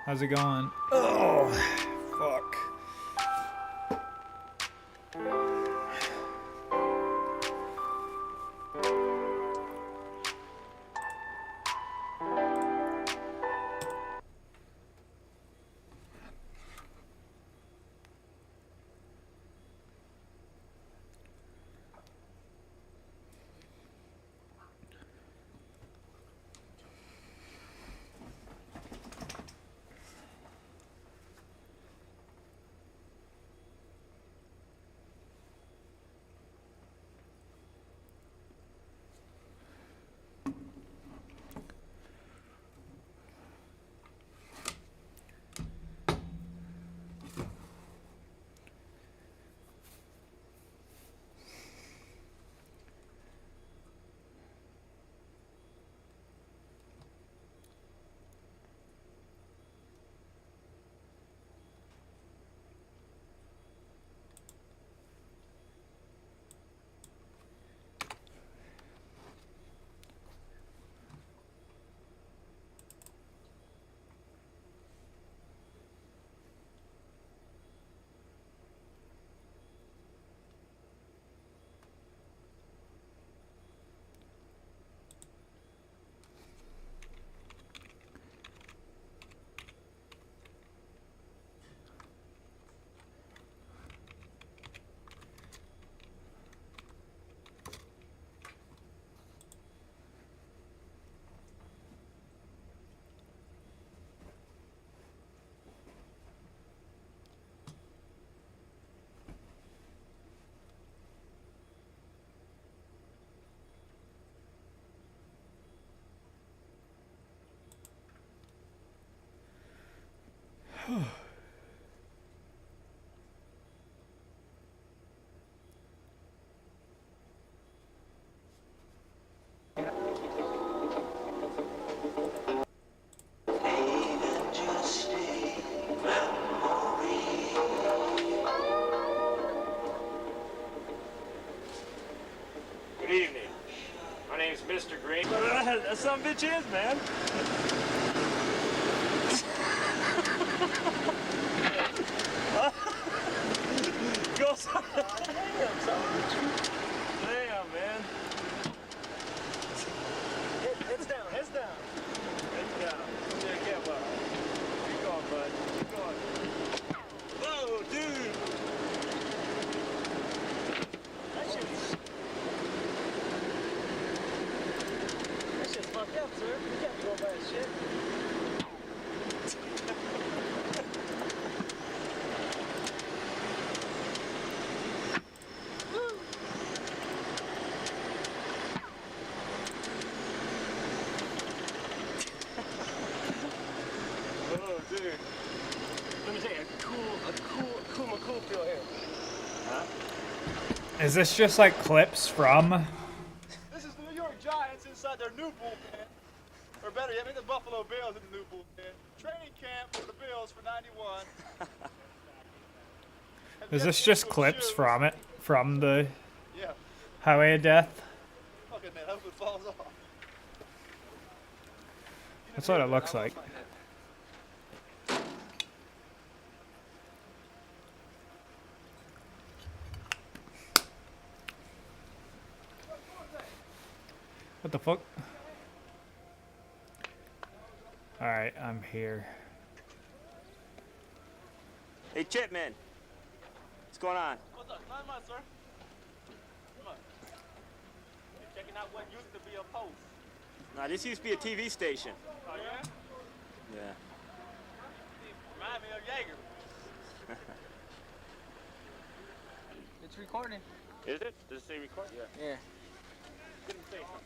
How's it going? Oh, fuck. Good evening. My name's Mr. Green. That some bitch is, man. Go son. Damn, man. Heads down, heads down. Heads down. Yeah, get well. Keep going, bud. Keep going. Whoa, dude. That shit's fucked up, sir. You can't be going by that shit. Oh, dude. Let me tell you, a cool feel here. Huh? Is this just like clips from? This is the New York Giants inside their new bullpen. Or better yet, the Buffalo Bills in the new bullpen. Training camp for the Bills for 91. Is this just clips from it? From the Yeah. Highway of Death? Fucking man, I hope it falls off. That's what it looks like. What the fuck? Alright, I'm here. Hey, Chipman. What's going on? What's up? Not much, sir. Come on. You're checking out what used to be a post. Nah, this used to be a TV station. Oh, yeah? Yeah. Remind me of Jaeger. It's recording. Is it? Does it say record? Yeah. Yeah. Give him say something.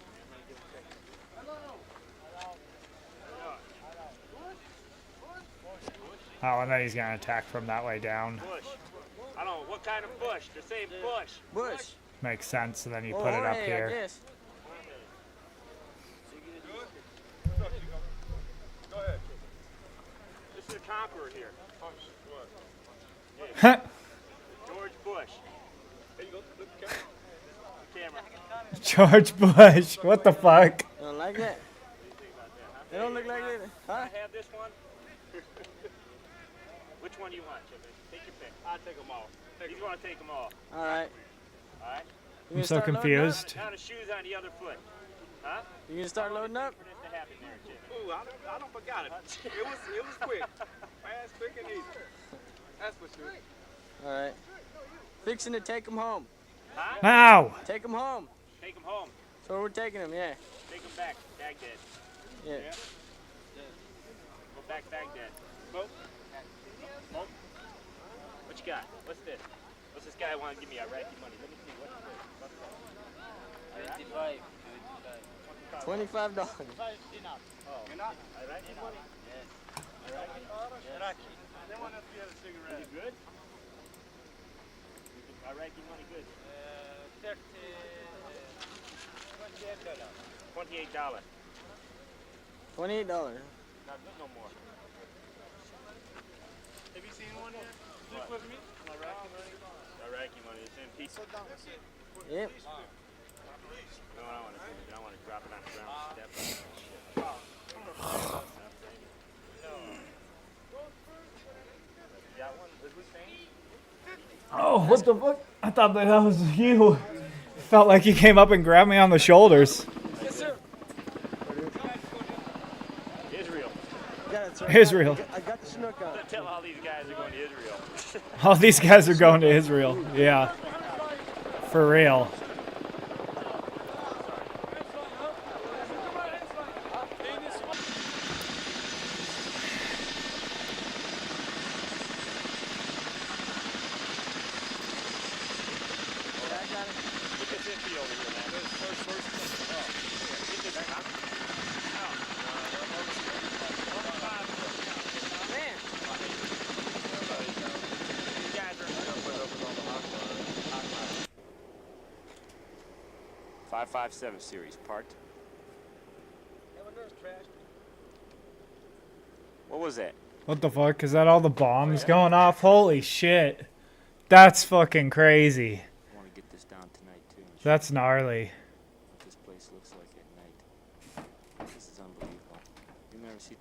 Oh, and then he's gonna attack from that way down. Bush. I don't know. What kind of bush? They're saying bush. Bush. Makes sense, and then you Oh, put it up hey, I here. guess. Go ahead. This is a conqueror here. Huh. George Bush. There you go. Look at the camera. Camera. George Bush. What the fuck? You don't like that? They don't look like that. Huh? I have this one. Which one do you want, Chipman? Take your pick. I'll take them all. He's going to take them all. All right. All right? You I'm gonna so start loading up? confused. Now the shoes on the other foot. Huh? You gonna start loading up? For this to happen there, Chipman. Ooh, I don't forgot it. It was quick. Fast, quick, and easy. That's for sure. All right. Fixing to take them home. Huh? Now! Take them home. Take them home. So we're taking them, yeah. Take them back. Baghdad. Yeah. Go back Baghdad. Smoke. Smoke. What you got? What's this? What's this guy want to give me? Iraqi money. Let me see. What's this? $25. Oh. Iraqi money? Iraqi. They want us to get a cigarette. Is it good? Iraqi money good? $28. $28. Not good no more. Have you seen one here? Stick with me. Iraqi money. It's in pieces. Yep. No, I don't want to see it. I want to drop it on the ground. Step on it. Got one? Who's saying? Oh, what the fuck? I thought that was you. Felt like you came up and grabbed me on the shoulders. Yes, sir. Israel. Got it, sir. Israel. I got the snook on. Tell all these guys are going to Israel. All these guys are going to Israel. Yeah. For real. Get this empty over here, man. Get this out. Man. These guys are 557 series parked. What was that? What the fuck? Is that all the bombs going off? Holy shit. That's fucking crazy. I want to get this down tonight too. And show That's gnarly. what this place looks like at night. This is unbelievable. You never see.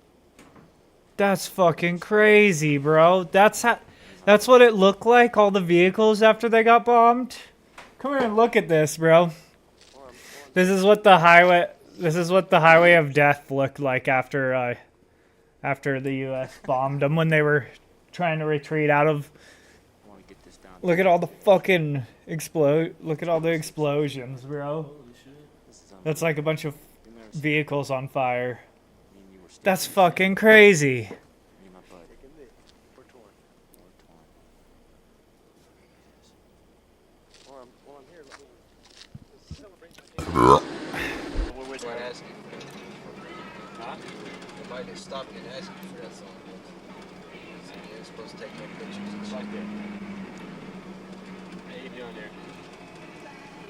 That's fucking crazy, bro. That's what it looked like, all the vehicles after they got bombed. Come here and look at this, bro. This is what the highway of death looked like after the US bombed them when they were trying to retreat out of. I want to get this down. Look at all the fucking look at all the explosions, bro. This is That's like a bunch of You never see. vehicles on fire. Me and you were standing That's fucking crazy. Me and my buddy. We're torn. We're torn. Well, I'm here. We're Ask you. Somebody just stopped me and asked me for that song. So you're supposed to take no pictures and shit. like that. How you doing there?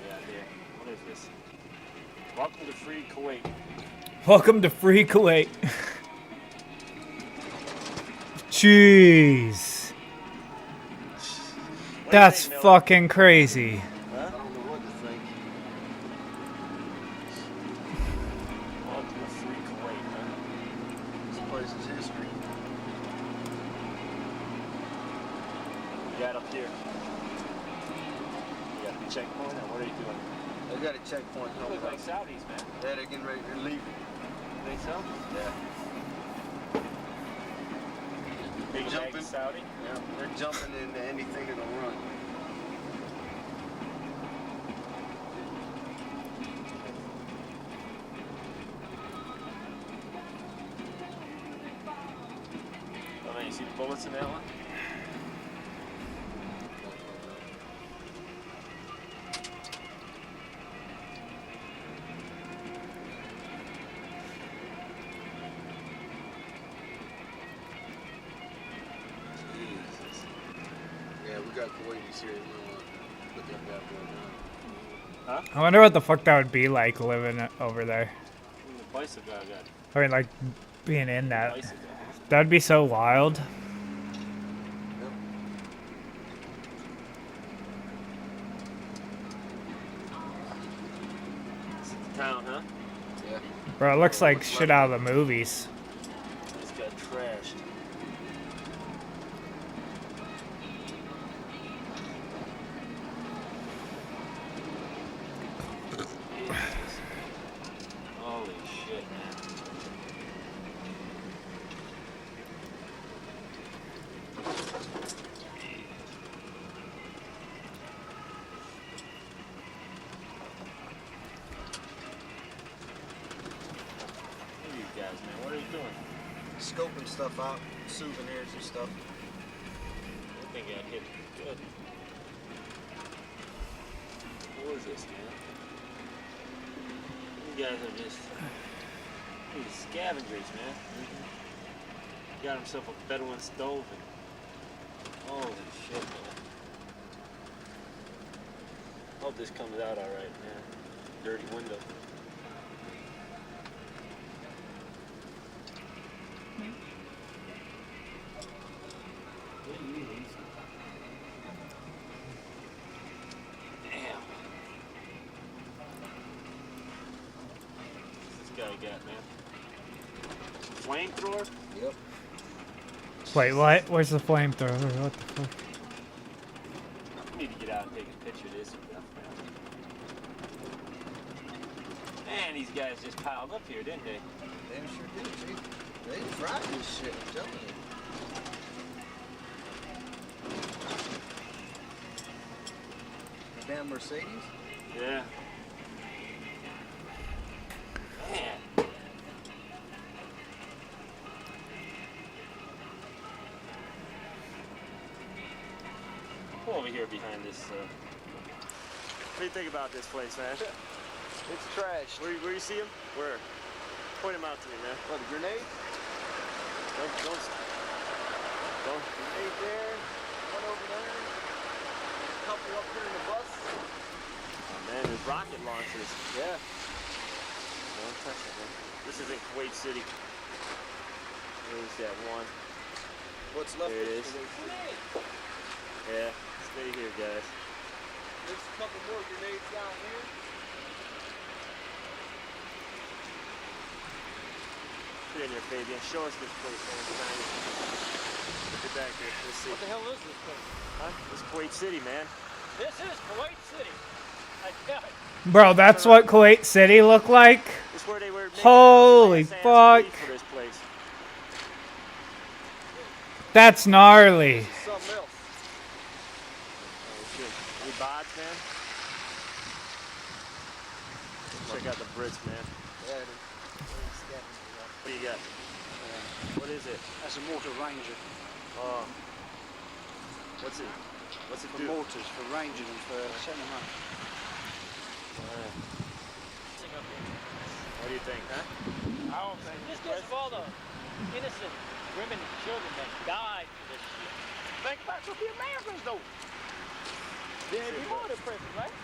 Yeah, there. What is this? Welcome to Free Kuwait. Welcome to Free Kuwait. Jeez. That's fucking crazy. I don't know what to think. Welcome to Free Kuwait, huh? home. What are you doing? They got a checkpoint You coming look like up. Saudis, man. Yeah, they're getting ready. They're leaving. Think so? Yeah. Big Jumping. bag Saudi? Yeah. They're jumping into anything that'll run. Oh man, you see the bullets in that one? Jesus. Yeah, we got Kuwaitis here. We want to look at that boy now. I wonder what the fuck that would be like living over there. The bicycle I got. I mean, like being in that. Bicycle. That'd be so wild. This is the town, huh? Yeah. Bro, it looks like shit out of the movies. This got trashed. Jesus. Holy shit, man. Look at you guys, man. What are you doing? Scoping stuff out, souvenirs and stuff. That thing got hit good. What is this, man? You guys are just these scavengers, man. Got himself a Bedouin stove and holy shit, man. Hope this comes out all right, man. Dirty window. Damn. What's this guy got, man? Flamethrower? Yep. Wait, what? Where's the flamethrower? What the fuck? I need to get out and take a picture of this stuff, man. Man, these guys just piled up here, didn't they? Damn sure did, Chief. They fried this shit, I'm telling you. Damn Mercedes? Yeah. Man. Pull over here behind this. What do you think about this place, man? It's trash. Where you see him? Where? Point him out to me, man. What, a grenade? Don't. Grenade there, one over there, a couple up here in the bus. Oh man, there's rocket launchers. Yeah. Don't touch it, man. This is in Kuwait City. There's that one. What's left There of it is. Grenade. Yeah, stay here, guys. There's a couple more grenades down here. Get in here, Fabian. Show us this place one time. Look at back here. Let's see. What the hell is this place? Huh? This is Kuwait City, man. This is Kuwait City. I tell you. Bro, that's what Kuwait City looked like? This is where they were making Holy a nice-ass fuck. fleet for this place. That's gnarly. Something else. Oh shit. Any bods, man? Check out the Brits, man. Yeah, it is. What do you got? What is it? That's a mortar ranger. Oh. What's it? What's it For do? mortars, for ranging and for setting them up. Alright. What do you think, huh? I don't think this goes for all the innocent women and children that died for this shit. Think about it, the Americans though. Then it'd be more depressing, right?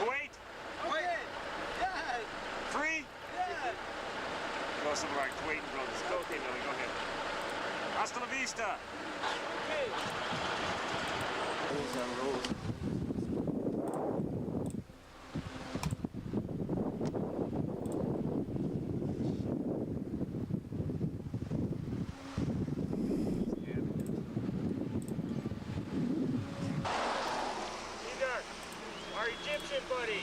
Kuwait! Wait! Yeah! Free! Yeah! Go some of our Kuwait brothers. Go, okay, Millie, go ahead. Hasta la vista! Okay. Either. Our Egyptian buddy.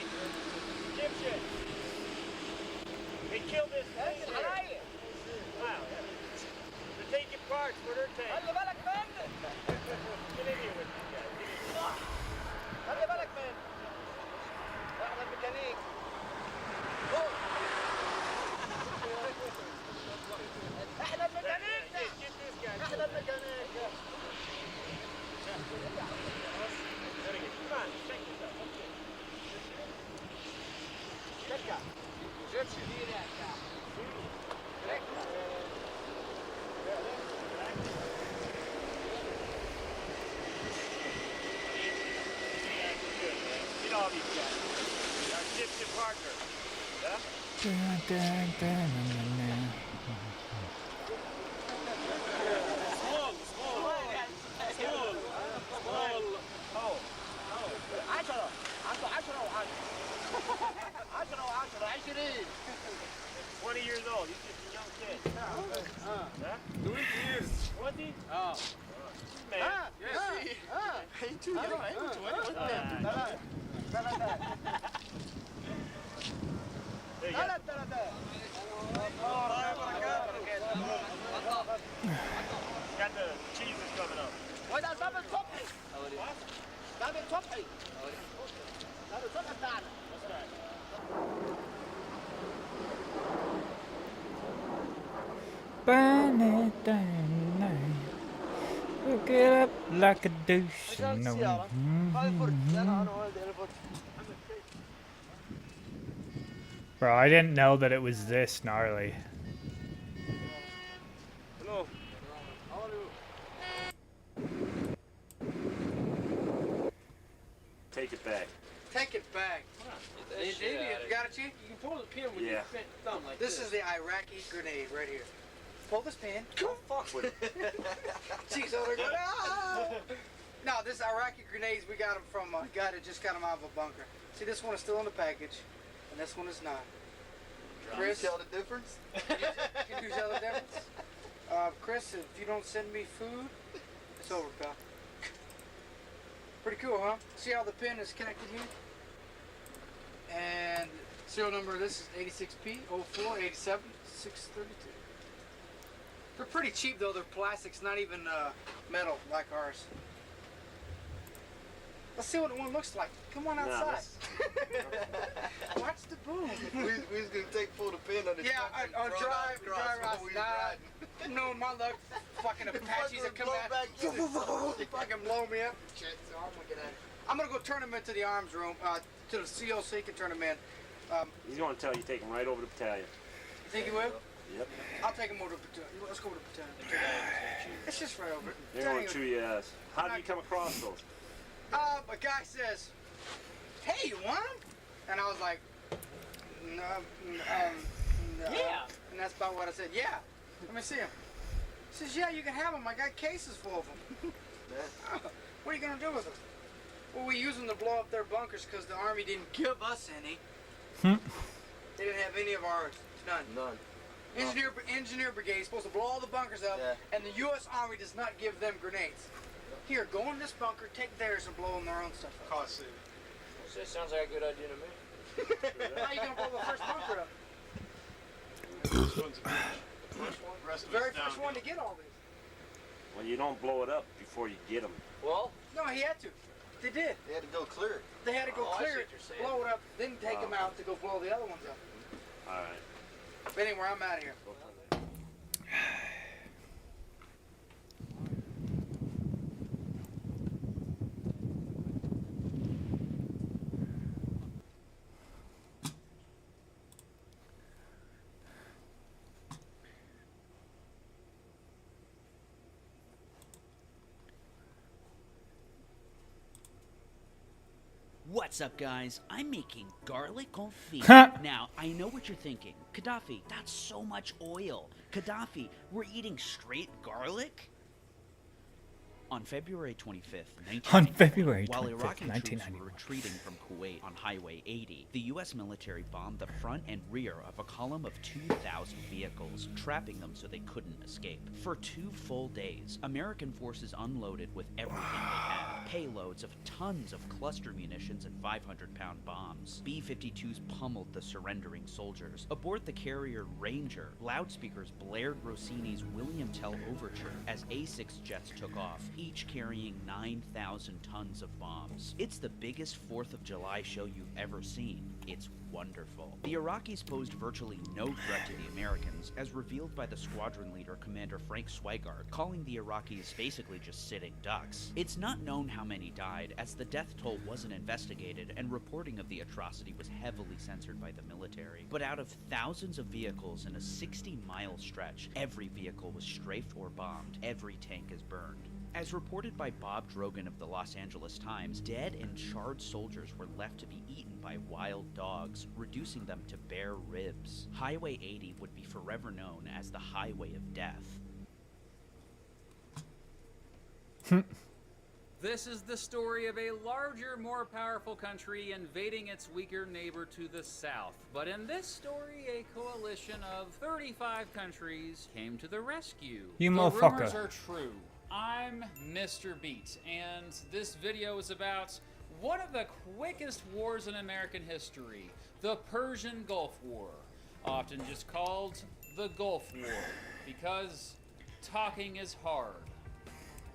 Egyptian. They killed this thing here. Wow. They're taking parts for their tank. خلي بالك من Get in here with these guys. Get in here. خلي بالك من احنا الميكانيك احنا الميكانيك Get this guy. احنا الميكانيك Come on, check this out. شكا Get all these guys. Our Egyptian partner. Yeah? عشرة عنده 10 و10 20 20 years old. He's just a young kid. Huh? 20 years. 20? اه Man. ain't too young ain't 20 There you go. Got the cheeses coming up. وده ضابط صبحي ضابط صبحي ضابط صبحي بتاعنا What's that? Look it up like a douche. No. Bro, I didn't know that it was this gnarly. Hello. Take it back. Take it back. You got it, Chief? You can pull the pin with Yeah. your thumb like This is the Iraqi grenade right here. Pull this pin. Don't fuck with it. Jeez, oh, they're going, ah! No, this Iraqi grenades, we got them from a guy that just got them out of a bunker. See, this one is still in the package, and this one is not. Chris, Tell the difference? can you tell the difference? Chris, if you don't send me food, it's over, pal. Pretty cool, huh? See how the pin is connected here? And serial number of this is 86P 0487 632. They're pretty cheap though. They're plastics, not even metal like ours. Let's see what one looks like. Come on outside. Watch the boom. we was gonna take full the pin on the Yeah, truck and on throw it out drive across out. when we was Nah, riding. no, my luck. Fucking Apaches that come blow out. back in it. Fucking blow me up. Shit, so I'm gonna get out of here. I'm gonna go turn them into the arms room, to the CO so he can turn them in. He's going to tell you take him right over to battalion. You think he will? Yep. I'll take him over to battalion. Let's go to battalion. It's just right over. They're going to chew your ass. How did you come across those? A guy says, "Hey, you want them?" And I was like, "No, no." Yeah. And that's about what I said. Yeah. Let me see him. He says, "Yeah, you can have them. I got cases full of them." What are you gonna do with them? Well, we use them to blow up their bunkers because the Army didn't give us any. They didn't have any of ours. None. None. Engineer brigade is supposed to blow all the bunkers up, Yeah. and the U.S. Army does not give them grenades. Here, go in this bunker, take theirs, and blow them their own stuff up. Cost saving. That sounds like a good idea to me. How are you gonna blow the first bunker up? The very first one to get all these. Well, you don't blow it up before you get them. Well, No, he had to. They did. They had to go clear it. They had to go Oh, I see clear what it, you're saying. blow it up, then take them out to go blow the other ones up. All right. But anyway, I'm out of here. What's up, guys? I'm making garlic confit. Huh. Now, I know what you're thinking. Gaddafi, that's so much oil. Gaddafi, we're eating straight garlic? On February 25th, On 1991, February while 25th, Iraqi troops 1991. were retreating from Kuwait on Highway 80, the U.S. military bombed the front and rear of a column of 2,000 vehicles, trapping them so they couldn't escape. For 2 full days, American forces unloaded with everything they had, payloads of tons of cluster munitions and 500-pound bombs. B-52s pummeled the surrendering soldiers. Aboard the carrier Ranger, loudspeakers blared Rossini's William Tell Overture as A-6 jets took off, each carrying 9,000 tons of bombs. It's the biggest 4th of July show you've ever seen. It's wonderful. The Iraqis posed virtually no threat to the Americans, as revealed by the squadron leader, Commander Frank Swigart, calling the Iraqis basically just sitting ducks. It's not known how many died, as the death toll wasn't investigated, and reporting of the atrocity was heavily censored by the military. But out of thousands of vehicles in a 60-mile stretch, every vehicle was strafed or bombed, every tank is burned. As reported by Bob Drogan of the Los Angeles Times, dead and charred soldiers were left to be eaten by wild dogs, reducing them to bare ribs. Highway 80 would be forever known as the Highway of Death. This is the story of a larger, more powerful country invading its weaker neighbor to the south. But in this story, a coalition of 35 countries came to the rescue. You the motherfucker. rumors are true. I'm Mr. Beat, and this video is about one of the quickest wars in American history, the Persian Gulf War, often just called the Gulf War, because talking is hard.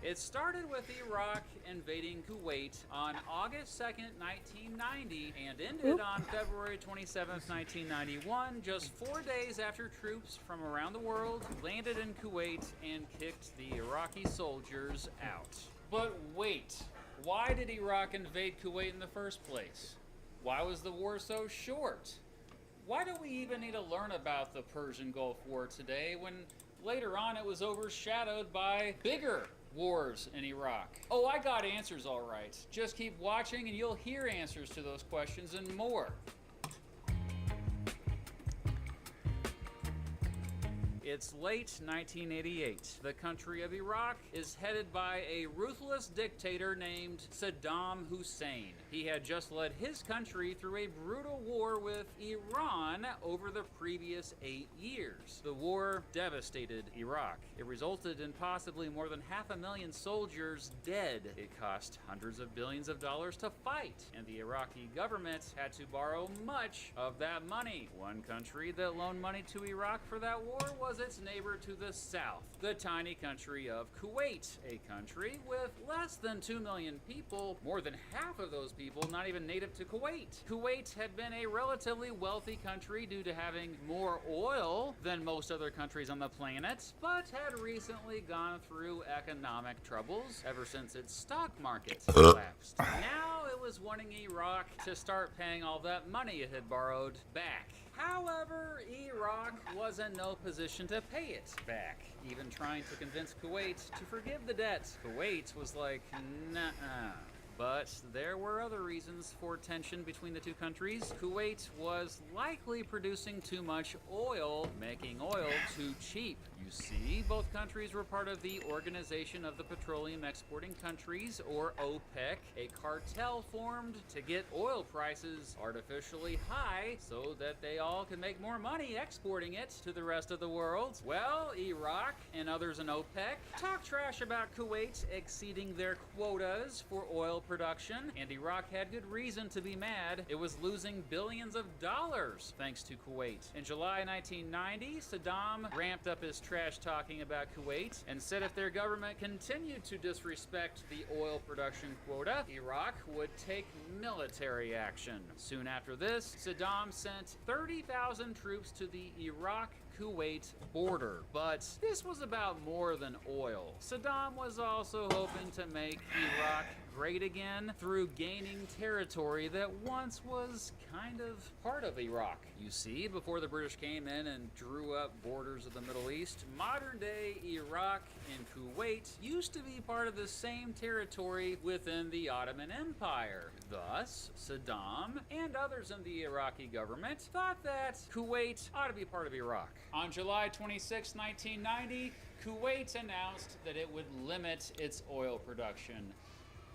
It started with Iraq invading Kuwait on August 2nd, 1990, and ended on February 27th, 1991, just 4 days after troops from around the world landed in Kuwait and kicked the Iraqi soldiers out. But wait, why did Iraq invade Kuwait in the first place? Why was the war so short? Why do we even need to learn about the Persian Gulf War today when later on it was overshadowed by bigger wars in Iraq? Oh, I got answers all right. Just keep watching and you'll hear answers to those questions and more. It's late 1988. The country of Iraq is headed by a ruthless dictator named Saddam Hussein. He had just led his country through a brutal war with Iran over the previous 8 years. The war devastated Iraq. It resulted in possibly more than 500,000 soldiers dead. It cost hundreds of billions of dollars to fight, and the Iraqi government had to borrow much of that money. One country that loaned money to Iraq for that war was its neighbor to the south, the tiny country of Kuwait, a country with less than 2 million people, more than half of those people not even native to Kuwait. Kuwait had been a relatively wealthy country due to having more oil than most other countries on the planet, but had recently gone through economic troubles ever since its stock market collapsed. Now it was wanting Iraq to start paying all that money it had borrowed back. However, Iraq was in no position to pay it back, even trying to convince Kuwait to forgive the debt. Kuwait was like, nah. But there were other reasons for tension between the two countries. Kuwait was likely producing too much oil, making oil too cheap. You see, both countries were part of the Organization of the Petroleum Exporting Countries, or OPEC, a cartel formed to get oil prices artificially high so that they all can make more money exporting it to the rest of the world. Well, Iraq and others in OPEC talked trash about Kuwait exceeding their quotas for oil production, and Iraq had good reason to be mad. It was losing billions of dollars thanks to Kuwait. In July 1990, Saddam ramped up his trash talking about Kuwait and said if their government continued to disrespect the oil production quota, Iraq would take military action. Soon after this, Saddam sent 30,000 troops to the Iraq-Kuwait border. But this was about more than oil. Saddam was also hoping to make Iraq great again through gaining territory that once was kind of part of Iraq. You see, before the British came in and drew up borders of the Middle East, modern-day Iraq and Kuwait used to be part of the same territory within the Ottoman Empire. Thus, Saddam and others in the Iraqi government thought that Kuwait ought to be part of Iraq. On July 26, 1990, Kuwait announced that it would limit its oil production.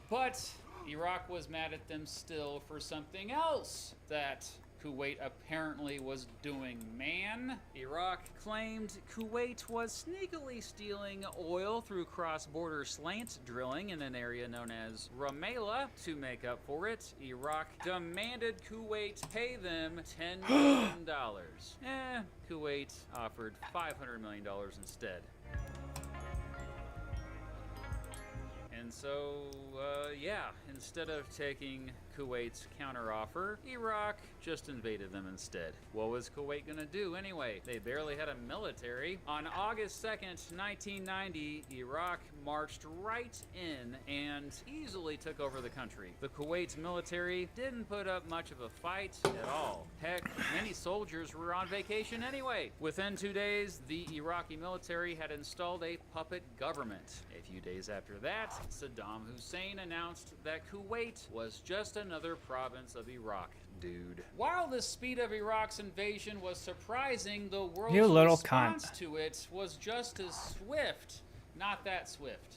But Iraq was mad at them still for something else that Kuwait apparently was doing, man. Iraq claimed Kuwait was sneakily stealing oil through cross-border slant drilling in an area known as Ramallah. To make up for it, Iraq demanded Kuwait pay them $10 million. Kuwait offered $500 million instead. And so, yeah, instead of taking Kuwait's counteroffer, Iraq just invaded them instead. What was Kuwait gonna do anyway? They barely had a military. On August 2nd, 1990, Iraq marched right in and easily took over the country. The Kuwait military didn't put up much of a fight at all. Heck, many soldiers were on vacation anyway. Within 2 days, the Iraqi military had installed a puppet government. A few days after that, Saddam Hussein announced that Kuwait was just another province of Iraq, dude. While the speed of Iraq's invasion was surprising, the world's You little response cunt. to it was just as swift. Not that swift.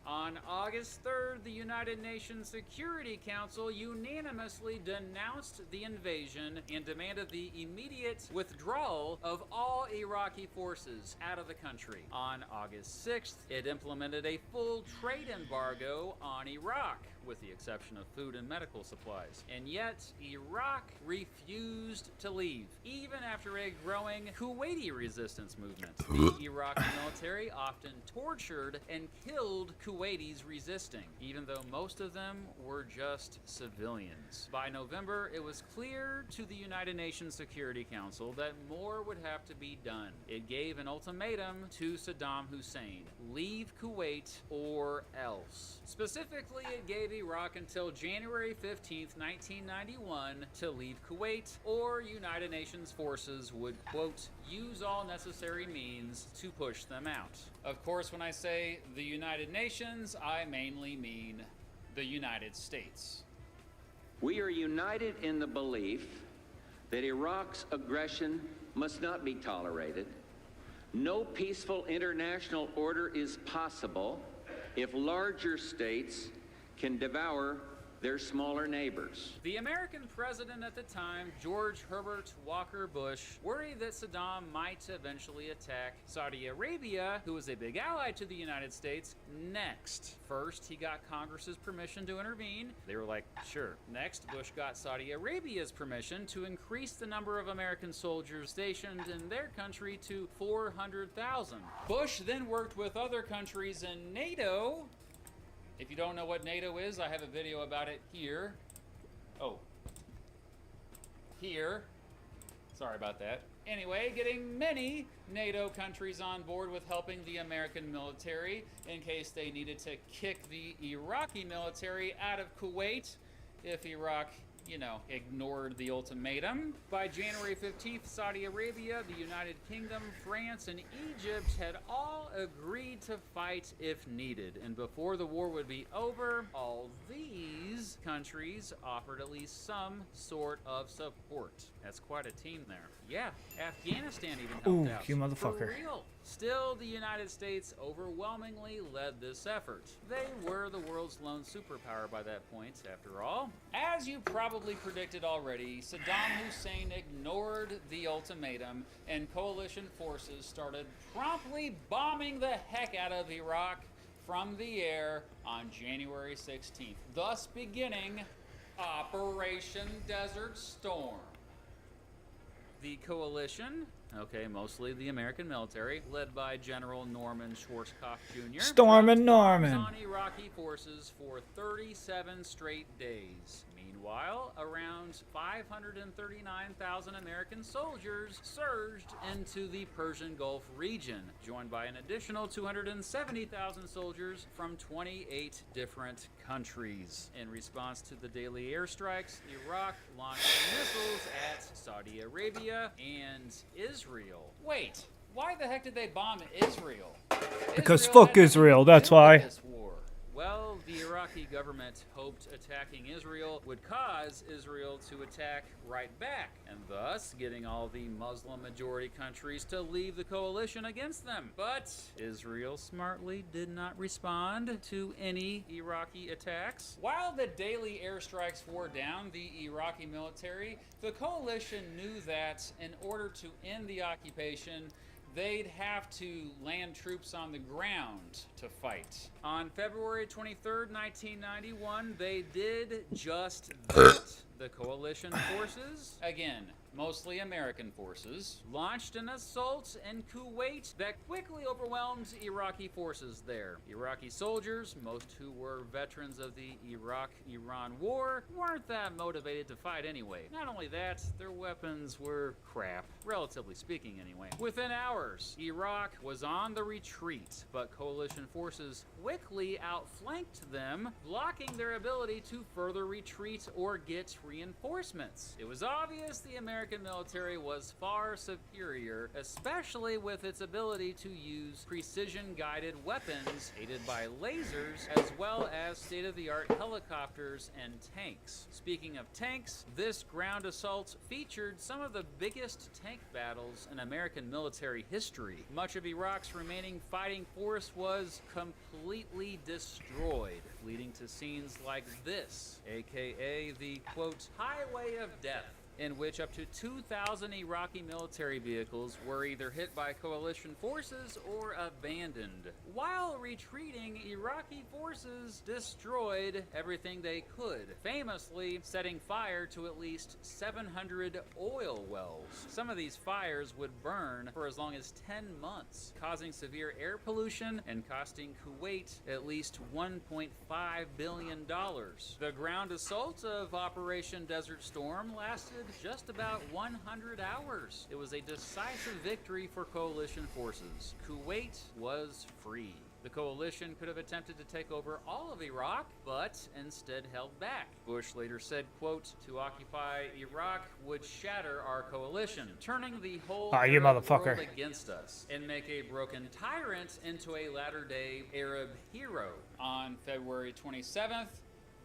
On August 3rd, the United Nations Security Council unanimously denounced the invasion and demanded the immediate withdrawal of all Iraqi forces out of the country. On August 6th, it implemented a full trade embargo on Iraq, with the exception of food and medical supplies. And yet, Iraq refused to leave, even after a growing Kuwaiti resistance movement. The Iraqi military often tortured and killed Kuwaitis resisting, even though most of them were just civilians. By November, it was clear to the United Nations Security Council that more would have to be done. It gave an ultimatum to Saddam Hussein: leave Kuwait or else. Specifically, it gave Iraq until January 15th, 1991 to leave Kuwait, or United Nations forces would, quote, use all necessary means to push them out. Of course, when I say the United Nations, I mainly mean the United States. We are united in the belief that Iraq's aggression must not be tolerated. No peaceful international order is possible if larger states can devour their smaller neighbors. The American president at the time, George Herbert Walker Bush, worried that Saddam might eventually attack Saudi Arabia, who was a big ally to the United States, next. First, he got Congress's permission to intervene. They were like, sure. Next, Bush got Saudi Arabia's permission to increase the number of American soldiers stationed in their country to 400,000. Bush then worked with other countries in NATO. If you don't know what NATO is, I have a video about it here. Oh. Here. Sorry about that. Anyway, getting many NATO countries on board with helping the American military in case they needed to kick the Iraqi military out of Kuwait if Iraq, you know, ignored the ultimatum. By January 15th, Saudi Arabia, the United Kingdom, France, and Egypt had all agreed to fight if needed. And before the war would be over, all these countries offered at least some sort of support. That's quite a team there. Yeah, Afghanistan even helped Ooh, out. you motherfucker. For real. Still, the United States overwhelmingly led this effort. They were the world's lone superpower by that point, after all. As you probably predicted already, Saddam Hussein ignored the ultimatum, and coalition forces started promptly bombing the heck out of Iraq from the air on January 16th, thus beginning Operation Desert Storm. The coalition, okay, mostly the American military, led by General Norman Schwarzkopf Jr., Stormin' Norman. on Iraqi forces for 37 straight days. Meanwhile, around 539,000 American soldiers surged into the Persian Gulf region, joined by an additional 270,000 soldiers from 28 different countries. In response to the daily airstrikes, Iraq launched missiles at Saudi Arabia and Israel. Wait, why the heck did they bomb Israel? Because Israel fuck had nothing Israel, to that's do with why. this war. Well, the Iraqi government hoped attacking Israel would cause Israel to attack right back, and thus getting all the Muslim-majority countries to leave the coalition against them. But Israel smartly did not respond to any Iraqi attacks. While the daily airstrikes wore down the Iraqi military, the coalition knew that in order to end the occupation, they'd have to land troops on the ground to fight. On February 23rd, 1991, they did just that. The coalition forces, again, mostly American forces, launched an assault in Kuwait that quickly overwhelmed Iraqi forces there. Iraqi soldiers, most who were veterans of the Iraq-Iran War, weren't that motivated to fight anyway. Not only that, their weapons were crap, relatively speaking anyway. Within hours, Iraq was on the retreat, but coalition forces quickly outflanked them, blocking their ability to further retreat or get reinforcements. It was obvious the American military was far superior, especially with its ability to use precision-guided weapons aided by lasers, as well as state-of-the-art helicopters and tanks. Speaking of tanks, this ground assault featured some of the biggest tank battles in American military history. Much of Iraq's remaining fighting force was completely destroyed, leading to scenes like this, aka the, quote, highway of death, in which up to 2,000 Iraqi military vehicles were either hit by coalition forces or abandoned. While retreating, Iraqi forces destroyed everything they could, famously setting fire to at least 700 oil wells. Some of these fires would burn for as long as 10 months, causing severe air pollution and costing Kuwait at least $1.5 billion. The ground assault of Operation Desert Storm lasted just about 100 hours. It was a decisive victory for coalition forces. Kuwait was free. The coalition could have attempted to take over all of Iraq, but instead held back. Bush later said, quote, to occupy Iraq would shatter our coalition, turning the whole you Arab motherfucker. world against us and make a broken tyrant into a latter-day Arab hero. On February 27th,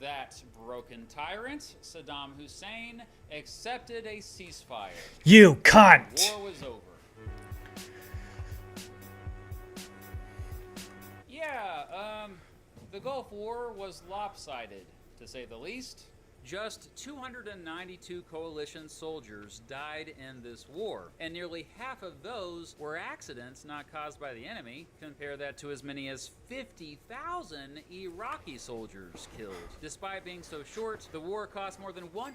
that broken tyrant, Saddam Hussein, accepted a ceasefire. You cunt! War was over. Yeah, the Gulf War was lopsided, to say the least. Just 292 coalition soldiers died in this war, and nearly half of those were accidents not caused by the enemy. Compare that to as many as 50,000 Iraqi soldiers killed. Despite being so short, the war cost more than $110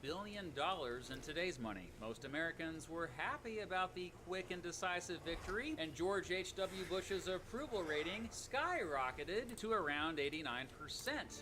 billion in today's money. Most Americans were happy about the quick and decisive victory, and George H.W. Bush's approval rating skyrocketed to around 89%,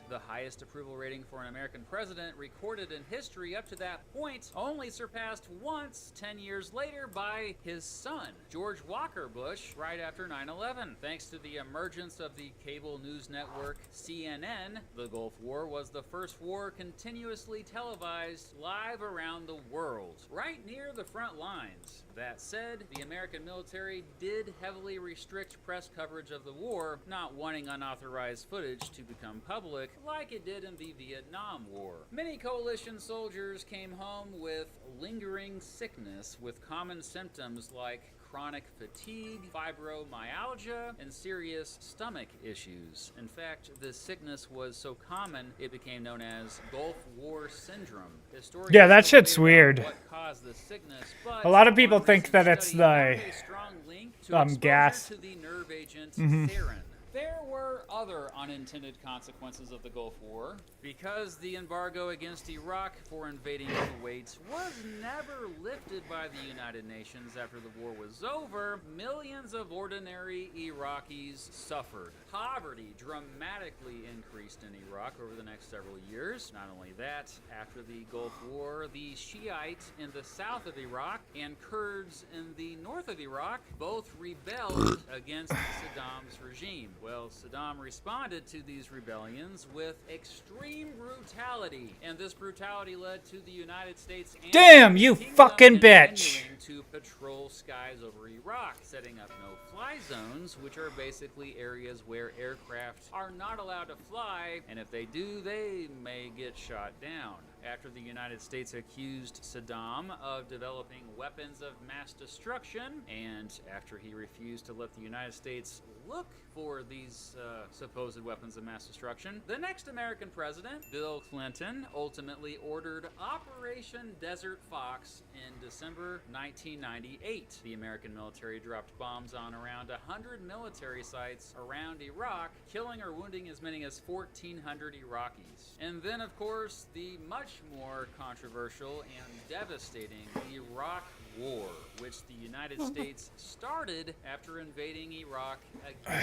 the highest approval rating for an American president recorded in history up to that point, only surpassed once 10 years later by his son, George Walker Bush, right after 9/11. Thanks to the emergence of the cable news network CNN, the Gulf War was the first war continuously televised live around the world, right near the front lines. That said, the American military did heavily restrict press coverage of the war, not wanting unauthorized footage to become public like it did in the Vietnam War. Many coalition soldiers came home with lingering sickness with common symptoms like chronic fatigue, fibromyalgia, and serious stomach issues. In fact, this sickness was so common, it became known as Gulf War Syndrome. Historians Yeah, that shit's debate weird. what caused this sickness, but A lot of people one think recent that it's study the, found a strong link to exposure gas. to the nerve agent sarin. There were other unintended consequences of the Gulf War. Because the embargo against Iraq for invading Kuwait was never lifted by the United Nations after the war was over, millions of ordinary Iraqis suffered. Poverty dramatically increased in Iraq over the next several years. Not only that, after the Gulf War, the Shiite in the south of Iraq and Kurds in the north of Iraq both rebelled against Saddam's regime. Well, Saddam responded to these rebellions with extreme brutality, and this brutality led to the United States and Damn, the you Kingdom fucking bitch. continuing to patrol skies over Iraq, setting up no-fly zones, which are basically areas where aircraft are not allowed to fly, and if they do, they may get shot down. After the United States accused Saddam of developing weapons of mass destruction, and after he refused to let the United States look for these supposed weapons of mass destruction, the next American president, Bill Clinton, ultimately ordered Operation Desert Fox in December 1998. The American military dropped bombs on around 100 military sites around Iraq, killing or wounding as many as 1,400 Iraqis. And then, of course, the much more controversial and devastating Iraq War, which the United States started after invading Iraq again,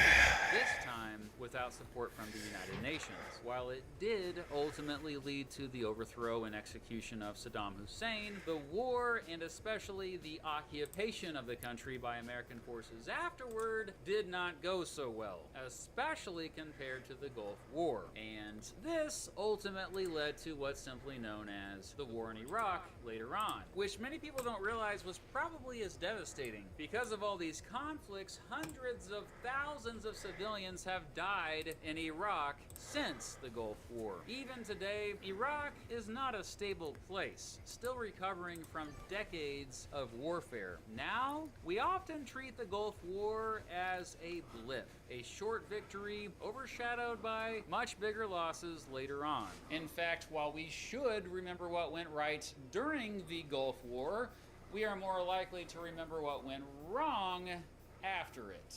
this time without support from the United Nations. While it did ultimately lead to the overthrow and execution of Saddam Hussein, the war, and especially the occupation of the country by American forces afterward, did not go so well, especially compared to the Gulf War. And this ultimately led to what's simply known as the war in Iraq later on, which many people don't realize was probably as devastating. Because of all these conflicts, hundreds of thousands of civilians have died in Iraq since the Gulf War. Even today, Iraq is not a stable place, still recovering from decades of warfare. Now, we often treat the Gulf War as a blip, a short victory overshadowed by much bigger losses later on. In fact, while we should remember what went right during the Gulf War, we are more likely to remember what went wrong after it.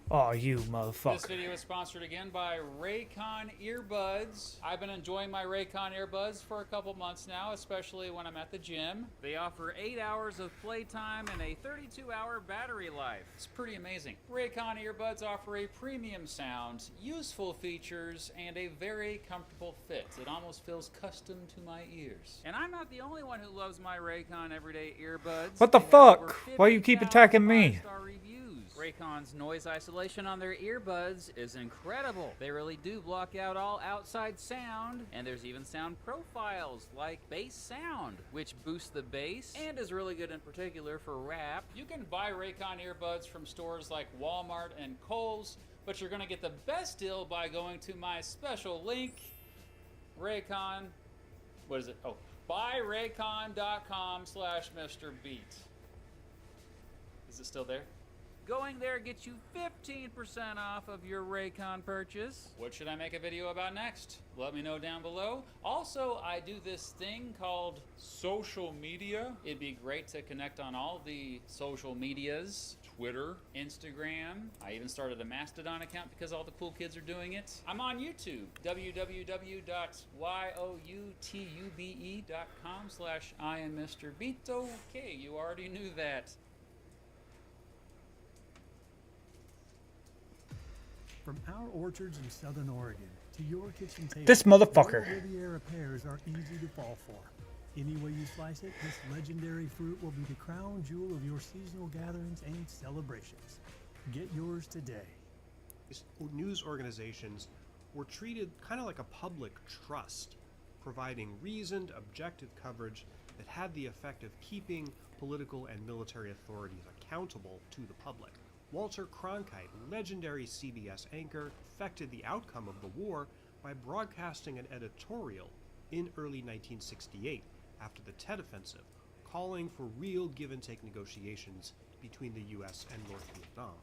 Oh, you motherfucker. This video is sponsored again by Raycon earbuds. I've been enjoying my Raycon earbuds for a couple months now, especially when I'm at the gym. They offer 8 hours of playtime and a 32-hour battery life. It's pretty amazing. Raycon earbuds offer a premium sound, useful features, and a very comfortable fit. It almost feels custom to my ears. And I'm not the only one who loves my Raycon everyday earbuds. What the They have fuck? over Why you keep 50,000 attacking me? five-star reviews. Raycon's noise isolation on their earbuds is incredible. They really do block out all outside sound, and there's even sound profiles like bass sound, which boosts the bass and is really good in particular for rap. You can buy Raycon earbuds from stores like Walmart and Kohl's, but you're gonna get the best deal by going to my special link, Raycon, what is it? Oh, buyraycon.com/MrBeat. Is it still there? Going there gets you 15% off of your Raycon purchase. What should I make a video about next? Let me know down below. Also, I do this thing called social media. It'd be great to connect on all the social medias. Twitter, Instagram. I even started a Mastodon account because all the cool kids are doing it. I'm on YouTube, www.youtube.com/IamMrBeat. Okay, you already knew that. From our orchards in southern Oregon to your kitchen table, This motherfucker. Royal Riviera pears are easy to fall for. Any way you slice it, this legendary fruit will be the crown jewel of your seasonal gatherings and celebrations. Get yours today. News organizations were treated kind of like a public trust, providing reasoned, objective coverage that had the effect of keeping political and military authorities accountable to the public. Walter Cronkite, legendary CBS anchor, affected the outcome of the war by broadcasting an editorial in early 1968 after the Tet Offensive, calling for real give-and-take negotiations between the US and North Vietnam.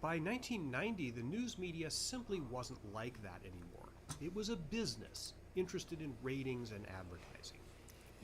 By 1990, the news media simply wasn't like that anymore. It was a business interested in ratings and advertising.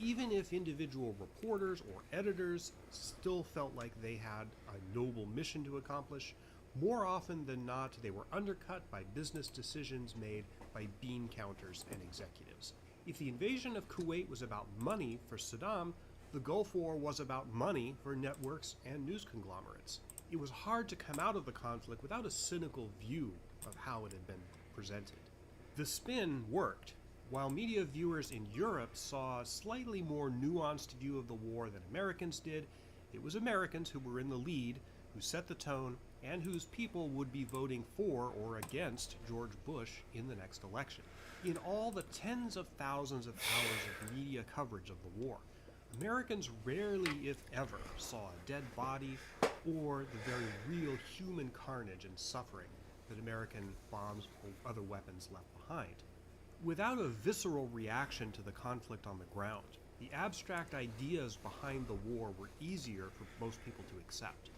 Even if individual reporters or editors still felt like they had a noble mission to accomplish, more often than not, they were undercut by business decisions made by bean counters and executives. If the invasion of Kuwait was about money for Saddam, the Gulf War was about money for networks and news conglomerates. It was hard to come out of the conflict without a cynical view of how it had been presented. The spin worked. While media viewers in Europe saw a slightly more nuanced view of the war than Americans did, It was Americans who were in the lead, who set the tone, and whose people would be voting for or against George Bush in the next election. In all the tens of thousands of hours of media coverage of the war, Americans rarely, if ever, saw a dead body or the very real human carnage and suffering that American bombs or other weapons left behind. Without a visceral reaction to the conflict on the ground, the abstract ideas behind the war were easier for most people to accept.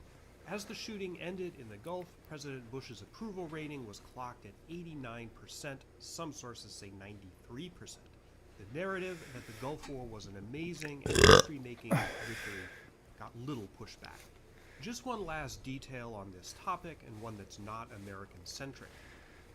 As the shooting ended in the Gulf, President Bush's approval rating was clocked at 89%, some sources say 93%. The narrative that the Gulf War was an amazing and history-making victory got little pushback. Just one last detail on this topic, and one that's not American-centric.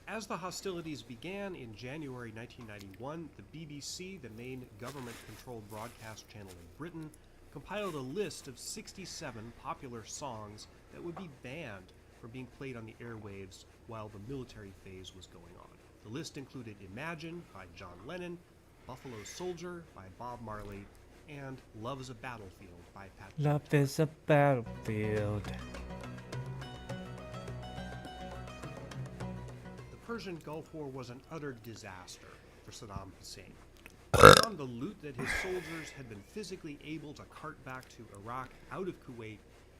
As the hostilities began in January 1991, the BBC, the main government-controlled broadcast channel in Britain, compiled a list of 67 popular songs that would be banned from being played on the airwaves while the military phase was going on. The list included Imagine by John Lennon, Buffalo Soldier by Bob Marley, and Love is a Battlefield by Pat Boone. Love is a battlefield. The Persian Gulf War was an utter disaster for Saddam Hussein. Beyond the loot that his soldiers had been physically able to cart back to Iraq out of Kuwait,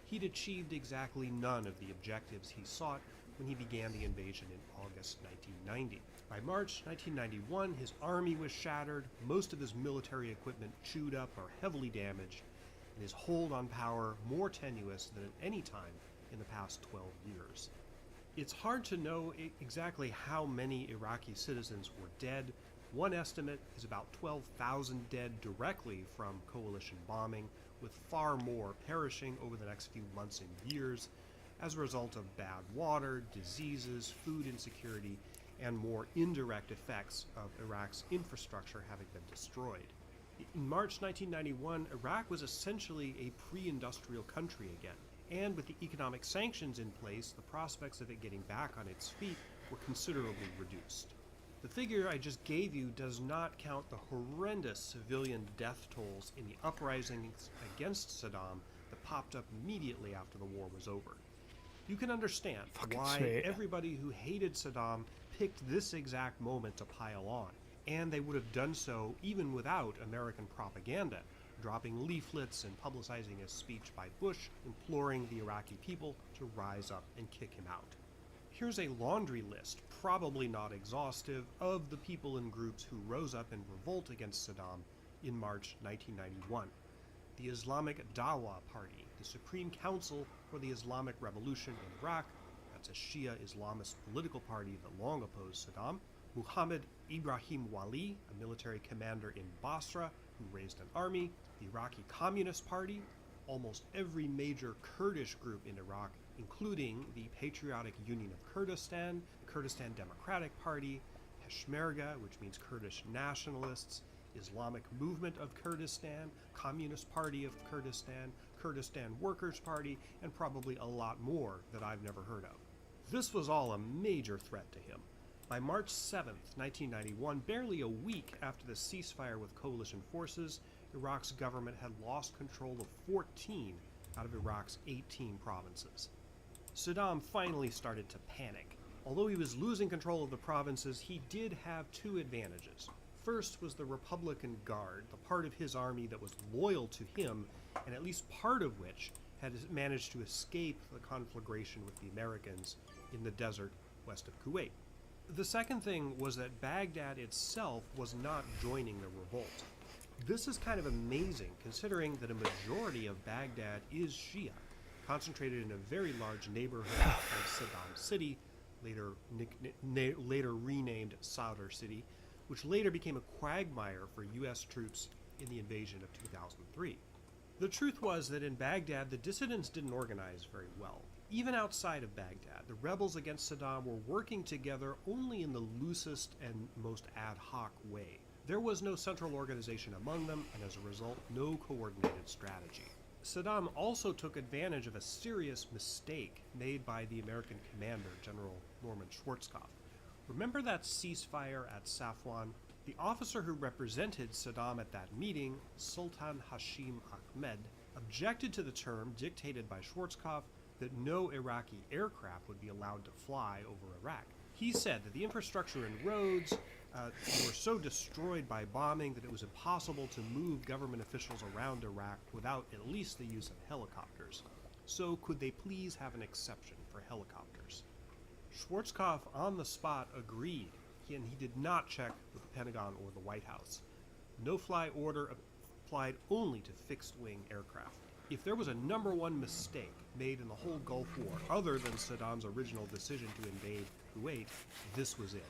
he'd achieved exactly none of the objectives he sought when he began the invasion in August 1990. By March 1991, his army was shattered, most of his military equipment chewed up or heavily damaged, and his hold on power more tenuous than at any time in the past 12 years. It's hard to know exactly how many Iraqi citizens were dead. One estimate is about 12,000 dead directly from coalition bombing, with far more perishing over the next few months and years as a result of bad water, diseases, food insecurity, and more indirect effects of Iraq's infrastructure having been destroyed. In March 1991, Iraq was essentially a pre-industrial country again, and with the economic sanctions in place, the prospects of it getting back on its feet were considerably reduced. The figure I just gave you does not count the horrendous civilian death tolls in the uprisings against Saddam that popped up immediately after the war was over. You can understand why everybody who hated Saddam picked this exact moment to pile on, and they would have done so even without American propaganda, dropping leaflets and publicizing a speech by Bush imploring the Iraqi people to rise up and kick him out. Here's a laundry list, probably not exhaustive, of the people and groups who rose up in revolt against Saddam in March 1991. The Islamic Dawa Party, the Supreme Council for the Islamic Revolution in Iraq, that's a Shia Islamist political party that long opposed Saddam. Muhammad Ibrahim Wali, a military commander in Basra who raised an army. The Iraqi Communist Party. Almost every major Kurdish group in Iraq, including the Patriotic Union of Kurdistan, the Kurdistan Democratic Party, Peshmerga, which means Kurdish nationalists, Islamic Movement of Kurdistan, Communist Party of Kurdistan, Kurdistan Workers' Party, and probably a lot more that I've never heard of. This was all a major threat to him. By March 7th, 1991, barely a week after the ceasefire with coalition forces, Iraq's government had lost control of 14 out of Iraq's 18 provinces. Saddam finally started to panic. Although he was losing control of the provinces, he did have two advantages. First was the Republican Guard, the part of his army that was loyal to him, and at least part of which had managed to escape the conflagration with the Americans in the desert west of Kuwait. The second thing was that Baghdad itself was not joining the revolt. This is kind of amazing, considering that a majority of Baghdad is Shia, concentrated in a very large neighborhood called Saddam City, later renamed Sadr City, which later became a quagmire for U.S. troops in the invasion of 2003. The truth was that in Baghdad, the dissidents didn't organize very well. Even outside of Baghdad, the rebels against Saddam were working together only in the loosest and most ad hoc way. There was no central organization among them, and as a result, no coordinated strategy. Saddam also took advantage of a serious mistake made by the American commander, General Norman Schwarzkopf. Remember that ceasefire at Safwan? The officer who represented Saddam at that meeting, Sultan Hashim Ahmed, objected to the term dictated by Schwarzkopf that no Iraqi aircraft would be allowed to fly over Iraq. He said that the infrastructure and roads were so destroyed by bombing that it was impossible to move government officials around Iraq without at least the use of helicopters. So could they please have an exception for helicopters? Schwarzkopf on the spot agreed, and he did not check with the Pentagon or the White House. No-fly order applied only to fixed-wing aircraft. If there was a number one mistake made in the whole Gulf War, other than Saddam's original decision to invade Kuwait, this was it.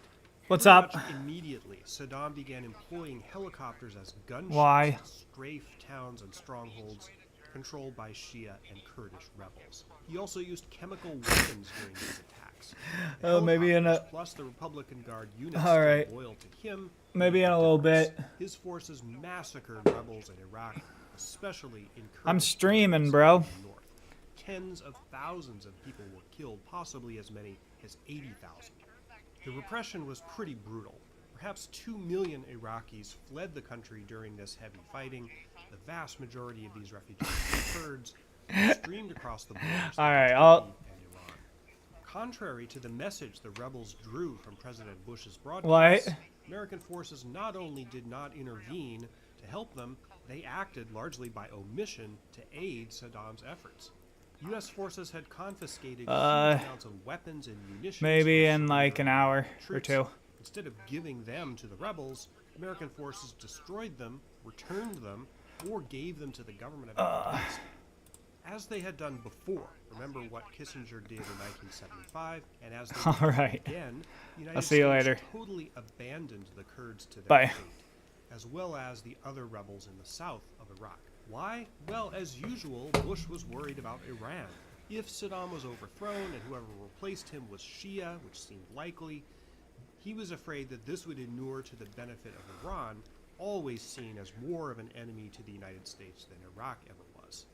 What's Pretty up? much immediately, Saddam began employing helicopters as gunships Why? to strafe towns and strongholds controlled by Shia and Kurdish rebels. He also used chemical weapons during these attacks. The Oh, maybe in a- helicopters plus the Republican Guard units All right. still loyal to him. Maybe in made a little difference. bit. His forces massacred rebels in Iraq, especially in Kurdish I'm streaming, areas bro. in the north. Tens of thousands of people were killed, possibly as many as 80,000. The repression was pretty brutal. Perhaps 2 million Iraqis fled the country during this heavy fighting. The vast majority of these refugees were Kurds who streamed across the borders. All right, to I'll- Turkey and Iran. Contrary to the message the rebels drew from President Bush's What? broadcasts, American forces not only did not intervene to help them, they acted largely by omission to aid Saddam's efforts. U.S. forces had confiscated huge amounts of weapons and munitions. Maybe from in like an Syrian hour or troops. two. Instead of giving them to the rebels, American forces destroyed them, returned them, or gave them to the government of Afghanistan. As they had done before. Remember what Kissinger did in 1975, and as they All did right. again, the United I'll see you States later. totally abandoned the Kurds to their Bye. fate, as well as the other rebels in the south of Iraq. Why? Well, as usual, Bush was worried about Iran. If Saddam was overthrown and whoever replaced him was Shia, which seemed likely, he was afraid that this would inure to the benefit of Iran, always seen as more of an enemy to the United States than Iraq ever was.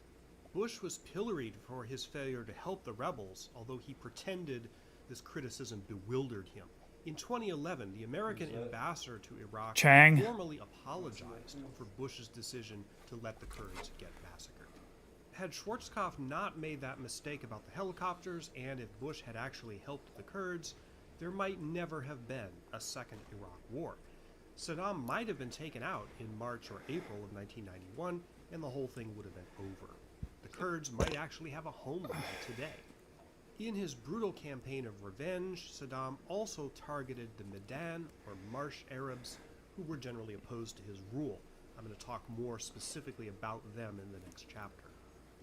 Bush was pilloried for his failure to help the rebels, although he pretended this criticism bewildered him. In 2011, the American ambassador to Iraq Chang. formally apologized for Bush's decision to let the Kurds get massacred. Had Schwarzkopf not made that mistake about the helicopters, and if Bush had actually helped the Kurds, there might never have been a second Iraq war. Saddam might have been taken out in March or April of 1991, and the whole thing would have been over. The Kurds might actually have a homeland today. In his brutal campaign of revenge, Saddam also targeted the Medan or Marsh Arabs, who were generally opposed to his rule. I'm going to talk more specifically about them in the next chapter.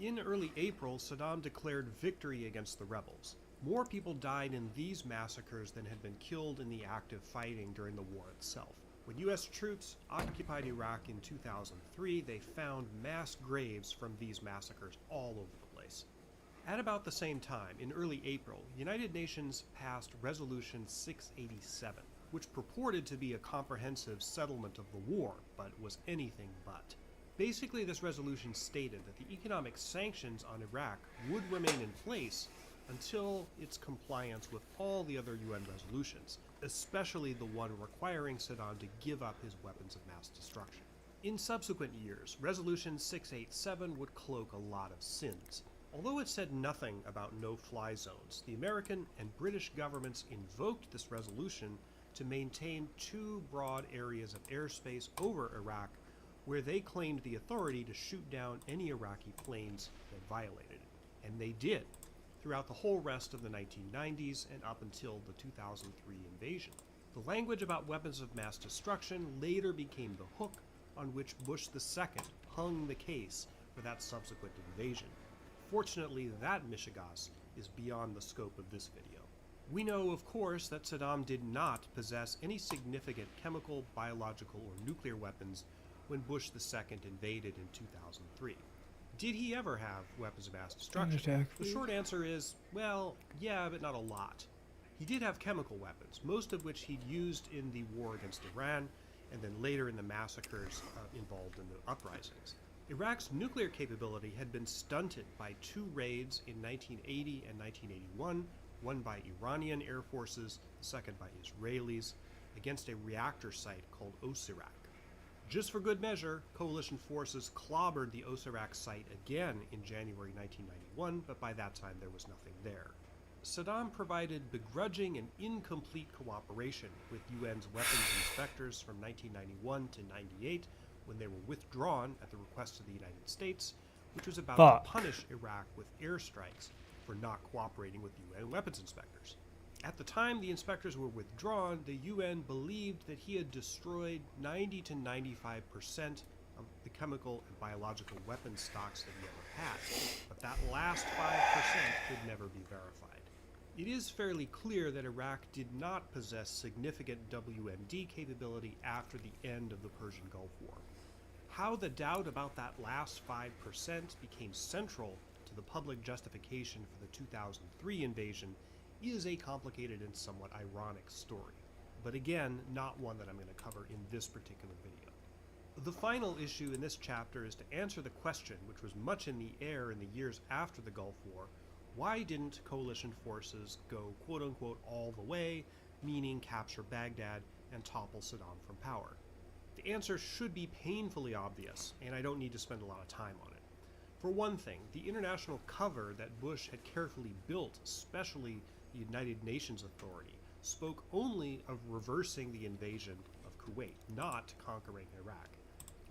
In early April, Saddam declared victory against the rebels. More people died in these massacres than had been killed in the active fighting during the war itself. When U.S. troops occupied Iraq in 2003, they found mass graves from these massacres all over the place. At about the same time, in early April, the United Nations passed Resolution 687, which purported to be a comprehensive settlement of the war, but was anything but. Basically, this resolution stated that the economic sanctions on Iraq would remain in place until its compliance with all the other UN resolutions, especially the one requiring Saddam to give up his weapons of mass destruction. In subsequent years, Resolution 687 would cloak a lot of sins. Although it said nothing about no-fly zones, the American and British governments invoked this resolution to maintain two broad areas of airspace over Iraq where they claimed the authority to shoot down any Iraqi planes that violated it. And they did, throughout the whole rest of the 1990s and up until the 2003 invasion. The language about weapons of mass destruction later became the hook on which Bush II hung the case for that subsequent invasion. Fortunately, that mishegas is beyond the scope of this video. We know, of course, that Saddam did not possess any significant chemical, biological, or nuclear weapons when Bush II invaded in 2003. Did he ever have weapons of mass destruction? The short answer is, well, yeah, but not a lot. He did have chemical weapons, most of which he'd used in the war against Iran, and then later in the massacres involved in the uprisings. Iraq's nuclear capability had been stunted by two raids in 1980 and 1981, one by Iranian air forces, the second by Israelis, against a reactor site called Osirak. Just for good measure, coalition forces clobbered the Osirak site again in January 1991, but by that time there was nothing there. Saddam provided begrudging and incomplete cooperation with UN's weapons inspectors from 1991 to 98, when they were withdrawn at the request of the United States, which was about to punish Iraq with airstrikes for not cooperating with UN weapons inspectors. At the time the inspectors were withdrawn, the UN believed that he had destroyed 90 to 95% of the chemical and biological weapons stocks that he ever had, but that last 5% could never be verified. It is fairly clear that Iraq did not possess significant WMD capability after the end of the Persian Gulf War. How the doubt about that last 5% became central to the public justification for the 2003 invasion is a complicated and somewhat ironic story, but again, not one that I'm going to cover in this particular video. The final issue in this chapter is to answer the question, which was much in the air in the years after the Gulf War: why didn't coalition forces go quote-unquote all the way, meaning capture Baghdad and topple Saddam from power? The answer should be painfully obvious, and I don't need to spend a lot of time on it. For one thing, the international cover that Bush had carefully built, especially the United Nations Authority, spoke only of reversing the invasion of Kuwait, not conquering Iraq.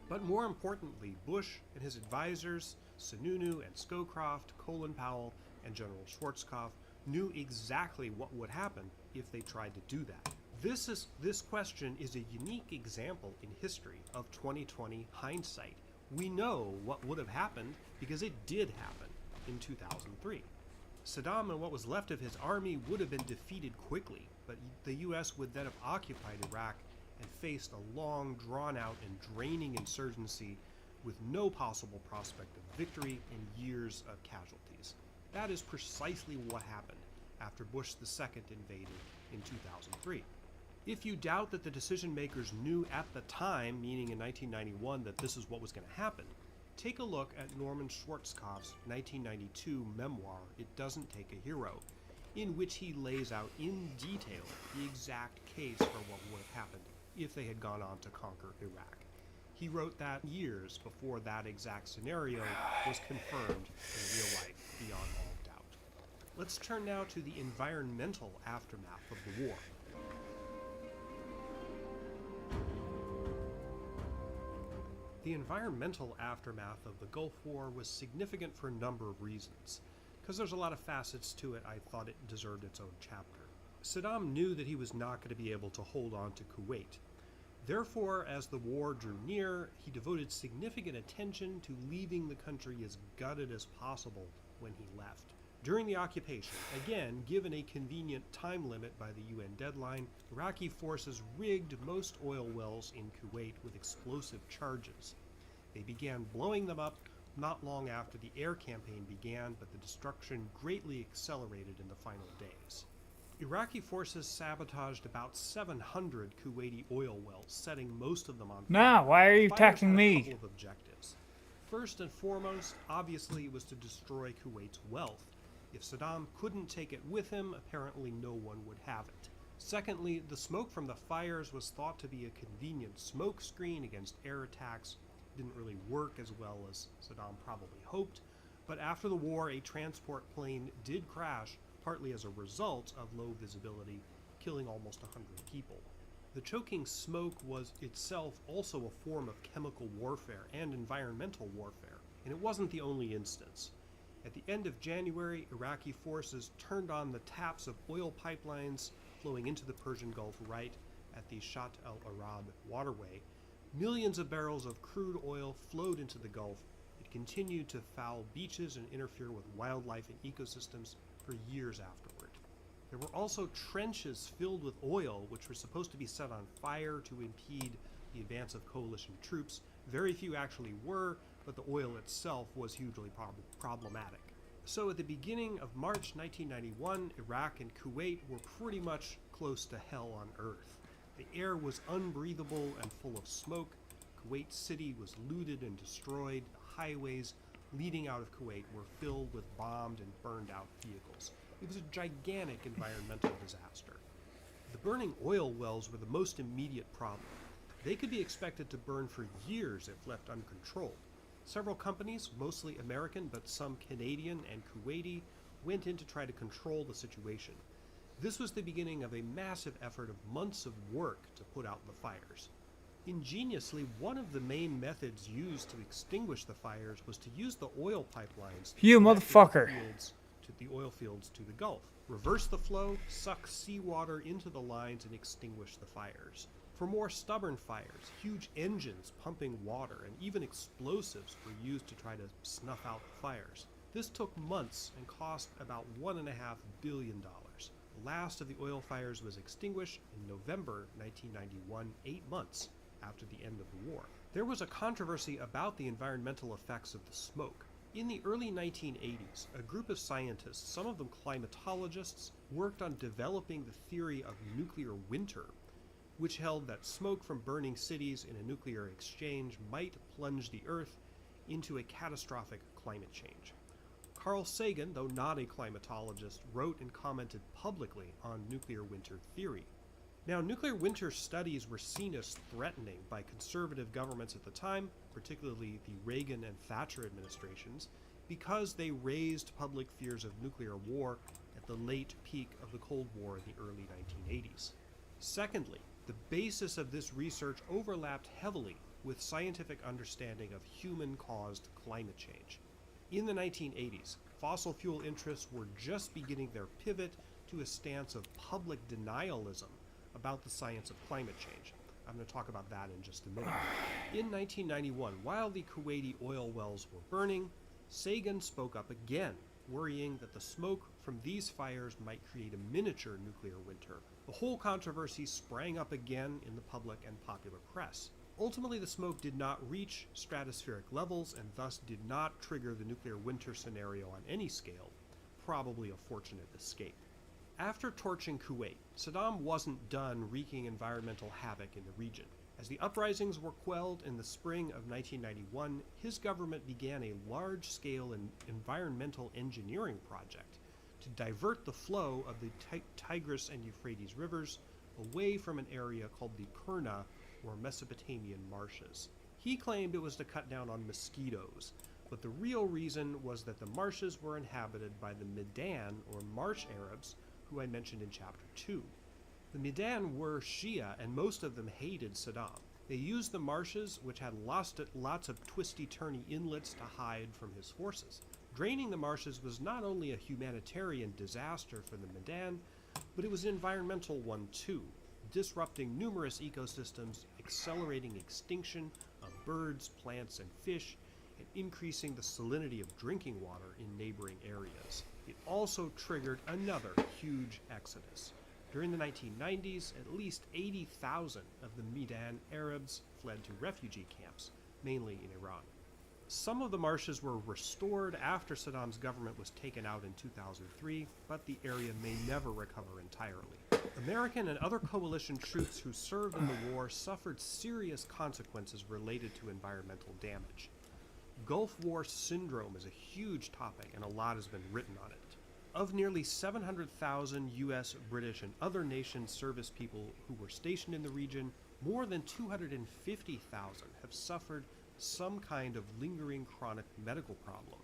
But more importantly, Bush and his advisors, Sununu and Scowcroft, Colin Powell, and General Schwarzkopf, knew exactly what would happen if they tried to do that. This question is a unique example in history of 2020 hindsight. We know what would have happened because it did happen in 2003. Saddam and what was left of his army would have been defeated quickly, but the US would then have occupied Iraq and faced a long, drawn-out, and draining insurgency with no possible prospect of victory and years of casualties. That is precisely what happened after Bush II invaded in 2003. If you doubt that the decision makers knew at the time, meaning in 1991, that this is what was going to happen, take a look at Norman Schwarzkopf's 1992 memoir, It Doesn't Take a Hero, in which he lays out in detail the exact case for what would have happened if they had gone on to conquer Iraq. He wrote that years before that exact scenario was confirmed in real life beyond all doubt. Let's turn now to the environmental aftermath of the war. The environmental aftermath of the Gulf War was significant for a number of reasons. Because there's a lot of facets to it, I thought it deserved its own chapter. Saddam knew that he was not going to be able to hold on to Kuwait. Therefore, as the war drew near, he devoted significant attention to leaving the country as gutted as possible when he left. During the occupation, again given a convenient time limit by the UN deadline, Iraqi forces rigged most oil wells in Kuwait with explosive charges. They began blowing them up not long after the air campaign began, but the destruction greatly accelerated in the final days. Iraqi forces sabotaged about 700 Kuwaiti oil wells, setting most of them on fire. Nah, why are you Fires attacking had a me? couple of objectives. First and foremost, obviously, was to destroy Kuwait's wealth. If Saddam couldn't take it with him, apparently no one would have it. Secondly, the smoke from the fires was thought to be a convenient smoke screen against air attacks. It didn't really work as well as Saddam probably hoped, but after the war, a transport plane did crash, partly as a result of low visibility, killing almost 100 people. The choking smoke was itself also a form of chemical warfare and environmental warfare, and it wasn't the only instance. At the end of January, Iraqi forces turned on the taps of oil pipelines flowing into the Persian Gulf right at the Shatt al-Arab waterway. Millions of barrels of crude oil flowed into the Gulf. It continued to foul beaches and interfere with wildlife and ecosystems for years afterward. There were also trenches filled with oil, which were supposed to be set on fire to impede the advance of coalition troops. Very few actually were, but the oil itself was hugely problematic. So at the beginning of March 1991, Iraq and Kuwait were pretty much close to hell on earth. The air was unbreathable and full of smoke. Kuwait City was looted and destroyed. The highways leading out of Kuwait were filled with bombed and burned out vehicles. It was a gigantic environmental disaster. The burning oil wells were the most immediate problem. They could be expected to burn for years if left uncontrolled. Several companies, mostly American but some Canadian and Kuwaiti, went in to try to control the situation. This was the beginning of a massive effort of months of work to put out the fires. Ingeniously, one of the main methods used to extinguish the fires was to use the oil pipelines to You connect motherfucker. the oil fields to the Gulf, reverse the flow, suck seawater into the lines, and extinguish the fires. For more stubborn fires, huge engines pumping water and even explosives were used to try to snuff out the fires. This took months and cost about $1.5 billion. The last of the oil fires was extinguished in November 1991, 8 months after the end of the war. There was a controversy about the environmental effects of the smoke. In the early 1980s, a group of scientists, some of them climatologists, worked on developing the theory of nuclear winter, which held that smoke from burning cities in a nuclear exchange might plunge the Earth into a catastrophic climate change. Carl Sagan, though not a climatologist, wrote and commented publicly on nuclear winter theory. Now, nuclear winter studies were seen as threatening by conservative governments at the time, particularly the Reagan and Thatcher administrations, because they raised public fears of nuclear war at the late peak of the Cold War in the early 1980s. Secondly, the basis of this research overlapped heavily with scientific understanding of human-caused climate change. In the 1980s, fossil fuel interests were just beginning their pivot to a stance of public denialism about the science of climate change. I'm going to talk about that in just a minute. In 1991, while the Kuwaiti oil wells were burning, Sagan spoke up again, worrying that the smoke from these fires might create a miniature nuclear winter. The whole controversy sprang up again in the public and popular press. Ultimately, the smoke did not reach stratospheric levels and thus did not trigger the nuclear winter scenario on any scale, probably a fortunate escape. After torching Kuwait, Saddam wasn't done wreaking environmental havoc in the region. As the uprisings were quelled in the spring of 1991, his government began a large-scale environmental engineering project to divert the flow of the Tigris and Euphrates rivers away from an area called the Kurna, or Mesopotamian marshes. He claimed it was to cut down on mosquitoes, but the real reason was that the marshes were inhabited by the Medan, or Marsh Arabs, who I mentioned in Chapter 2. The Medan were Shia, and most of them hated Saddam. They used the marshes, which had lots of twisty-turny inlets to hide from his forces. Draining the marshes was not only a humanitarian disaster for the Medan, but it was an environmental one too, disrupting numerous ecosystems, accelerating extinction of birds, plants, and fish, and increasing the salinity of drinking water in neighboring areas. It also triggered another huge exodus. During the 1990s, at least 80,000 of the Medan Arabs fled to refugee camps, mainly in Iran. Some of the marshes were restored after Saddam's government was taken out in 2003, but the area may never recover entirely. American and other coalition troops who served in the war suffered serious consequences related to environmental damage. Gulf War syndrome is a huge topic, and a lot has been written on it. Of nearly 700,000 U.S., British, and other nations' service people who were stationed in the region, more than 250,000 have suffered some kind of lingering chronic medical problem.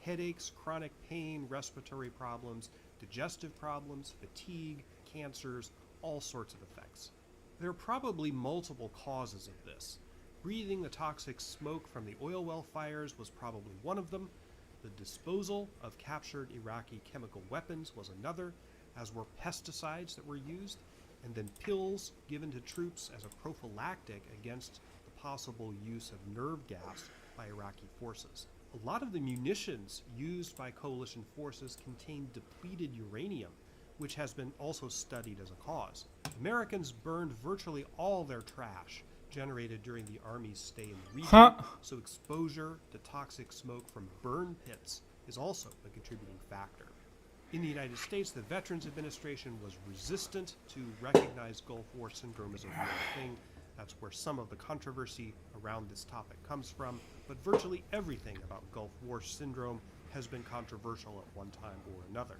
Headaches, chronic pain, respiratory problems, digestive problems, fatigue, cancers, all sorts of effects. There are probably multiple causes of this. Breathing the toxic smoke from the oil well fires was probably one of them. The disposal of captured Iraqi chemical weapons was another, as were pesticides that were used, and then pills given to troops as a prophylactic against the possible use of nerve gas by Iraqi forces. A lot of the munitions used by coalition forces contained depleted uranium, which has been also studied as a cause. Americans burned virtually all their trash generated during the Army's stay in the region, so exposure to toxic smoke from burn pits is also a contributing factor. In the United States, the Veterans Administration was resistant to recognize Gulf War syndrome as a real thing. That's where some of the controversy around this topic comes from, but virtually everything about Gulf War syndrome has been controversial at one time or another.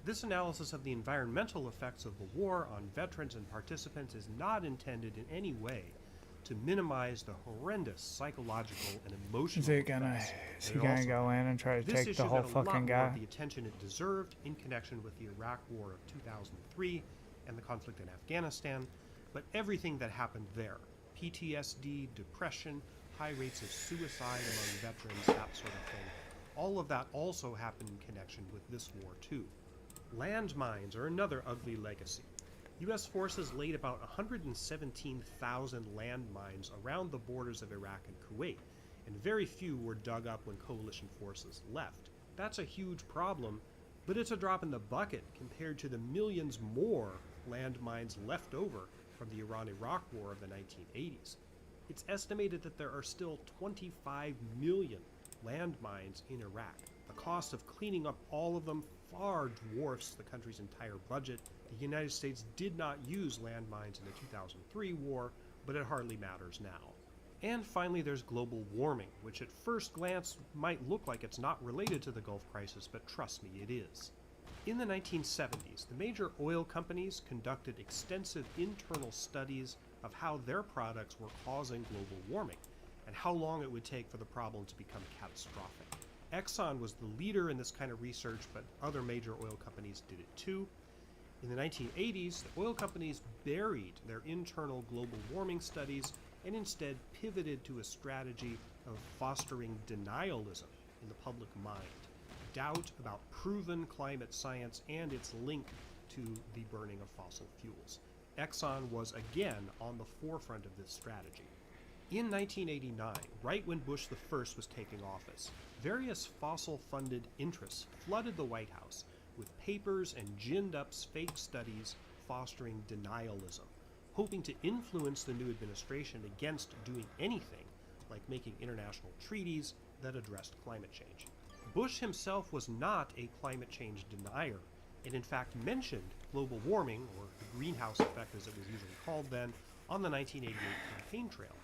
This analysis of the environmental effects of the war on veterans and participants is not intended in any way to minimize the horrendous psychological and emotional Is he gonna effects is that he it gonna also go had. in and try to This take issue the whole got a lot fucking more guy? of the attention it deserved in connection with the Iraq War of 2003 and the conflict in Afghanistan, but everything that happened there, PTSD, depression, high rates of suicide among veterans, that sort of thing, all of that also happened in connection with this war too. Landmines are another ugly legacy. U.S. forces laid about 117,000 landmines around the borders of Iraq and Kuwait, and very few were dug up when coalition forces left. That's a huge problem, but it's a drop in the bucket compared to the millions more landmines left over from the Iran-Iraq War of the 1980s. It's estimated that there are still 25 million landmines in Iraq. The cost of cleaning up all of them far dwarfs the country's entire budget. The United States did not use landmines in the 2003 war, but it hardly matters now. And finally, there's global warming, which at first glance might look like it's not related to the Gulf crisis, but trust me, it is. In the 1970s, the major oil companies conducted extensive internal studies of how their products were causing global warming, and how long it would take for the problem to become catastrophic. Exxon was the leader in this kind of research, but other major oil companies did it too. In the 1980s, the oil companies buried their internal global warming studies and instead pivoted to a strategy of fostering denialism in the public mind, doubt about proven climate science and its link to the burning of fossil fuels. Exxon was again on the forefront of this strategy. In 1989, right when Bush I was taking office, various fossil-funded interests flooded the White House with papers and ginned-up fake studies fostering denialism, hoping to influence the new administration against doing anything like making international treaties that addressed climate change. Bush himself was not a climate change denier, and in fact mentioned global warming, or the greenhouse effect as it was usually called then, on the 1988 campaign trail.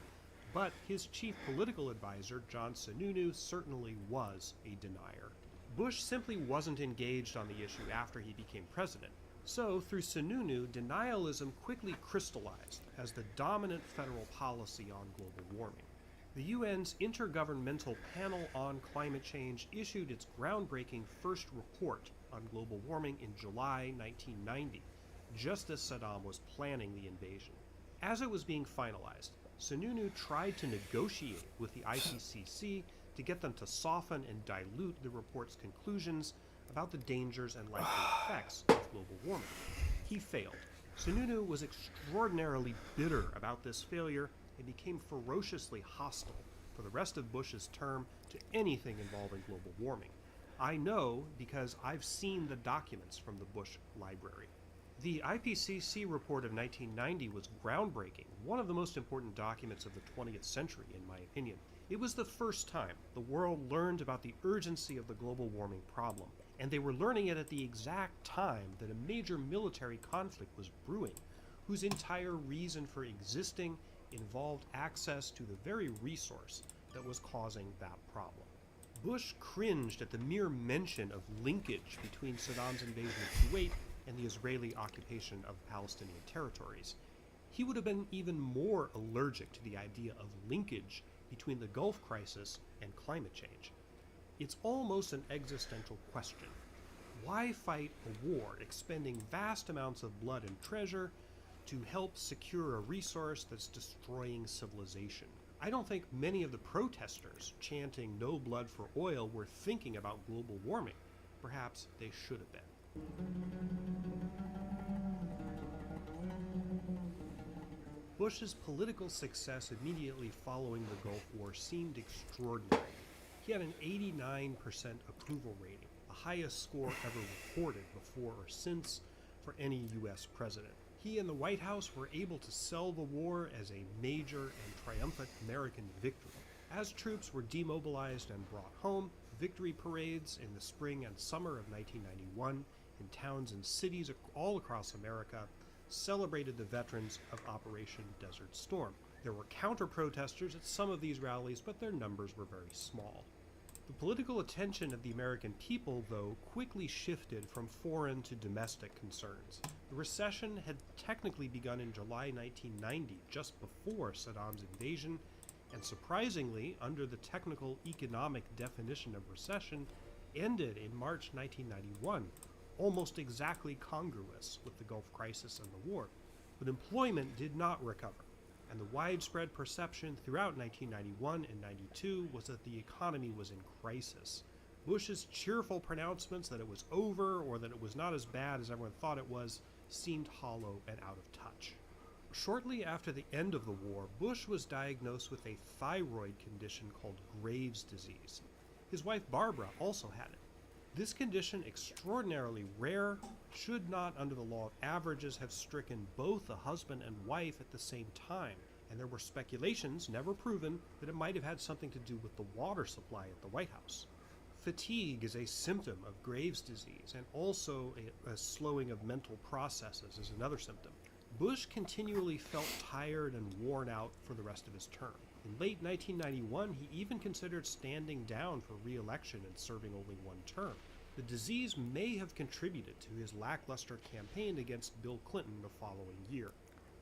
But his chief political advisor, John Sununu, certainly was a denier. Bush simply wasn't engaged on the issue after he became president. So, through Sununu, denialism quickly crystallized as the dominant federal policy on global warming. The UN's Intergovernmental Panel on Climate Change issued its groundbreaking first report on global warming in July 1990, just as Saddam was planning the invasion. As it was being finalized, Sununu tried to negotiate with the IPCC to get them to soften and dilute the report's conclusions about the dangers and likely effects of global warming. He failed. Sununu was extraordinarily bitter about this failure and became ferociously hostile for the rest of Bush's term to anything involving global warming. I know because I've seen the documents from the Bush Library. The IPCC report of 1990 was groundbreaking, one of the most important documents of the 20th century, in my opinion. It was the first time the world learned about the urgency of the global warming problem, and they were learning it at the exact time that a major military conflict was brewing, whose entire reason for existing involved access to the very resource that was causing that problem. Bush cringed at the mere mention of linkage between Saddam's invasion of Kuwait and the Israeli occupation of Palestinian territories. He would have been even more allergic to the idea of linkage between the Gulf crisis and climate change. It's almost an existential question. Why fight a war expending vast amounts of blood and treasure to help secure a resource that's destroying civilization? I don't think many of the protesters chanting "no blood for oil" were thinking about global warming. Perhaps they should have been. Bush's political success immediately following the Gulf War seemed extraordinary. He had an 89% approval rating, the highest score ever recorded before or since for any U.S. president. He and the White House were able to sell the war as a major and triumphant American victory. As troops were demobilized and brought home, victory parades in the spring and summer of 1991 in towns and cities all across America celebrated the veterans of Operation Desert Storm. There were counter-protesters at some of these rallies, but their numbers were very small. The political attention of the American people, though, quickly shifted from foreign to domestic concerns. The recession had technically begun in July 1990, just before Saddam's invasion, and surprisingly, under the technical economic definition of recession, ended in March 1991, almost exactly congruous with the Gulf crisis and the war. But employment did not recover, and the widespread perception throughout 1991 and 92 was that the economy was in crisis. Bush's cheerful pronouncements that it was over or that it was not as bad as everyone thought it was seemed hollow and out of touch. Shortly after the end of the war, Bush was diagnosed with a thyroid condition called Graves' disease. His wife Barbara also had it. This condition, extraordinarily rare, should not, under the law of averages, have stricken both the husband and wife at the same time, and there were speculations, never proven, that it might have had something to do with the water supply at the White House. Fatigue is a symptom of Graves' disease, and also a slowing of mental processes is another symptom. Bush continually felt tired and worn out for the rest of his term. In late 1991, he even considered standing down for re-election and serving only one term. The disease may have contributed to his lackluster campaign against Bill Clinton the following year.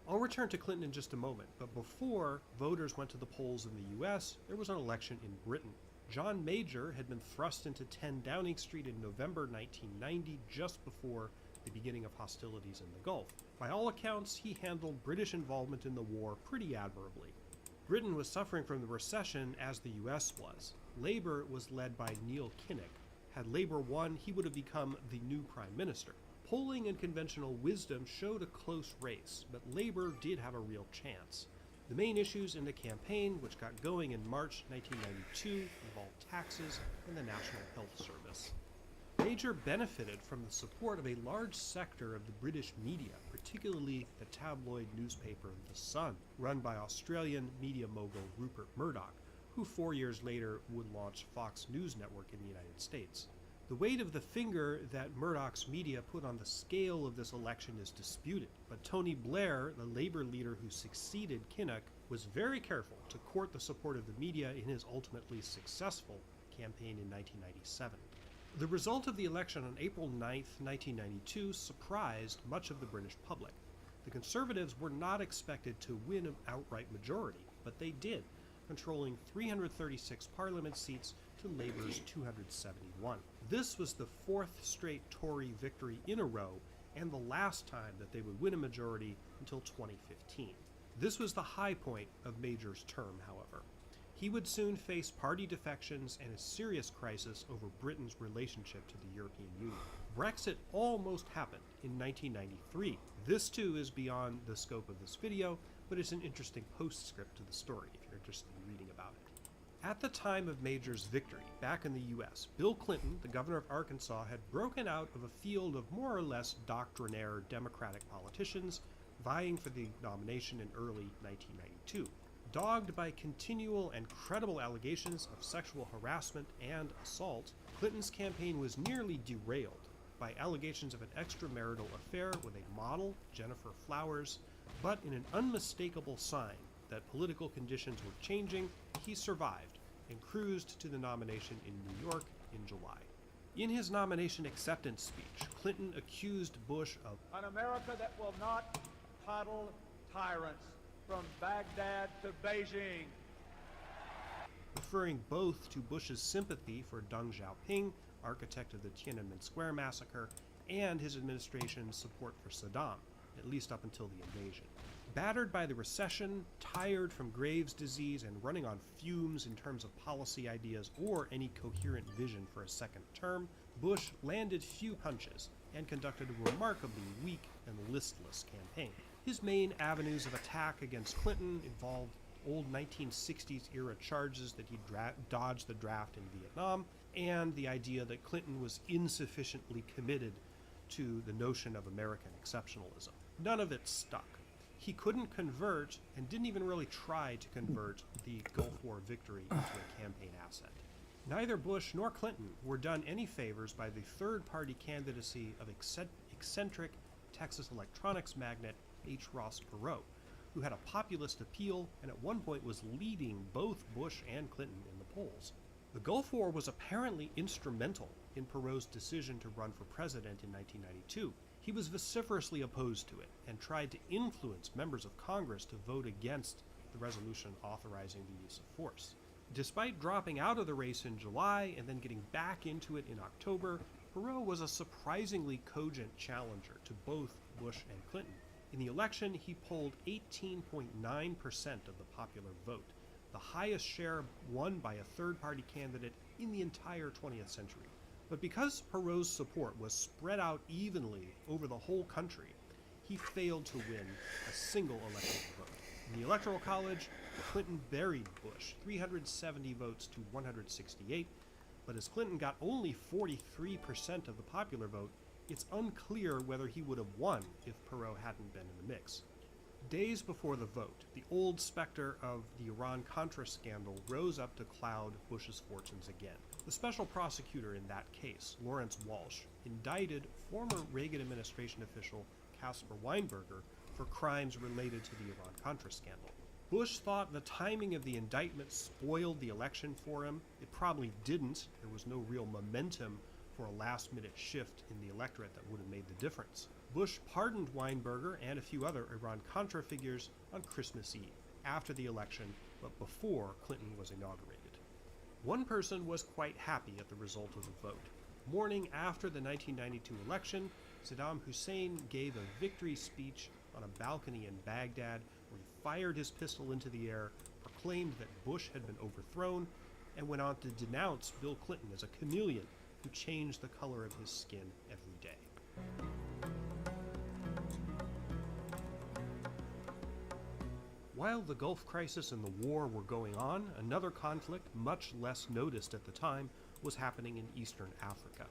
I'll return to Clinton in just a moment, but before voters went to the polls in the US, there was an election in Britain. John Major had been thrust into 10 Downing Street in November 1990, just before the beginning of hostilities in the Gulf. By all accounts, he handled British involvement in the war pretty admirably. Britain was suffering from the recession as the US was. Labour was led by Neil Kinnock. Had Labour won, he would have become the new Prime Minister. Polling and conventional wisdom showed a close race, but Labour did have a real chance. The main issues in the campaign, which got going in March 1992, involved taxes and the National Health Service. Major benefited from the support of a large sector of the British media, particularly the tabloid newspaper The Sun, run by Australian media mogul Rupert Murdoch, who 4 years later would launch Fox News Network in the United States. The weight of the finger that Murdoch's media put on the scale of this election is disputed, but Tony Blair, the Labour leader who succeeded Kinnock, was very careful to court the support of the media in his ultimately successful campaign in 1997. The result of the election on April 9, 1992 surprised much of the British public. The Conservatives were not expected to win an outright majority, but they did, controlling 336 parliament seats to Labour's 271. This was the fourth straight Tory victory in a row, and the last time that they would win a majority until 2015. This was the high point of Major's term, however. He would soon face party defections and a serious crisis over Britain's relationship to the European Union. Brexit almost happened in 1993. This too is beyond the scope of this video, but it's an interesting postscript to the story if you're interested in reading about it. At the time of Major's victory, back in the US, Bill Clinton, the governor of Arkansas, had broken out of a field of more or less doctrinaire Democratic politicians vying for the nomination in early 1992. Dogged by continual and credible allegations of sexual harassment and assault, Clinton's campaign was nearly derailed by allegations of an extramarital affair with a model, Jennifer Flowers, but in an unmistakable sign that political conditions were changing, he survived and cruised to the nomination in New York in July. In his nomination acceptance speech, Clinton accused Bush of an America that will not coddle tyrants from Baghdad to Beijing, referring both to Bush's sympathy for Deng Xiaoping, architect of the Tiananmen Square massacre, and his administration's support for Saddam, at least up until the invasion. Battered by the recession, tired from Graves' disease, and running on fumes in terms of policy ideas or any coherent vision for a second term, Bush landed few punches and conducted a remarkably weak and listless campaign. His main avenues of attack against Clinton involved old 1960s era charges that he dodged the draft in Vietnam, and the idea that Clinton was insufficiently committed to the notion of American exceptionalism. None of it stuck. He couldn't convert, and didn't even really try to convert, the Gulf War victory into a campaign asset. Neither Bush nor Clinton were done any favors by the third-party candidacy of eccentric Texas electronics magnate H. Ross Perot, who had a populist appeal and at one point was leading both Bush and Clinton in the polls. The Gulf War was apparently instrumental in Perot's decision to run for president in 1992. He was vociferously opposed to it and tried to influence members of Congress to vote against the resolution authorizing the use of force. Despite dropping out of the race in July and then getting back into it in October, Perot was a surprisingly cogent challenger to both Bush and Clinton. In the election, he polled 18.9% of the popular vote, the highest share won by a third-party candidate in the entire 20th century. But because Perot's support was spread out evenly over the whole country, he failed to win a single electoral vote. In the Electoral College, Clinton buried Bush, 370 votes to 168, but as Clinton got only 43% of the popular vote, it's unclear whether he would have won if Perot hadn't been in the mix. Days before the vote, the old specter of the Iran-Contra scandal rose up to cloud Bush's fortunes again. The special prosecutor in that case, Lawrence Walsh, indicted former Reagan administration official Caspar Weinberger for crimes related to the Iran-Contra scandal. Bush thought the timing of the indictment spoiled the election for him. It probably didn't. There was no real momentum for a last-minute shift in the electorate that would have made the difference. Bush pardoned Weinberger and a few other Iran-Contra figures on Christmas Eve, after the election, but before Clinton was inaugurated. One person was quite happy at the result of the vote. Morning after the 1992 election, Saddam Hussein gave a victory speech on a balcony in Baghdad where he fired his pistol into the air, proclaimed that Bush had been overthrown, and went on to denounce Bill Clinton as a chameleon who changed the color of his skin every day. While the Gulf crisis and the war were going on, another conflict, much less noticed at the time, was happening in Eastern Africa.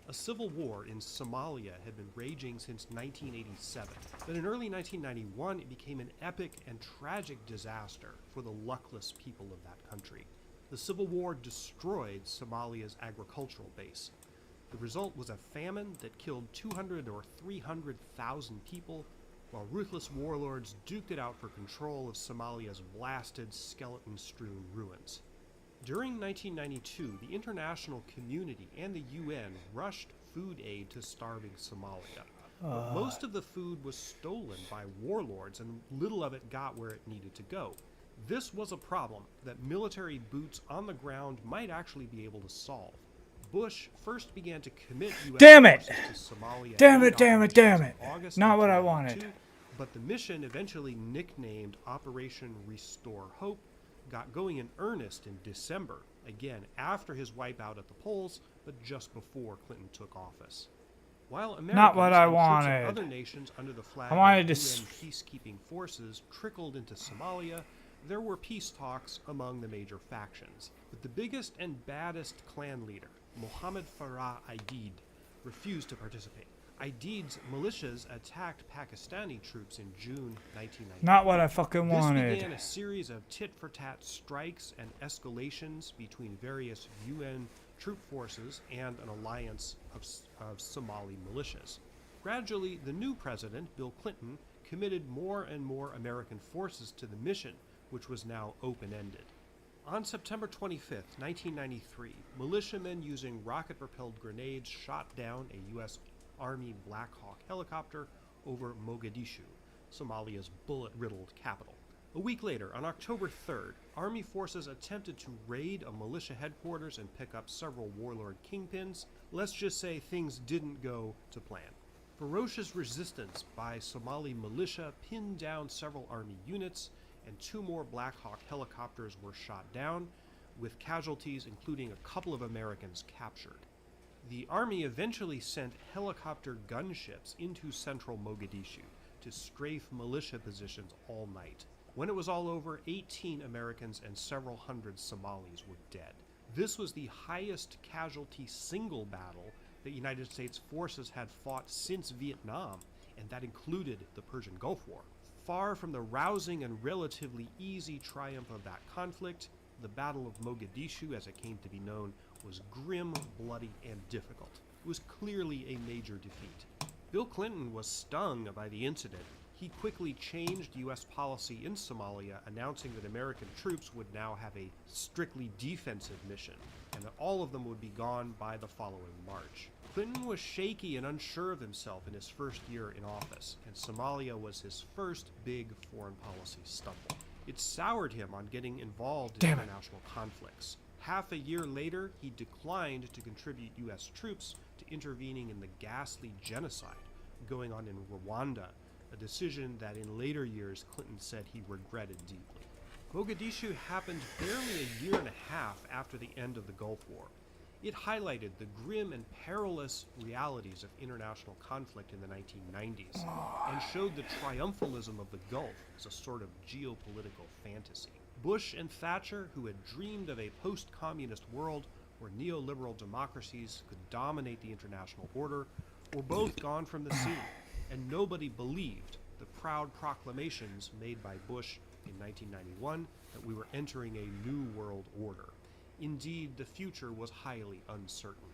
A civil war in Somalia had been raging since 1987, but in early 1991 it became an epic and tragic disaster for the luckless people of that country. The civil war destroyed Somalia's agricultural base. The result was a famine that killed 200 or 300,000 people, while ruthless warlords duked it out for control of Somalia's blasted, skeleton-strewn ruins. During 1992, the international community and the UN rushed food aid to starving Somalia. But most of the food was stolen by warlords, and little of it got where it needed to go. This was a problem that military boots on the ground might actually be able to solve. Bush first began to commit U.S. forces to Somalia. Damn it. August Not what I 1992, wanted. But the mission, eventually nicknamed Operation Restore Hope, got going in earnest in December, again after his wipeout at the polls, but just before Clinton took office. While Americans Not what I and troops wanted. of other nations under the flag I wanted of to UN peacekeeping forces trickled into Somalia, there were peace talks among the major factions. But the biggest and baddest clan leader, Mohammed Farah Aidid, refused to participate. Aidid's militias attacked Pakistani troops in June 1990. Not what I fucking wanted. This began a series of tit-for-tat strikes and escalations between various UN troop forces and an alliance of Somali militias. Gradually, the new president, Bill Clinton, committed more and more American forces to the mission, which was now open-ended. On September 25, 1993, militiamen using rocket-propelled grenades shot down a U.S. Army Black Hawk helicopter over Mogadishu, Somalia's bullet-riddled capital. A week later, on October 3rd, Army forces attempted to raid a militia headquarters and pick up several warlord kingpins. Let's just say things didn't go to plan. Ferocious resistance by Somali militia pinned down several Army units, and 2 more Black Hawk helicopters were shot down, with casualties including a couple of Americans captured. The Army eventually sent helicopter gunships into central Mogadishu to strafe militia positions all night. When it was all over, 18 Americans and several hundred Somalis were dead. This was the highest casualty single battle that United States forces had fought since Vietnam, and that included the Persian Gulf War. Far from the rousing and relatively easy triumph of that conflict, the Battle of Mogadishu, as it came to be known, was grim, bloody, and difficult. It was clearly a major defeat. Bill Clinton was stung by the incident. He quickly changed U.S. policy in Somalia, announcing that American troops would now have a strictly defensive mission, and that all of them would be gone by the following March. Clinton was shaky and unsure of himself in his first year in office, and Somalia was his first big foreign policy stumble. It soured him on getting involved in international conflicts. Half a year later, he declined to contribute U.S. troops to intervening in the ghastly genocide going on in Rwanda, a decision that in later years Clinton said he regretted deeply. Mogadishu happened barely a year and a half after the end of the Gulf War. It highlighted the grim and perilous realities of international conflict in the 1990s and showed the triumphalism of the Gulf as a sort of geopolitical fantasy. Bush and Thatcher, who had dreamed of a post-communist world where neoliberal democracies could dominate the international order, were both gone from the scene, and nobody believed the proud proclamations made by Bush in 1991 that we were entering a new world order. Indeed, the future was highly uncertain.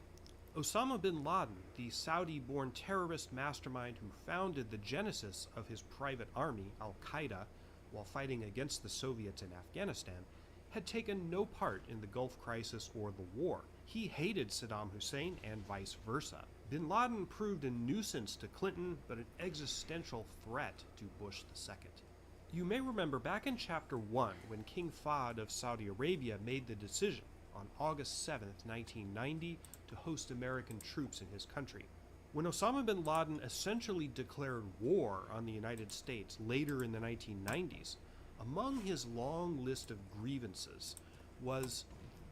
Osama bin Laden, the Saudi-born terrorist mastermind who founded the genesis of his private army, Al-Qaeda, while fighting against the Soviets in Afghanistan, had taken no part in the Gulf crisis or the war. He hated Saddam Hussein and vice versa. Bin Laden proved a nuisance to Clinton, but an existential threat to Bush II. You may remember back in Chapter 1 when King Fahd of Saudi Arabia made the decision on August 7, 1990, to host American troops in his country. When Osama bin Laden essentially declared war on the United States later in the 1990s, among his long list of grievances was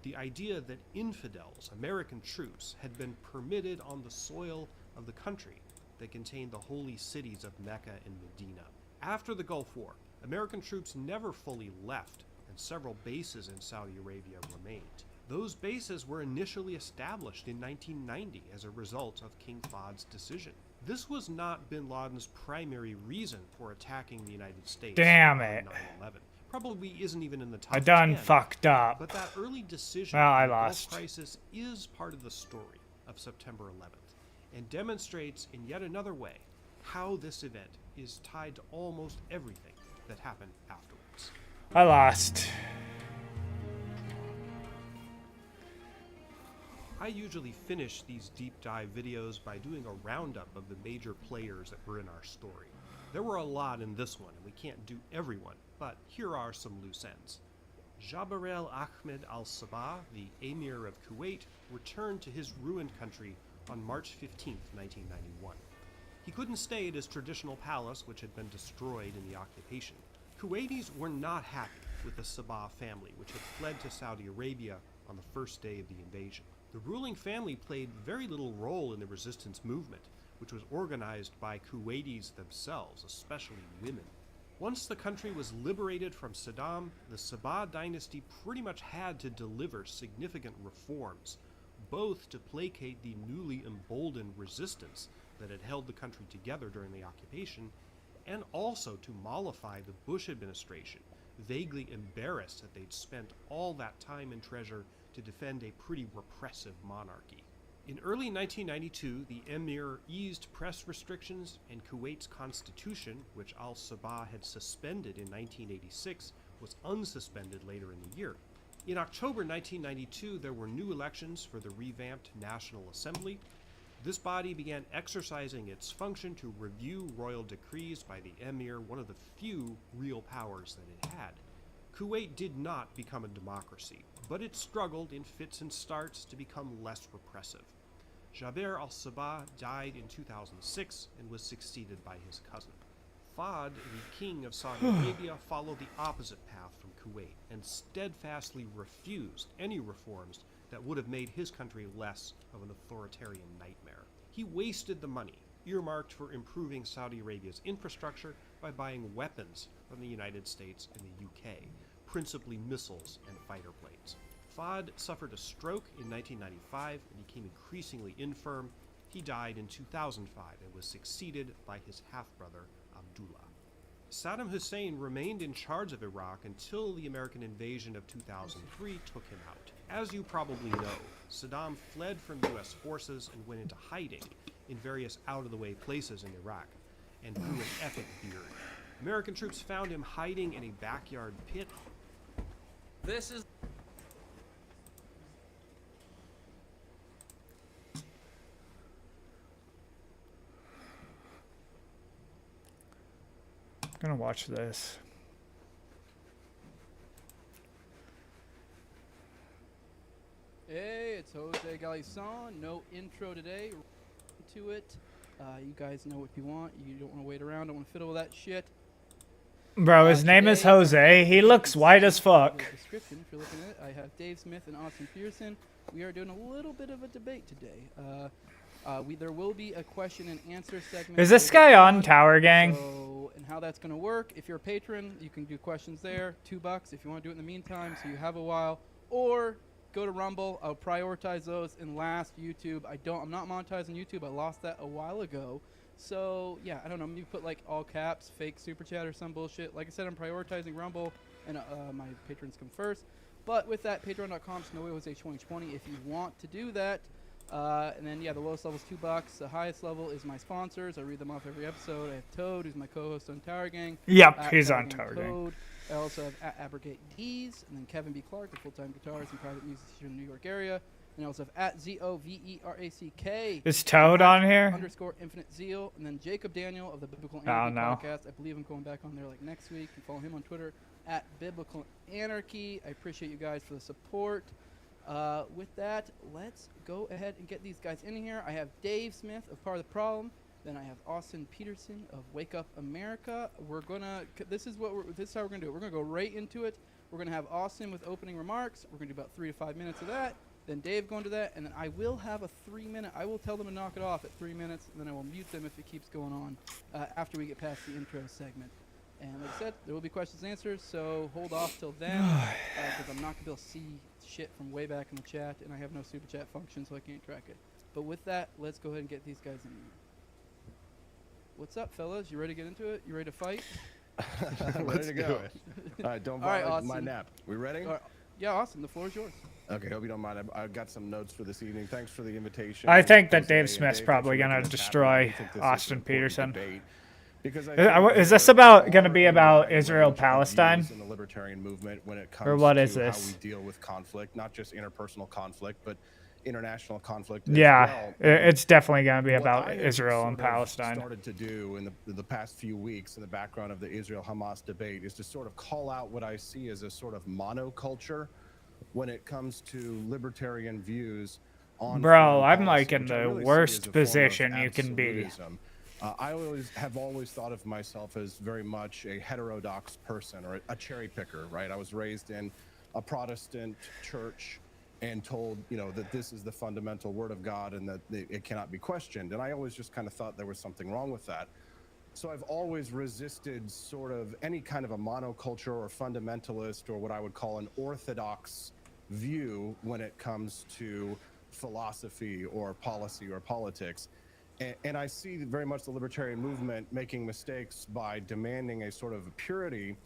the idea that infidels, American troops, had been permitted on the soil of the country that contained the holy cities of Mecca and Medina. After the Gulf War, American troops never fully left, and several bases in Saudi Arabia remained. Those bases were initially established in 1990 as a result of King Fahd's decision. This was not bin Laden's primary reason for attacking the United States. Damn it. 9/11. Probably isn't even in the top I done 10, fucked up. But that early decision Well, I on the lost. Gulf crisis is part of the story of September 11th and demonstrates in yet another way how this event is tied to almost everything that happened afterwards. I lost. I usually finish these deep dive videos by doing a roundup of the major players that were in our story. There were a lot in this one, and we can't do everyone, but here are some loose ends. Jabarel Ahmed al-Sabah, the Emir of Kuwait, returned to his ruined country on March 15, 1991. He couldn't stay at his traditional palace, which had been destroyed in the occupation. Kuwaitis were not happy with the Sabah family, which had fled to Saudi Arabia on the first day of the invasion. The ruling family played very little role in the resistance movement, which was organized by Kuwaitis themselves, especially women. Once the country was liberated from Saddam, the Sabah dynasty pretty much had to deliver significant reforms, both to placate the newly emboldened resistance that had held the country together during the occupation, and also to mollify the Bush administration, vaguely embarrassed that they'd spent all that time and treasure to defend a pretty repressive monarchy. In early 1992, the emir eased press restrictions, and Kuwait's constitution, which al-Sabah had suspended in 1986, was unsuspended later in the year. In October 1992, there were new elections for the revamped National Assembly. This body began exercising its function to review royal decrees by the emir, one of the few real powers that it had. Kuwait did not become a democracy, but it struggled in fits and starts to become less repressive. Jaber al-Sabah died in 2006 and was succeeded by his cousin. Fahd, the king of Saudi Arabia, followed the opposite path from Kuwait and steadfastly refused any reforms that would have made his country less of an authoritarian nightmare. He wasted the money earmarked for improving Saudi Arabia's infrastructure by buying weapons from the United States and the UK, principally missiles and fighter planes. Fahd suffered a stroke in 1995 and became increasingly infirm. He died in 2005 and was succeeded by his half-brother, Abdullah. Saddam Hussein remained in charge of Iraq until the American invasion of 2003 took him out. As you probably know, Saddam fled from US forces and went into hiding in various out-of-the-way places in Iraq. and grew an epic beard. American troops found him hiding in a backyard pit. This is I'm gonna watch this. Hey, it's Jose Galison. No intro today. To it. You guys know what you want. You don't want to wait around. Don't want to fiddle with that shit. Bro, his name is today- Jose. He looks white as fuck. The description, if you're looking at it, I have Dave Smith and Austin Pearson. We are doing a little bit of a debate today. There will be a question and answer segment. Is this later guy on Tower Gang? So, and how that's going to work, if you're a patron, you can do questions there. $2 if you want to do it in the meantime, so you have a while. Or go to Rumble. I'll prioritize those in last. YouTube. I'm not monetizing YouTube. I lost that a while ago. So yeah, I don't know. Maybe put like all caps, fake super chat or some bullshit. Like I said, I'm prioritizing Rumble, and my patrons come first. But with that, patreon.com/SnowWayJose2020 if you want to do that. And then yeah, the lowest level is $2. The highest level is my sponsors. I read them off every episode. I have Toad, who's my co-host on Tower Gang. Yep, he's on Tower Gang. Toad. I also have at Abrogate D's, and then Kevin B. Clark, the full-time guitarist and private musician in the New York area. And I also have at ZOVERACK. Is Toad on here? _ Infinite Zeal, and then Jacob Daniel of the Biblical Oh, Anarchy no. podcast. I believe I'm going back on there like next week. You can follow him on Twitter at Biblical Anarchy. I appreciate you guys for the support. With that, let's go ahead and get these guys in here. I have Dave Smith of Part of the Problem. Then I have Austin Peterson of Wake Up America. This is how we're gonna do it. We're gonna go right into it. We're gonna have Austin with opening remarks. We're gonna do about 3 to 5 minutes of that. Then Dave going to that, and then I will have a 3-minute. I will tell them to knock it off at 3 minutes, and then I will mute them if it keeps going on after we get past the intro segment. And like I said, there will be questions and answers, so hold off till then, because I'm not gonna be able to see shit from way back in the chat, and I have no super chat function, so I can't track it. But with that, let's go ahead and get these guys in here. What's up, fellas? You ready to get into it? You ready to fight? Ready to go. All right, don't bother my nap. We ready? Yeah, Austin, the floor is yours. Okay, hope you don't mind. I've got some notes for this evening. Thanks for the invitation. I think that Jose Dave and Smith's Dave, probably thanks for gonna making this destroy happen. I think this is Austin an important Peterson. debate because I Is think this that about there gonna be are about a Israel range of Palestine? views in the libertarian movement when it comes Or what to is how this? we deal with conflict, not just interpersonal conflict, but international conflict. Yeah, as well. it's definitely gonna be What about I have Israel and sort of Palestine. started to do in the past few weeks in the background of the Israel-Hamas debate is to sort of call out what I see as a sort of monoculture when it comes to libertarian views on Bro, foreign I'm like policy, in which I the really see worst as a form of position you can be. absolutism. I have always thought of myself as very much a heterodox person or a cherry picker, right? I was raised in a Protestant church and told, that this is the fundamental word of God and that it cannot be questioned. And I always just kind of thought there was something wrong with that. So I've always resisted sort of any kind of a monoculture or fundamentalist or what I would call an orthodox view when it comes to philosophy or policy or politics. And I see very much the libertarian movement making mistakes by demanding a sort of purity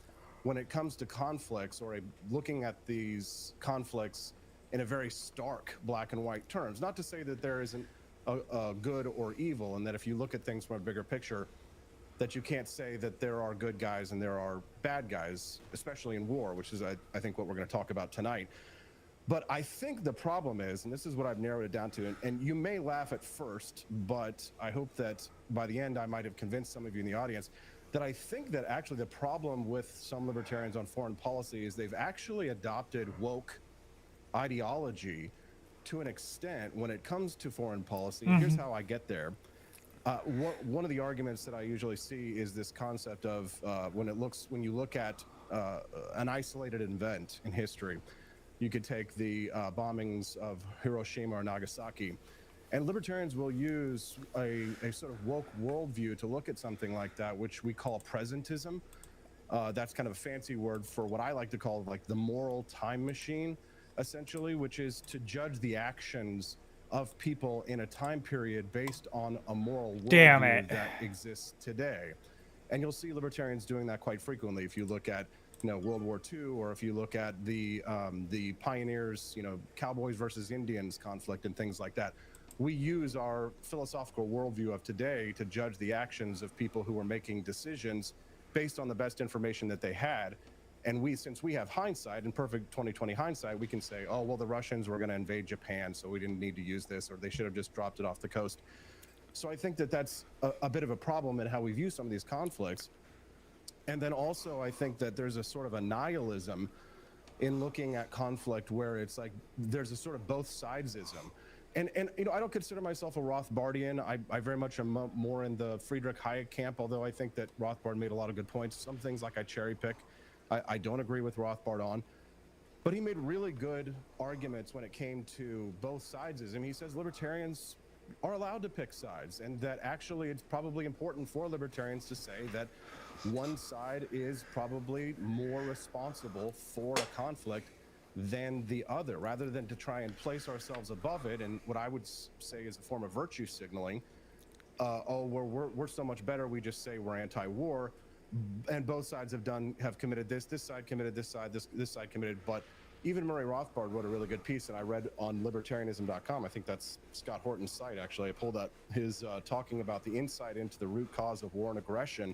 when it comes to conflicts or looking at these conflicts in a very stark black and white terms. Not to say that there isn't a good or evil, and that if you look at things from a bigger picture, that you can't say that there are good guys and there are bad guys, especially in war, which is, I think, what we're going to talk about tonight. But I think the problem is, and this is what I've narrowed it down to, and you may laugh at first, but I hope that by the end I might have convinced some of you in the audience that I think that actually the problem with some libertarians on foreign policy is they've actually adopted woke ideology to an extent when it comes to foreign policy. Here's how I get there. One of the arguments that I usually see is this concept of when you look at an isolated event in history. You could take the bombings of Hiroshima or Nagasaki, and libertarians will use a sort of woke worldview to look at something like that, which we call presentism. That's kind of a fancy word for what I like to call like the moral time machine, essentially, which is to judge the actions of people in a time period based on a moral worldview that exists today. And you'll see libertarians doing that quite frequently. If you look at World War II, or if you look at the pioneers, cowboys versus Indians conflict and things like that. we use our philosophical worldview of today to judge the actions of people who were making decisions based on the best information that they had. And since we have hindsight and perfect 2020 hindsight, we can say, oh, well, the Russians were going to invade Japan, so we didn't need to use this, or they should have just dropped it off the coast. So I think that that's a bit of a problem in how we view some of these conflicts. And then also, I think that there's a sort of a nihilism in looking at conflict where it's like there's a sort of both sidesism. And you know, I don't consider myself a Rothbardian. I very much am more in the Friedrich Hayek camp, although I think that Rothbard made a lot of good points. Some things like I cherry pick, I don't agree with Rothbard on. But he made really good arguments when it came to both sidesism. He says libertarians are allowed to pick sides, and that actually it's probably important for libertarians to say that one side is probably more responsible for a conflict than the other, rather than to try and place ourselves above it. And what I would say is a form of virtue signaling. Oh, we're so much better, we just say we're anti-war, and both sides have committed this side committed this side committed. But even Murray Rothbard wrote a really good piece, and I read on libertarianism.com. I think that's Scott Horton's site, actually. I pulled out his talking about the insight into the root cause of war and aggression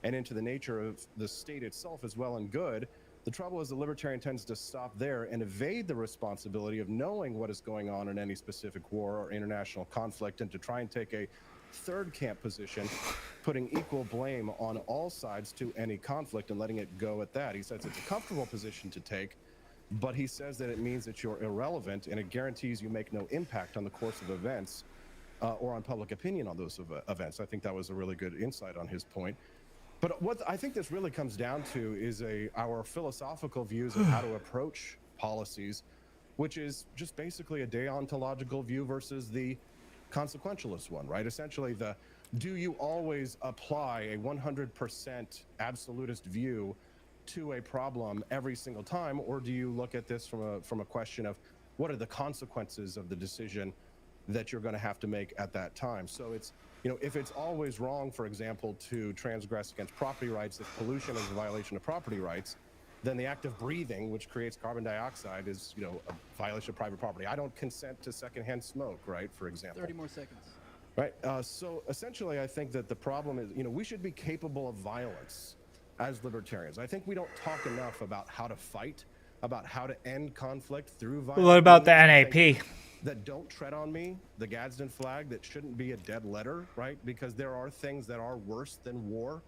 and into the nature of the state itself as well and good. The trouble is the libertarian tends to stop there and evade the responsibility of knowing what is going on in any specific war or international conflict, and to try and take a third camp position, putting equal blame on all sides to any conflict and letting it go at that. He says it's a comfortable position to take, but he says that it means that you're irrelevant, and it guarantees you make no impact on the course of events or on public opinion on those events. I think that was a really good insight on his point. But what I think this really comes down to is our philosophical views of how to approach policies, which is just basically a deontological view versus the consequentialist one, right? Essentially, do you always apply a 100% absolutist view to a problem every single time, or do you look at this from a question of what are the consequences of the decision that you're going to have to make at that time? So it's, you know, if it's always wrong, for example, to transgress against property rights, if pollution is a violation of property rights, then the act of breathing, which creates carbon dioxide, is, you know, a violation of private property. I don't consent to secondhand smoke, right, for example. 30 more seconds. Right. So essentially, I think that the problem is, you know, we should be capable of violence as libertarians. I think we don't talk enough about how to fight, about how to end conflict through violence. What about the NAP? That don't tread on me, the Gadsden flag, that shouldn't be a dead letter, right? Because there are things that are worse than war.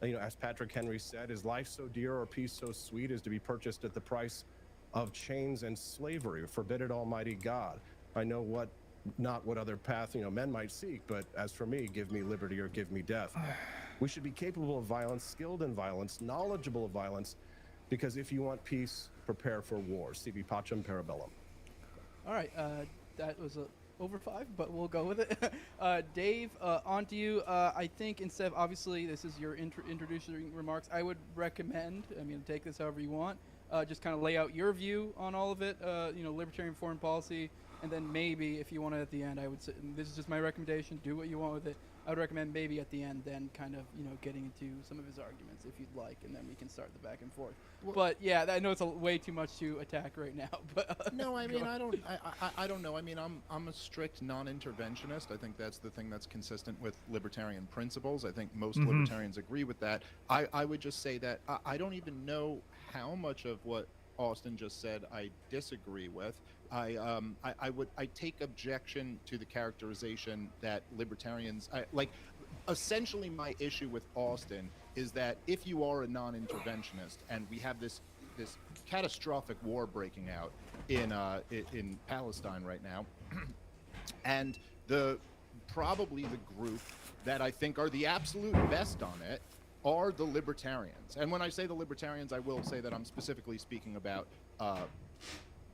You know, as Patrick Henry said, is life so dear or peace so sweet as to be purchased at the price of chains and slavery? Forbid it, Almighty God. I know not what other path, you know, men might seek, but as for me, give me liberty or give me death. We should be capable of violence, skilled in violence, knowledgeable of violence, because if you want peace, prepare for war. Sibi pacem parabellum. All right, that was over 5, but we'll go with it. Dave, on to you. I think instead of, obviously, this is your introductory remarks, I would recommend, I mean, take this however you want, just kind of lay out your view on all of it, you know, libertarian foreign policy, and then maybe, if you want it at the end, I would say, and this is just my recommendation, do what you want with it. I would recommend maybe at the end then kind of, you know, getting into some of his arguments if you'd like, and then we can start the back and forth. Well, but yeah, I know it's way too much to attack right now. But no, I mean, I don't know. I mean, I'm a strict non-interventionist. I think that's the thing that's consistent with libertarian principles. I think most libertarians agree with that. I would just say that I don't even know how much of what Austin just said I disagree with. I take objection to the characterization that libertarians essentially my issue with Austin is that if you are a non-interventionist and we have this catastrophic war breaking out in Palestine right now, and probably the group that I think are the absolute best on it are the libertarians. And when I say the libertarians, I will say that I'm specifically speaking about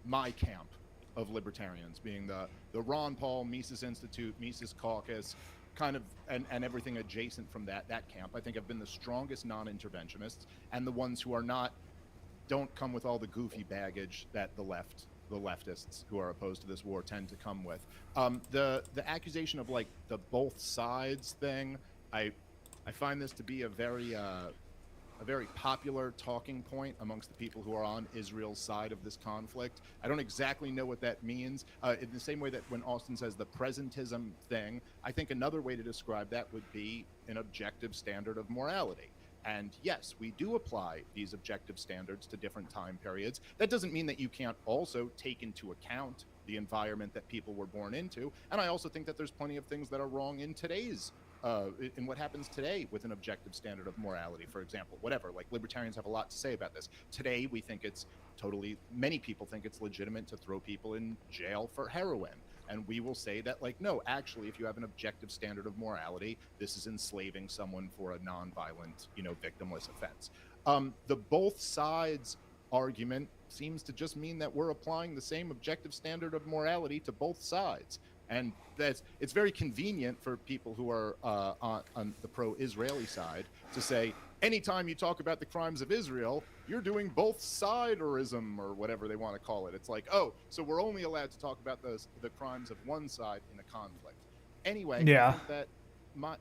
my camp of libertarians, being the Ron Paul, Mises Institute, Mises Caucus, kind of, and everything adjacent from that camp. I think have been the strongest non-interventionists, and the ones who don't come with all the goofy baggage that the leftists who are opposed to this war tend to come with. The accusation of like the both sides thing, I find this to be a very a very popular talking point amongst the people who are on Israel's side of this conflict. I don't exactly know what that means. In the same way that when Austin says the presentism thing, I think another way to describe that would be an objective standard of morality. And yes, we do apply these objective standards to different time periods. That doesn't mean that you can't also take into account the environment that people were born into. And I also think that there's plenty of things that are wrong in today's in what happens today with an objective standard of morality, for example, whatever. Like, libertarians have a lot to say about this. Today, we think it's many people think it's legitimate to throw people in jail for heroin. And we will say that, like, no, actually, if you have an objective standard of morality, this is enslaving someone for a nonviolent, victimless offense. The both sides argument seems to just mean that we're applying the same objective standard of morality to both sides. And it's very convenient for people who are on the pro-Israeli side to say, anytime you talk about the crimes of Israel, you're doing both siderism, or whatever they want to call it. It's like, oh, so we're only allowed to talk about the crimes of one side in a conflict. Anyway, yeah. I think that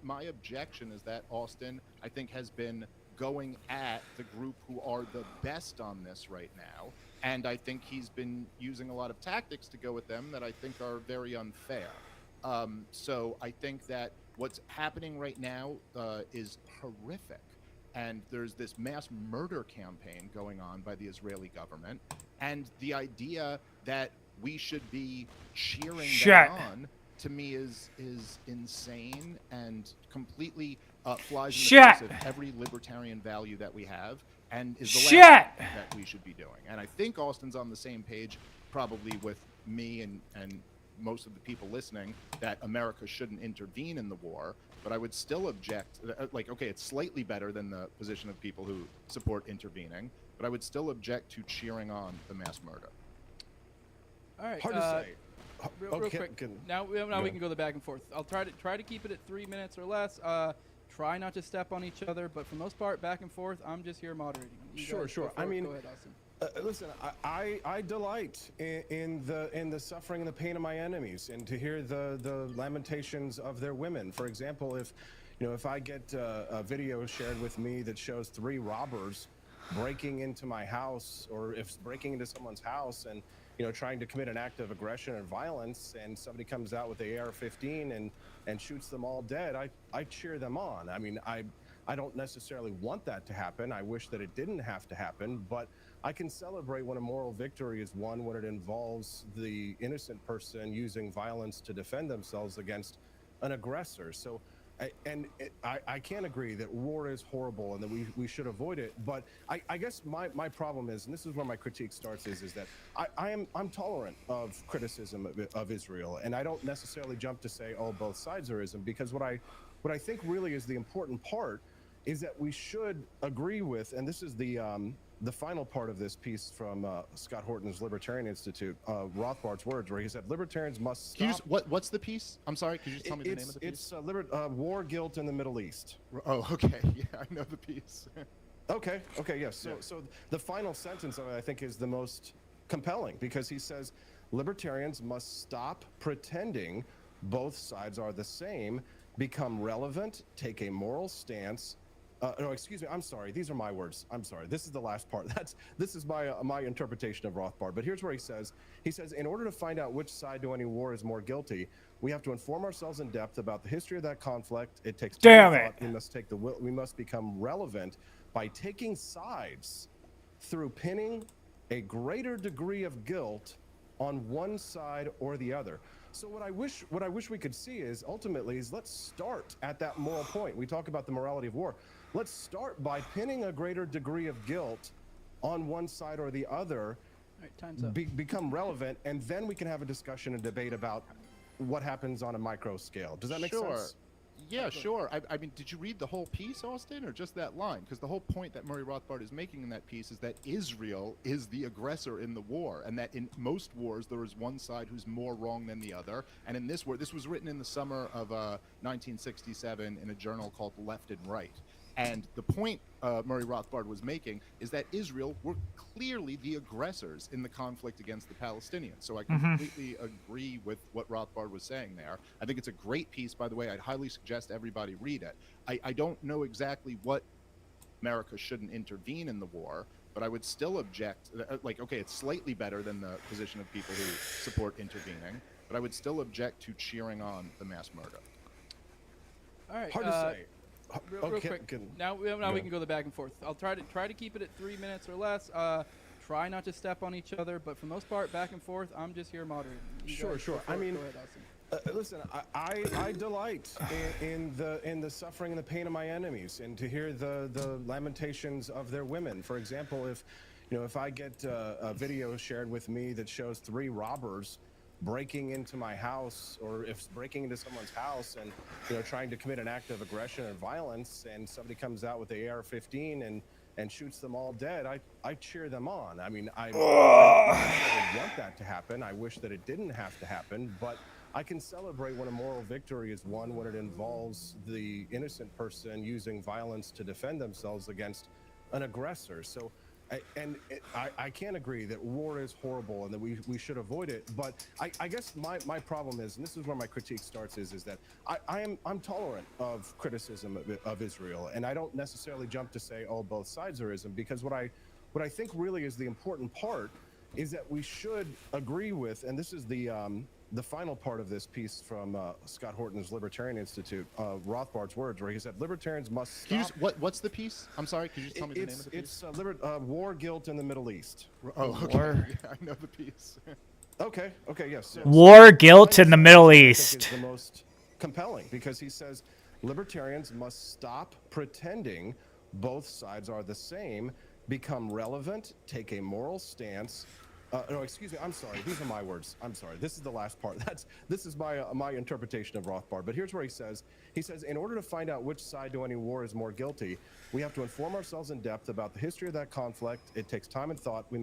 my objection is that Austin, I think, has been going at the group who are the best on this right now. And I think he's been using a lot of tactics to go at them that I think are very unfair. So I think that what's happening right now is horrific. And there's this mass murder campaign going on by the Israeli government. And the idea that we should be cheering that on, to me, is insane and completely flies in the face of every libertarian value that we have, and is the last thing that we should be doing. And I think Austin's on the same page probably with me and most of the people listening that America shouldn't intervene in the war, but I would still object. Like, okay, it's slightly better than the position of people who support intervening, but I would still object to cheering on the mass murder. All right. Hard to say. Real quick. Now we can go the back and forth. I'll try to keep it at 3 minutes or less. Try not to step on each other, but for the most part, back and forth. I'm just here moderating. Sure. I mean, go ahead, Austin. Listen, I delight in the suffering and the pain of my enemies, and to hear the lamentations of their women. For example, if I get a video shared with me that shows 3 robbers breaking into my house, or if breaking into someone's house and trying to commit an act of aggression and violence, and somebody comes out with the AR-15 and shoots them all dead, I cheer them on. I mean, I don't necessarily want that to happen. I wish that it didn't have to happen, but I can celebrate when a moral victory is won when it involves the innocent person using violence to defend themselves against an aggressor. So, I can't agree that war is horrible and that we should avoid it. But I guess my problem is, and this is where my critique starts, is that I'm tolerant of criticism of Israel, and I don't necessarily jump to say, oh, both sides are ism, because what I think really is the important part is that we should agree with, and this is the final part of this piece from Scott Horton's Libertarian Institute, Rothbard's words, where he said libertarians must stop. Can you just, what's the piece? I'm sorry, could you just tell me the name of the piece? It's War Guilt in the Middle East. Oh, okay. Yeah, I know the piece. Okay, yes. So the final sentence of it, I think, is the most compelling, because he says libertarians must stop pretending both sides are the same, become relevant, take a moral stance. No, excuse me. I'm sorry. These are my words. I'm sorry. This is the last part. This is my interpretation of Rothbard. But here's where he says, in order to find out which side to any war is more guilty, we have to inform ourselves in depth about the history of that conflict. It takes time. We must become relevant by taking sides through pinning a greater degree of guilt on one side or the other. So what I wish we could see is ultimately let's start at that moral point. We talk about the morality of war. Let's start by pinning a greater degree of guilt on one side or the other. All right, time's up. Become relevant, and then we can have a discussion and debate about what happens on a micro scale. Does that make sense? Yeah, sure. I mean, did you read the whole piece, Austin, or just that line? Because the whole point that Murray Rothbard is making in that piece is that Israel is the aggressor in the war, and that in most wars there is one side who's more wrong than the other. And in this war, this was written in the summer of 1967 in a journal called Left and Right. And the point Murray Rothbard was making is that Israel were clearly the aggressors in the conflict against the Palestinians. So I completely agree with what Rothbard was saying there. I think it's a great piece, by the way. I'd highly suggest everybody read it. I don't know exactly what America shouldn't intervene in the war, but I would still object. Like, okay, it's slightly better than the position of people who support intervening, but I would still object to cheering on the mass murder. All right. Hard to say. Real quick. Now we can go the back and forth. I'll try to keep it at 3 minutes or less. Try not to step on each other, but for the most part, back and forth. I'm just here moderating. Sure. I mean, listen, I delight in the suffering and the pain of my enemies, and to hear the lamentations of their women. For example, if I get a video shared with me that shows 3 robbers breaking into my house, or if breaking into someone's house and trying to commit an act of aggression or violence, and somebody comes out with the AR-15 and shoots them all dead, I cheer them on. I mean, I want that to happen. I wish that it didn't have to happen, but I can celebrate when a moral victory is won when it involves the innocent person using violence to defend themselves against an aggressor. So I can't agree that war is horrible and that we should avoid it. But I guess my problem is, and this is where my critique starts, is that I'm tolerant of criticism of Israel, and I don't necessarily jump to say, oh, both sides are ism, because what I think really is the important part is that we should agree with, and this is the final part of this piece from Scott Horton's Libertarian Institute, Rothbard's words, where he said libertarians must stop. What's the piece? I'm sorry, could you just tell me the name of the piece? It's War Guilt in the Middle East. Oh, okay. Yeah, I know the piece. Okay, yes. War Guilt in the Middle East. Is the most compelling, because he says libertarians must stop pretending both sides are the same, become relevant, take a moral stance. No, excuse me. I'm sorry. These are my words. I'm sorry. This is the last part. This is my interpretation of Rothbard. But here's where he says, in order to find out which side to any war is more guilty, we have to inform ourselves in depth about the history of that conflict. It takes time and thought. We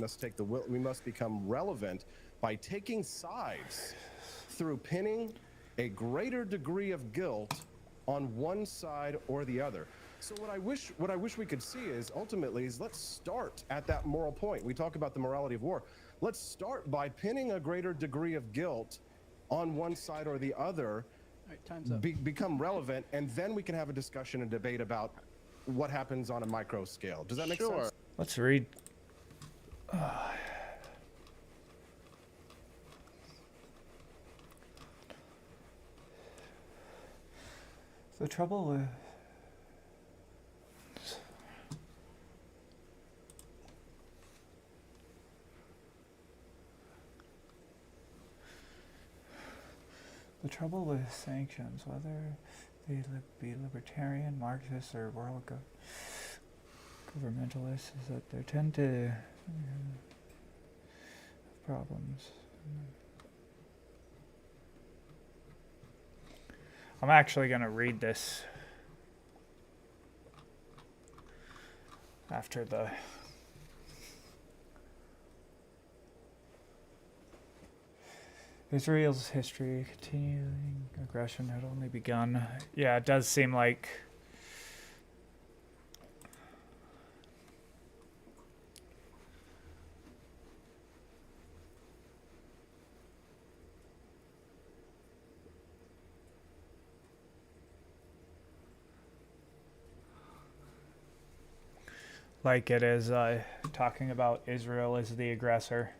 must become relevant by taking sides through pinning a greater degree of guilt on one side or the other. So what I wish we could see is ultimately let's start at that moral point. We talk about the morality of war. Let's start by pinning a greater degree of guilt on one side or the other. All right, time's up. Become relevant, and then we can have a discussion and debate about what happens on a micro scale. Does that make sense? Let's read. The trouble with sanctions, whether they be libertarian, Marxist, or world governmentalists, is that they tend to have problems. I'm actually going to read this after the Israel's history, continuing aggression had only begun. Yeah, it does seem like it is talking about Israel as the aggressor.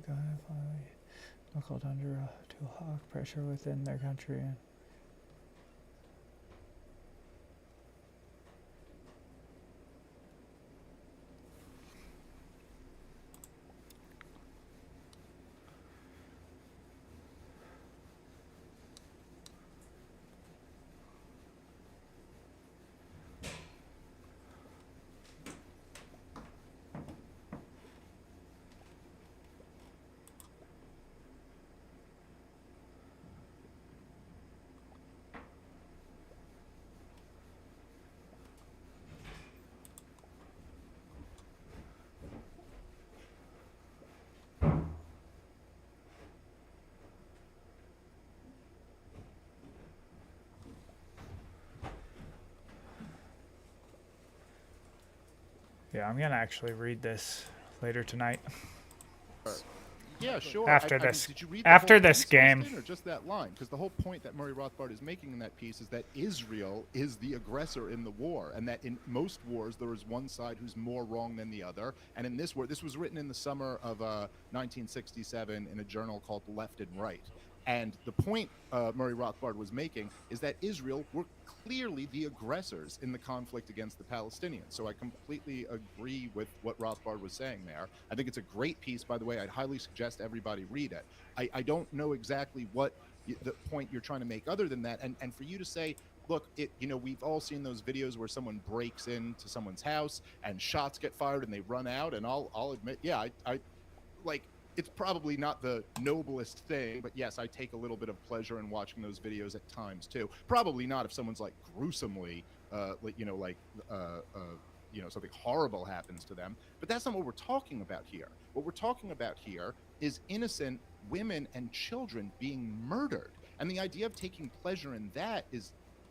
Finally knuckled under to hawk pressure within their country. Yeah, I'm gonna actually read this later tonight. Yeah, sure. After I mean, this, did you read the after whole this piece, game. Austin, or just that line? Because the whole point that Murray Rothbard is making in that piece is that Israel is the aggressor in the war, and that in most wars there is one side who's more wrong than the other. And in this war, this was written in the summer of 1967 in a journal called Left and Right. And the point Murray Rothbard was making is that Israel were clearly the aggressors in the conflict against the Palestinians. So I completely agree with what Rothbard was saying there. I think it's a great piece, by the way. I'd highly suggest everybody read it. I don't know exactly what the point you're trying to make other than that. And for you to say, look, we've all seen those videos where someone breaks into someone's house and shots get fired and they run out. And I'll admit, yeah, I like, it's probably not the noblest thing, but yes, I take a little bit of pleasure in watching those videos at times too. Probably not if someone's like gruesomely, something horrible happens to them. But that's not what we're talking about here. What we're talking about here is innocent women and children being murdered, and the idea of taking pleasure in that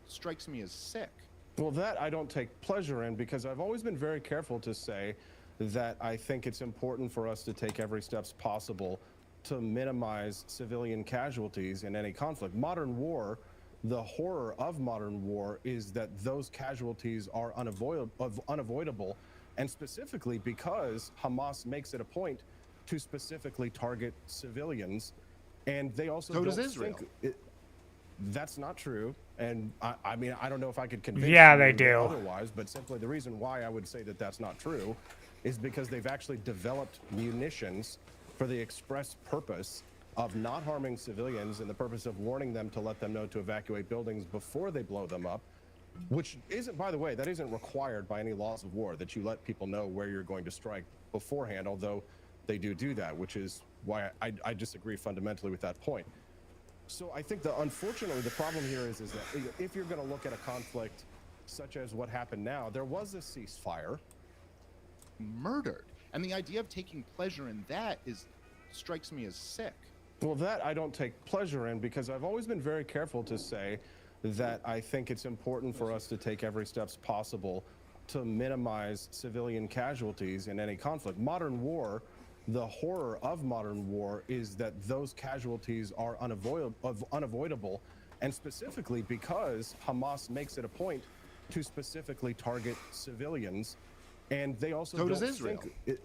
strikes me as sick. Well, that I don't take pleasure in, because I've always been very careful to say that I think it's important for us to take every steps possible to minimize civilian casualties in any conflict. Modern war, the horror of modern war is that those casualties are unavoidable, and specifically because Hamas makes it a point to specifically target civilians, and they also So don't does Israel. That's not true, and I mean, I don't know if I could convince Yeah, you they that do. otherwise, but simply the reason why I would say that that's not true is because they've actually developed munitions for the express purpose of not harming civilians and the purpose of warning them to let them know to evacuate buildings before they blow them up, which isn't, by the way, that isn't required by any laws of war, that you let people know where you're going to strike beforehand, although they do that, which is why I disagree fundamentally with that point. So I think unfortunately the problem here is that if you're going to look at a conflict such as what happened now, there was a ceasefire. Murdered, and the idea of taking pleasure in that strikes me as sick. Well, that I don't take pleasure in, because I've always been very careful to say that I think it's important for us to take every steps possible to minimize civilian casualties in any conflict. Modern war, the horror of modern war is that those casualties are unavoidable, and specifically because Hamas makes it a point to specifically target civilians, and they also So does don't Israel. think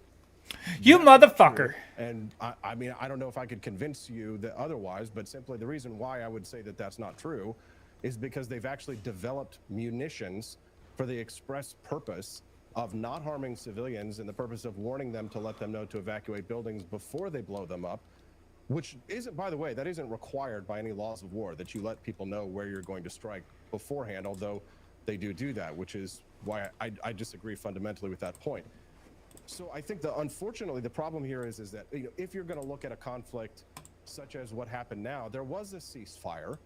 You motherfucker. And I mean, I don't know if I could convince you that otherwise, but simply the reason why I would say that that's not true is because they've actually developed munitions for the express purpose of not harming civilians and the purpose of warning them to let them know to evacuate buildings before they blow them up, which isn't, by the way, that isn't required by any laws of war, that you let people know where you're going to strike beforehand, although they do that, which is why I disagree fundamentally with that point. So I think unfortunately the problem here is that if you're going to look at a conflict such as what happened now, there was a ceasefire,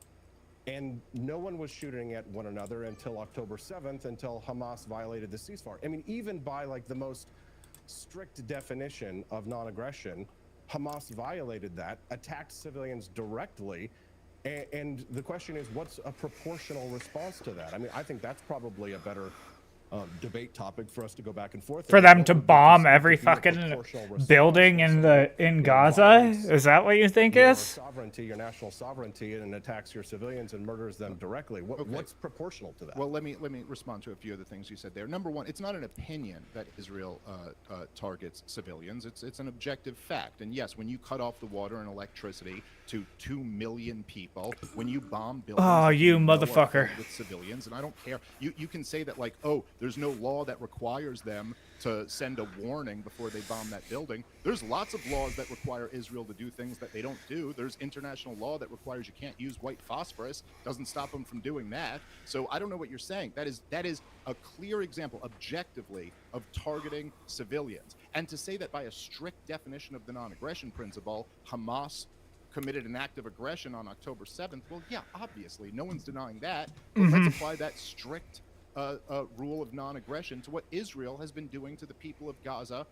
and no one was shooting at one another until October 7th, until Hamas violated the ceasefire. I mean, even by like the most strict definition of non-aggression, Hamas violated that, attacked civilians directly, and the question is, what's a proportional response to that? I mean, I think that's probably a better debate topic for us to go back and forth. For them to bomb every fucking building in Gaza? Is that what you think your is? sovereignty, your national sovereignty, and attacks your civilians and murders them directly. What's proportional to that? Well, let me respond to a few of the things you said there. Number one, it's not an opinion that Israel targets civilians. It's an objective fact. And yes, when you cut off the water and electricity to 2 million people, when you bomb buildings, Oh, that you know are motherfucker. filled with civilians, and I don't care. You can say that like, oh, there's no law that requires them to send a warning before they bomb that building. There's lots of laws that require Israel to do things that they don't do. There's international law that requires you can't use white phosphorus. Doesn't stop them from doing that. So I don't know what you're saying. That is a clear example, objectively, of targeting civilians. And to say that by a strict definition of the non-aggression principle, Hamas committed an act of aggression on October 7th, well, yeah, obviously, no one's denying that. But let's apply that strict rule of non-aggression to what Israel has been doing to the people of Gaza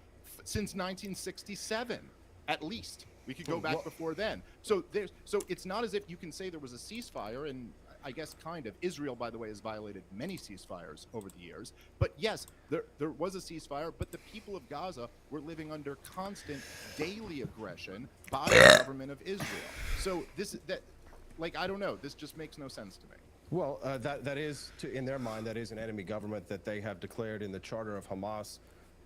since 1967, at least. We could go back before then. So it's not as if you can say there was a ceasefire, and I guess kind of. Israel, by the way, has violated many ceasefires over the years. But yes, there was a ceasefire, but the people of Gaza were living under constant daily aggression by the government of Israel. So I don't know. This just makes no sense to me. Well, that is, in their mind, that is an enemy government that they have declared in the charter of Hamas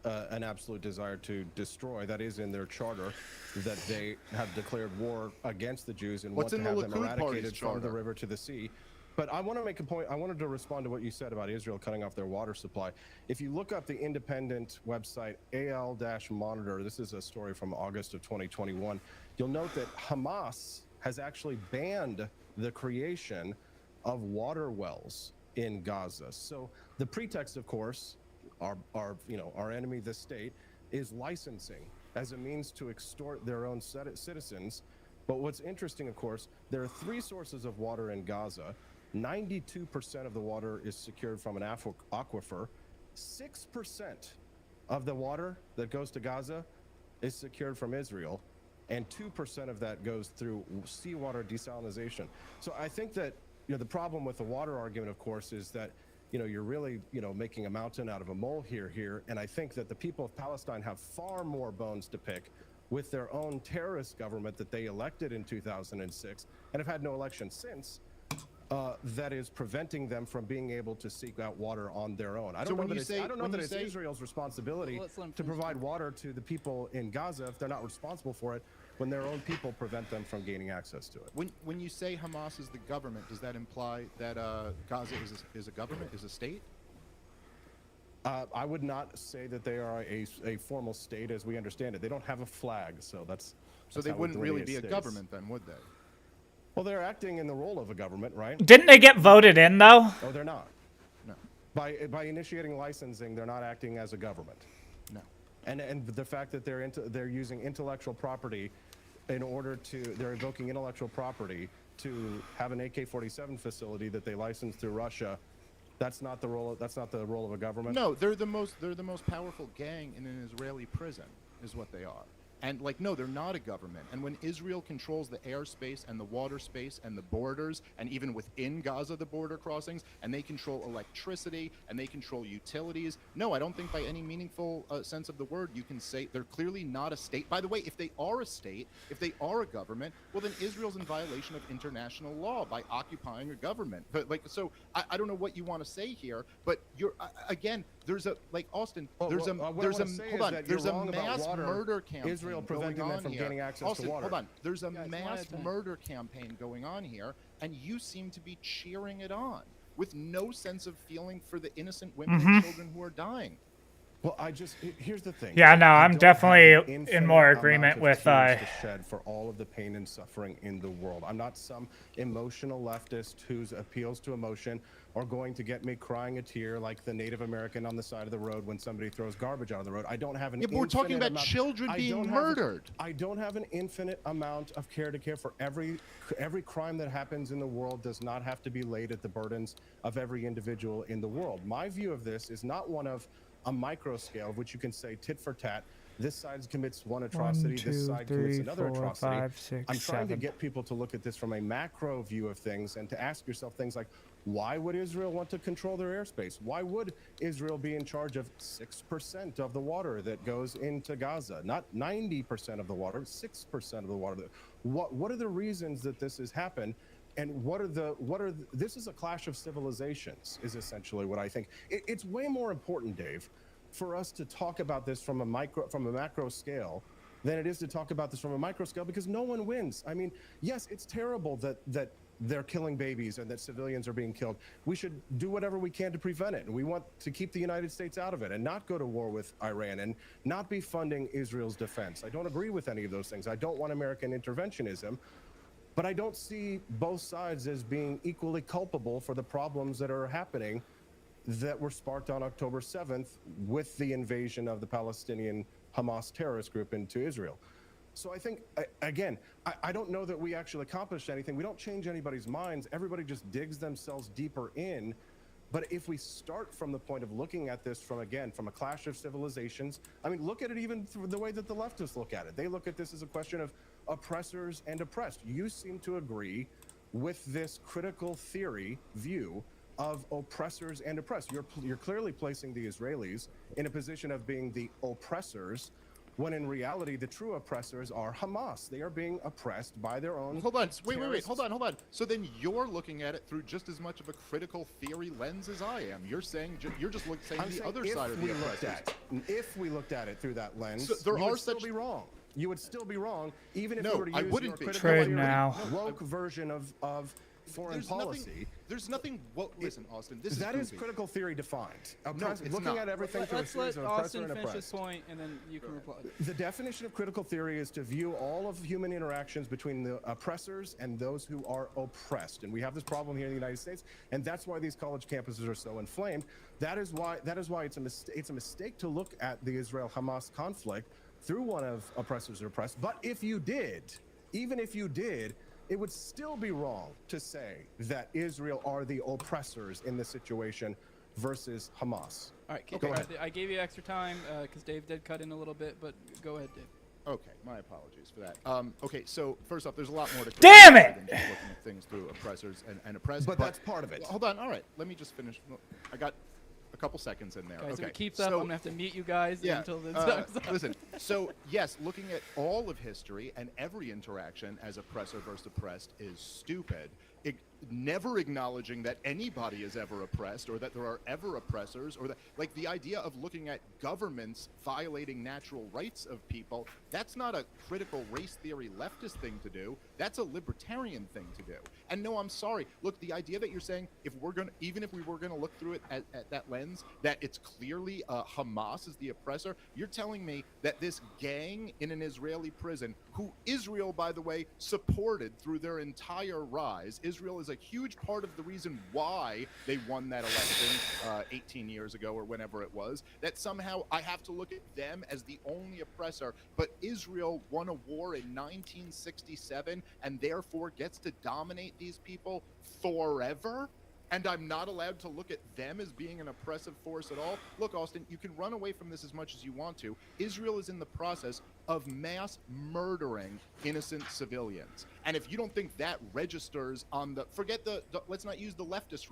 an absolute desire to destroy. That is in their charter, that they have declared war against the Jews and What's want to in the have them Likud party's eradicated from the charter? river to the sea. But I want to make a point. I wanted to respond to what you said about Israel cutting off their water supply. If you look up the independent website AL-Monitor, this is a story from August of 2021, you'll note that Hamas has actually banned the creation of water wells in Gaza. So the pretext, of course, our enemy, the state, is licensing as a means to extort their own citizens. But what's interesting, of course, there are 3 sources of water in Gaza. 92% of the water is secured from an aquifer. 6% of the water that goes to Gaza is secured from Israel, and 2% of that goes through seawater desalination. So I think that the problem with the water argument, of course, is that you're really, making a mountain out of a molehill here. And I think that the people of Palestine have far more bones to pick with their own terrorist government that they elected in 2006 and have had no election since. That is preventing them from being able to seek out water on their own. I don't know that it's Israel's responsibility to provide water to the people in Gaza if they're not responsible for it, when their own people prevent them from gaining access to it. When you say Hamas is the government, does that imply that Gaza is a government, is a state? I would not say that they are a formal state as we understand it. They don't have a flag, so that's So they wouldn't really be a government then, would they? Well, they're acting in the role of a government, right? Didn't they get voted in, though? Oh, they're not. No. By initiating licensing, they're not acting as a government. No. And the fact that they're using intellectual property they're invoking intellectual property to have an AK-47 facility that they license through Russia. That's not the role of a government. No, they're the most powerful gang in an Israeli prison, is what they are. And no, they're not a government. And when Israel controls the airspace and the water space and the borders, and even within Gaza, the border crossings, and they control electricity and they control utilities, no, I don't think by any meaningful sense of the word you can say they're clearly not a state. By the way, if they are a state, if they are a government, well, then Israel's in violation of international law by occupying a government. But so I don't know what you want to say here, but again, there's a Austin. There's a mass murder campaign. Israel preventing them from gaining access Austin, to water. Hold on. There's a mass murder campaign going on here, and you seem to be cheering it on with no sense of feeling for the innocent women and children who are dying. Well, here's the thing. Yeah, no, I'm definitely in more agreement with to shed for all of the pain and suffering in the world. I'm not some emotional leftist whose appeals to emotion are going to get me crying a tear like the Native American on the side of the road when somebody throws garbage out of the road. I don't have an but we're talking about children being murdered. I don't have an infinite amount of care to care for every crime that happens in the world. Does not have to be laid at the burdens of every individual in the world. My view of this is not one of a micro scale, of which you can say tit for tat. This side commits one atrocity, this side commits another atrocity. 5, 6, I'm trying 7. to get people to look at this from a macro view of things and to ask yourself things like, why would Israel want to control their airspace? Why would Israel be in charge of 6% of the water that goes into Gaza? Not 90% of the water, 6% of the water. What are the reasons that this has happened? And this is a clash of civilizations, is essentially what I think. It's way more important, Dave, for us to talk about this from a macro scale than it is to talk about this from a micro scale, because no one wins. I mean, yes, it's terrible that they're killing babies and that civilians are being killed. We should do whatever we can to prevent it. And we want to keep the United States out of it and not go to war with Iran and not be funding Israel's defense. I don't agree with any of those things. I don't want American interventionism. But I don't see both sides as being equally culpable for the problems that are happening that were sparked on October 7th with the invasion of the Palestinian Hamas terrorist group into Israel. So I think, again, I don't know that we actually accomplished anything. We don't change anybody's minds. Everybody just digs themselves deeper in. But if we start from the point of looking at this from a clash of civilizations, I mean, look at it even through the way that the leftists look at it. They look at this as a question of oppressors and oppressed. You seem to agree with this critical theory view of oppressors and oppressed. You're clearly placing the Israelis in a position of being the oppressors, when in reality the true oppressors are Hamas. They are being oppressed by their own. Hold on, wait, terrorists. hold on. So then you're looking at it through just as much of a critical theory lens as I am. You're saying you're just saying I'm the saying other if side of we the looked oppressors. if we looked at it through that lens, So there you are would still such- be wrong. You would still be wrong, even if No, you were to I use wouldn't your be. critical Trade theory now. woke version of foreign policy. There's nothing. Well, listen, Austin. This That is is critical theory defined. No, it's looking not. at everything through a Let's let series of oppressor Austin and finish his oppressed. point, and then you can reply. The definition of critical theory is to view all of human interactions between the oppressors and those who are oppressed. And we have this problem here in the United States, and that's why these college campuses are so inflamed. That is why it's a mistake to look at the Israel-Hamas conflict through one of oppressors or oppressed. But if you did, even if you did, it would still be wrong to say that Israel are the oppressors in this situation versus Hamas. All right, Go ahead. I gave you extra time because Dave did cut in a little bit, but go ahead, Dave. Okay, my apologies for that. Okay, so first off, there's a lot more to Damn it! than just looking at things through oppressors and oppressed. But that's part of it. Hold on, all right, let me just finish. I got a couple seconds in there. Guys, if okay, it keeps up, I'm gonna have to mute you guys until this time's up. Listen, so yes, looking at all of history and every interaction as oppressor versus oppressed is stupid. Never acknowledging that anybody is ever oppressed or that there are ever oppressors, or that, like, the idea of looking at governments violating natural rights of people, that's not a critical race theory leftist thing to do. That's a libertarian thing to do. And no, I'm sorry. Look, the idea that you're saying even if we were gonna look through it at that lens, that it's clearly Hamas is the oppressor, you're telling me that this gang in an Israeli prison, who Israel, by the way, supported through their entire rise, Israel is a huge part of the reason why they won that election 18 years ago or whenever it was, that somehow I have to look at them as the only oppressor, but Israel won a war in 1967 and therefore gets to dominate these people forever? And I'm not allowed to look at them as being an oppressive force at all? Look, Austin, you can run away from this as much as you want to. Israel is in the process of mass murdering innocent civilians. And if you don't think that registers on forget the let's not use the leftist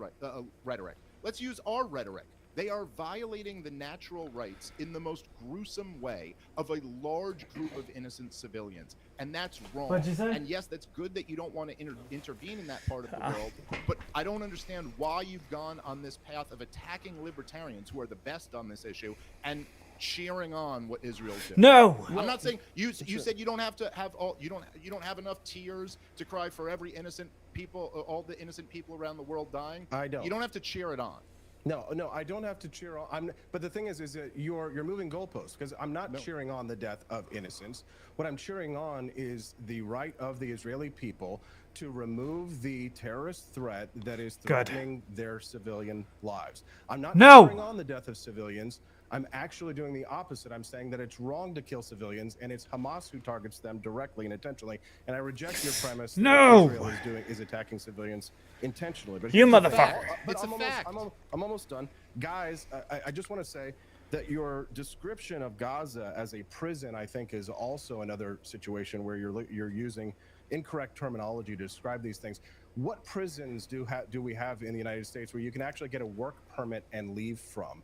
rhetoric. Let's use our rhetoric. They are violating the natural rights in the most gruesome way of a large group of innocent civilians. And that's wrong. What'd you say? And yes, that's good that you don't want to intervene in that part of the world, but I don't understand why you've gone on this path of attacking libertarians who are the best on this issue and cheering on what Israel's doing. No! I'm not saying you said you don't have to have you don't have enough tears to cry for every innocent people, all the innocent people around the world dying. I don't. You don't have to cheer it on. No, I don't have to cheer on. But the thing is that you're moving goalposts, because I'm not cheering on the death of innocents. What I'm cheering on is the right of the Israeli people to remove the terrorist threat that is threatening their civilian lives. I'm not cheering on the death of civilians. I'm actually doing the opposite. I'm saying that it's wrong to kill civilians, and it's Hamas who targets them directly and intentionally. And I reject your premise that Israel is attacking civilians intentionally. But You here's the thing. motherfucker. It's a fact. I'm almost done. Guys, I just want to say that your description of Gaza as a prison, I think, is also another situation where you're using incorrect terminology to describe these things. What prisons do we have in the United States where you can actually get a work permit and leave from?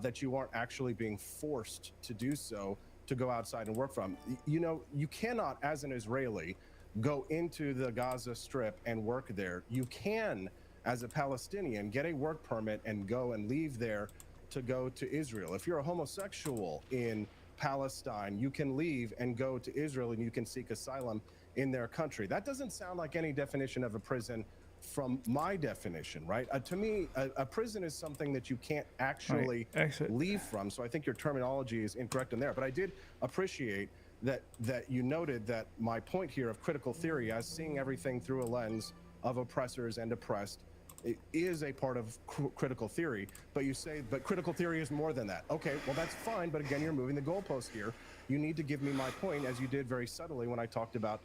That you aren't actually being forced to do so, to go outside and work from. You know, you cannot, as an Israeli, go into the Gaza Strip and work there. You can, as a Palestinian, get a work permit and go and leave there to go to Israel. If you're a homosexual in Palestine, you can leave and go to Israel and you can seek asylum in their country. That doesn't sound like any definition of a prison from my definition, right? To me, a prison is something that you can't actually leave from. So I think your terminology is incorrect in there. But I did appreciate that you noted that my point here of critical theory, as seeing everything through a lens of oppressors and oppressed, it is a part of critical theory. But you say, but critical theory is more than that. Okay, well, that's fine. But again, you're moving the goalpost here. You need to give me my point, as you did very subtly when I talked about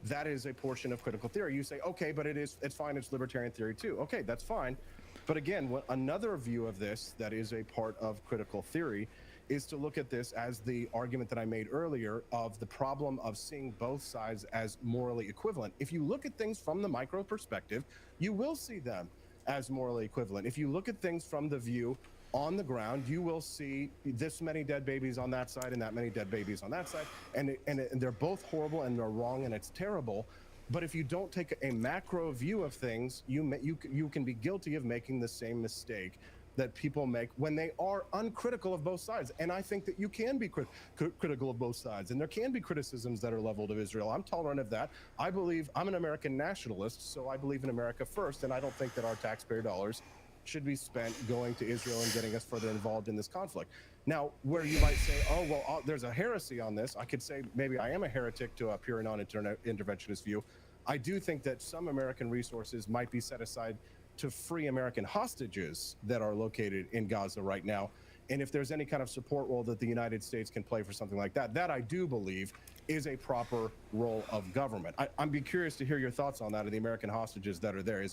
that is a portion of critical theory. You say, okay, but it's fine, it's libertarian theory too. Okay, that's fine. But again, another view of this that is a part of critical theory is to look at this as the argument that I made earlier of the problem of seeing both sides as morally equivalent. If you look at things from the micro perspective, you will see them as morally equivalent. If you look at things from the view on the ground, you will see this many dead babies on that side and that many dead babies on that side, and they're both horrible and they're wrong and it's terrible. But if you don't take a macro view of things, you can be guilty of making the same mistake that people make when they are uncritical of both sides. And I think that you can be critical of both sides, and there can be criticisms that are leveled of Israel. I'm tolerant of that. I'm an American nationalist, so I believe in America first, and I don't think that our taxpayer dollars should be spent going to Israel and getting us further involved in this conflict. Now, where you might say, oh, well, there's a heresy on this, I could say maybe I am a heretic to a pure non-interventionist view. I do think that some American resources might be set aside to free American hostages that are located in Gaza right now. And if there's any kind of support role that the United States can play for something like that, that I do believe is a proper role of government. I'd be curious to hear your thoughts on that, of the American hostages that are there.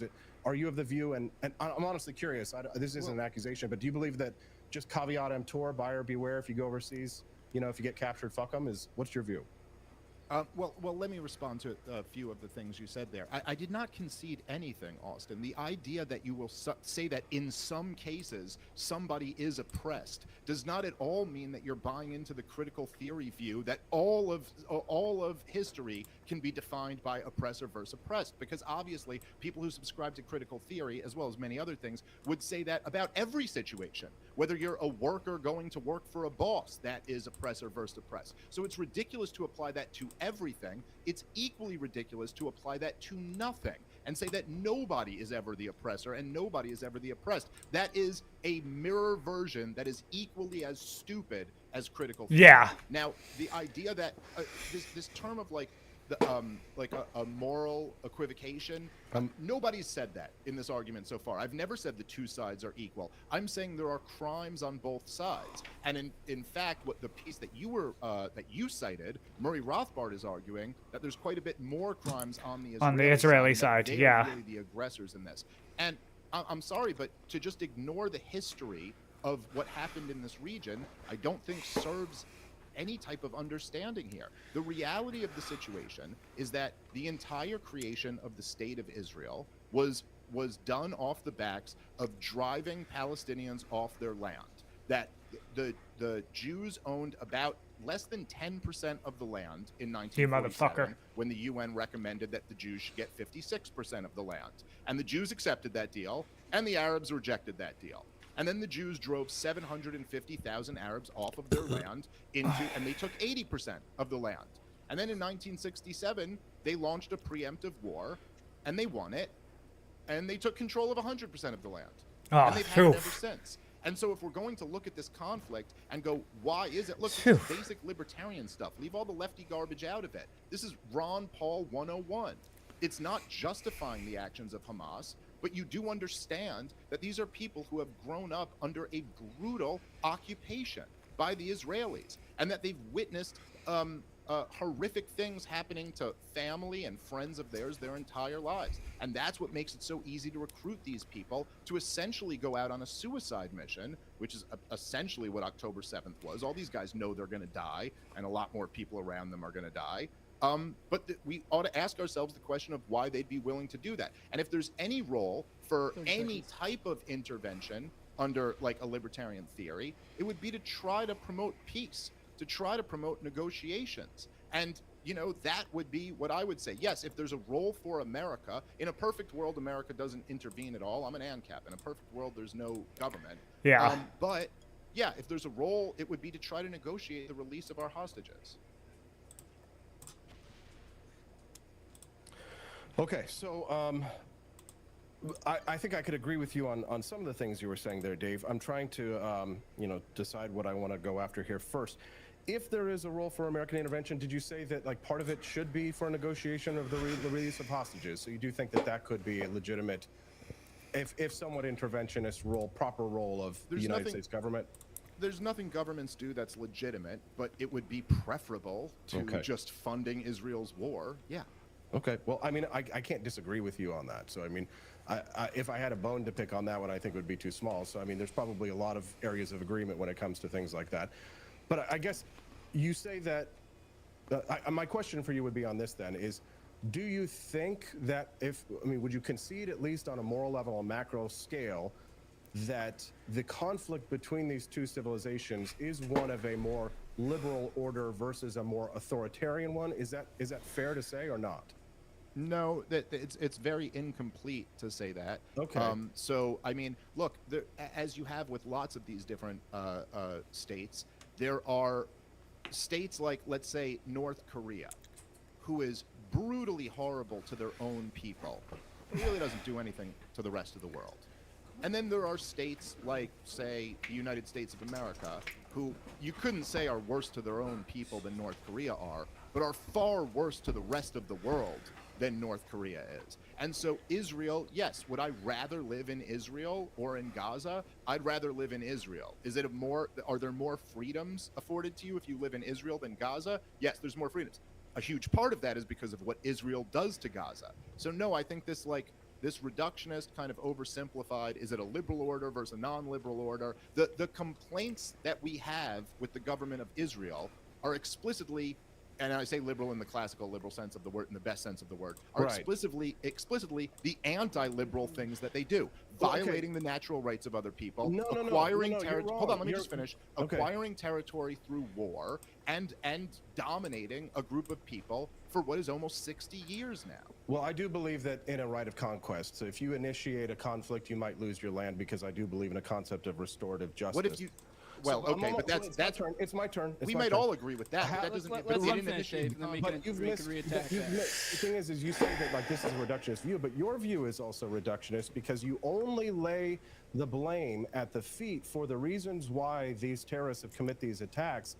Are you of the view, and I'm honestly curious, this isn't an accusation, but do you believe that just caveat emptor, buyer beware, if you go overseas, if you get captured, fuck them, what's your view? Well, let me respond to a few of the things you said there. I did not concede anything, Austin. The idea that you will say that in some cases somebody is oppressed does not at all mean that you're buying into the critical theory view that all of history can be defined by oppressor versus oppressed. Because obviously, people who subscribe to critical theory, as well as many other things, would say that about every situation. Whether you're a worker going to work for a boss, that is oppressor versus oppressed. So it's ridiculous to apply that to everything. It's equally ridiculous to apply that to nothing and say that nobody is ever the oppressor and nobody is ever the oppressed. That is a mirror version that is equally as stupid as critical theory. Yeah. Now, the idea that this term of a moral equivocation, nobody's said that in this argument so far. I've never said the two sides are equal. I'm saying there are crimes on both sides. And in fact, what the piece that you cited, Murray Rothbard is arguing that there's quite a bit more crimes on the Israeli side. They Yeah. are really the aggressors in this. And I'm sorry, but to just ignore the history of what happened in this region, I don't think serves any type of understanding here. The reality of the situation is that the entire creation of the state of Israel was done off the backs of driving Palestinians off their land. That the Jews owned about less than 10% of the land in 1947 when the UN recommended that the Jews should get 56% of the land. And the Jews accepted that deal, and the Arabs rejected that deal. And then the Jews drove 750,000 Arabs off of their land and they took 80% of the land. And then in 1967, they launched a preemptive war, and they won it, and they took control of 100% of the land. And they've had it ever since. And so if we're going to look at this conflict and go, why is it? Look, this is basic libertarian stuff. Leave all the lefty garbage out of it. This is Ron Paul 101. It's not justifying the actions of Hamas, but you do understand that these are people who have grown up under a brutal occupation by the Israelis, and that they've witnessed horrific things happening to family and friends of theirs their entire lives. And that's what makes it so easy to recruit these people to essentially go out on a suicide mission, which is essentially what October 7th was. All these guys know they're going to die, and a lot more people around them are going to die. But we ought to ask ourselves the question of why they'd be willing to do that. And if there's any role for any type of intervention under like a libertarian theory, it would be to try to promote peace, to try to promote negotiations. And, that would be what I would say. Yes, if there's a role for America, in a perfect world, America doesn't intervene at all. I'm an ANCAP. In a perfect world, there's no government. Yeah. But, yeah, if there's a role, it would be to try to negotiate the release of our hostages. Okay, so I think I could agree with you on some of the things you were saying there, Dave. I'm trying to, decide what I want to go after here first. If there is a role for American intervention, did you say that part of it should be for a negotiation of the release of hostages? So you do think that could be a legitimate, if somewhat interventionist role, proper role of the United States government? There's nothing governments do that's legitimate, but it would be preferable to just funding Israel's war. Yeah. Okay. Well, I mean, I can't disagree with you on that. So, I mean, If I had a bone to pick on that one, I think it would be too small. So I mean, there's probably a lot of areas of agreement when it comes to things like that. But I guess you say that. My question for you would be on this then is, do you think that would you concede at least on a moral level, a macro scale, that the conflict between these two civilizations is one of a more liberal order versus a more authoritarian one? Is that fair to say or not? No, it's very incomplete to say that. Okay. So I mean, look, as you have with lots of these different states, there are states like, let's say, North Korea, who is brutally horrible to their own people. It really doesn't do anything to the rest of the world. And then there are states like, say, the United States of America, who you couldn't say are worse to their own people than North Korea are, but are far worse to the rest of the world than North Korea is. And so Israel, yes, would I rather live in Israel or in Gaza? I'd rather live in Israel. Are there more freedoms afforded to you if you live in Israel than Gaza? Yes, there's more freedoms. A huge part of that is because of what Israel does to Gaza. So no, I think this reductionist kind of oversimplified, is it a liberal order versus a non-liberal order? The complaints that we have with the government of Israel are explicitly, and I say liberal in the classical liberal sense of the word, in the best sense of the word, are Right. explicitly the anti-liberal things that they do, violating the natural rights of other people, No, acquiring you're territory. wrong. Hold on, let me You're- just finish. Okay. Acquiring territory through war and dominating a group of people for what is almost 60 years now. Well, I do believe that in a right of conquest. So if you initiate a conflict, you might lose your land, because I do believe in a concept of restorative justice. What if you? Well, So, okay, but it's my turn. It's my turn. We might all agree with that. But that doesn't. Let's but let they him didn't finish, initiate- Dave, and then we But can you've missed. reattack The that. thing is you say that like this is a reductionist view, but your view is also reductionist because you only lay the blame at the feet for the reasons why these terrorists have commit these attacks,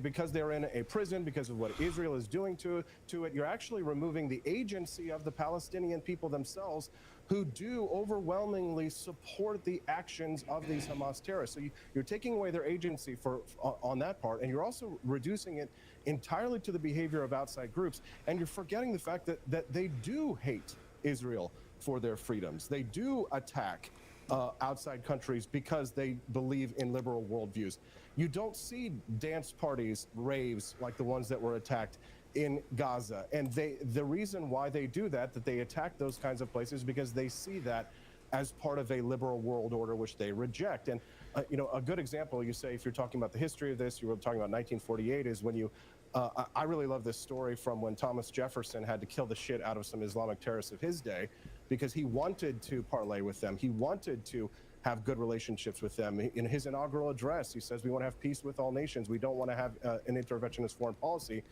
because they're in a prison, because of what Israel is doing to it. You're actually removing the agency of the Palestinian people themselves, who do overwhelmingly support the actions of these Hamas terrorists. So you're taking away their agency on that part, and you're also reducing it entirely to the behavior of outside groups. And you're forgetting the fact that they do hate Israel for their freedoms. They do attack outside countries because they believe in liberal worldviews. You don't see dance parties, raves like the ones that were attacked in Gaza. And the reason why they do that they attack those kinds of places, because they see that as part of a liberal world order, which they reject. And, a good example, you say, if you're talking about the history of this, you were talking about 1948, is when I really love this story from when Thomas Jefferson had to kill the shit out of some Islamic terrorists of his day, because he wanted to parlay with them. He wanted to have good relationships with them. In his inaugural address, he says, we want to have peace with all nations. We don't want to have an interventionist foreign policy.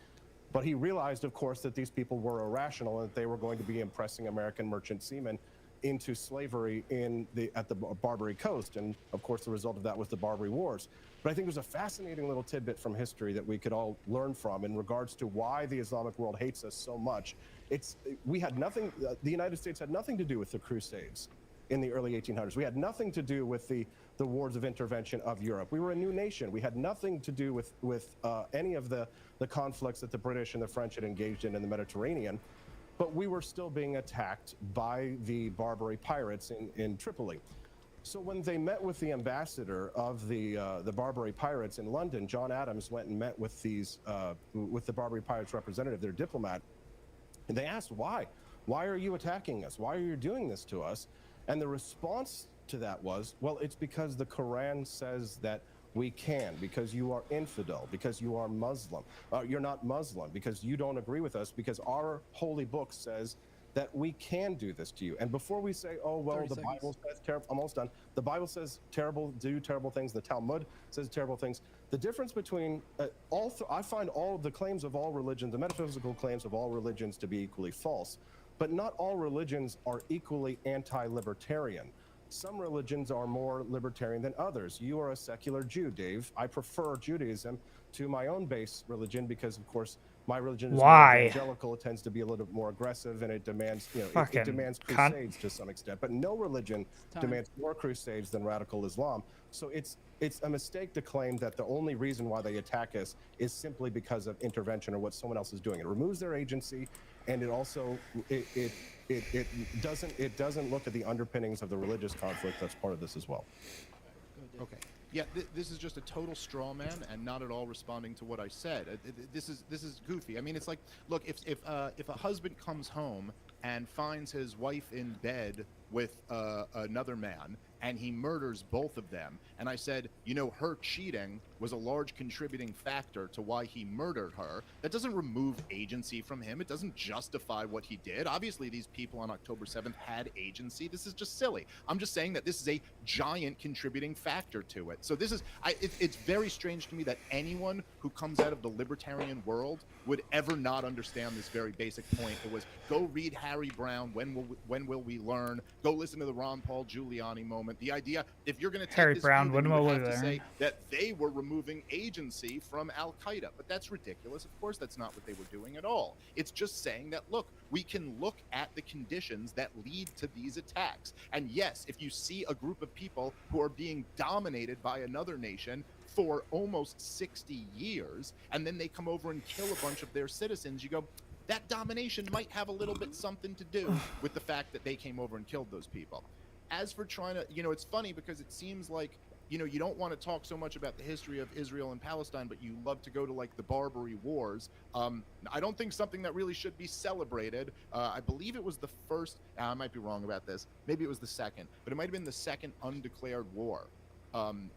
But he realized, of course, that these people were irrational and that they were going to be impressing American merchant seamen into slavery at the Barbary Coast. And of course, the result of that was the Barbary Wars. But I think there's a fascinating little tidbit from history that we could all learn from in regards to why the Islamic world hates us so much. The United States had nothing to do with the Crusades in the early 1800s. We had nothing to do with the wars of intervention of Europe. We were a new nation. We had nothing to do with any of the conflicts that the British and the French had engaged in the Mediterranean. But we were still being attacked by the Barbary pirates in Tripoli. So when they met with the ambassador of the Barbary pirates in London, John Adams went and met with the Barbary pirates representative, their diplomat, and they asked, why? Why are you attacking us? Why are you doing this to us? And the response to that was, well, it's because the Quran says that we can, because you are infidel, because you are Muslim. You're not Muslim, because you don't agree with us, because our holy book says that we can do this to you. And before we say, oh, well, the Bible says terrible, I'm almost done. The Bible says do terrible things. The Talmud says terrible things. The difference between I find all of the claims of all religions, the metaphysical claims of all religions, to be equally false. But not all religions are equally anti-libertarian. Some religions are more libertarian than others. You are a secular Jew, Dave. I prefer Judaism to my own base religion because, of course, my religion is more evangelical. It tends to be a little bit more aggressive, and it demands, it demands crusades to some extent. But no religion demands more crusades than radical Islam. So it's a mistake to claim that the only reason why they attack us is simply because of intervention or what someone else is doing. It removes their agency, and it also it doesn't look at the underpinnings of the religious conflict that's part of this as well. Okay. Yeah, this is just a total straw man and not at all responding to what I said. This is goofy. I mean, it's like, look, if a husband comes home and finds his wife in bed with another man and he murders both of them, and I said, you know, her cheating was a large contributing factor to why he murdered her, that doesn't remove agency from him. It doesn't justify what he did. Obviously, these people on October 7th had agency. This is just silly. I'm just saying that this is a giant contributing factor to it. So this is, it's very strange to me that anyone who comes out of the libertarian world would ever not understand this very basic point. It was, go read Harry Brown, When Will We Learn? Go listen to the Ron Paul Giuliani moment. The idea, if you're going to take Harry this Brown, view, When then you Will would We have to Learn? say that they were removing agency from Al-Qaeda. But that's ridiculous. Of course, that's not what they were doing at all. It's just saying that, look, we can look at the conditions that lead to these attacks. And yes, if you see a group of people who are being dominated by another nation for almost 60 years, and then they come over and kill a bunch of their citizens, you go, that domination might have a little bit something to do with the fact that they came over and killed those people. As for trying to, you know, it's funny because it seems like, you know, you don't want to talk so much about the history of Israel and Palestine, but you love to go to like the Barbary Wars. I don't think something that really should be celebrated. I believe it was the first, I might be wrong about this, maybe it was the second, but it might have been the second undeclared war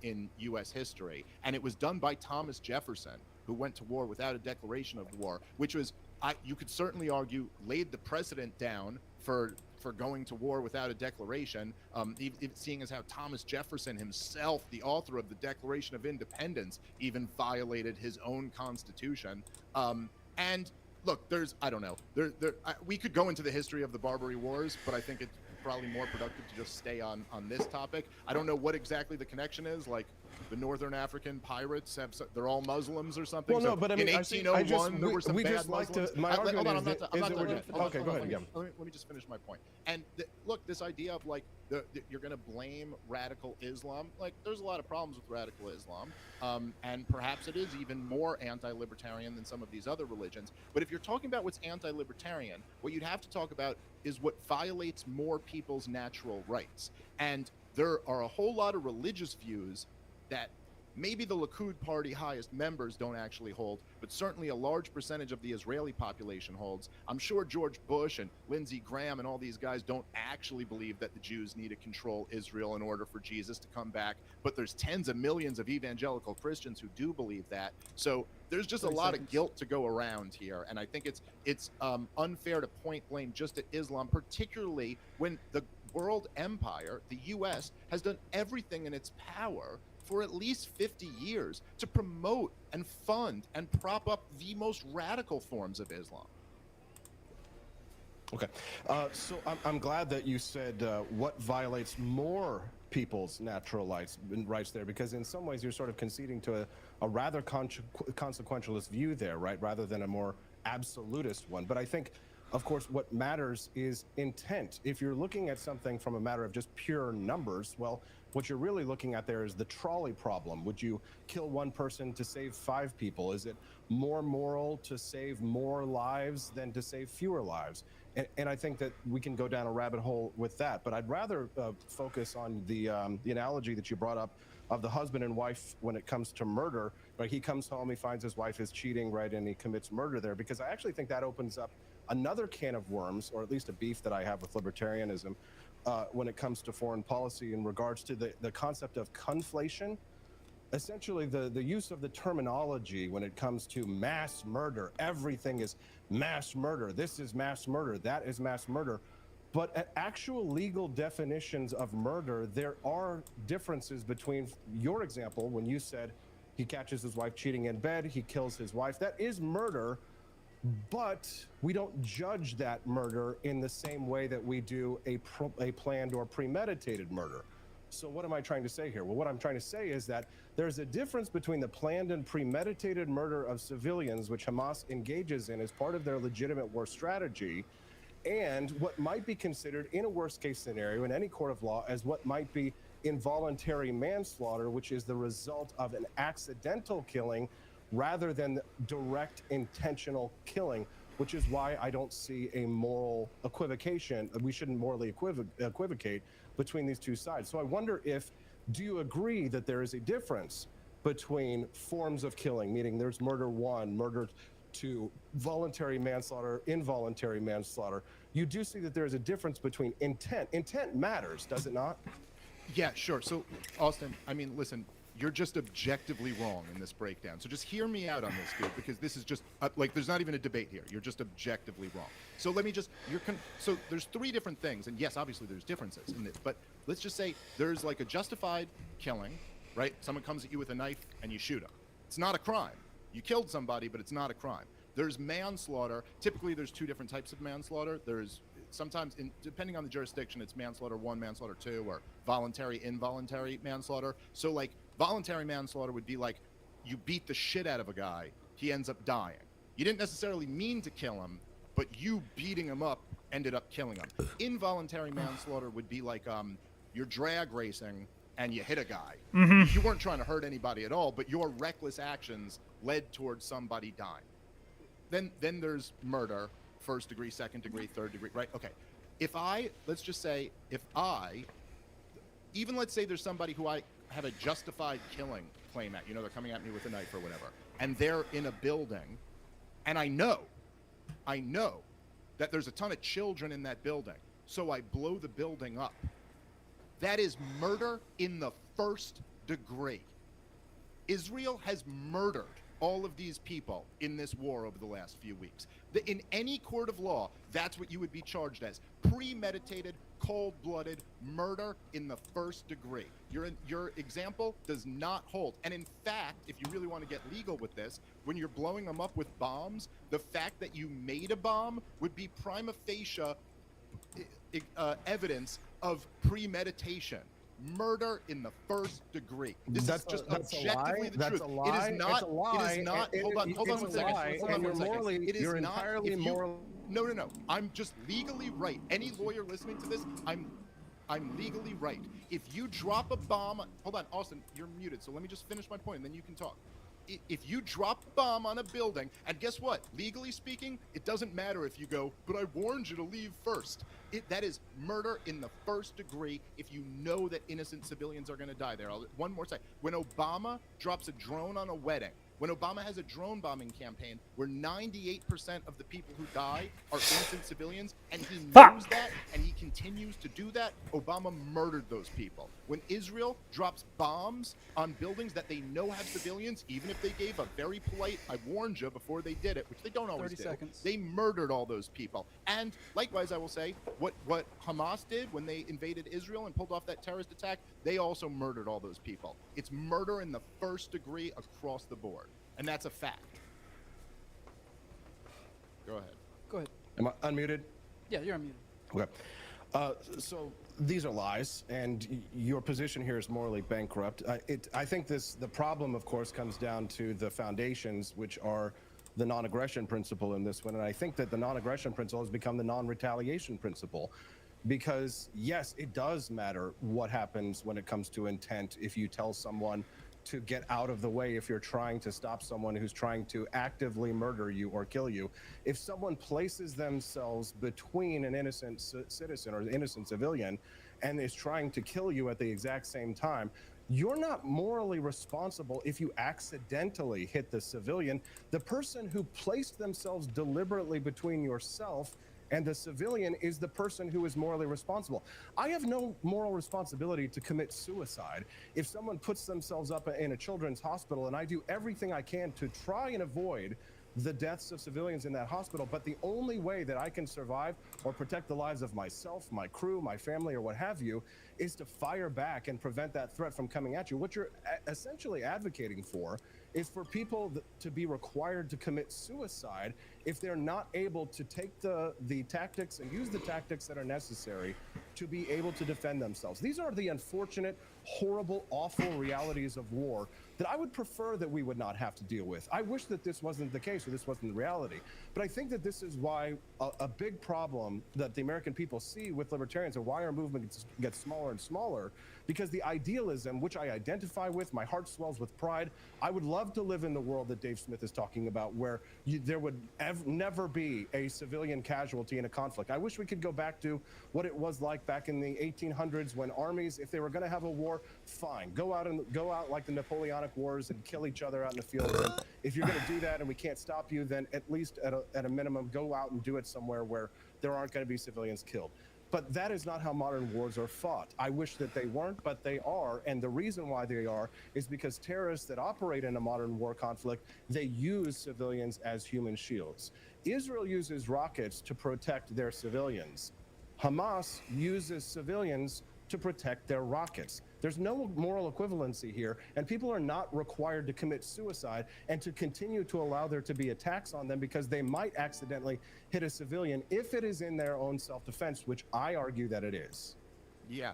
in U.S. history. And it was done by Thomas Jefferson, who went to war without a declaration of war, which was, you could certainly argue, laid the precedent down for going to war without a declaration, seeing as how Thomas Jefferson himself, the author of the Declaration of Independence, even violated his own constitution. And look, I don't know, we could go into the history of the Barbary Wars, but I think it's probably more productive to just stay on this topic. I don't know what exactly the connection is, like the Northern African pirates they're all Muslims or something. Well, no, but I mean, in 1801 there were some bad Muslims. My argument hold on, is I'm not done yet. okay, go ahead again. Let me just finish my point. And look, this idea of like you're going to blame radical Islam, like there's a lot of problems with radical Islam, and perhaps it is even more anti-libertarian than some of these other religions. But if you're talking about what's anti-libertarian, what you'd have to talk about is what violates more people's natural rights. And there are a whole lot of religious views that maybe the Likud party highest members don't actually hold, but certainly a large percentage of the Israeli population holds. I'm sure George Bush and Lindsey Graham and all these guys don't actually believe that the Jews need to control Israel in order for Jesus to come back, but there's tens of millions of evangelical Christians who do believe that. So there's just a lot of guilt to go around here, and I think it's unfair to point blame just at Islam, particularly when the world empire, the U.S., has done everything in its power for at least 50 years to promote and fund and prop up the most radical forms of Islam. Okay, so I'm glad that you said what violates more people's natural rights there, because in some ways you're sort of conceding to a rather consequentialist view there, right, rather than a more absolutist one. But I think, of course, what matters is intent. If you're looking at something from a matter of just pure numbers, well, what you're really looking at there is the trolley problem. Would you kill one person to save 5 people? Is it more moral to save more lives than to save fewer lives? And I think that we can go down a rabbit hole with that. But I'd rather focus on the analogy that you brought up of the husband and wife when it comes to murder. Right? He comes home, he finds his wife is cheating, right, and he commits murder there. Because I actually think that opens up another can of worms, or at least a beef that I have with libertarianism, when it comes to foreign policy in regards to the concept of conflation. Essentially, the use of the terminology when it comes to mass murder. Everything is mass murder. This is mass murder. That is mass murder. But at actual legal definitions of murder, there are differences between your example when you said he catches his wife cheating in bed, he kills his wife. That is murder. But we don't judge that murder in the same way that we do a planned or premeditated murder. So what am I trying to say here? Well, what I'm trying to say is that there's a difference between the planned and premeditated murder of civilians, which Hamas engages in as part of their legitimate war strategy, and what might be considered in a worst case scenario in any court of law as what might be involuntary manslaughter, which is the result of an accidental killing rather than direct intentional killing. which is why I don't see a moral equivocation. We shouldn't morally equivocate between these two sides. So I wonder do you agree that there is a difference between forms of killing, meaning there's murder 1, murder 2, voluntary manslaughter, involuntary manslaughter? You do see that there is a difference between intent. Intent matters, does it not? Yeah, sure. So, Austin, I mean, listen, you're just objectively wrong in this breakdown. So just hear me out on this, dude, because this is just, like, there's not even a debate here. You're just objectively wrong. So let me just, so there's 3 different things, and yes, obviously there's differences in this, but let's just say there's like a justified killing, right? Someone comes at you with a knife and you shoot him. It's not a crime. You killed somebody, but it's not a crime. There's manslaughter. Typically, there's 2 different types of manslaughter. There's sometimes, depending on the jurisdiction, it's manslaughter 1, manslaughter 2, or voluntary, involuntary manslaughter. So, like, voluntary manslaughter would be like you beat the shit out of a guy, he ends up dying. You didn't necessarily mean to kill him, but you beating him up ended up killing him. Involuntary manslaughter would be like you're drag racing and you hit a guy. Mhm. You weren't trying to hurt anybody at all, but your reckless actions led towards somebody dying. Then there's murder, 1st degree, 2nd degree, 3rd degree, right? Okay. Let's just say, even let's say there's somebody who I have a justified killing claim at, they're coming at me with a knife or whatever, and they're in a building, and I know that there's a ton of children in that building, so I blow the building up. That is murder in the 1st degree. Israel has murdered all of these people in this war over the last few weeks. In any court of law, that's what you would be charged as. Premeditated, cold-blooded murder in the 1st degree. Your example does not hold. And in fact, if you really want to get legal with this, when you're blowing them up with bombs, the fact that you made a bomb would be prima facie evidence of premeditation. Murder in the 1st degree. This is just objectively the truth. It is not. It is not. Hold on 1 second. Hold on 1 second. It is not. No. I'm just legally right. Any lawyer listening to this, I'm legally right. If you drop a bomb, hold on, Austin, you're muted. So let me just finish my point, and then you can talk. If you drop a bomb on a building, and guess what? Legally speaking, it doesn't matter if you go, but I warned you to leave first. That is murder in the 1st degree if you know that innocent civilians are going to die there. One more second. When Obama drops a drone on a wedding, when Obama has a drone bombing campaign where 98% of the people who die are innocent civilians, and he knows that, and he continues to do that, Obama murdered those people. When Israel drops bombs on buildings that they know have civilians, even if they gave a very polite, I warned you before they did it, which they don't always 30 do, seconds. they murdered all those people. And likewise, I will say, what Hamas did when they invaded Israel and pulled off that terrorist attack, they also murdered all those people. It's murder in the 1st degree across the board. And that's a fact. Go ahead. Am I unmuted? Yeah, you're unmuted. Okay. So these are lies, and your position here is morally bankrupt. I think the problem, of course, comes down to the foundations, which are the non-aggression principle in this one. And I think that the non-aggression principle has become the non-retaliation principle. Because, yes, it does matter what happens when it comes to intent if you tell someone to get out of the way if you're trying to stop someone who's trying to actively murder you or kill you. If someone places themselves between an innocent citizen or an innocent civilian and is trying to kill you at the exact same time, you're not morally responsible if you accidentally hit the civilian. The person who placed themselves deliberately between yourself and the civilian is the person who is morally responsible. I have no moral responsibility to commit suicide. If someone puts themselves up in a children's hospital, and I do everything I can to try and avoid the deaths of civilians in that hospital, but the only way that I can survive or protect the lives of myself, my crew, my family, or what have you, is to fire back and prevent that threat from coming at you. What you're essentially advocating for is for people to be required to commit suicide if they're not able to take the tactics and use the tactics that are necessary to be able to defend themselves. These are the unfortunate, horrible, awful realities of war that I would prefer that we would not have to deal with. I wish that this wasn't the case or this wasn't the reality. But I think that this is why a big problem that the American people see with libertarians and why our movement gets smaller and smaller, Because the idealism, which I identify with, my heart swells with pride. I would love to live in the world that Dave Smith is talking about, where there would never be a civilian casualty in a conflict. I wish we could go back to what it was like back in the 1800s, when armies, if they were going to have a war, fine, go out like the Napoleonic Wars and kill each other out in the field. And if you're going to do that and we can't stop you, then at least at a minimum, go out and do it somewhere where there aren't going to be civilians killed. But that is not how modern wars are fought. I wish that they weren't, but they are. And the reason why they are is because terrorists that operate in a modern war conflict, they use civilians as human shields. Israel uses rockets to protect their civilians. Hamas uses civilians to protect their rockets. There's no moral equivalency here, and people are not required to commit suicide and to continue to allow there to be attacks on them because they might accidentally hit a civilian if it is in their own self-defense, which I argue that it is. Yeah.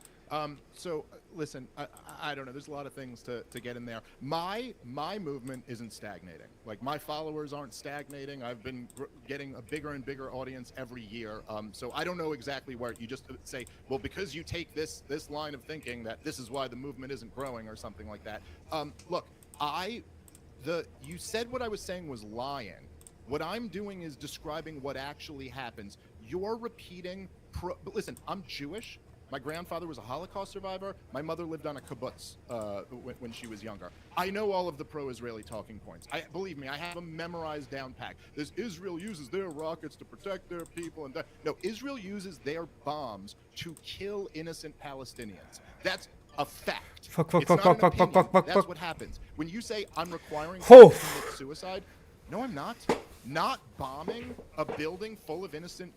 So listen, I don't know. There's a lot of things to get in there. My movement isn't stagnating. Like, my followers aren't stagnating. I've been getting a bigger and bigger audience every year. So I don't know exactly where you just say, well, because you take this line of thinking that this is why the movement isn't growing or something like that. Look, you said what I was saying was lying. What I'm doing is describing what actually happens. You're repeating. But listen, I'm Jewish. My grandfather was a Holocaust survivor. My mother lived on a kibbutz when she was younger. I know all of the pro-Israeli talking points. Believe me, I have them memorized down pat. There's Israel uses their rockets to protect their people, and no, Israel uses their bombs to kill innocent Palestinians. That's a fact. It's not an opinion. That's what happens. When you say I'm requiring people to commit suicide, no, I'm not. Not bombing a building full of innocent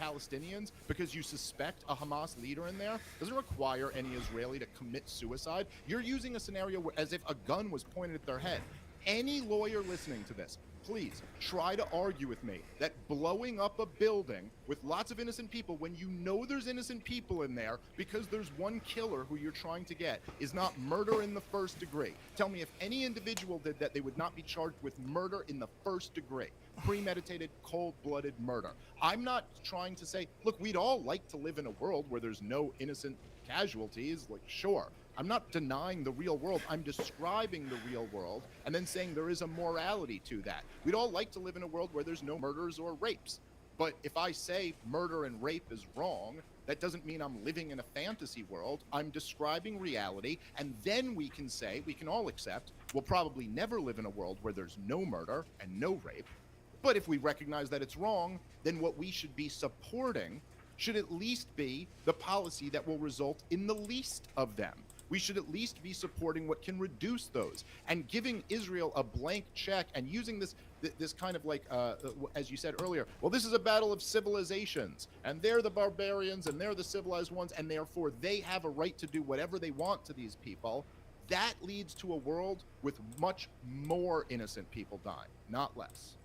Palestinians because you suspect a Hamas leader in there doesn't require any Israeli to commit suicide. You're using a scenario where, as if a gun was pointed at their head. Any lawyer listening to this, please try to argue with me that blowing up a building with lots of innocent people, when you know there's innocent people in there because there's one killer who you're trying to get, is not murder in the first degree. Tell me, if any individual did that, they would not be charged with murder in the first degree. Premeditated, cold-blooded murder. I'm not trying to say, look, we'd all like to live in a world where there's no innocent casualties. Like, sure. I'm not denying the real world. I'm describing the real world and then saying there is a morality to that. We'd all like to live in a world where there's no murders or rapes. But if I say murder and rape is wrong, that doesn't mean I'm living in a fantasy world. I'm describing reality, and then we can say, we can all accept, we'll probably never live in a world where there's no murder and no rape. But if we recognize that it's wrong, then what we should be supporting should at least be the policy that will result in the least of them. We should at least be supporting what can reduce those, and giving Israel a blank check and using this kind of like, as you said earlier, well, this is a battle of civilizations, and they're the barbarians and they're the civilized ones, and therefore they have a right to do whatever they want to these people. That leads to a world with much more innocent people dying, not less.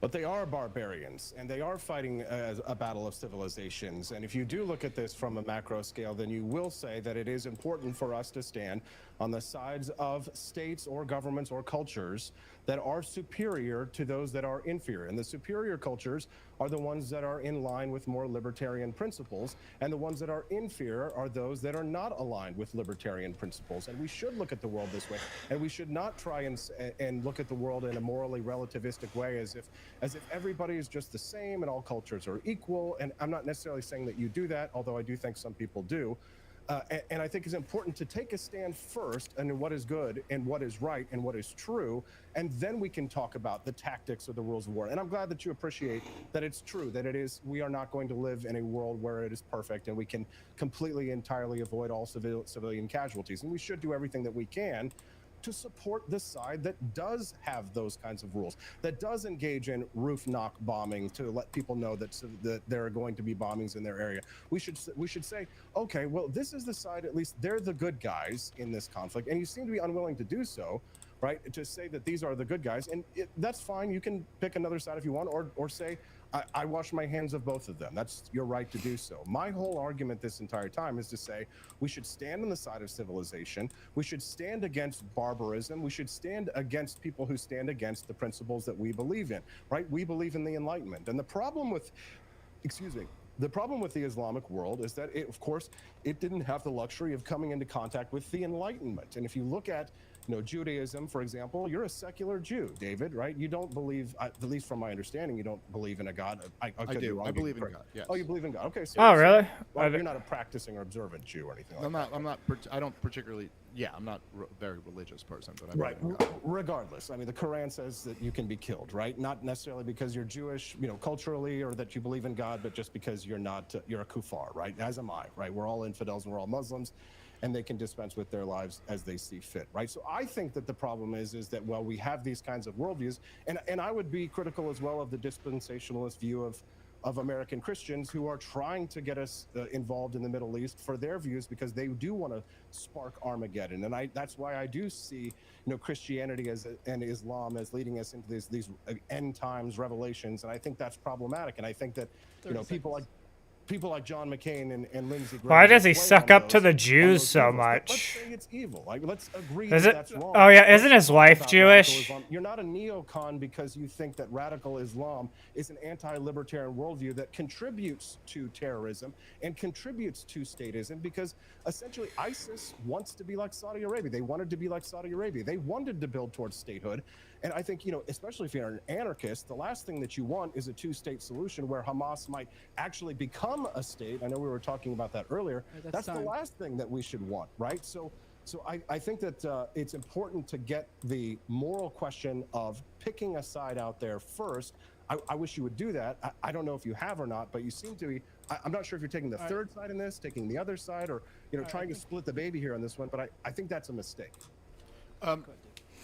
But they are barbarians, and they are fighting a battle of civilizations. And if you do look at this from a macro scale, then you will say that it is important for us to stand on the sides of states or governments or cultures that are superior to those that are inferior. And the superior cultures are the ones that are in line with more libertarian principles, and the ones that are inferior are those that are not aligned with libertarian principles. And we should look at the world this way, and we should not try and look at the world in a morally relativistic way as if everybody is just the same and all cultures are equal. And I'm not necessarily saying that you do that, although I do think some people do. And I think it's important to take a stand first on what is good and what is right and what is true, and then we can talk about the tactics or the rules of war. And I'm glad that you appreciate that it's true, that it is, we are not going to live in a world where it is perfect and we can completely, entirely avoid all civilian casualties. And we should do everything that we can to support the side that does have those kinds of rules, that does engage in roof knock bombing to let people know that there are going to be bombings in their area. We should say, okay, well, this is the side, at least they're the good guys in this conflict, and you seem to be unwilling to do so, right? To say that these are the good guys, and that's fine. You can pick another side if you want, or say, I wash my hands of both of them. That's your right to do so. My whole argument this entire time is to say we should stand on the side of civilization. We should stand against barbarism. We should stand against people who stand against the principles that we believe in, right? We believe in the Enlightenment. And the problem with, The problem with the Islamic world is that, of course, it didn't have the luxury of coming into contact with the Enlightenment. And if you look at, Judaism, for example, you're a secular Jew, David, right? You don't believe, at least from my understanding, you don't believe in a God. I could be do. wrong. I believe in God. Yes. Oh, you believe in God? Okay. So, Oh, really? Well, you're not a practicing or observant Jew or anything like that. I don't particularly. Yeah, I'm not a very religious person, but I Right. believe in God. Regardless, I mean, the Quran says that you can be killed, right? Not necessarily because you're Jewish, culturally, or that you believe in God, but just because you're not, you're a kuffar, right? As am I, right? We're all infidels and we're all Muslims, and they can dispense with their lives as they see fit, right? So I think that the problem is that, well, we have these kinds of worldviews, and I would be critical as well of the dispensationalist view of American Christians who are trying to get us involved in the Middle East for their views, because they do want to spark Armageddon. And that's why I do see, Christianity and Islam as leading us into these end times revelations. And I think that's problematic. And I think that, people like John McCain and Lindsey Graham. Why does he play suck on up to those- the on Jews those so evils. much? Let's say it's evil. Like, let's agree Is that it- that's wrong. oh, yeah, Let's isn't his talk wife about Jewish? radical Islam. You're not a neocon because you think that radical Islam is an anti-libertarian worldview that contributes to terrorism and contributes to statism, because essentially ISIS wants to be like Saudi Arabia. They wanted to be like Saudi Arabia. They wanted to build towards statehood. And I think, especially if you're an anarchist, the last thing that you want is a two-state solution where Hamas might actually become a state. I know we were talking about that earlier. Right, that's the time. last thing that we should want, right? So I think that it's important to get the moral question of picking a side out there first. I wish you would do that. I don't know if you have or not, but you seem to be. I'm not sure if you're taking the third side in this, taking the other side, or trying to split the baby here on this one. But I think that's a mistake.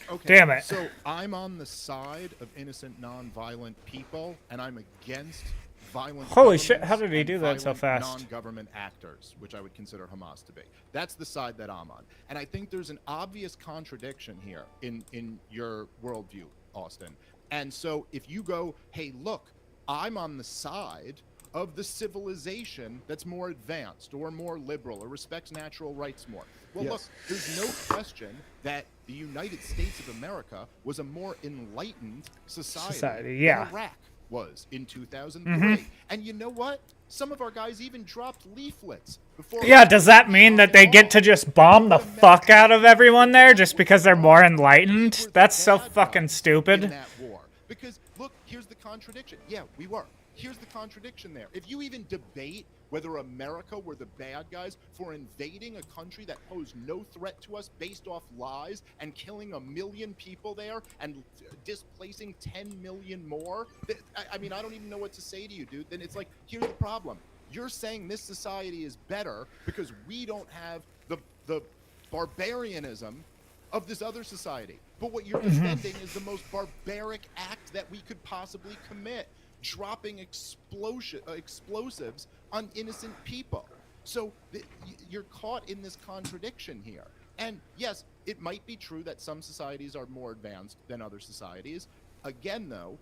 Okay. Damn it. So I'm on the side of innocent, non-violent people, and I'm against violent. Holy shit, governments how did he and do that so violent fast? Non-government actors, which I would consider Hamas to be. That's the side that I'm on, and I think there's an obvious contradiction here in your worldview, Austin. And so if you go, hey, look, I'm on the side of the civilization that's more advanced or more liberal or respects natural rights more. Well, Yes. look, there's no question that the United States of America was a more enlightened society yeah. than Iraq was in 2003. And you know what? Some of our guys even dropped leaflets before. Yeah, does that mean that they get to just bomb the fuck out of everyone there just because they're more enlightened? That's so fucking in stupid. that war? Because look, here's the contradiction. Yeah, we were. Here's the contradiction there. If you even debate whether America were the bad guys for invading a country that posed no threat to us based off lies and killing 1 million people there and displacing 10 million more, I mean, I don't even know what to say to you, dude. Then it's like, here's the problem. You're saying this society is better because we don't have the barbarianism of this other society. But what you're defending is the most barbaric act that we could possibly commit. Dropping explosives on innocent people. So you're caught in this contradiction here. And yes, it might be true that some societies are more advanced than other societies. Again, though,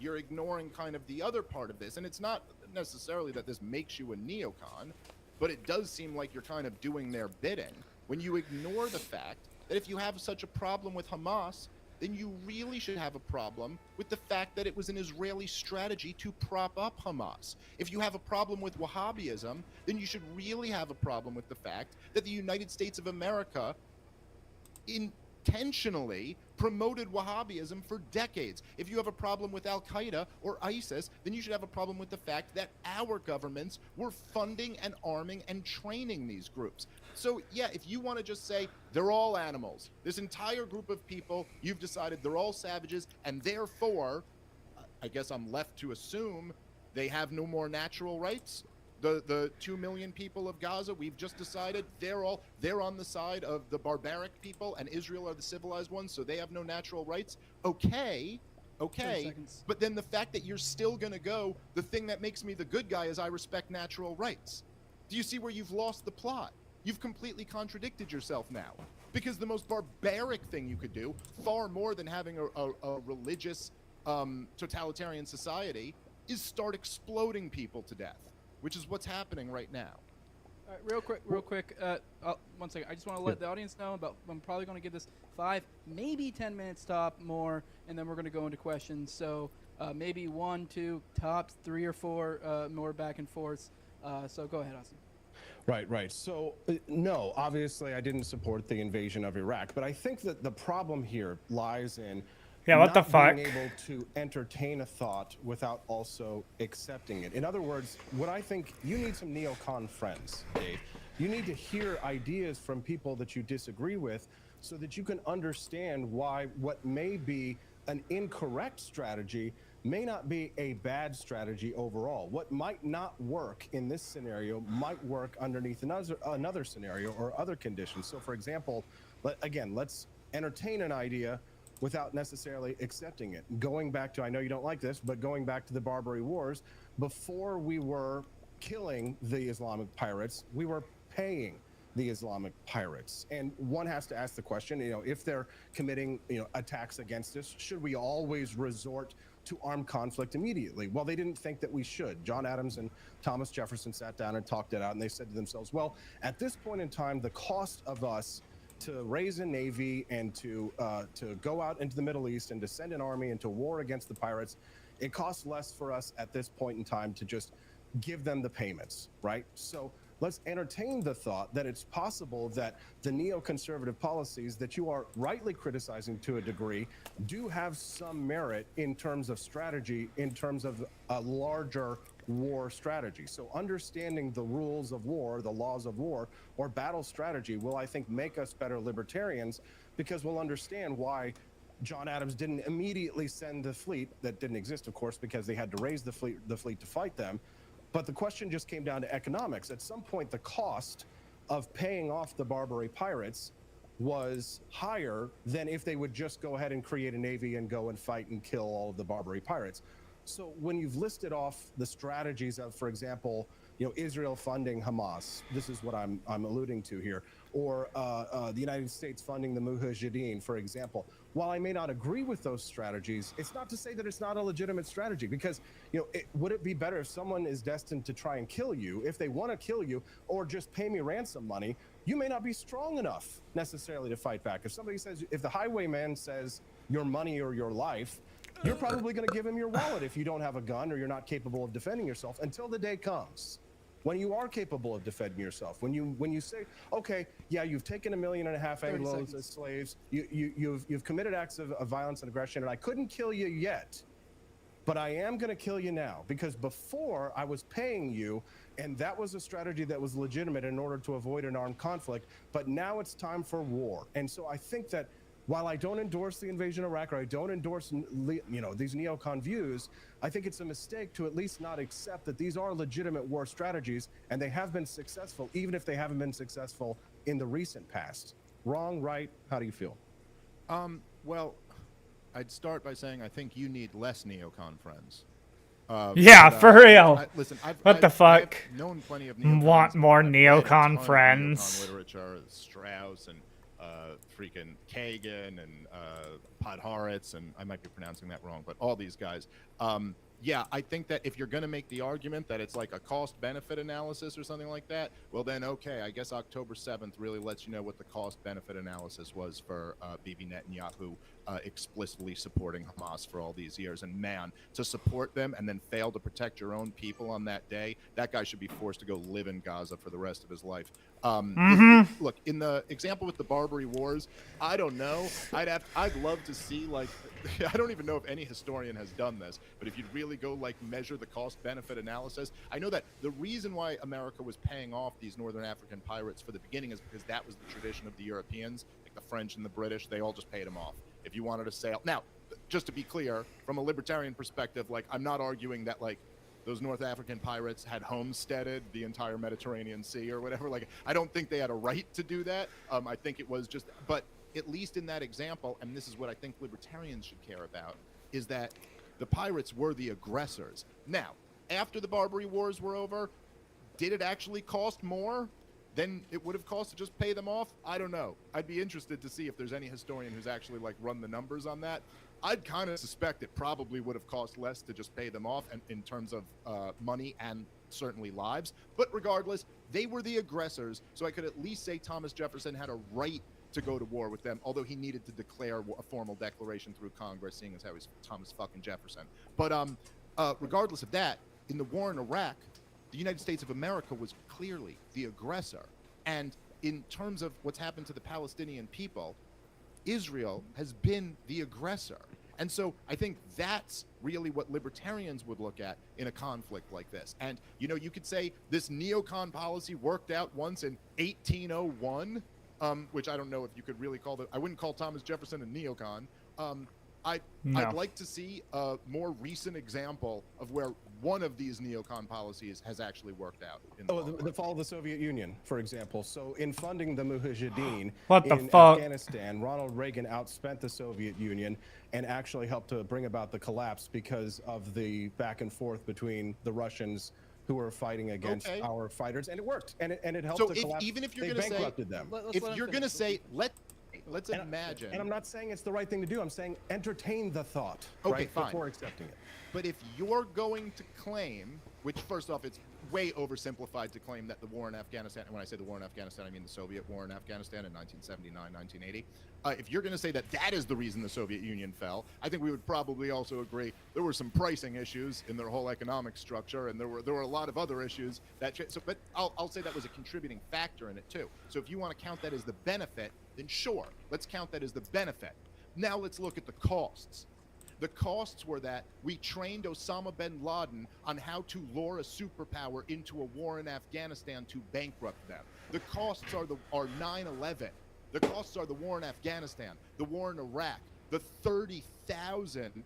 you're ignoring kind of the other part of this. And it's not necessarily that this makes you a neocon, but it does seem like you're kind of doing their bidding when you ignore the fact that if you have such a problem with Hamas, then you really should have a problem with the fact that it was an Israeli strategy to prop up Hamas. If you have a problem with Wahhabism, then you should really have a problem with the fact that the United States of America intentionally promoted Wahhabism for decades. If you have a problem with Al-Qaeda or ISIS, then you should have a problem with the fact that our governments were funding and arming and training these groups. So yeah, if you want to just say they're all animals, this entire group of people, you've decided they're all savages, and therefore, I guess I'm left to assume they have no more natural rights. The 2 million people of Gaza, we've just decided they're on the side of the barbaric people, and Israel are the civilized ones, so they have no natural rights. Okay, 30 seconds. but then the fact that you're still gonna go, the thing that makes me the good guy is I respect natural rights. Do you see where you've lost the plot? You've completely contradicted yourself now. Because the most barbaric thing you could do, far more than having a religious totalitarian society, is start exploding people to death, which is what's happening right now. All right, real quick. 1 second. I just want to let the audience know about. I'm probably going to give this 5, maybe 10 minutes top more, and then we're going to go into questions. So Maybe 1, 2, tops 3 or 4 more back and forths. So go ahead, Austin. Right. So, no, obviously I didn't support the invasion of Iraq, but I think that the problem here lies in what the fuck? being able to entertain a thought without also accepting it. In other words, what I think you need some neocon friends, Dave. You need to hear ideas from people that you disagree with so that you can understand why what may be an incorrect strategy may not be a bad strategy overall. What might not work in this scenario might work underneath another scenario or other conditions. So for example, let's entertain an idea without necessarily accepting it. Going back to, I know you don't like this, but going back to the Barbary Wars, before we were killing the Islamic pirates, we were paying the Islamic pirates. And one has to ask the question, if they're committing, attacks against us, should we always resort to armed conflict immediately? Well, they didn't think that we should. John Adams and Thomas Jefferson sat down and talked it out, and they said to themselves, well, at this point in time, the cost of us to raise a navy and to go out into the Middle East and to send an army into war against the pirates, it costs less for us at this point in time to just give them the payments, right? So let's entertain the thought that it's possible that the neoconservative policies that you are rightly criticizing to a degree do have some merit in terms of strategy, in terms of a larger war strategy. So understanding the rules of war, the laws of war, or battle strategy will, I think, make us better libertarians, because we'll understand why John Adams didn't immediately send the fleet, that didn't exist, of course, because they had to raise the fleet to fight them. But the question just came down to economics. At some point, the cost of paying off the Barbary pirates was higher than if they would just go ahead and create a navy and go and fight and kill all of the Barbary pirates. So when you've listed off the strategies of, for example, Israel funding Hamas, this is what I'm alluding to here, or the United States funding the Mujahideen, for example. While I may not agree with those strategies, it's not to say that it's not a legitimate strategy, because would it be better if someone is destined to try and kill you, if they want to kill you, or just pay me ransom money? You may not be strong enough necessarily to fight back. If somebody says, if the highwayman says your money or your life, you're probably going to give him your wallet if you don't have a gun or you're not capable of defending yourself, until the day comes when you are capable of defending yourself. When you say, okay, yeah, you've taken 1.5 million Anglos as slaves, you've committed acts of violence and aggression, and I couldn't kill you yet, but I am going to kill you now, because before I was paying you, and that was a strategy that was legitimate in order to avoid an armed conflict, but now it's time for war. And so I think that while I don't endorse the invasion of Iraq, or I don't endorse, these neocon views, I think it's a mistake to at least not accept that these are legitimate war strategies, and they have been successful, even if they haven't been successful in the recent past. Wrong, right? How do you feel? Well, I'd start by saying I think you need less neocon friends. For real. Listen, What the fuck? I've known plenty of neocons. Want more I've read a ton neocon of friends? Neocon literature, Strauss and freaking Kagan and Podhoretz, and I might be pronouncing that wrong, but all these guys. Yeah, I think that if you're going to make the argument that it's like a cost-benefit analysis or something like that, well then, okay, I guess October 7th really lets you know what the cost-benefit analysis was for Bibi Netanyahu explicitly supporting Hamas for all these years. And man, to support them and then fail to protect your own people on that day, that guy should be forced to go live in Gaza for the rest of his life. Look, in the example with the Barbary Wars, I don't know. I'd love to see, like, I don't even know if any historian has done this, but if you'd really go like measure the cost-benefit analysis, I know that the reason why America was paying off these Northern African pirates for the beginning is because that was the tradition of the Europeans, like the French and the British. They all just paid them off. If you wanted to sail, now, just to be clear, from a libertarian perspective, like, I'm not arguing that like those North African pirates had homesteaded the entire Mediterranean Sea or whatever. Like, I don't think they had a right to do that. I think it was just, but at least in that example, and this is what I think libertarians should care about, is that the pirates were the aggressors. Now, after the Barbary Wars were over, did it actually cost more than it would have cost to just pay them off? I don't know. I'd be interested to see if there's any historian who's actually like run the numbers on that. I'd kind of suspect it probably would have cost less to just pay them off, and in terms of money and certainly lives. But regardless, they were the aggressors, so I could at least say Thomas Jefferson had a right to go to war with them, although he needed to declare a formal declaration through Congress, seeing as how he's Thomas fucking Jefferson. But regardless of that, in the war in Iraq, the United States of America was clearly the aggressor. And in terms of what's happened to the Palestinian people, Israel has been the aggressor. And so I think that's really what libertarians would look at in a conflict like this. And, you know, you could say this neocon policy worked out once in 1801, which I don't know if you could really call I wouldn't call Thomas Jefferson a neocon. I'd like to see a more recent example of where one of these neocon policies has actually worked out. The fall of the Soviet Union, for example. So in funding the Mujahideen in Afghanistan, Ronald Reagan outspent the Soviet Union and actually helped to bring about the collapse because of the back and forth between the Russians who were fighting against our fighters, and it worked, and it helped to collapse. Even if you're they going to say, bankrupted them. if you're going to say, let's imagine. And I'm not saying it's the right thing to do. I'm saying entertain the thought, okay, fine, before accepting it. But if you're going to claim, which first off, it's way oversimplified to claim that the war in Afghanistan, and when I say the war in Afghanistan, I mean the Soviet war in Afghanistan in 1979, 1980. If you're going to say that that is the reason the Soviet Union fell, I think we would probably also agree there were some pricing issues in their whole economic structure, and there were a lot of other issues that. But I'll say that was a contributing factor in it too. So if you want to count that as the benefit, then sure, let's count that as the benefit. Now let's look at the costs. The costs were that we trained Osama bin Laden on how to lure a superpower into a war in Afghanistan to bankrupt them. The costs are 9/11. The costs are the war in Afghanistan, the war in Iraq, the 30,000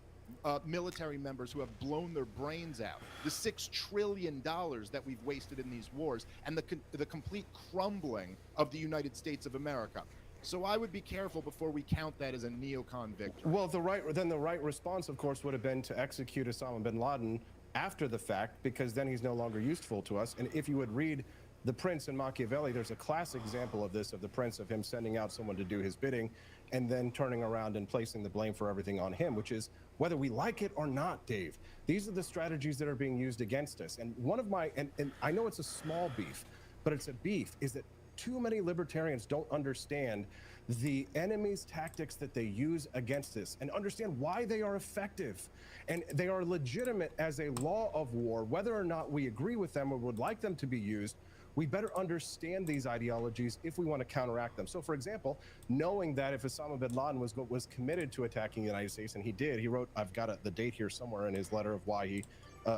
military members who have blown their brains out, the $6 trillion that we've wasted in these wars, and the complete crumbling of the United States of America. So I would be careful before we count that as a neocon victory. Well, the right response, of course, would have been to execute Osama bin Laden after the fact, because then he's no longer useful to us. And if you would read The Prince and Machiavelli, there's a classic example of this, of the Prince, of him sending out someone to do his bidding and then turning around and placing the blame for everything on him, which is whether we like it or not, Dave. These are the strategies that are being used against us. And one of my, and I know it's a small beef, but it's a beef, is that too many libertarians don't understand the enemy's tactics that they use against us and understand why they are effective. And they are legitimate as a law of war. Whether or not we agree with them or would like them to be used, we better understand these ideologies if we want to counteract them. So, for example, knowing that if Osama bin Laden was committed to attacking the United States, and he did, he wrote, I've got the date here somewhere in his letter of why he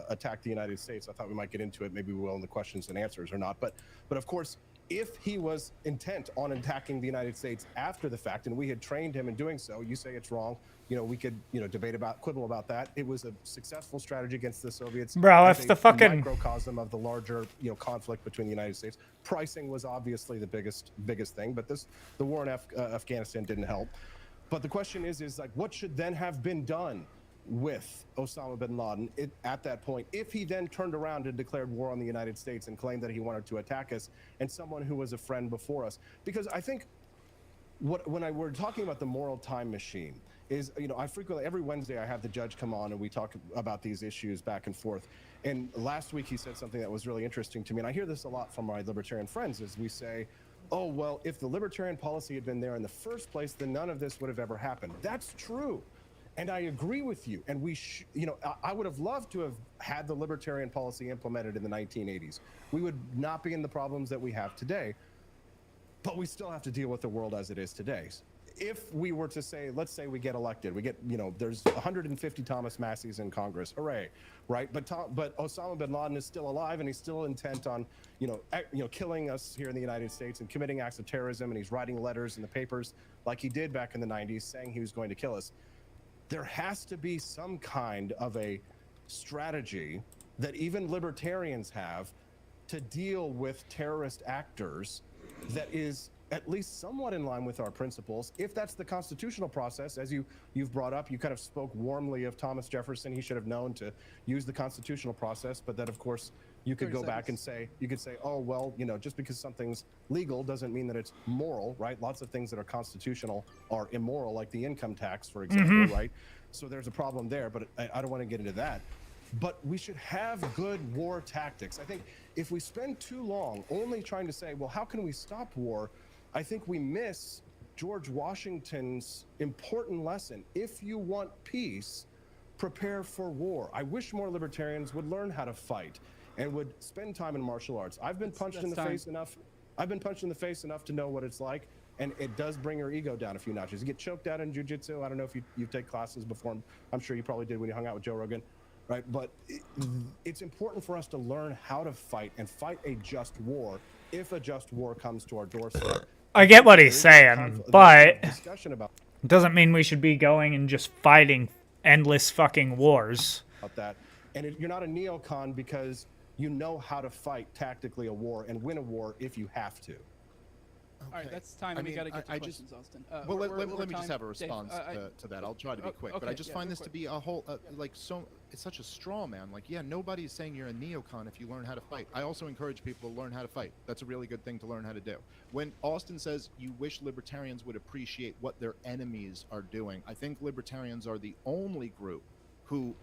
attacked the United States. I thought we might get into it. Maybe we will in the questions and answers or not. But of course, if he was intent on attacking the United States after the fact, and we had trained him in doing so, you say it's wrong. We could, quibble about that. It was a successful strategy against the Soviets. Bro, if the fucking microcosm of the larger, conflict between the United States. Pricing was obviously the biggest thing, but the war in Afghanistan didn't help. But the question is like, what should then have been done with Osama bin Laden at that point, if he then turned around and declared war on the United States and claimed that he wanted to attack us, and someone who was a friend before us? Because I think when we're talking about the moral time machine is, I frequently, every Wednesday I have the judge come on and we talk about these issues back and forth. And last week he said something that was really interesting to me, and I hear this a lot from my libertarian friends, is we say, oh, well, if the libertarian policy had been there in the first place, then none of this would have ever happened. That's true. And I agree with you. And I would have loved to have had the libertarian policy implemented in the 1980s. We would not be in the problems that we have today, but we still have to deal with the world as it is today. If we were to say, let's say we get elected, there's 150 Thomas Masseys in Congress, hooray, right? But Osama bin Laden is still alive, and he's still intent on, killing us here in the United States and committing acts of terrorism, and he's writing letters in the papers like he did back in the 90s saying he was going to kill us. There has to be some kind of a strategy that even libertarians have to deal with terrorist actors that is at least somewhat in line with our principles. If that's the constitutional process, as you've brought up, you kind of spoke warmly of Thomas Jefferson. He should have known to use the constitutional process, but then of course you could go back and say, oh, well, just because something's legal doesn't mean that it's moral, right? Lots of things that are constitutional are immoral, like the income tax, for example, right? So there's a problem there, but I don't want to get into that. But we should have good war tactics. I think if we spend too long only trying to say, well, how can we stop war? I think we miss George Washington's important lesson. If you want peace, prepare for war. I wish more libertarians would learn how to fight and would spend time in martial arts. I've been punched in the face enough. I've been punched in the face enough to know what it's like, and it does bring your ego down a few notches. You get choked out in jiu-jitsu. I don't know if you take classes before. I'm sure you probably did when you hung out with Joe Rogan, right? But it's important for us to learn how to fight and fight a just war if a just war comes to our doorstep. I get what he's saying, but discussion about it doesn't mean we should be going and just fighting endless fucking wars. that. And you're not a neocon because you know how to fight tactically a war and win a war if you have to. All right, that's time. I We mean, got to get to I questions, Austin. Well, we're let over me just time. have a Dave, response to that. I'll try to be quick, but I just find this to be a whole, it's such a straw man. Like, yeah, nobody's saying you're a neocon if you learn how to fight. I also encourage people to learn how to fight. That's a really good thing to learn how to do. When Austin says you wish libertarians would appreciate what their enemies are doing, I think libertarians are the only group who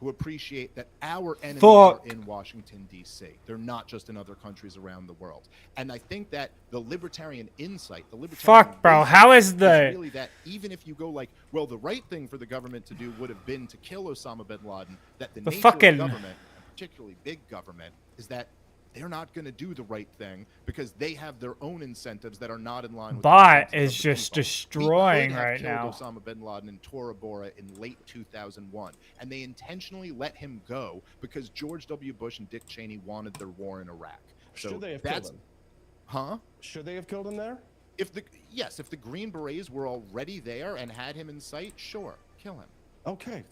appreciate that our enemies are in Washington, D.C. They're not just in other countries around the world. And I think that the libertarian insight, the libertarian Fuck, bro. How is the... really that even if you go like, well, the right thing for the government to do would have been to kill Osama bin Laden, that the nature fucking... of government, particularly big government, is that they're not going to do the right thing because they have their own incentives that are not in line with Bot is just destroying right now. We could have killed Osama bin Laden in Tora Bora in late 2001, and they intentionally let him go because George W. Bush and Dick Cheney wanted their war in Iraq. So Should they have killed him? Huh? Should they have killed him there? If the Green Berets were already there and had him in sight, sure, kill him. Okay,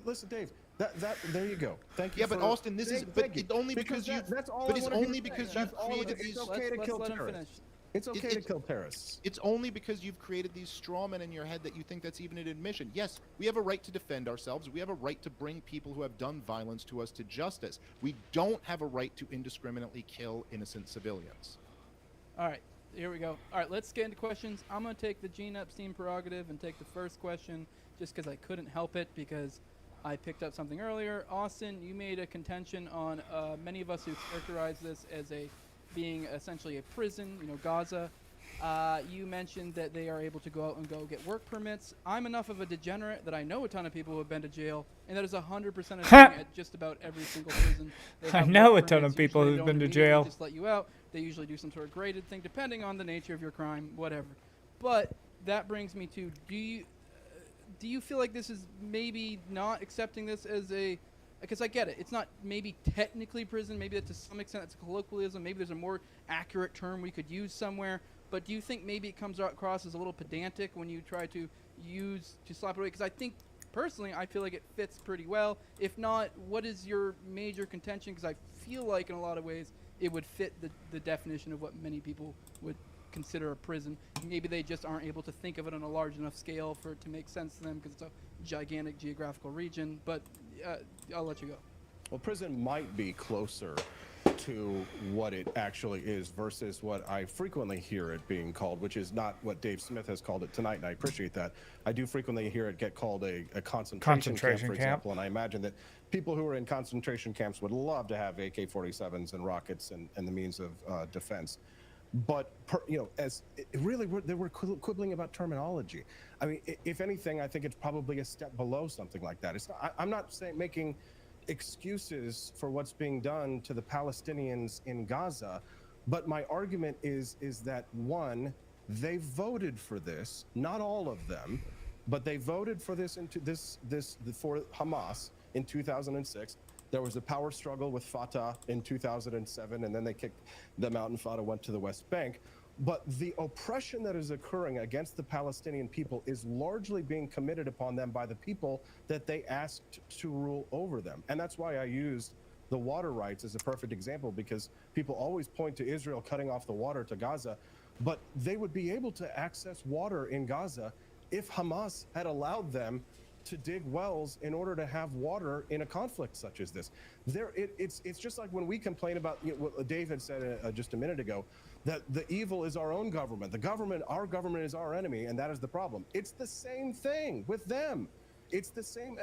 listen, Dave. There you go. Thank you. Yeah, but Austin, this is only because you've created these. It's okay to kill terrorists. It's okay to kill terrorists. It's only because you've created these straw men in your head that you think that's even an admission. Yes, we have a right to defend ourselves. We have a right to bring people who have done violence to us to justice. We don't have a right to indiscriminately kill innocent civilians. All right, here we go. All right, let's get into questions. I'm going to take the Gene Epstein prerogative and take the first question just because I couldn't help it because I picked up something earlier. Austin, you made a contention on many of us who characterize this as being essentially a prison, Gaza. You mentioned that they are able to go out and get work permits. I'm enough of a degenerate that I know a ton of people who have been to jail, and that is 100% a thing at just about every single prison. I know a ton of people who've been to jail. Just let you out. They usually do some sort of graded thing, depending on the nature of your crime, whatever. But that brings me to, do you feel like this is maybe not accepting this as because I get it. It's not maybe technically prison. Maybe to some extent it's a colloquialism. Maybe there's a more accurate term we could use somewhere. But do you think maybe it comes across as a little pedantic when you try to slap it away? Because I think, personally, I feel like it fits pretty well. If not, what is your major contention? Because I feel like in a lot of ways it would fit the definition of what many people would consider a prison. Maybe they just aren't able to think of it on a large enough scale for it to make sense to them because it's a gigantic geographical region. But I'll let you go. Well, prison might be closer to what it actually is versus what I frequently hear it being called, which is not what Dave Smith has called it tonight, and I appreciate that. I do frequently hear it get called a concentration camp, for example, and I imagine that people who are in concentration camps would love to have AK-47s and rockets and the means of defense. But they were quibbling about terminology. I mean, if anything, I think it's probably a step below something like that. I'm not making excuses for what's being done to the Palestinians in Gaza, but my argument is that one, they voted for this, not all of them, but they voted for this for Hamas in 2006. There was a power struggle with Fatah in 2007, and then they kicked them out, and Fatah went to the West Bank. But the oppression that is occurring against the Palestinian people is largely being committed upon them by the people that they asked to rule over them. And that's why I used the water rights as a perfect example, because people always point to Israel cutting off the water to Gaza, but they would be able to access water in Gaza if Hamas had allowed them to dig wells in order to have water in a conflict such as this. It's just like when we complain about what Dave had said just a minute ago, that the evil is our own government. Our government is our enemy, and that is the problem. It's the same thing with them. It's the same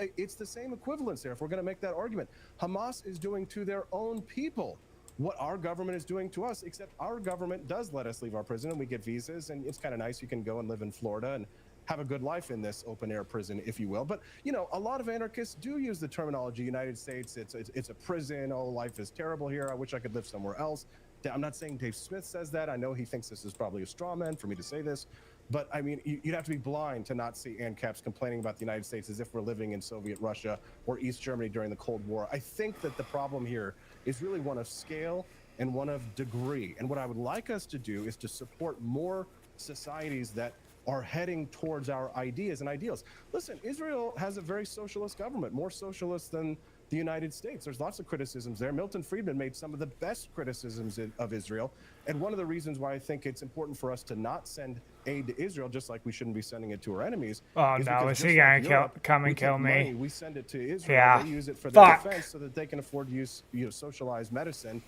equivalence there, if we're going to make that argument. Hamas is doing to their own people what our government is doing to us, except our government does let us leave our prison and we get visas, and it's kind of nice. You can go and live in Florida and have a good life in this open air prison, if you will. But, you know, a lot of anarchists do use the terminology United States. It's a prison. Oh, life is terrible here. I wish I could live somewhere else. I'm not saying Dave Smith says that. I know he thinks this is probably a straw man for me to say this. But I mean, you'd have to be blind to not see ANCAPs complaining about the United States as if we're living in Soviet Russia or East Germany during the Cold War. I think that the problem here is really one of scale and one of degree. And what I would like us to do is to support more societies that are heading towards our ideas and ideals. Listen, Israel has a very socialist government, more socialist than the United States. There's lots of criticisms there. Milton Friedman made some of the best criticisms of Israel. And one of the reasons why I think it's important for us to not send aid to Israel, just like we shouldn't be sending it to our enemies. Oh no, is he gonna come and kill me? Money, we send it to Israel. Yeah. They use it for their Fuck. defense so that they can afford to use, socialized medicine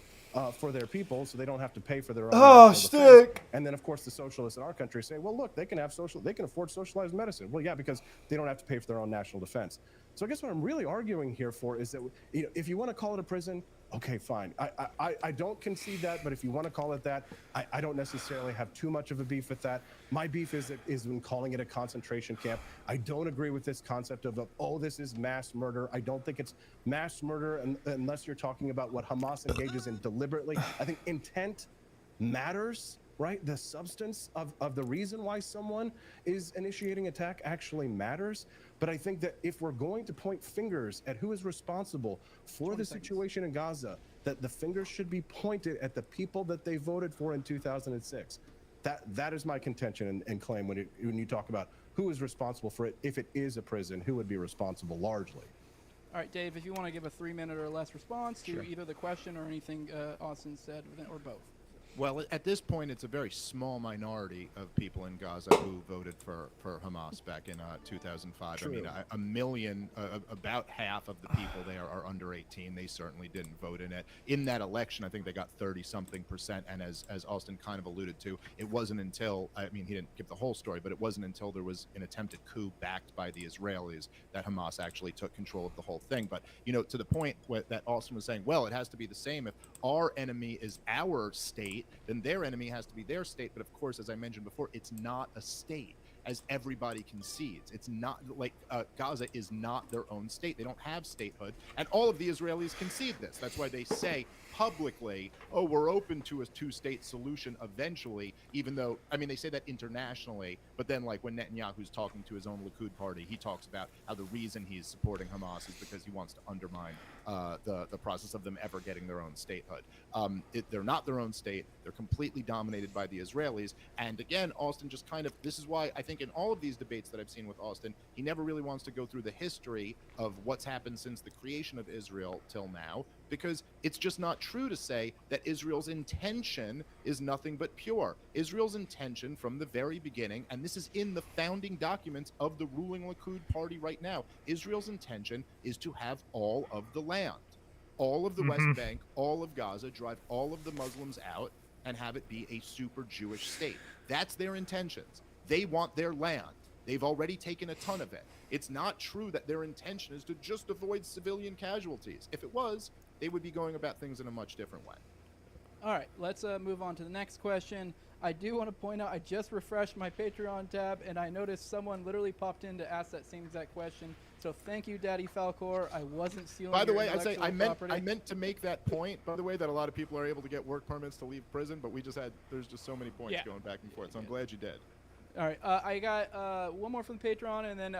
for their people, so they don't have to pay for their own. Oh, national defense. stick. And then, of course, the socialists in our country say, well, look, they can afford socialized medicine. Well, yeah, because they don't have to pay for their own national defense. So I guess what I'm really arguing here for is that, if you want to call it a prison, okay, fine. I don't concede that, but if you want to call it that, I don't necessarily have too much of a beef with that. My beef is in calling it a concentration camp. I don't agree with this concept of, this is mass murder. I don't think it's mass murder unless you're talking about what Hamas engages in deliberately. I think intent matters. Right? The substance of the reason why someone is initiating attack actually matters. But I think that if we're going to point fingers at who is responsible for the situation in Gaza, that the fingers should be pointed at the people that they voted for in 2006. That is my contention and claim when you talk about who is responsible for it. If it is a prison, who would be responsible largely? All right, Dave, if you want to give a 3-minute or less response to Sure. either the question or anything Austin said, or both. Well, at this point, it's a very small minority of people in Gaza who voted for Hamas back in 2005. True. I mean, a million, about half of the people there are under 18. They certainly didn't vote in it. In that election, I think they got 30-something%. And as Austin kind of alluded to, it wasn't until, I mean, he didn't give the whole story, but it wasn't until there was an attempted coup backed by the Israelis that Hamas actually took control of the whole thing. But, to the point that Austin was saying, well, it has to be the same. If our enemy is our state, then their enemy has to be their state. But of course, as I mentioned before, it's not a state, as everybody concedes. It's not like Gaza is not their own state. They don't have statehood. And all of the Israelis concede this. That's why they say publicly, we're open to a two-state solution eventually, even though, I mean, they say that internationally, but then like when Netanyahu's talking to his own Likud party, he talks about how the reason he's supporting Hamas is because he wants to undermine the process of them ever getting their own statehood. They're not their own state. They're completely dominated by the Israelis. And again, Austin just kind of, this is why I think in all of these debates that I've seen with Austin, he never really wants to go through the history of what's happened since the creation of Israel till now, because it's just not true to say that Israel's intention is nothing but pure. Israel's intention from the very beginning, and this is in the founding documents of the ruling Likud party right now, Israel's intention is to have all of the land, all of the West Bank, all of Gaza, drive all of the Muslims out, and have it be a super Jewish state. That's their intentions. They want their land. They've already taken a ton of it. It's not true that their intention is to just avoid civilian casualties. If it was, they would be going about things in a much different way. All right, let's move on to the next question. I do want to point out I just refreshed my Patreon tab, and I noticed someone literally popped in to ask that same exact question. So thank you, Daddy Falcor. I wasn't stealing By the your way, I intellectual meant to make that point, by the way, that a lot of people are able to get work permits to leave prison, but there's just so many points going back and forth, so I'm glad you did. All right, I got one more from the Patreon, and then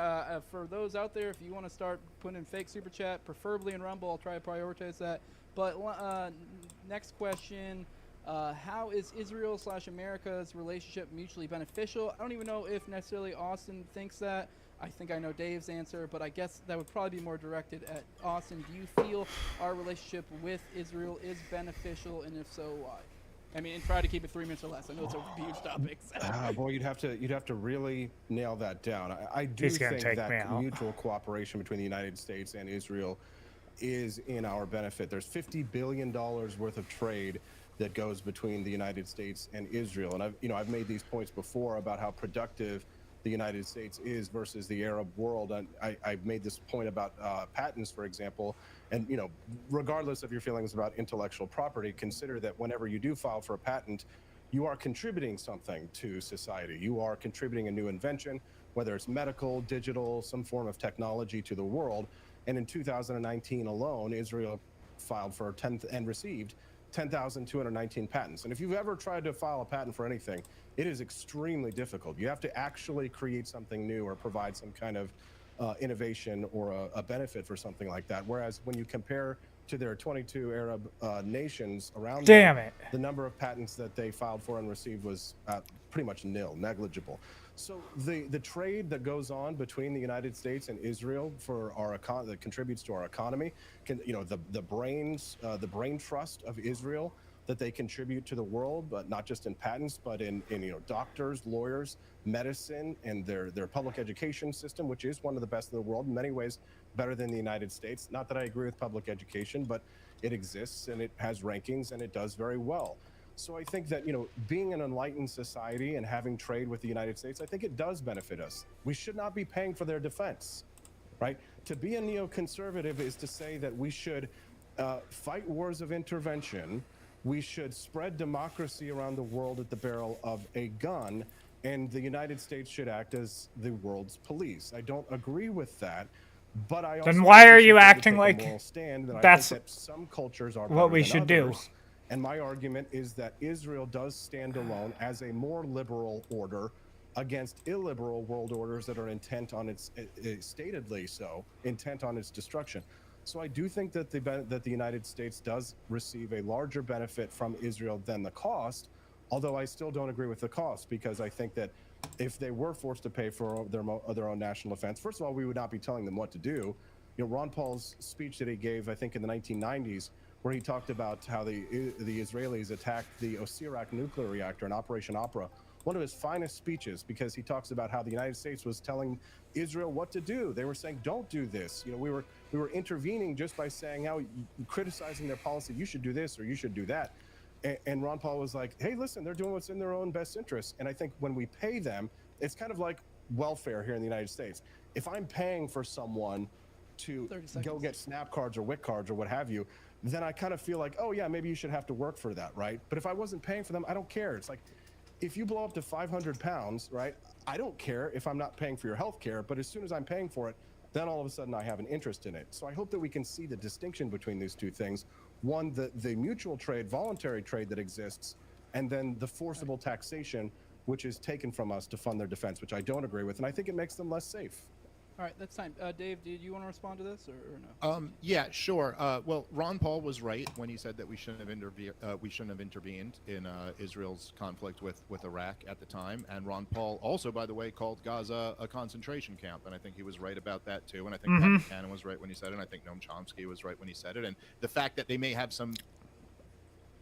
for those out there, if you want to start putting in fake super chat, preferably in Rumble, I'll try to prioritize that. But next question, how is Israel/America's relationship mutually beneficial? I don't even know if necessarily Austin thinks that. I think I know Dave's answer, but I guess that would probably be more directed at Austin. Do you feel our relationship with Israel is beneficial, and if so, why? I mean, and try to keep it 3 minutes or less. I know it's a huge topic. So. Boy, you'd have to really nail that down. I do think that mutual cooperation between the United States and Israel is in our benefit. There's $50 billion worth of trade that goes between the United States and Israel, and I've made these points before about how productive the United States is versus the Arab world. And I made this point about patents, for example, and regardless of your feelings about intellectual property, consider that whenever you do file for a patent, you are contributing something to society. You are contributing a new invention, whether it's medical, digital, some form of technology to the world. And in 2019 alone, Israel filed for and received 10,219 patents. And if you've ever tried to file a patent for anything, it is extremely difficult. You have to actually create something new or provide some kind of innovation or a benefit for something like that. Whereas when you compare to their 22 Arab nations around Damn them, it. the number of patents that they filed for and received was pretty much negligible. So the trade that goes on between the United States and Israel for our that contributes to our economy, the brain trust of Israel that they contribute to the world, but not just in patents, but in doctors, lawyers, medicine, and their public education system, which is one of the best in the world, in many ways better than the United States. Not that I agree with public education, but it exists and it has rankings and it does very well. So I think that, being an enlightened society and having trade with the United States, I think it does benefit us. We should not be paying for their defense, right? To be a neoconservative is to say that we should fight wars of intervention, we should spread democracy around the world at the barrel of a gun, and the United States should act as the world's police. I don't agree with that, but I also Then why are think you we should acting take a like moral stand, and that's I think that some cultures are what we better than should do? others. And my argument is that Israel does stand alone as a more liberal order against illiberal world orders that are intent on its intent on its destruction. So I do think that the United States does receive a larger benefit from Israel than the cost, although I still don't agree with the cost, because I think that if they were forced to pay for their own national defense, first of all, we would not be telling them what to do. Ron Paul's speech that he gave, I think in the 1990s, where he talked about how the Israelis attacked the Osirak nuclear reactor in Operation Opera, one of his finest speeches, because he talks about how the United States was telling Israel what to do. They were saying, don't do this. We were intervening just by saying how criticizing their policy, you should do this or you should do that. And Ron Paul was like, hey, listen, they're doing what's in their own best interest. And I think when we pay them, it's kind of like welfare here in the United States. If I'm paying for someone to go get SNAP cards or WIC cards or what have you, then I kind of feel like, oh yeah, maybe you should have to work for that, right? But if I wasn't paying for them, I don't care. It's like, if you blow up to 500 pounds, right? I don't care if I'm not paying for your health care, but as soon as I'm paying for it, then all of a sudden I have an interest in it. So I hope that we can see the distinction between these two things. One, the mutual trade, voluntary trade that exists, and then the forcible taxation, which is taken from us to fund their defense, which I don't agree with, and I think it makes them less safe. All right, that's time. Dave, did you want to respond to this or no? Yeah, sure. Well, Ron Paul was right when he said that we shouldn't have intervened in Israel's conflict with Iraq at the time. And Ron Paul also, by the way, called Gaza a concentration camp, and I think he was right about that too. And I think Pat Buchanan was right when he said it. And I think Noam Chomsky was right when he said it. And the fact that they may have some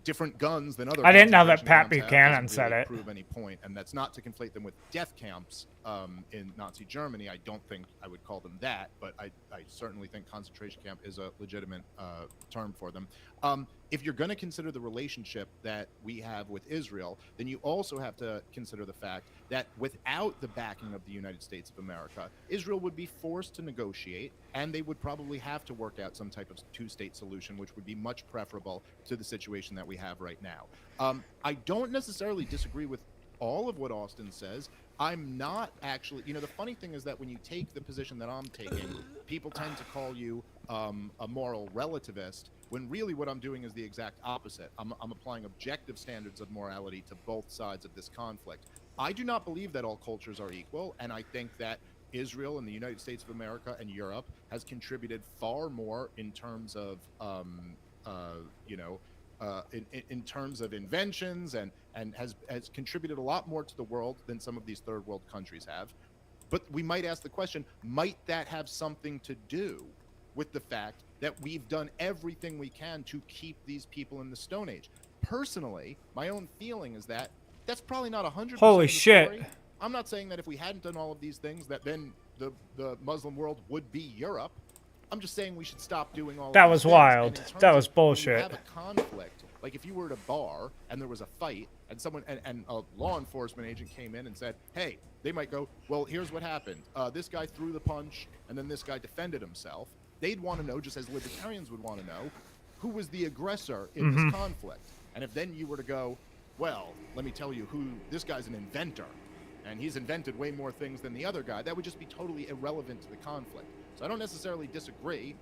different guns than other. I didn't know that concentration Pat camps Buchanan doesn't said really it. Prove any point, and that's not to conflate them with death camps in Nazi Germany. I don't think I would call them that, but I certainly think concentration camp is a legitimate term for them. If you're going to consider the relationship that we have with Israel, then you also have to consider the fact that without the backing of the United States of America, Israel would be forced to negotiate, and they would probably have to work out some type of two-state solution, which would be much preferable to the situation that we have right now. I don't necessarily disagree with all of what Austin says. I'm not actually, the funny thing is that when you take the position that I'm taking, people tend to call you a moral relativist, when really what I'm doing is the exact opposite. I'm applying objective standards of morality to both sides of this conflict. I do not believe that all cultures are equal, and I think that Israel and the United States of America and Europe has contributed far more in terms of, in terms of inventions and has contributed a lot more to the world than some of these third world countries have. But we might ask the question, might that have something to do with the fact that we've done everything we can to keep these people in the Stone Age? Personally, my own feeling is that that's probably not 100% Holy of the shit. story. I'm not saying that if we hadn't done all of these things that then the Muslim world would be Europe. I'm just saying we should stop doing all That of these was things. wild. And in terms That was of when you bullshit. have a conflict, like if you were at a bar and there was a fight and someone and a law enforcement agent came in and said, hey, They might go, well, here's what happened. This guy threw the punch, and then this guy defended himself. They'd want to know, just as libertarians would want to know, who was the aggressor in this conflict. And if then you were to go, well, let me tell you who, this guy's an inventor, and he's invented way more things than the other guy, that would just be totally irrelevant to the conflict. So I don't necessarily disagree.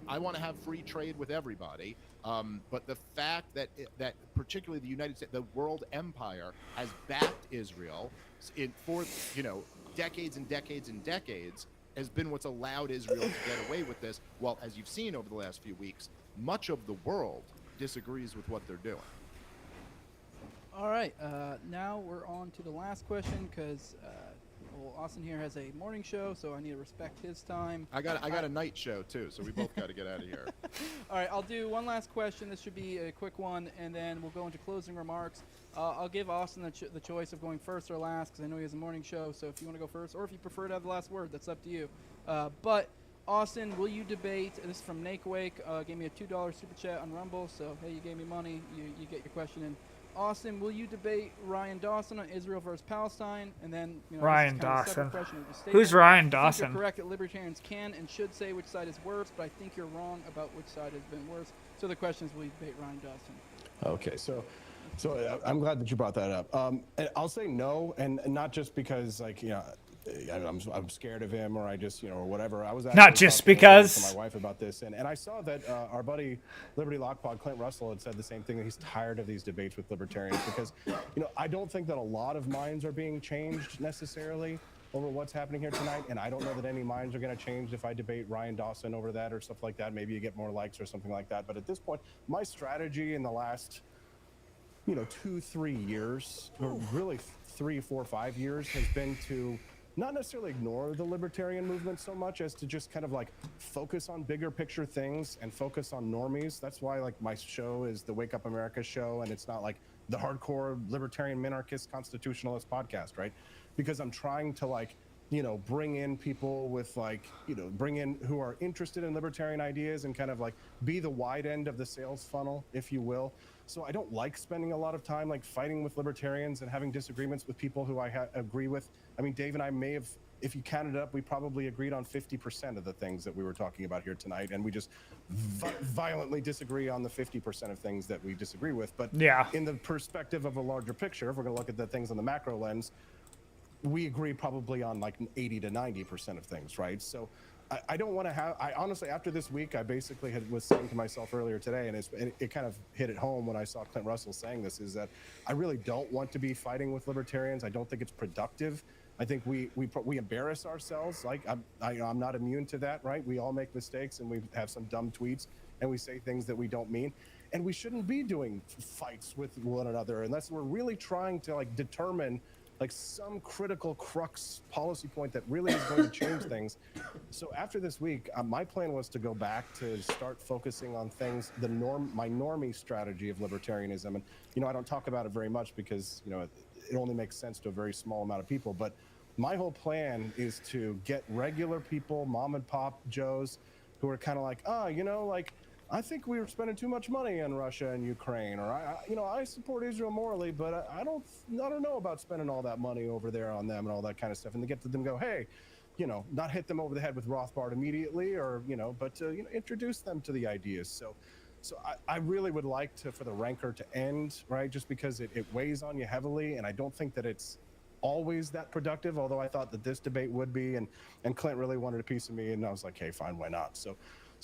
I want to have free trade with everybody. But the fact that that particularly the United States, the world empire, has backed Israel for decades and decades and decades, has been what's allowed Israel to get away with this. While, as you've seen over the last few weeks, much of the world disagrees with what they're doing. All right, now we're on to the last question because Austin here has a morning show, so I need to respect his time. I got a night show too, so we both got to get out of here. All right, I'll do one last question. This should be a quick one, and then we'll go into closing remarks. I'll give Austin the choice of going first or last because I know he has a morning show. So if you want to go first, or if you prefer to have the last word, that's up to you. But Austin, will you debate? This is from Nake Wake. Gave me a $2 super chat on Rumble. So hey, you gave me money. You get your question in. Austin, will you debate Ryan Dawson on Israel versus Palestine? And then, Ryan this is kind of a separate Dawson. question of the statement. Who's Ryan I think Dawson? you're correct that libertarians can and should say which side is worse, but I think you're wrong about which side has been worse. So the question is, will you debate Ryan Dawson? Okay, so I'm glad that you brought that up. And I'll say no, and not just because I'm scared of him or I just or whatever. I was actually Not just talking because. to my wife about this, and I saw that our buddy Liberty Lockpod Clint Russell had said the same thing, that he's tired of these debates with libertarians because I don't think that a lot of minds are being changed necessarily over what's happening here tonight, and I don't know that any minds are going to change if I debate Ryan Dawson over that or stuff like that. Maybe you get more likes or something like that, but at this point, my strategy in the last 2-3 years, or really 3, 4, 5 years, has been to not necessarily ignore the libertarian movement so much as to just kind of focus on bigger picture things and focus on normies. That's why my show is the Wake Up America show, and it's not the hardcore libertarian minarchist constitutionalist podcast, right? Because I'm trying to bring in people with bring in who are interested in libertarian ideas and kind of be the wide end of the sales funnel, if you will. So I don't like spending a lot of time fighting with libertarians and having disagreements with people who I agree with. I mean, Dave and I may have, if you counted up, we probably agreed on 50% of the things that we were talking about here tonight, and we just violently disagree on the 50% of things that we disagree with. But yeah, in the perspective of a larger picture, if we're going to look at the things on the macro lens, we agree probably on 80 to 90% of things, right? So I don't want to have, I honestly, after this week, I basically was saying to myself earlier today, and it kind of hit it home when I saw Clint Russell saying this, is that I really don't want to be fighting with libertarians. I don't think it's productive. I think we embarrass ourselves. I'm not immune to that, right? We all make mistakes and we have some dumb tweets and we say things that we don't mean. And we shouldn't be doing fights with one another unless we're really trying to determine some critical crux policy point that really is going to change things. So after this week, my plan was to go back to start focusing on things, my normie strategy of libertarianism. And, I don't talk about it very much because, it only makes sense to a very small amount of people. But my whole plan is to get regular people, mom and pop Joes, who are kind of I think we were spending too much money on Russia and Ukraine, or I support Israel morally, but I don't know about spending all that money over there on them and all that kind of stuff. And to get to them go, hey, not hit them over the head with Rothbard immediately, or but introduce them to the ideas. So I really would like for the rancor to end, right? Just because it weighs on you heavily, and I don't think that it's always that productive. Although I thought that this debate would be, and Clint really wanted a piece of me, and I was like, hey, fine, why not?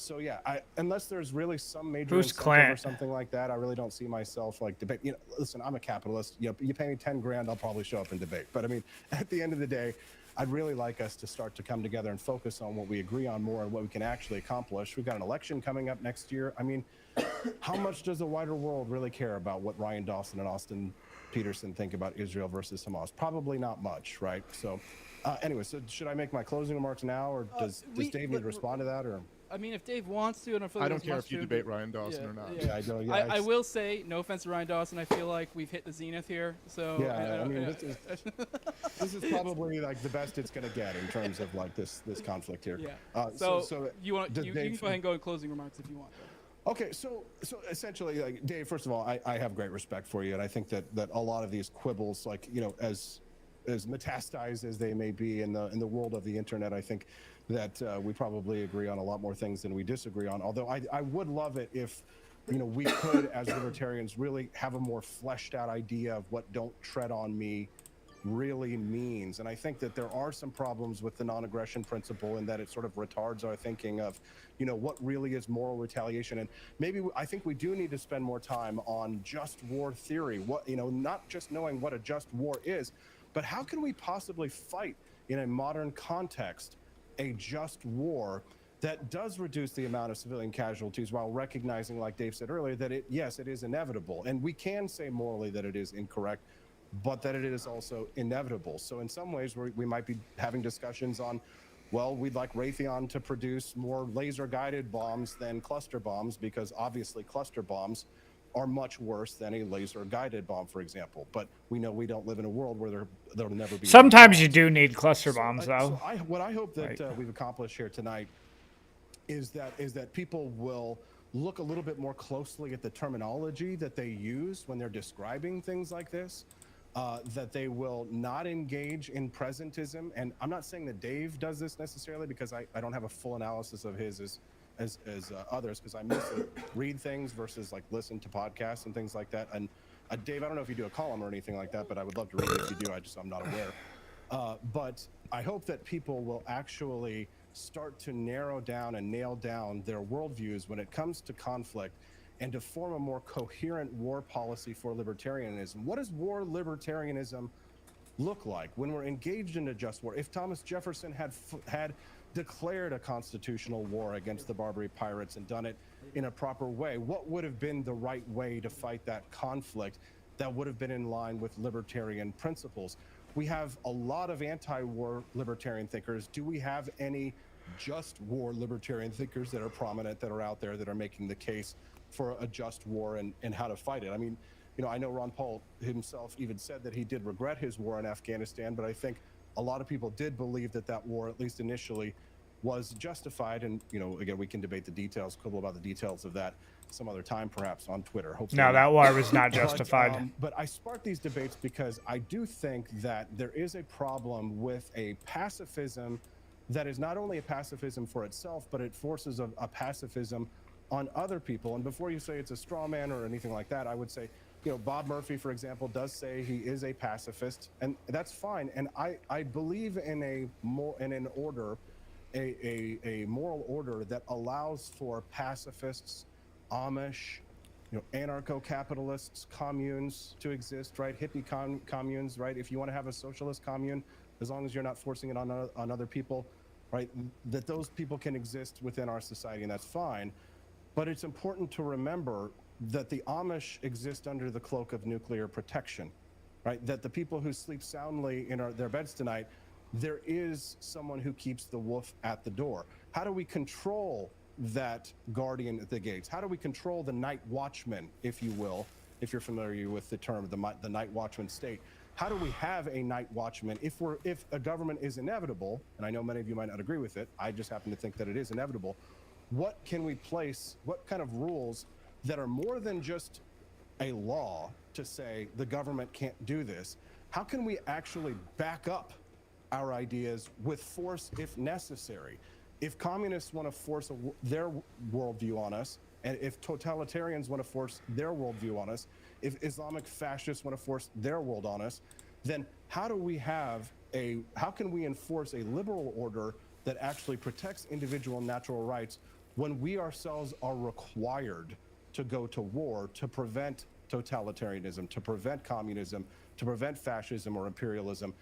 So yeah, unless there's really some major incentive or something like that, I really don't see myself debate. Listen, I'm a capitalist. You pay me 10 grand, I'll probably show up and debate. But I mean, at the end of the day, I'd really like us to start to come together and focus on what we agree on more and what we can actually accomplish. We've got an election coming up next year. I mean, how much does the wider world really care about what Ryan Dawson and Austin Peterson think about Israel versus Hamas? Probably not much, right? So anyway, so should I make my closing remarks now, or does Dave need to respond to that, or? I mean, if Dave wants to, I don't care if you debate Ryan Dawson or not. Yeah, I will say, no offense to Ryan Dawson, I feel like we've hit the zenith here. So yeah, I mean, this is probably the best it's going to get in terms of this conflict here. Yeah. So you can go ahead and go in closing remarks if you want. Okay, so essentially, Dave, first of all, I have great respect for you, and I think that a lot of these quibbles, as as metastasized as they may be in the world of the internet, I think that we probably agree on a lot more things than we disagree on. Although I would love it if, you know, we could, as libertarians, really have a more fleshed out idea of what "don't tread on me" really means. And I think that there are some problems with the non-aggression principle, in that it sort of retards our thinking of, you know, what really is moral retaliation. And maybe I think we do need to spend more time on just war theory. What, you know, not just knowing what a just war is, but how can we possibly fight in a modern context a just war that does reduce the amount of civilian casualties, while recognizing, like Dave said earlier, that yes, it is inevitable. And we can say morally that it is incorrect, but that it is also inevitable. So in some ways, we might be having discussions on, well, we'd like Raytheon to produce more laser-guided bombs than cluster bombs, because obviously cluster bombs are much worse than a laser-guided bomb, for example. But we know we don't live in a world where there'll never be. Sometimes you do need cluster bombs, though. So what I hope that we've accomplished here tonight is that people will look a little bit more closely at the terminology that they use when they're describing things like this. That they will not engage in presentism. And I'm not saying that Dave does this necessarily, because I don't have a full analysis of his as others, because I mostly read things versus like listen to podcasts and things like that. And Dave, I don't know if you do a column or anything like that, but I would love to read it if you do. I'm not aware. But I hope that people will actually start to narrow down and nail down their worldviews when it comes to conflict, and to form a more coherent war policy for libertarianism. What does war libertarianism look like when we're engaged in a just war? If Thomas Jefferson had declared a constitutional war against the Barbary pirates and done it in a proper way, what would have been the right way to fight that conflict that would have been in line with libertarian principles? We have a lot of anti-war libertarian thinkers. Do we have any just war libertarian thinkers that are prominent, that are out there, that are making the case for a just war and how to fight it? I mean, you know, I know Ron Paul himself even said that he did regret his war in Afghanistan, but I think a lot of people did believe that that war, at least initially, was justified. And, you know, again, we can debate the details, quibble about the details of that some other time, perhaps on Twitter. Hopefully No, that war was not justified. But I spark these debates because I do think that there is a problem with a pacifism that is not only a pacifism for itself, but it forces a pacifism on other people. And before you say it's a straw man or anything like that, I would say, you know, Bob Murphy, for example, does say he is a pacifist, and that's fine. And I believe in a moral order that allows for pacifists, Amish, you know, anarcho-capitalists, communes to exist, right? Hippie communes, right? If you want to have a socialist commune, as long as you're not forcing it on other people, right? That those people can exist within our society, and that's fine. But it's important to remember that the Amish exist under the cloak of nuclear protection, right? That the people who sleep soundly in their beds tonight, there is someone who keeps the wolf at the door. How do we control that guardian at the gates? How do we control the night watchman, if you will, if you're familiar with the term, the night watchman state? How do we have a night watchman if a government is inevitable? And I know many of you might not agree with it. I just happen to think that it is inevitable. What can we place? What kind of rules that are more than just a law to say the government can't do this? How can we actually back up our ideas with force if necessary? If communists want to force their worldview on us, and if totalitarians want to force their worldview on us, if Islamic fascists want to force their world on us, then how can we enforce a liberal order that actually protects individual natural rights when we ourselves are required to go to war to prevent totalitarianism, to prevent communism, to prevent fascism or imperialism?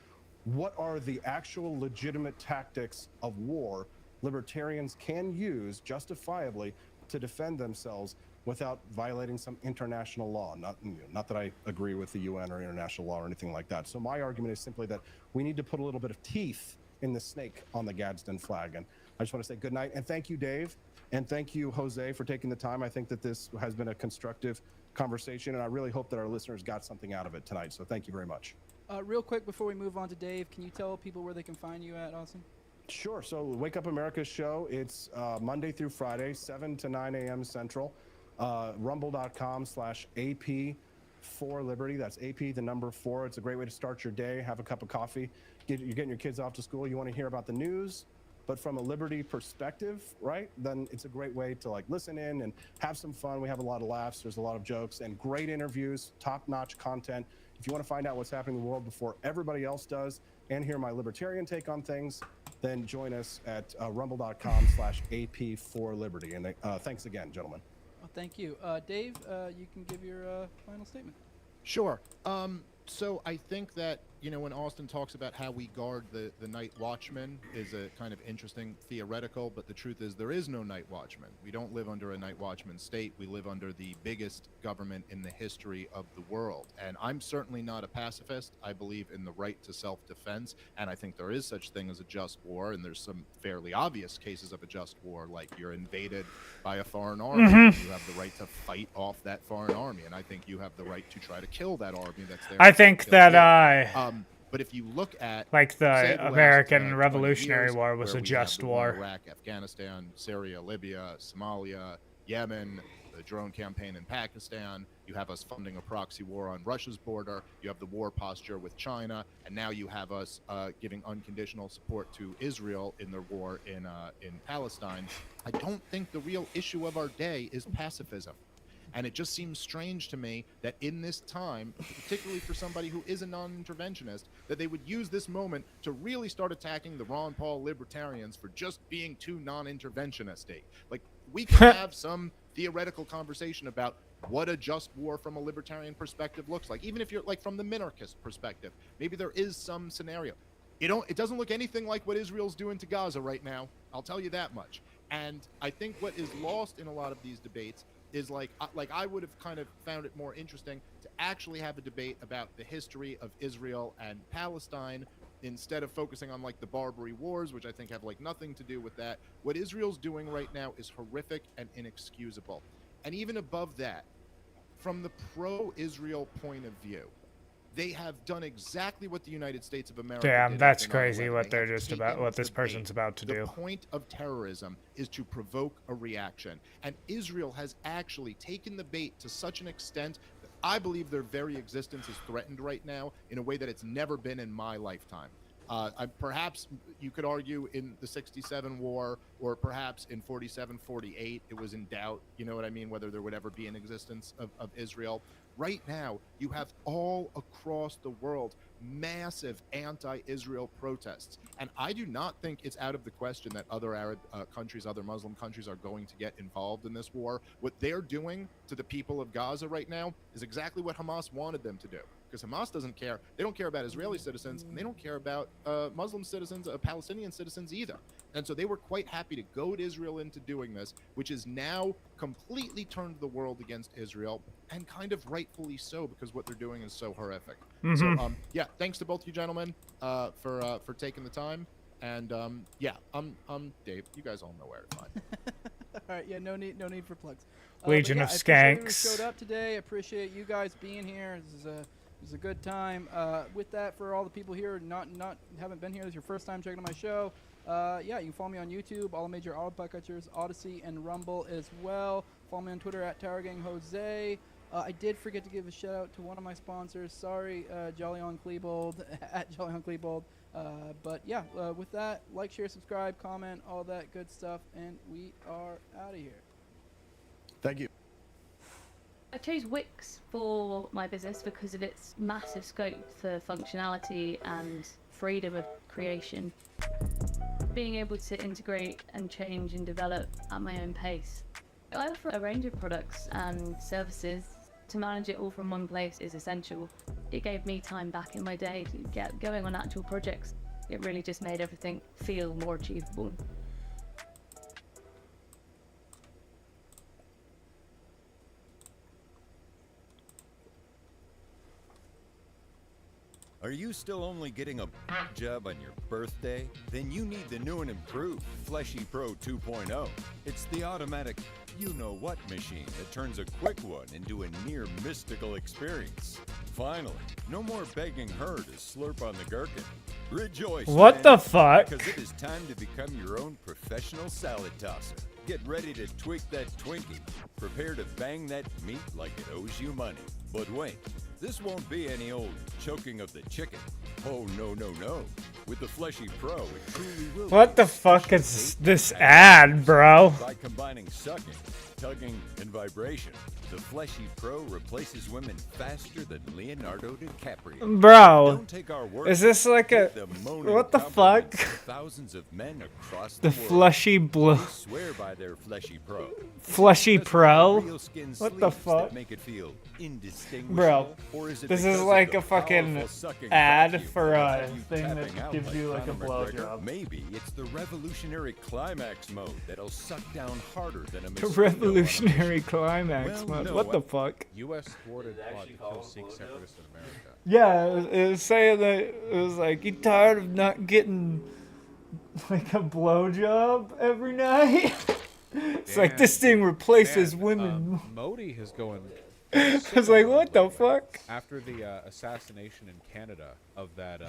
What are the actual legitimate tactics of war libertarians can use justifiably to defend themselves without violating some international law? Not that I agree with the UN or international law or anything like that. So my argument is simply that we need to put a little bit of teeth in the snake on the Gadsden flag. And I just want to say good night, and thank you, Dave, and thank you, Jose, for taking the time. I think that this has been a constructive conversation, and I really hope that our listeners got something out of it tonight. So thank you very much. Real quick before we move on to Dave, can you tell people where they can find you at, Austin? Sure. So Wake Up America's show, it's Monday through Friday, 7 to 9 a.m. Central. Rumble.com/AP for Liberty. That's AP, the number 4. It's a great way to start your day, have a cup of coffee. You're getting your kids off to school. You want to hear about the news, but from a Liberty perspective, right? Then it's a great way to like listen in and have some fun. We have a lot of laughs. There's a lot of jokes and great interviews, top-notch content. If you want to find out what's happening in the world before everybody else does and hear my libertarian take on things, then join us at rumble.com/AP4Liberty. And thanks again, gentlemen. Well, thank you. Dave, you can give your final statement. Sure. So I think that, you know, when Austin talks about how we guard the night watchman is a kind of interesting theoretical, but the truth is there is no night watchman. We don't live under a night watchman state. We live under the biggest government in the history of the world. And I'm certainly not a pacifist. I believe in the right to self-defense, and I think there is such thing as a just war, and there's some fairly obvious cases of a just war, like you're invaded by a foreign army. And you have the right to fight off that foreign army, and I think you have the right to try to kill that army that's there. I think that but if you look at like the say American last, Revolutionary 20 years, War was where a we just have the war in war. Iraq, Afghanistan, Syria, Libya, Somalia, Yemen, the drone campaign in Pakistan. You have us funding a proxy war on Russia's border. You have the war posture with China, and now you have us giving unconditional support to Israel in their war in Palestine. I don't think the real issue of our day is pacifism. And it just seems strange to me that in this time, particularly for somebody who is a non-interventionist, that they would use this moment to really start attacking the Ron Paul libertarians for just being too non-interventionist. Like, we can have some theoretical conversation about what a just war from a libertarian perspective looks like. Even if you're like from the minarchist perspective, maybe there is some scenario. It doesn't look anything like what Israel's doing to Gaza right now. I'll tell you that much. And I think what is lost in a lot of these debates is like I would have kind of found it more interesting to actually have a debate about the history of Israel and Palestine instead of focusing on like the Barbary Wars, which I think have like nothing to do with that. What Israel's doing right now is horrific and inexcusable. And even above that, from the pro-Israel point of view, they have done exactly what the United States of America Damn, did that's after 9/11. crazy what They they're have just about, taken what this the person's bait. about to The do. point of terrorism is to provoke a reaction. And Israel has actually taken the bait to such an extent that I believe their very existence is threatened right now in a way that it's never been in my lifetime. Perhaps you could argue in the 67 war, or perhaps in 47, 48, it was in doubt, you know what I mean, whether there would ever be an existence of Israel. Right now, you have all across the world massive anti-Israel protests. And I do not think it's out of the question that other Arab countries, other Muslim countries are going to get involved in this war. What they're doing to the people of Gaza right now is exactly what Hamas wanted them to do. Because Hamas doesn't care. They don't care about Israeli citizens, and they don't care about Muslim citizens, Palestinian citizens either. And so they were quite happy to goad Israel into doing this, which is now completely turned the world against Israel, and kind of rightfully so, because what they're doing is so horrific. So, yeah, thanks to both you gentlemen for taking the time. And yeah, I'm Dave. You guys all know where to find me. All right, yeah, no need for plugs. Legion of I appreciate everyone who Skanks. showed up today. I appreciate you guys being here. This is a good time. With that, for all the people here haven't been here, this is your first time checking out my show. Yeah, you can follow me on YouTube, all the major auto podcatchers, Odyssey and Rumble as well. Follow me on Twitter at TowerGangJose. I did forget to give a shout out to one of my sponsors. Sorry, Jolly on Klebold at Jolly on Klebold. But yeah, with that, like, share, subscribe, comment, all that good stuff, and we are out of here. Thank you. I chose Wix for my business because of its massive scope for functionality and freedom of creation. Being able to integrate and change and develop at my own pace. I offer a range of products and services. To manage it all from one place is essential. It gave me time back in my day to get going on actual projects. It really just made everything feel more achievable. Are you still only getting a job on your birthday? Then you need the new and improved Fleshy Pro 2.0. It's the automatic you-know-what machine that turns a quick one into a near mystical experience. Finally, no more begging her to slurp on the gherkin. Rejoice, What man, the fuck? Because it is time to become your own professional salad tosser. Get ready to tweak that Twinkie. Prepare to bang that meat like it owes you money. But wait, this won't be any old choking of the chicken. Oh, no, no, no. With the Fleshy Pro, it truly will. What the fuck is this ad, bro? By combining sucking, tugging, and vibration, the Fleshy Pro replaces women faster than Leonardo DiCaprio. Bro, Don't take our word is this like a... Get the moaning What the compliments fuck? of thousands of men across The the world. Fleshy Blue... They swear by their Fleshy Pro. Fleshy Just Pro? real skin What the sleeves fuck? that make it feel indistinguishable? Bro, Or is it this because is of like the a fucking powerful sucking ad vacuum for that a have you thing tapping that out gives you like a Conor McGregor? blowjob. Maybe it's the revolutionary climax mode that'll suck down harder than a The mosquito on a revolutionary climax Well, mode. no, What the fuck? U.S. thwarted plot to kill Sikh separatists in America. Yeah, it was saying that it was like, you tired of not getting like a blowjob every night? It's like this thing replaces women. Modi has going. I was like, what the fuck? After the assassination in Canada of that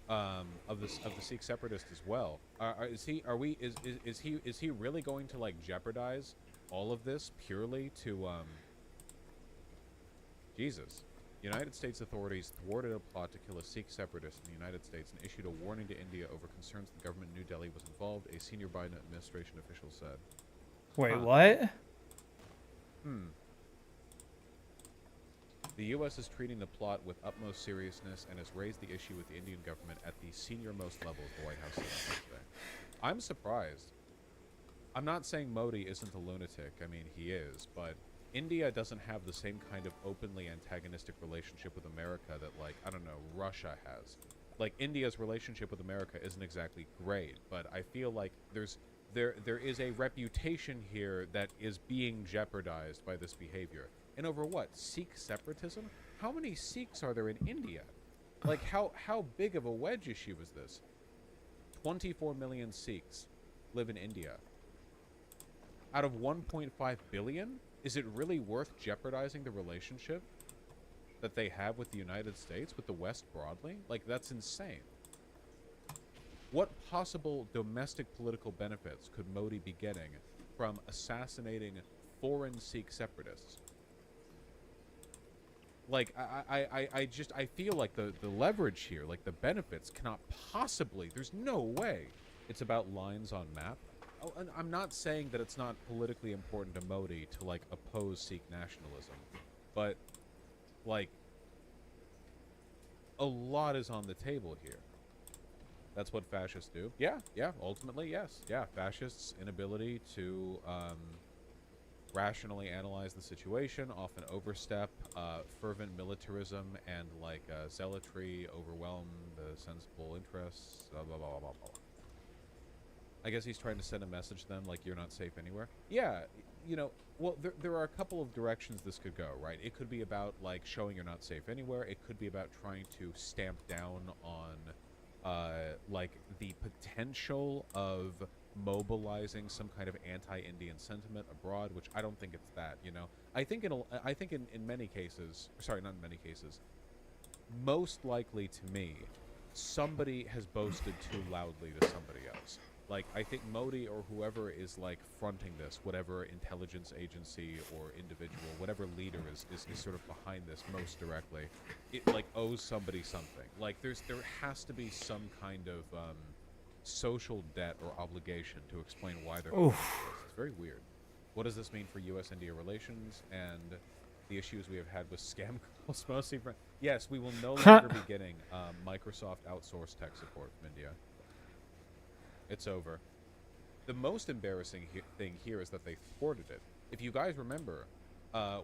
of the Sikh separatist as well. Is he really going to like jeopardize all of this purely to Jesus? United States authorities thwarted a plot to kill a Sikh separatist in the United States and issued a warning to India over concerns the government in New Delhi was involved, a senior Biden administration official said. Wait, what? The U.S. is treating the plot with utmost seriousness and has raised the issue with the Indian government at the senior-most level of the White House said yesterday. I'm surprised. I'm not saying Modi isn't a lunatic. I mean, he is, but India doesn't have the same kind of openly antagonistic relationship with America that, like, I don't know, Russia has. Like, India's relationship with America isn't exactly great, but I feel like there is a reputation here that is being jeopardized by this behavior. And over what? Sikh separatism? How many Sikhs are there in India? Like, how big of a wedge issue is this? 24 million Sikhs live in India. Out of 1.5 billion? Is it really worth jeopardizing the relationship that they have with the United States, with the West broadly? Like, that's insane. What possible domestic political benefits could Modi be getting from assassinating foreign Sikh separatists? Like, I feel like the leverage here, like the benefits cannot possibly, there's no way it's about lines on map. Oh, and I'm not saying that it's not politically important to Modi to, like, oppose Sikh nationalism, but, like, a lot is on the table here. That's what fascists do. Yeah, ultimately, yes. Yeah, fascists' inability to rationally analyze the situation, often overstep, fervent militarism, and, like, zealotry overwhelm the sensible interests, blah, blah, blah, blah, blah. I guess he's trying to send a message to them, like, you're not safe anywhere. Yeah, you know, well, there are a couple of directions this could go, right? It could be about, like, showing you're not safe anywhere. It could be about trying to stamp down on, like, the potential of mobilizing some kind of anti-Indian sentiment abroad, which I don't think it's that, you know? I think in many cases, sorry, not in many cases, most likely to me, somebody has boasted too loudly to somebody else. Like, I think Modi or whoever is, like, fronting this, whatever intelligence agency or individual, whatever leader is sort of behind this most directly, it, like, owes somebody something. Like, there has to be some kind of social debt or obligation to explain why they're doing this. It's very weird. What does this mean for U.S.-India relations and the issues we have had with scam calls mostly? Yes, we will no longer be getting Microsoft outsourced tech support from India. It's over. The most embarrassing thing here is that they thwarted it. If you guys remember,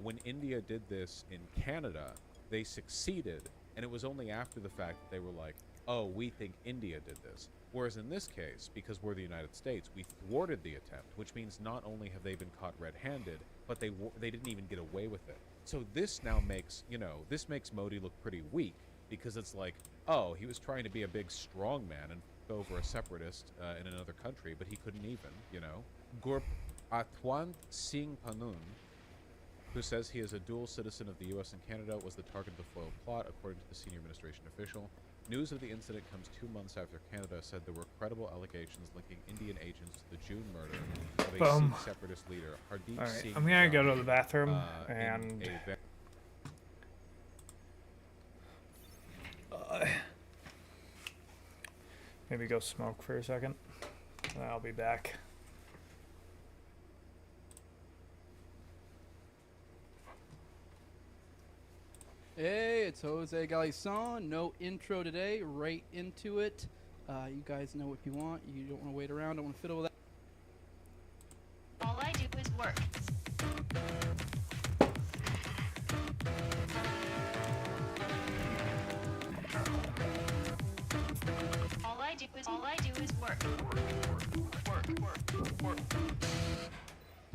when India did this in Canada, they succeeded, and it was only after the fact that they were like, oh, we think India did this. Whereas in this case, because we're the United States, we thwarted the attempt, which means not only have they been caught red-handed, but they didn't even get away with it. So this now makes, you know, this makes Modi look pretty weak, because it's like, oh, he was trying to be a big strong man and over a separatist in another country, but he couldn't even, you know. Gurpatwant Singh Panun, who says he is a dual citizen of the U.S. and Canada, was the target of the foiled plot, according to the senior administration official. News of the incident comes 2 months after Canada said there were credible allegations linking Indian agents to the June murder of a Boom. Sikh separatist leader, Hardeep Alright, Singh. I'm gonna go John, to the bathroom in and a ve- maybe go smoke for a second. And I'll be back. Hey, it's Jose Galison. No intro today. Right into it. You guys know what you want. You don't want to wait around. Don't want to fiddle with that. All I do is work. All I do is work. Work.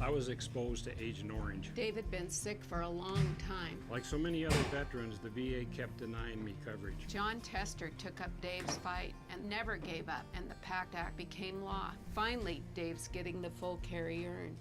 I was exposed to Agent Orange. David been sick for a long time. Like so many other veterans, the VA kept denying me coverage. John Tester took up Dave's fight and never gave up, and the PACT Act became law. Finally, Dave's getting the full care he earned.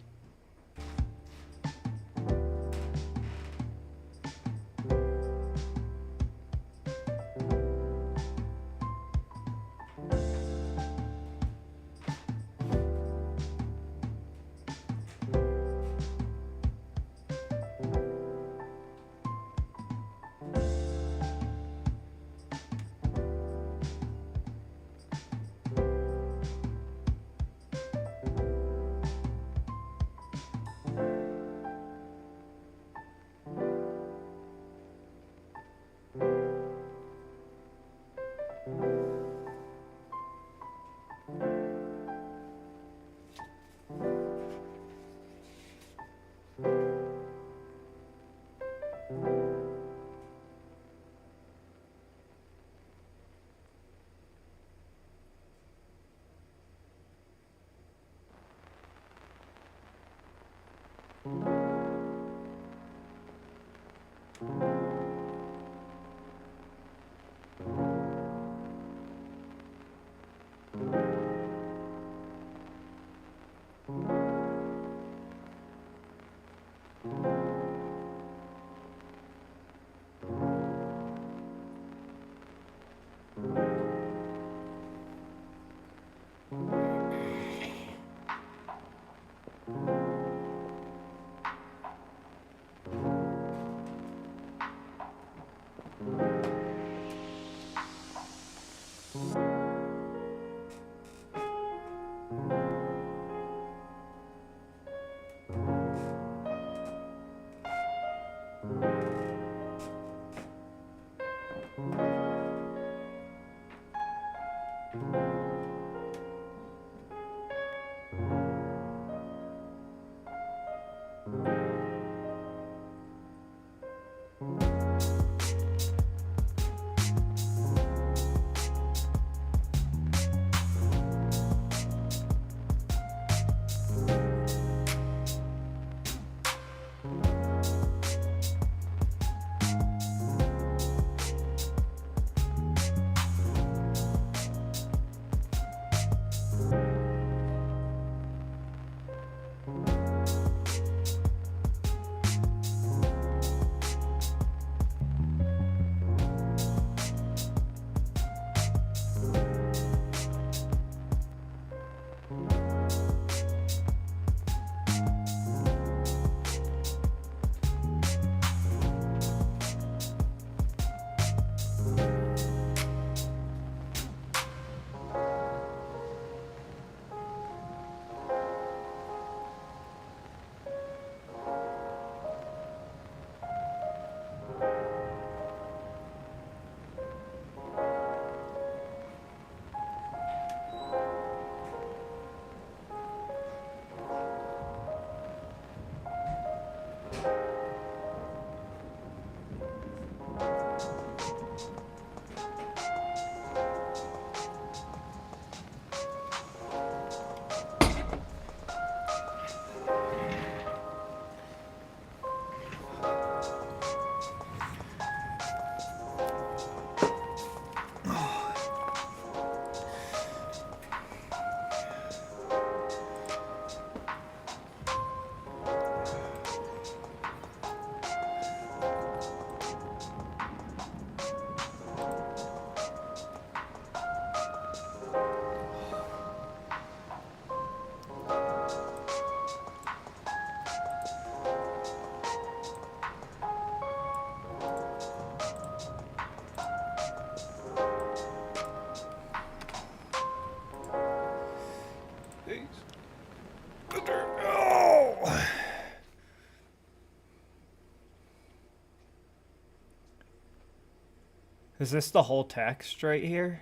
Is this the whole text right here?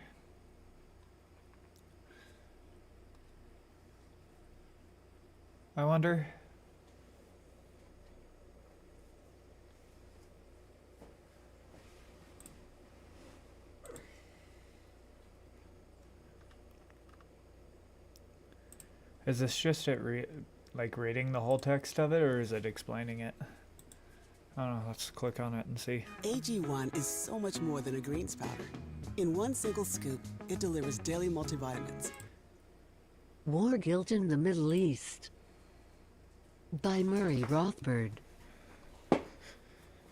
I wonder. Is this just it like reading the whole text of it, or is it explaining it? I don't know, let's click on it and see. AG1 is so much more than a greens powder. In one single scoop, it delivers daily multivitamins. War Guilt in the Middle East by Murray Rothbard.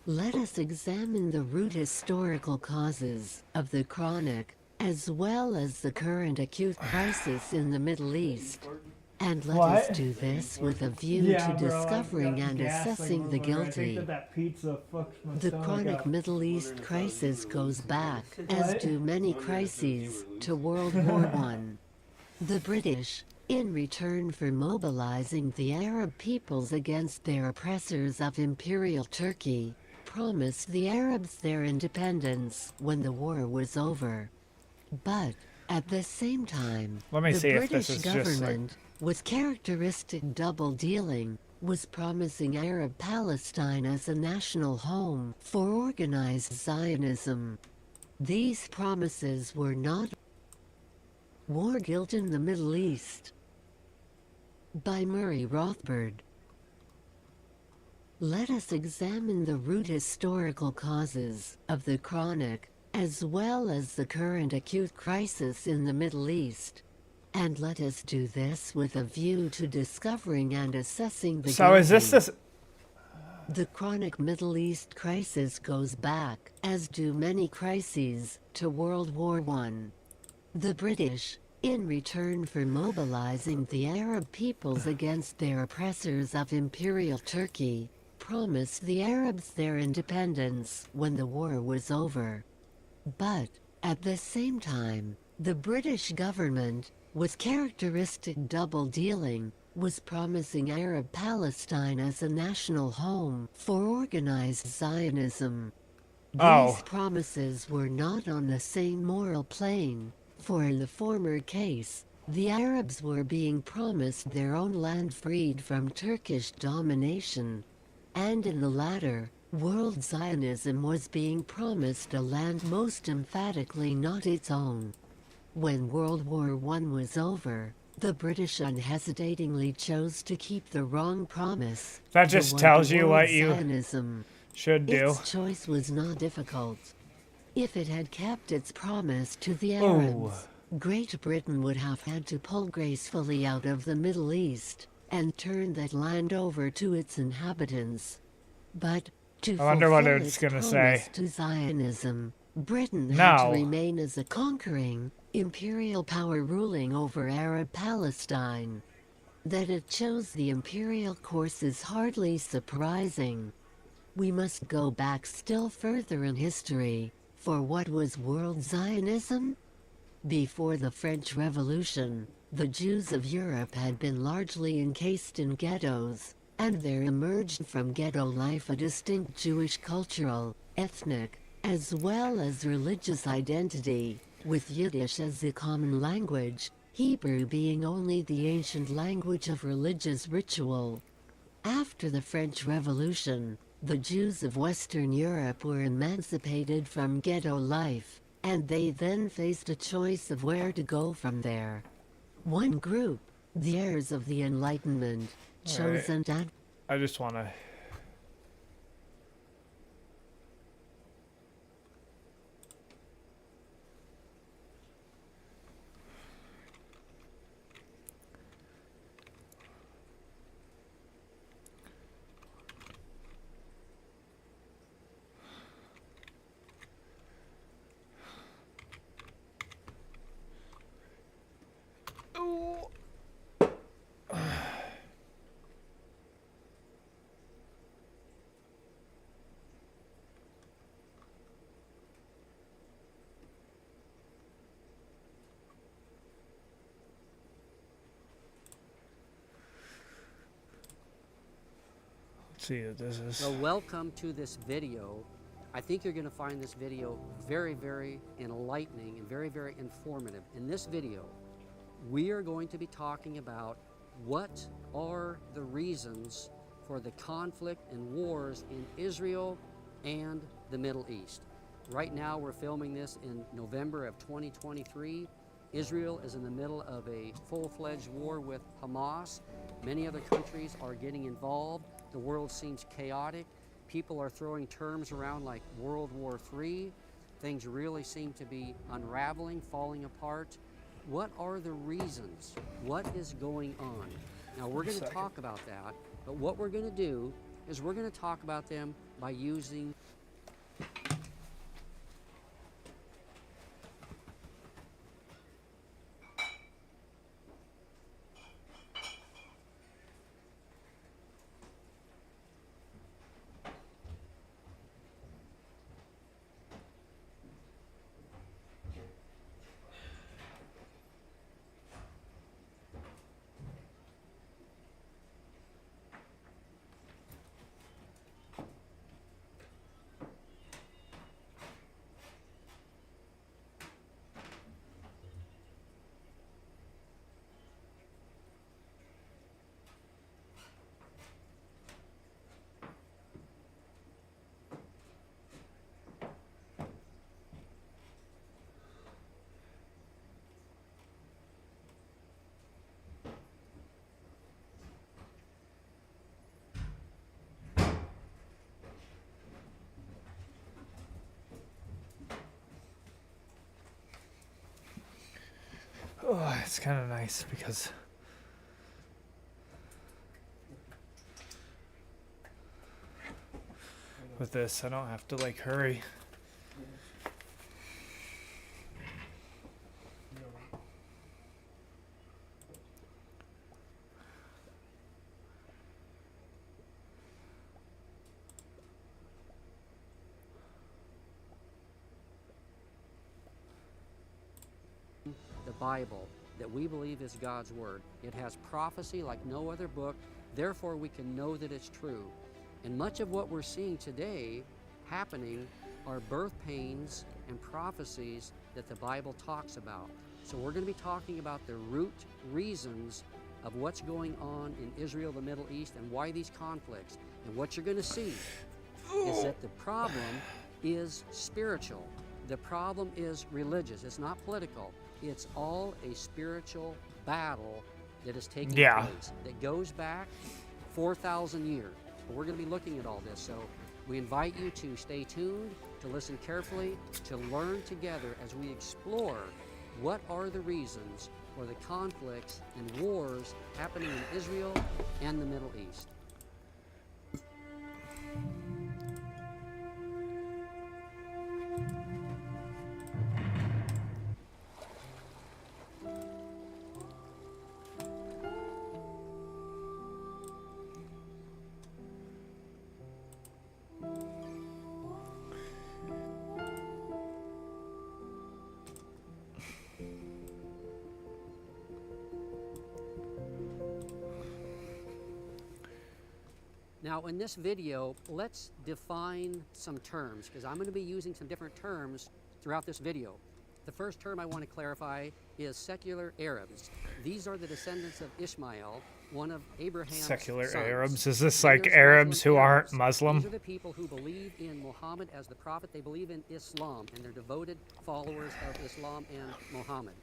Let us examine the root historical causes of the chronic, as well as the current acute crisis in the Middle East. And let us do this with a view to discovering and assessing the guilty. The chronic Middle East crisis goes back, as do many crises, to World War I. The British, in return for mobilizing the Arab peoples against their oppressors of Imperial Turkey, promised the Arabs their independence when the war was over. But, at the same time, Let me the see if British this is just like- government, with characteristic double-dealing, was promising Arab Palestine as a national home for organized Zionism. These promises were not. War Guilt in the Middle East by Murray Rothbard. Let us examine the root historical causes of the chronic, as well as the current acute crisis in the Middle East. And let us do this with a view to discovering and assessing the So is this guilty. The chronic Middle East crisis goes back, as do many crises, to World War I. The British, in return for mobilizing the Arab peoples against their oppressors of Imperial Turkey, promised the Arabs their independence when the war was over. But, at the same time, the British government, with characteristic double-dealing, was promising Arab Palestine as a national home for organized Zionism. These promises were not on the same moral plane, for in the former case, the Arabs were being promised their own land freed from Turkish domination. And in the latter, World Zionism was being promised a land most emphatically not its own. When World War I was over, the British unhesitatingly chose to keep the wrong promise. That the just one tells to you World what you Zionism. should do. Its choice was not difficult. If it had kept its promise to the Ooh. Arabs, Great Britain would have had to pull gracefully out of the Middle East and turn that land over to its inhabitants. But, to I wonder what fulfill it's its gonna promise say. to Zionism, Britain had No. to remain as a conquering, imperial power ruling over Arab Palestine. That it chose the imperial course is hardly surprising. We must go back still further in history, for what was World Zionism? Before the French Revolution, the Jews of Europe had been largely encased in ghettos, and there emerged from ghetto life a distinct Jewish cultural, ethnic, as well as religious identity, with Yiddish as the common language, Hebrew being only the ancient language of religious ritual. After the French Revolution, the Jews of Western Europe were emancipated from ghetto life, and they then faced a choice of where to go from there. One group, the heirs of the Enlightenment, chose Alright. an I just want to. See what this is. Well, welcome to this video I think you're going to find this video very, very enlightening and very, very informative. In this video, we are going to be talking about what are the reasons for the conflict and wars in Israel and the Middle East. Right now, we're filming this in November of 2023. Israel is in the middle of a full-fledged war with Hamas. Many other countries are getting involved. The world seems chaotic. People are throwing terms around like World War III. Things really seem to be unraveling, falling apart. What are the reasons? What is going on? Now, we're going to talk about that, but what we're going to do is we're going to talk about them by using Oh, it's kind of nice because with this, I don't have to like hurry. the Bible that we believe is God's Word. It has prophecy like no other book, therefore we can know that it's true. And much of what we're seeing today happening are birth pains and prophecies that the Bible talks about. So we're going to be talking about the root reasons of what's going on in Israel, the Middle East, and why these conflicts. And what you're going to see is that the problem is spiritual. The problem is religious. It's not political. It's all a spiritual battle that is taking place that goes back 4,000 years. But we're going to be looking at all this. So we invite you to stay tuned, to listen carefully, to learn together as we explore what are the reasons for the conflicts and wars happening in Israel and the Middle East. Now in this video, let's define some terms, because I'm going to be using some different terms throughout this video. The first term I want to clarify is secular Arabs. These are the descendants of Ishmael, one of Abraham's secular sons. Arabs? Is this like Arabs who aren't Muslim? These are the people who believe in Muhammad as the prophet. They believe in Islam, and they're devoted followers of Islam and Muhammad.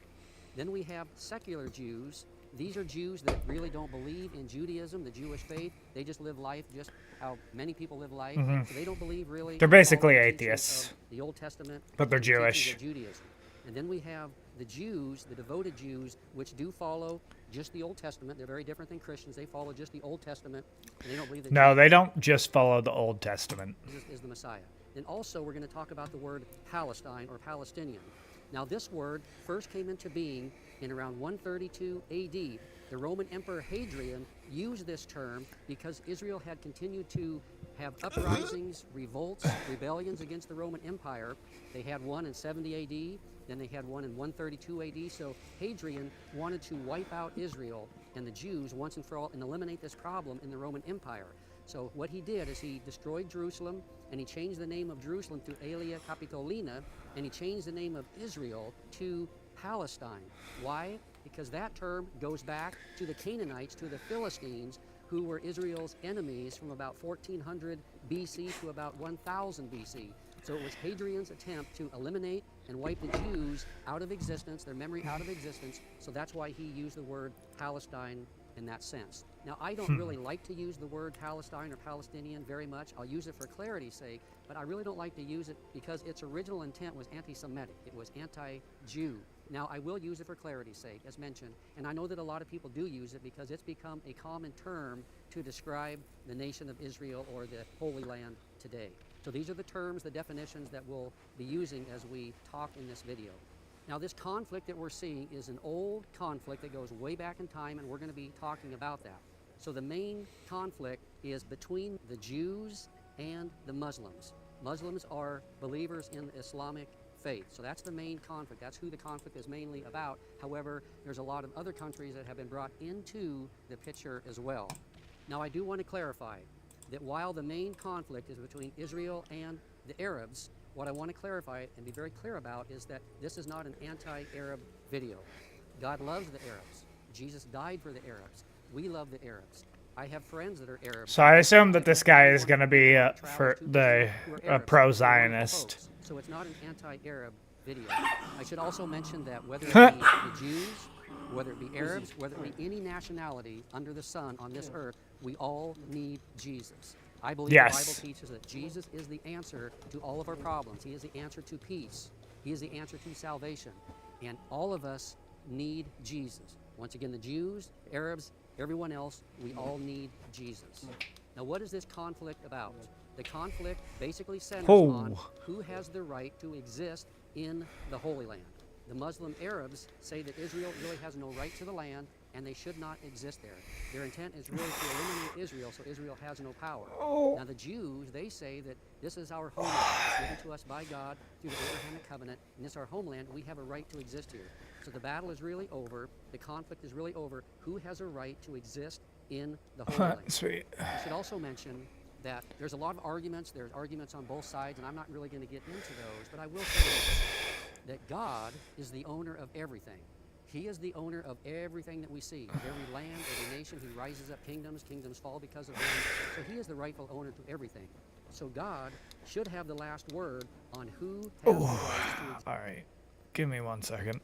Then we have secular Jews. These are Jews that really don't believe in Judaism, the Jewish faith. They just live life just how many people live life. So they don't believe really. They're basically atheists. The Old Testament. But they're and the teachings Jewish. of Judaism. And then we have the Jews, the devoted Jews, which do follow just the Old Testament. They're very different than Christians. They follow just the Old Testament. And they don't believe that. No, they don't just follow the Old Testament. Is the Messiah. Then also we're going to talk about the word Palestine or Palestinian. Now this word first came into being in around 132 AD. The Roman Emperor Hadrian used this term because Israel had continued to have uprisings, revolts, rebellions against the Roman Empire. They had one in 70 AD, then they had one in 132 AD. So Hadrian wanted to wipe out Israel and the Jews once and for all and eliminate this problem in the Roman Empire. So what he did is he destroyed Jerusalem, and he changed the name of Jerusalem to Aelia Capitolina, and he changed the name of Israel to Palestine. Why? Because that term goes back to the Canaanites, to the Philistines, who were Israel's enemies from about 1400 BC to about 1000 BC. So it was Hadrian's attempt to eliminate and wipe the Jews out of existence, their memory out of existence. So that's why he used the word Palestine in that sense. Now, I don't really like to use the word Palestine or Palestinian very much. I'll use it for clarity's sake, but I really don't like to use it because its original intent was anti-Semitic. It was anti-Jew. Now, I will use it for clarity's sake, as mentioned, and I know that a lot of people do use it because it's become a common term to describe the nation of Israel or the Holy Land today. So these are the terms, the definitions that we'll be using as we talk in this video. Now, this conflict that we're seeing is an old conflict that goes way back in time, and we're going to be talking about that. So the main conflict is between the Jews and the Muslims. Muslims are believers in the Islamic faith. So that's the main conflict. That's who the conflict is mainly about. However, there's a lot of other countries that have been brought into the picture as well. Now, I do want to clarify that while the main conflict is between Israel and the Arabs, what I want to clarify and be very clear about is that this is not an anti-Arab video. God loves the Arabs. Jesus died for the Arabs. We love the Arabs. I have friends that are Arabs. So I assume that this guy is going to be for the pro-Zionist. So it's not an anti-Arab video. I should also mention that whether it be the Jews, whether it be Arabs, whether it be any nationality under the sun on this earth, we all need Jesus. I believe the Bible teaches that Jesus is the answer to all of our problems. He is the answer to peace. He is the answer to salvation. And all of us need Jesus. Once again, the Jews, Arabs, everyone else, we all need Jesus. Now, what is this conflict about? The conflict basically centers on who has the right to exist in the Holy Land. The Muslim Arabs say that Israel really has no right to the land and they should not exist there. Their intent is really to eliminate Israel, so Israel has no power. Now, the Jews, they say that this is our homeland. It's given to us by God through the Abrahamic covenant, and this is our homeland. We have a right to exist here. So the battle is really over. The conflict is really over. Who has a right to exist in the Holy Land? Sweet. I should also mention that there's a lot of arguments. There's arguments on both sides, and I'm not really going to get into those, but I will say this, that God is the owner of everything. He is the owner of everything that we see, of every land, every nation. He rises up kingdoms, kingdoms fall because of him. So he is the rightful owner to everything. So God should have the last word on who has the right to exist. All right. Give me 1 second.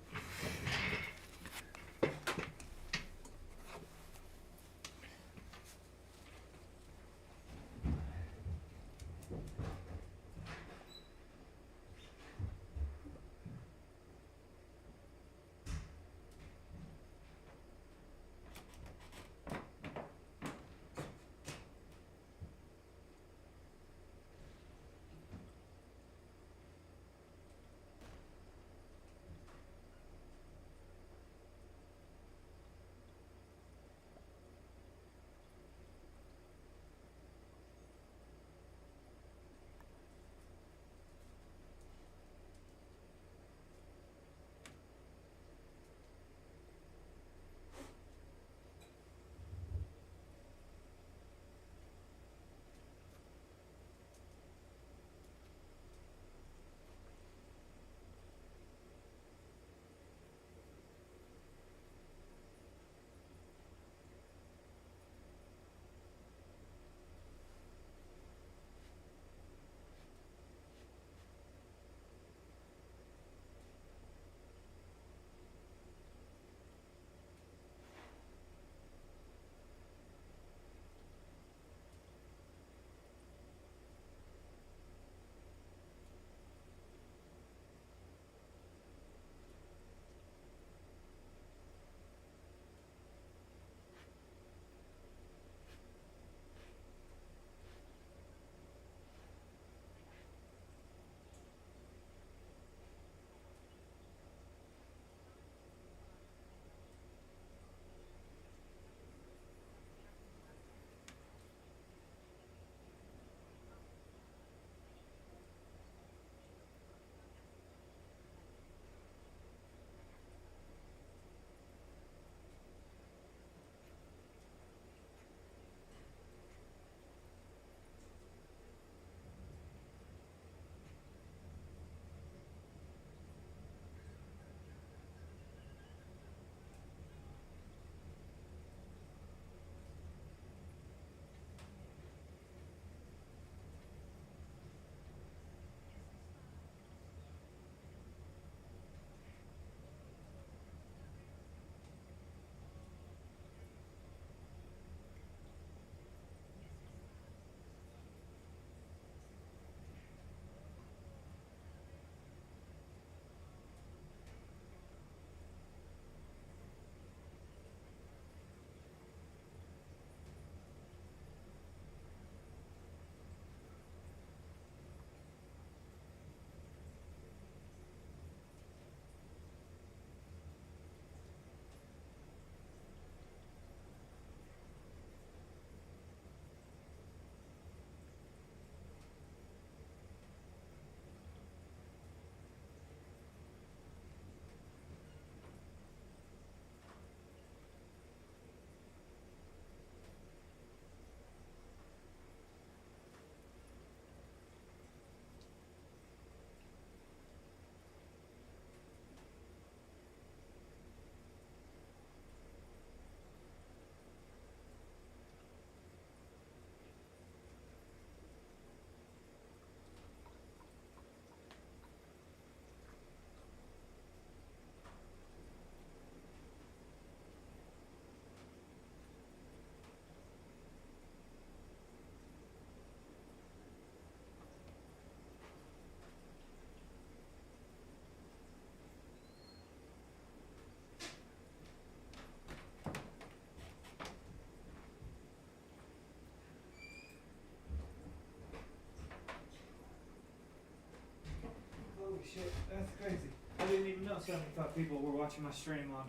shit, that's crazy. I didn't even know 75 people were watching my stream on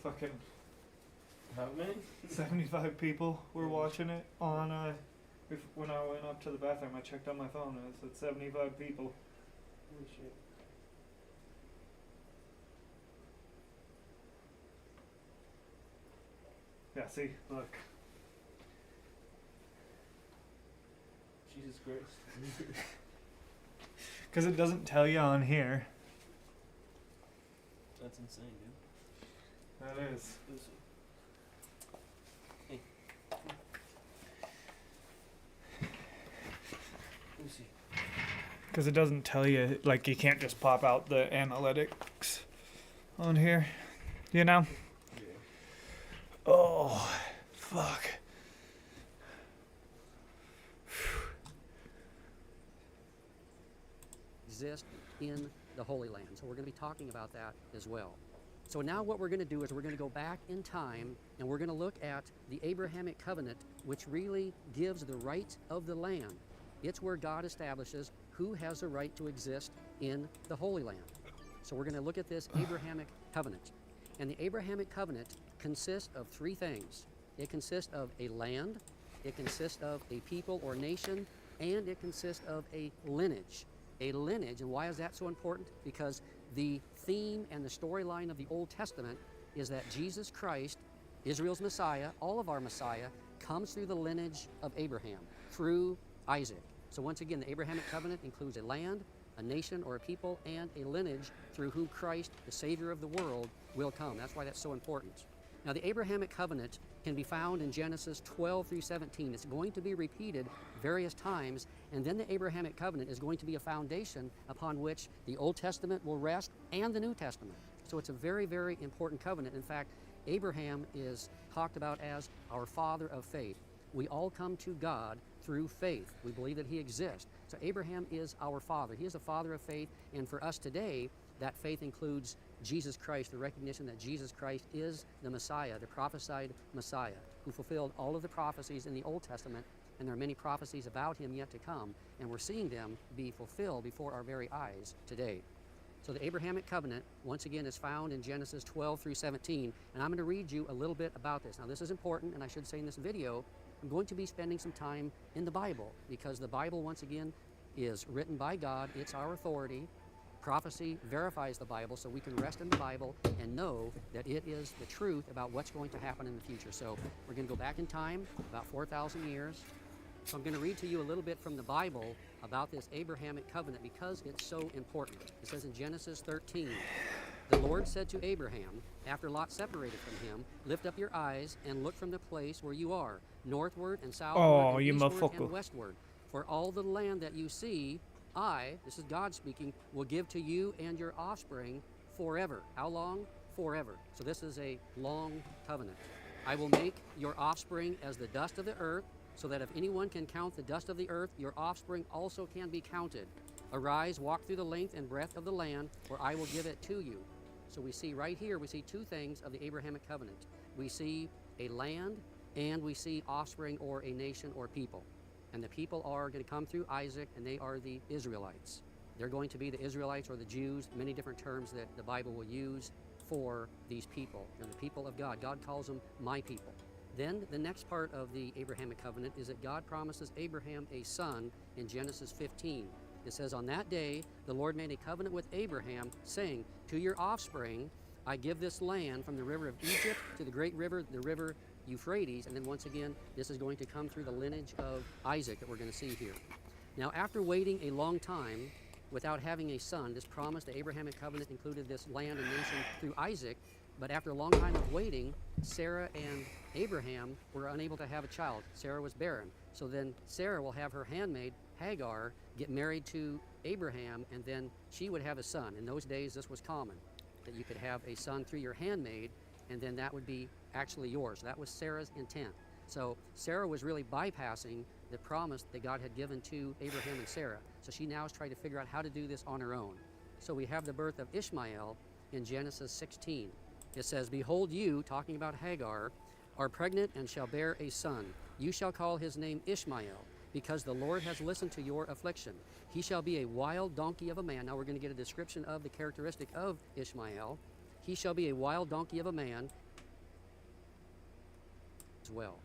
fucking... How many? 75 people were watching it on, when I went up to the bathroom, I checked on my phone and it said 75 people. Holy shit. Yeah, see, look. Jesus Christ. Because it doesn't tell you on here. That's insane, dude. That is. Hey. Let me see. Because it doesn't tell you, like, you can't just pop out the analytics on here, you know? Yeah. Oh, fuck. Exist in the Holy Land. So we're going to be talking about that as well. So now what we're going to do is we're going to go back in time and we're going to look at the Abrahamic covenant, which really gives the right of the land. It's where God establishes who has the right to exist in the Holy Land. So we're going to look at this Abrahamic covenant. And the Abrahamic covenant consists of three things. It consists of a land, it consists of a people or nation, and it consists of a lineage. A lineage, and why is that so important? Because the theme and the storyline of the Old Testament is that Jesus Christ, Israel's Messiah, all of our Messiah, comes through the lineage of Abraham, through Isaac. So once again, the Abrahamic covenant includes a land, a nation or a people, and a lineage through whom Christ, the Savior of the world, will come. That's why that's so important. Now, the Abrahamic covenant can be found in Genesis 12 through 17. It's going to be repeated various times, and then the Abrahamic covenant is going to be a foundation upon which the Old Testament will rest and the New Testament. So it's a very, very important covenant. In fact, Abraham is talked about as our father of faith. We all come to God through faith. We believe that he exists. So Abraham is our father. He is a father of faith, and for us today, that faith includes Jesus Christ, the recognition that Jesus Christ is the Messiah, the prophesied Messiah, who fulfilled all of the prophecies in the Old Testament, and there are many prophecies about him yet to come, and we're seeing them be fulfilled before our very eyes today. So the Abrahamic covenant, once again, is found in Genesis 12 through 17, and I'm going to read you a little bit about this. Now, this is important, and I should say in this video, I'm going to be spending some time in the Bible, because the Bible, once again, is written by God. It's our authority. Prophecy verifies the Bible, so we can rest in the Bible and know that it is the truth about what's going to happen in the future. So we're going to go back in time, about 4,000 years. So I'm going to read to you a little bit from the Bible about this Abrahamic covenant because it's so important. It says in Genesis 13, the Lord said to Abraham, after Lot separated from him, lift up your eyes and look from the place where you are, northward and southward and eastward and westward. For all the land that you see, I, this is God speaking, will give to you and your offspring forever. How long? Forever. So this is a long covenant. I will make your offspring as the dust of the earth, so that if anyone can count the dust of the earth, your offspring also can be counted. Arise, walk through the length and breadth of the land, for I will give it to you. So we see right here, we see two things of the Abrahamic covenant. We see a land, and we see offspring or a nation or people. And the people are going to come through Isaac, and they are the Israelites. They're going to be the Israelites or the Jews, many different terms that the Bible will use for these people. They're the people of God. God calls them my people. Then the next part of the Abrahamic covenant is that God promises Abraham a son in Genesis 15. It says, on that day, the Lord made a covenant with Abraham, saying, to your offspring, I give this land from the river of Egypt to the great river, the river Euphrates, and then once again, this is going to come through the lineage of Isaac that we're going to see here. Now, after waiting a long time without having a son, this promise, the Abrahamic covenant included this land and nation through Isaac, but after a long time of waiting, Sarah and Abraham were unable to have a child. Sarah was barren. So then Sarah will have her handmaid, Hagar, get married to Abraham, and then she would have a son. In those days, this was common, that you could have a son through your handmaid, and then that would be actually yours. That was Sarah's intent. So Sarah was really bypassing the promise that God had given to Abraham and Sarah. So she now is trying to figure out how to do this on her own. So we have the birth of Ishmael in Genesis 16. It says, behold, you, talking about Hagar, are pregnant and shall bear a son. You shall call his name Ishmael, because the Lord has listened to your affliction. He shall be a wild donkey of a man. Now we're going to get a description of the characteristic of Ishmael. He shall be a wild donkey of a man as well.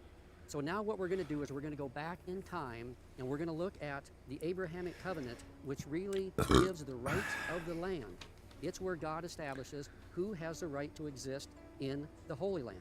So now what we're going to do is we're going to go back in time and we're going to look at the Abrahamic covenant, which really gives the right of the land. It's where God establishes who has the right to exist in the Holy Land.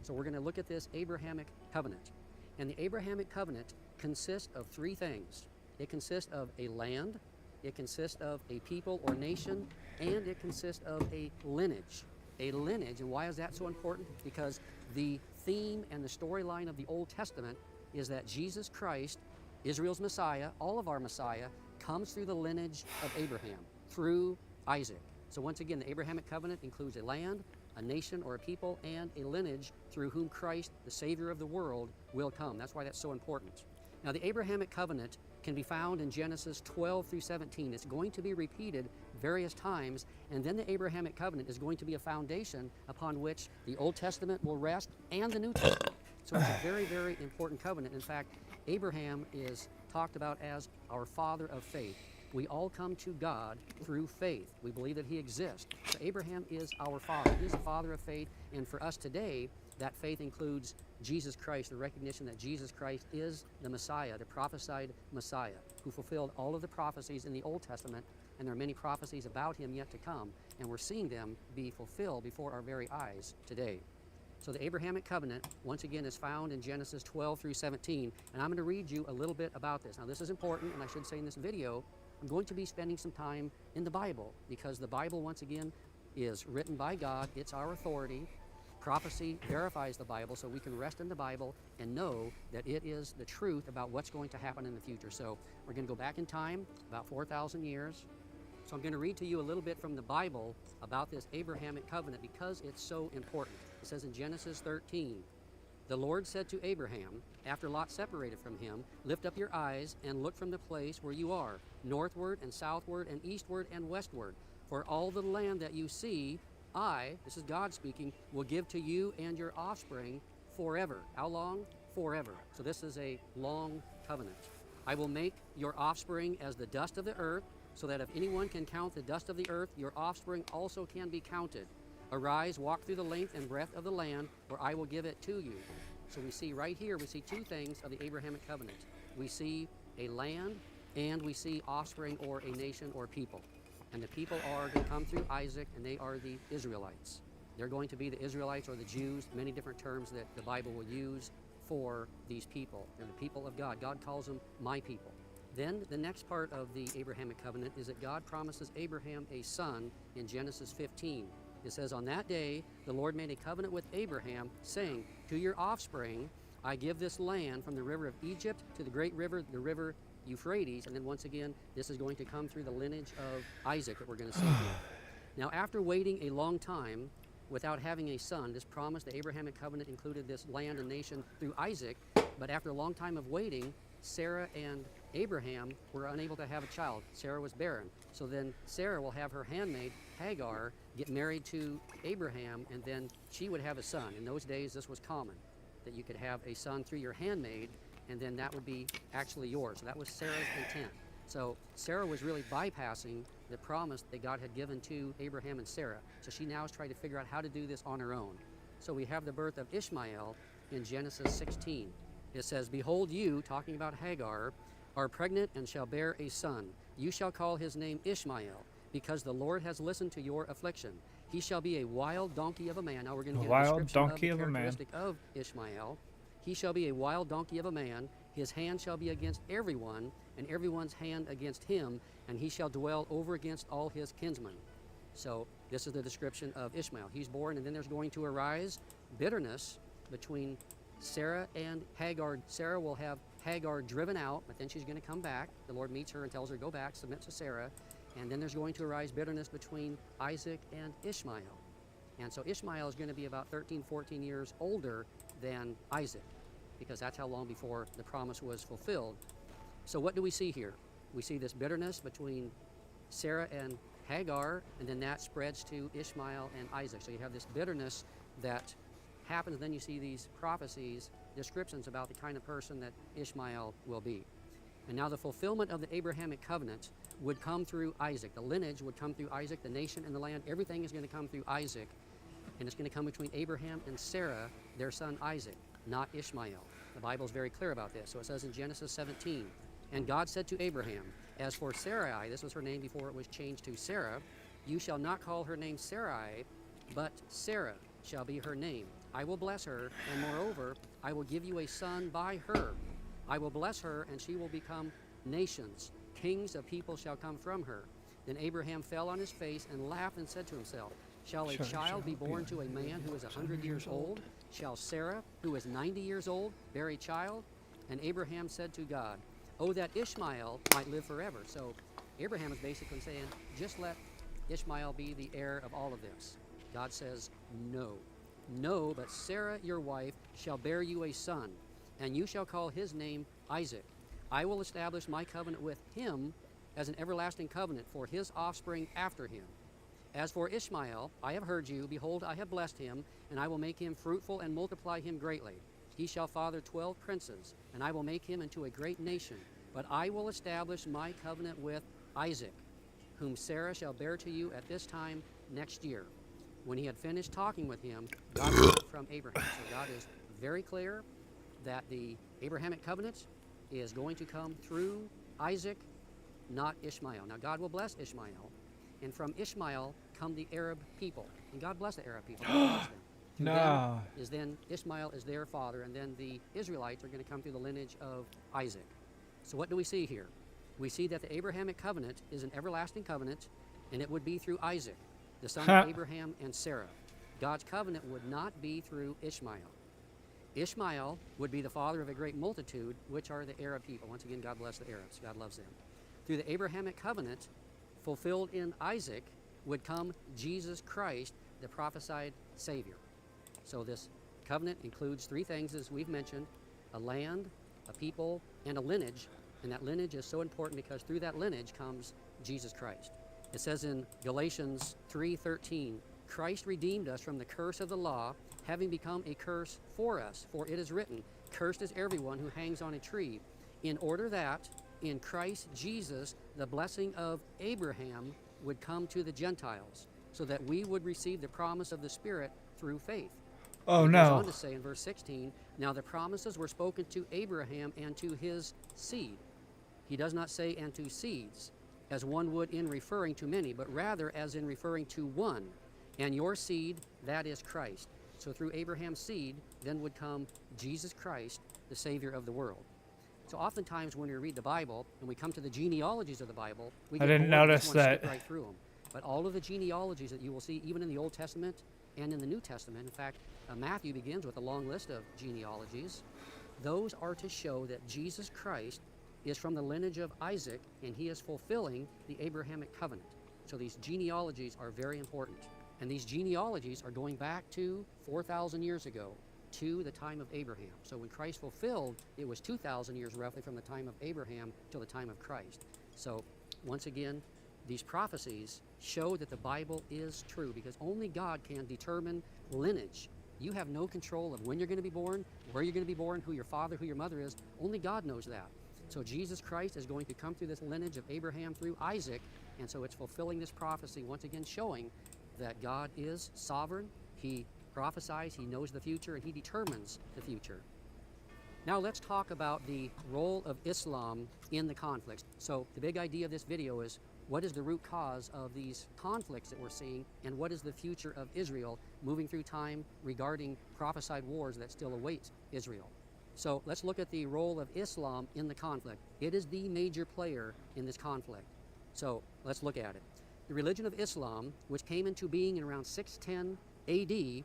So we're going to look at this Abrahamic covenant. And the Abrahamic covenant consists of three things. It consists of a land, it consists of a people or nation, and it consists of a lineage. A lineage, and why is that so important? Because the theme and the storyline of the Old Testament is that Jesus Christ, Israel's Messiah, all of our Messiah, comes through the lineage of Abraham, through Isaac. So once again, the Abrahamic covenant includes a land, a nation or a people, and a lineage through whom Christ, the Savior of the world, will come. That's why that's so important. Now, the Abrahamic covenant can be found in Genesis 12 through 17. It's going to be repeated various times, and then the Abrahamic covenant is going to be a foundation upon which the Old Testament will rest and the New Testament. So it's a very, very important covenant. In fact, Abraham is talked about as our father of faith. We all come to God through faith. We believe that he exists. So Abraham is our father. He's the father of faith, and for us today, that faith includes Jesus Christ, the recognition that Jesus Christ is the Messiah, the prophesied Messiah, who fulfilled all of the prophecies in the Old Testament, and there are many prophecies about him yet to come, and we're seeing them be fulfilled before our very eyes today. So the Abrahamic covenant, once again, is found in Genesis 12 through 17, and I'm going to read you a little bit about this. Now, this is important, and I should say in this video, I'm going to be spending some time in the Bible, because the Bible, once again, is written by God. It's our authority. Prophecy verifies the Bible, so we can rest in the Bible and know that it is the truth about what's going to happen in the future. So we're going to go back in time, about 4,000 years. So I'm going to read to you a little bit from the Bible about this Abrahamic covenant because it's so important. It says in Genesis 13, "The Lord said to Abraham, after Lot separated from him, lift up your eyes and look from the place where you are, northward and southward and eastward and westward. For all the land that you see, I," this is God speaking, "will give to you and your offspring forever." How long? Forever. So this is a long covenant. "I will make your offspring as the dust of the earth, so that if anyone can count the dust of the earth, your offspring also can be counted. Arise, walk through the length and breadth of the land, where I will give it to you." So we see right here, we see two things of the Abrahamic covenant. We see a land, and we see offspring or a nation or people. And the people are going to come through Isaac, and they are the Israelites. They're going to be the Israelites or the Jews, many different terms that the Bible will use for these people. They're the people of God. God calls them my people. Then the next part of the Abrahamic covenant is that God promises Abraham a son in Genesis 15. It says, "On that day, the Lord made a covenant with Abraham, saying, to your offspring, I give this land from the river of Egypt to the great river, the river Euphrates." And then once again, this is going to come through the lineage of Isaac that we're going to see here. Now, after waiting a long time without having a son, this promise, the Abrahamic covenant, included this land and nation through Isaac. But after a long time of waiting, Sarah and Abraham were unable to have a child. Sarah was barren. So then Sarah will have her handmaid, Hagar, get married to Abraham, and then she would have a son. In those days, this was common, that you could have a son through your handmaid, and then that would be actually yours. So that was Sarah's intent. So Sarah was really bypassing the promise that God had given to Abraham and Sarah. So she now is trying to figure out how to do this on her own. So we have the birth of Ishmael in Genesis 16. It says, "Behold, you," talking about Hagar, "are pregnant and shall bear a son. You shall call his name Ishmael, because the Lord has listened to your affliction. He shall be a wild donkey of a man." Now we're going to get a description of the characteristic of Ishmael. "He shall be a wild donkey of a man. His hand shall be against everyone, and everyone's hand against him, and he shall dwell over against all his kinsmen." So this is the description of Ishmael. He's born, and then there's going to arise bitterness between Sarah and Hagar. Sarah will have Hagar driven out, but then she's going to come back. The Lord meets her and tells her, "Go back, submit to Sarah." And then there's going to arise bitterness between Isaac and Ishmael. And so Ishmael is going to be about 13, 14 years older than Isaac, because that's how long before the promise was fulfilled. So what do we see here? We see this bitterness between Sarah and Hagar, and then that spreads to Ishmael and Isaac. So you have this bitterness that happens, then you see these prophecies, descriptions about the kind of person that Ishmael will be. And now the fulfillment of the Abrahamic covenant would come through Isaac. The lineage would come through Isaac, the nation and the land. Everything is going to come through Isaac. And it's going to come between Abraham and Sarah, their son Isaac, not Ishmael. The Bible is very clear about this. So it says in Genesis 17, and God said to Abraham, as for Sarai, this was her name before it was changed to Sarah, you shall not call her name Sarai, but Sarah shall be her name. I will bless her, and moreover, I will give you a son by her. I will bless her, and she will become nations. Kings of people shall come from her. Then Abraham fell on his face and laughed and said to himself, shall a child be born to a man who is 100 years old? Shall Sarah, who is 90 years old, bear a child? And Abraham said to God, oh, that Ishmael might live forever. So Abraham is basically saying, just let Ishmael be the heir of all of this. God says, no. No, but Sarah, your wife, shall bear you a son, and you shall call his name Isaac. I will establish my covenant with him as an everlasting covenant for his offspring after him. As for Ishmael, I have heard you. Behold, I have blessed him, and I will make him fruitful and multiply him greatly. He shall father 12 princes, and I will make him into a great nation. But I will establish my covenant with Isaac, whom Sarah shall bear to you at this time next year. When he had finished talking with him, God spoke from Abraham. So God is very clear that the Abrahamic covenant is going to come through Isaac, not Ishmael. Now God will bless Ishmael, and from Ishmael come the Arab people. And God bless the Arab people. God bless them. Through them is then Ishmael is their father, and then the Israelites are going to come through the lineage of Isaac. So what do we see here? We see that the Abrahamic covenant is an everlasting covenant, and it would be through Isaac, the son of Abraham and Sarah. God's covenant would not be through Ishmael. Ishmael would be the father of a great multitude, which are the Arab people. Once again, God bless the Arabs. God loves them. Through the Abrahamic covenant, fulfilled in Isaac, would come Jesus Christ, the prophesied Savior. So this covenant includes three things, as we've mentioned: a land, a people, and a lineage. And that lineage is so important because through that lineage comes Jesus Christ. It says in Galatians 3:13, Christ redeemed us from the curse of the law, having become a curse for us. For it is written, cursed is everyone who hangs on a tree, in order that in Christ Jesus the blessing of Abraham would come to the Gentiles, so that we would receive the promise of the Spirit through faith. Oh, He no. goes on to say in verse 16, now the promises were spoken to Abraham and to his seed. He does not say and to seeds, as one would in referring to many, but rather as in referring to one, and your seed, that is Christ. So through Abraham's seed, then would come Jesus Christ, the Savior of the world. So oftentimes when we read the Bible and we come to the genealogies of the Bible, we I get didn't bored and notice just wanna skip that. right through them. But all of the genealogies that you will see, even in the Old Testament and in the New Testament, in fact, Matthew begins with a long list of genealogies. Those are to show that Jesus Christ is from the lineage of Isaac, and he is fulfilling the Abrahamic covenant. So these genealogies are very important. And these genealogies are going back to 4,000 years ago, to the time of Abraham. So when Christ fulfilled, it was 2,000 years roughly from the time of Abraham till the time of Christ. So once again, these prophecies show that the Bible is true, because only God can determine lineage. You have no control of when you're going to be born, where you're going to be born, who your father, who your mother is. Only God knows that. So Jesus Christ is going to come through this lineage of Abraham through Isaac, and so it's fulfilling this prophecy, once again showing that God is sovereign. He prophesies, he knows the future, and he determines the future. Now let's talk about the role of Islam in the conflicts. So the big idea of this video is, what is the root cause of these conflicts that we're seeing, and what is the future of Israel moving through time regarding prophesied wars that still await Israel? So let's look at the role of Islam in the conflict. It is the major player in this conflict. So let's look at it. The religion of Islam, which came into being in around 610 AD,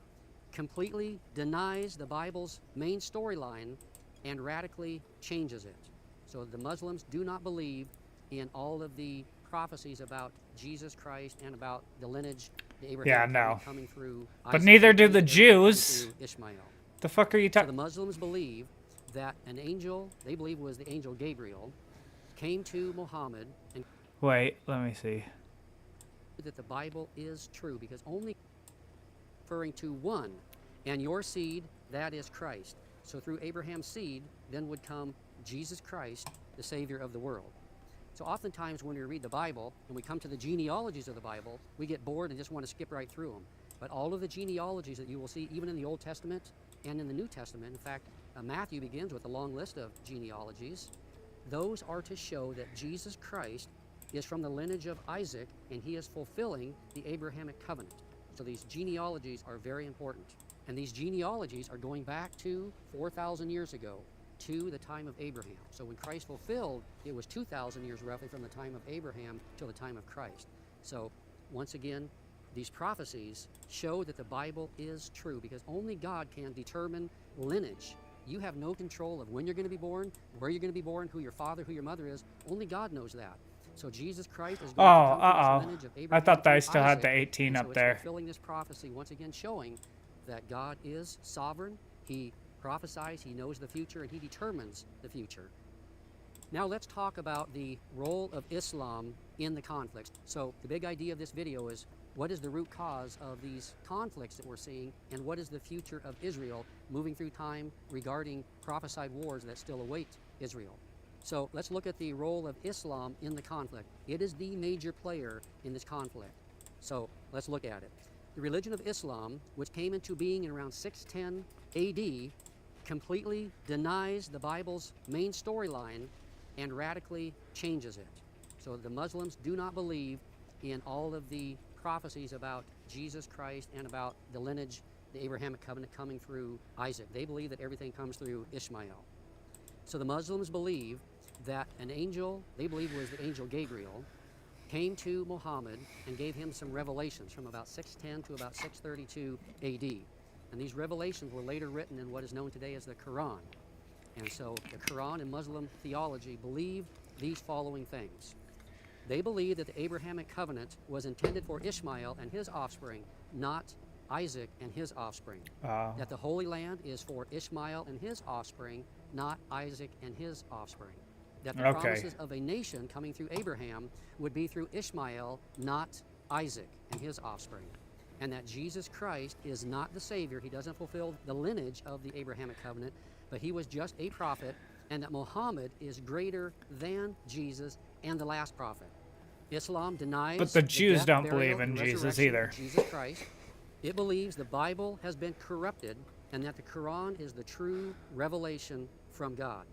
completely denies the Bible's main storyline and radically changes it. So the Muslims do not believe in all of the prophecies about Jesus Christ and about the lineage, the Abraham coming through But Isaac, neither do the coming Jews. through Ishmael. The fuck are you So talking? the Muslims believe that an angel, they believe was the angel Gabriel, came to Muhammad and Wait, let me see. that the Bible is true, because only referring to one, and your seed, that is Christ. So through Abraham's seed, then would come Jesus Christ, the Savior of the world. So oftentimes when we read the Bible and we come to the genealogies of the Bible, we get bored and just want to skip right through them. But all of the genealogies that you will see, even in the Old Testament and in the New Testament, in fact, Matthew begins with a long list of genealogies. Those are to show that Jesus Christ is from the lineage of Isaac, and he is fulfilling the Abrahamic covenant. So these genealogies are very important. And these genealogies are going back to 4,000 years ago, to the time of Abraham. So when Christ fulfilled, it was 2,000 years roughly from the time of Abraham till the time of Christ. So once again, these prophecies show that the Bible is true, because only God can determine lineage. You have no control of when you're going to be born, where you're going to be born, who your father, who your mother is. Only God knows that. So Jesus Christ is going to come from the lineage of Abraham. I thought through I still had Isaac, the 18 and up so it's there. fulfilling this prophecy, once again showing that God is sovereign. He prophesies, he knows the future, and he determines the future. Now let's talk about the role of Islam in the conflicts. So the big idea of this video is, what is the root cause of these conflicts that we're seeing, and what is the future of Israel moving through time regarding prophesied wars that still await Israel? So let's look at the role of Islam in the conflict. It is the major player in this conflict. So let's look at it. The religion of Islam, which came into being in around 610 AD, completely denies the Bible's main storyline and radically changes it. So the Muslims do not believe in all of the prophecies about Jesus Christ and about the lineage, the Abrahamic covenant coming through Isaac. They believe that everything comes through Ishmael. So the Muslims believe that an angel, they believe it was the angel Gabriel, came to Muhammad and gave him some revelations from about 610 to about 632 AD. And these revelations were later written in what is known today as the Quran. And so the Quran and Muslim theology believe these following things. They believe that the Abrahamic covenant was intended for Ishmael and his offspring, not Isaac and his offspring. That the Holy Land is for Ishmael and his offspring, not Isaac and his offspring. That the promises of a nation coming through Abraham would be through Ishmael, not Isaac and his offspring. And that Jesus Christ is not the Savior. He doesn't fulfill the lineage of the Abrahamic covenant, but he was just a prophet, and that Muhammad is greater than Jesus and the last prophet. Islam denies But the Jews death, don't burial, believe in and Jesus resurrection either. of Jesus Christ. It believes the Bible has been corrupted and that the Quran is the true revelation from God.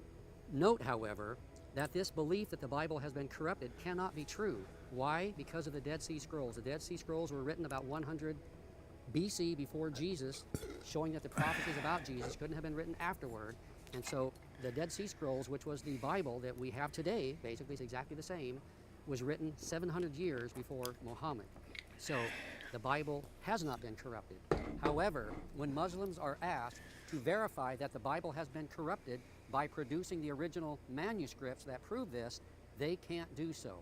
Note, however, that this belief that the Bible has been corrupted cannot be true. Why? Because of the Dead Sea Scrolls. The Dead Sea Scrolls were written about 100 BC before Jesus, showing that the prophecies about Jesus couldn't have been written afterward. And so the Dead Sea Scrolls, which was the Bible that we have today, basically is exactly the same, was written 700 years before Muhammad. So the Bible has not been corrupted. However, when Muslims are asked to verify that the Bible has been corrupted by producing the original manuscripts that prove this, they can't do so.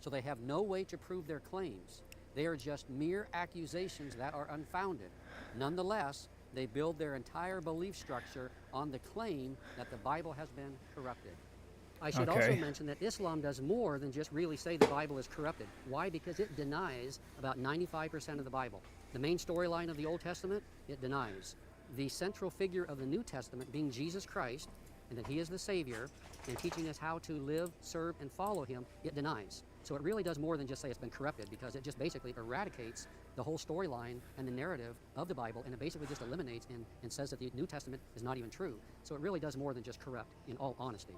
So they have no way to prove their claims. They are just mere accusations that are unfounded. Nonetheless, they build their entire belief structure on the claim that the Bible has been corrupted. I should also mention that Islam does more than just really say the Bible is corrupted. Why? Because it denies about 95% of the Bible. The main storyline of the Old Testament, it denies. The central figure of the New Testament being Jesus Christ, and that he is the Savior, and teaching us how to live, serve, and follow him, it denies. So it really does more than just say it's been corrupted, because it just basically eradicates the whole storyline and the narrative of the Bible, and it basically just eliminates and says that the New Testament is not even true. So it really does more than just corrupt, in all honesty.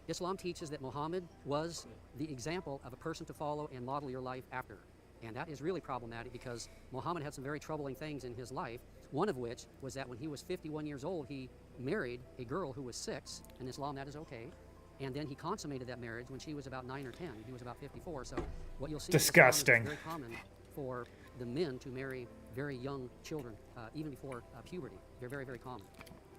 Islam teaches that Muhammad was the example of a person to follow and model your life after. And that is really problematic, because Muhammad had some very troubling things in his life, one of which was that when he was 51 years old, he married a girl who was 6. In Islam, that is okay. And then he consummated that marriage when she was about 9 or 10. He was about 54. So what you'll see Disgusting. in Islam is very common for the men to marry very young children, even before puberty. They're very, very common.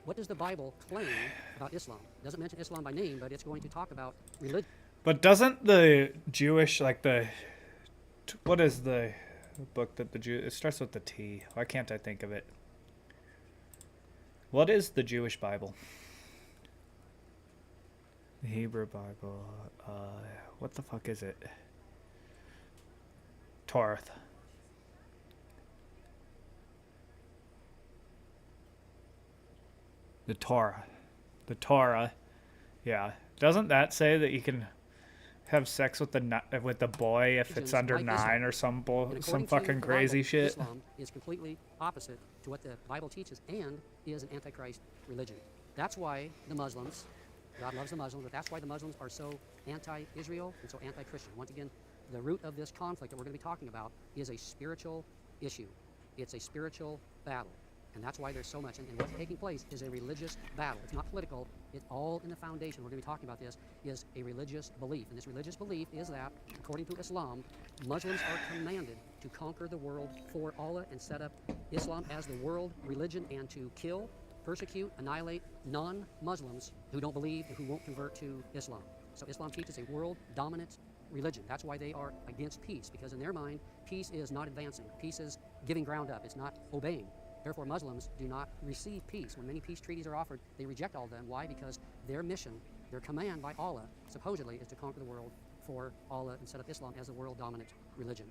What does the Bible claim about Islam? It doesn't mention Islam by name, but it's going to talk about religion. But doesn't the Jewish, like the, what is the book that the Jew, it starts with the T. Why can't I think of it? What is the Jewish Bible? The Hebrew Bible. What the fuck is it? Torah. The Torah. The Torah. Yeah. Doesn't that say that you can have sex with the boy if it's under like 9 Islam. or some And some according to fucking the crazy Bible, shit? Islam is completely opposite to what the Bible teaches and is an antichrist religion. That's why the Muslims, God loves the Muslims, but that's why the Muslims are so anti-Israel and so anti-Christian. Once again, the root of this conflict that we're going to be talking about is a spiritual issue. It's a spiritual battle. And that's why there's so much. And what's taking place is a religious battle. It's not political. It's all in the foundation. We're going to be talking about this is a religious belief. And this religious belief is that, according to Islam, Muslims are commanded to conquer the world for Allah and set up Islam as the world religion and to kill, persecute, annihilate non-Muslims who don't believe and who won't convert to Islam. So Islam teaches a world dominant religion. That's why they are against peace, because in their mind, peace is not advancing. Peace is giving ground up. It's not obeying. Therefore, Muslims do not receive peace. When many peace treaties are offered, they reject all of them. Why? Because their mission, their command by Allah, supposedly, is to conquer the world for Allah and set up Islam as the world dominant religion.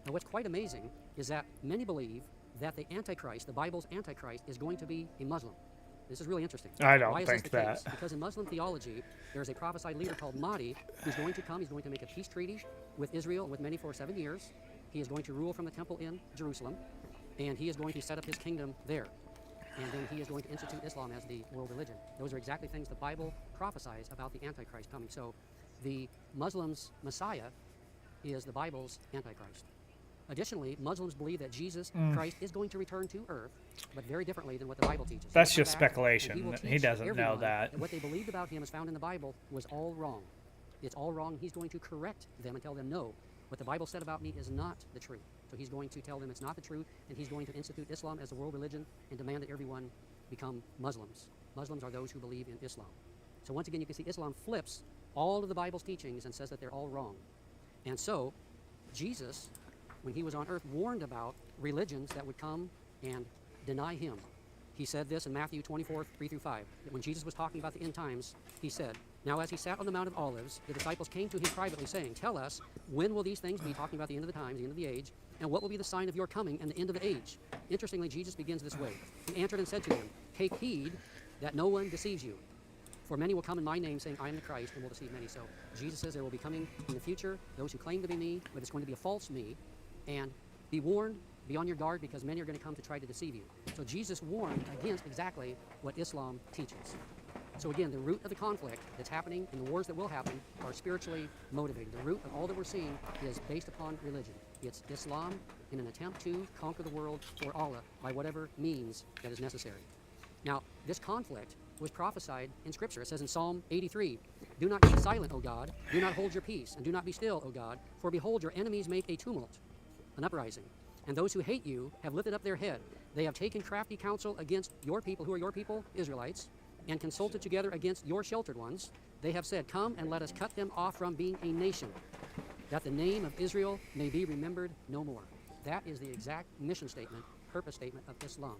Now, what's quite amazing is that many believe that the Antichrist, the Bible's Antichrist, is going to be a Muslim. This is really interesting. I don't Why is think this the case? that. Because in Muslim theology, there's a prophesied leader called Mahdi who's going to come. He's going to make a peace treaty with Israel and with many for 7 years. He is going to rule from the temple in Jerusalem, and he is going to set up his kingdom there. And then he is going to institute Islam as the world religion. Those are exactly things the Bible prophesies about the Antichrist coming. So the Muslims' Messiah is the Bible's Antichrist. Additionally, Muslims believe that Jesus Christ is going to return to earth, but very differently than what the Bible teaches. That's He'll come just back, speculation. and will He teach doesn't know everyone that. what they believed about him as found in the Bible was all wrong. It's all wrong. He's going to correct them and tell them, no, what the Bible said about me is not the truth. So he's going to tell them it's not the truth, and he's going to institute Islam as the world religion and demand that everyone become Muslims. Muslims are those who believe in Islam. So once again, you can see Islam flips all of the Bible's teachings and says that they're all wrong. And so Jesus, when he was on earth, warned about religions that would come and deny him. He said this in Matthew 24, 3-5. That when Jesus was talking about the end times, he said, "Now as he sat on the Mount of Olives, the disciples came to him privately, saying, 'Tell us, when will these things be?'" Talking about the end of the times, the end of the age. "And what will be the sign of your coming and the end of the age?" Interestingly, Jesus begins this way. He answered and said to them, "Take heed that no one deceives you. For many will come in my name, saying, 'I am the Christ,' and will deceive many." So Jesus says there will be coming in the future those who claim to be me, but it's going to be a false me. And be warned, be on your guard, because many are going to come to try to deceive you. So Jesus warned against exactly what Islam teaches. So again, the root of the conflict that's happening and the wars that will happen are spiritually motivated. The root of all that we're seeing is based upon religion. It's Islam in an attempt to conquer the world for Allah by whatever means that is necessary. Now, this conflict was prophesied in Scripture. It says in Psalm 83, "Do not be silent, O God. Do not hold your peace, and do not be still, O God. For behold, your enemies make a tumult, an uprising. And those who hate you have lifted up their head. They have taken crafty counsel against your people." Who are your people? Israelites. "And consulted together against your sheltered ones. They have said, 'Come and let us cut them off from being a nation, that the name of Israel may be remembered no more.'" That is the exact mission statement, purpose statement of Islam,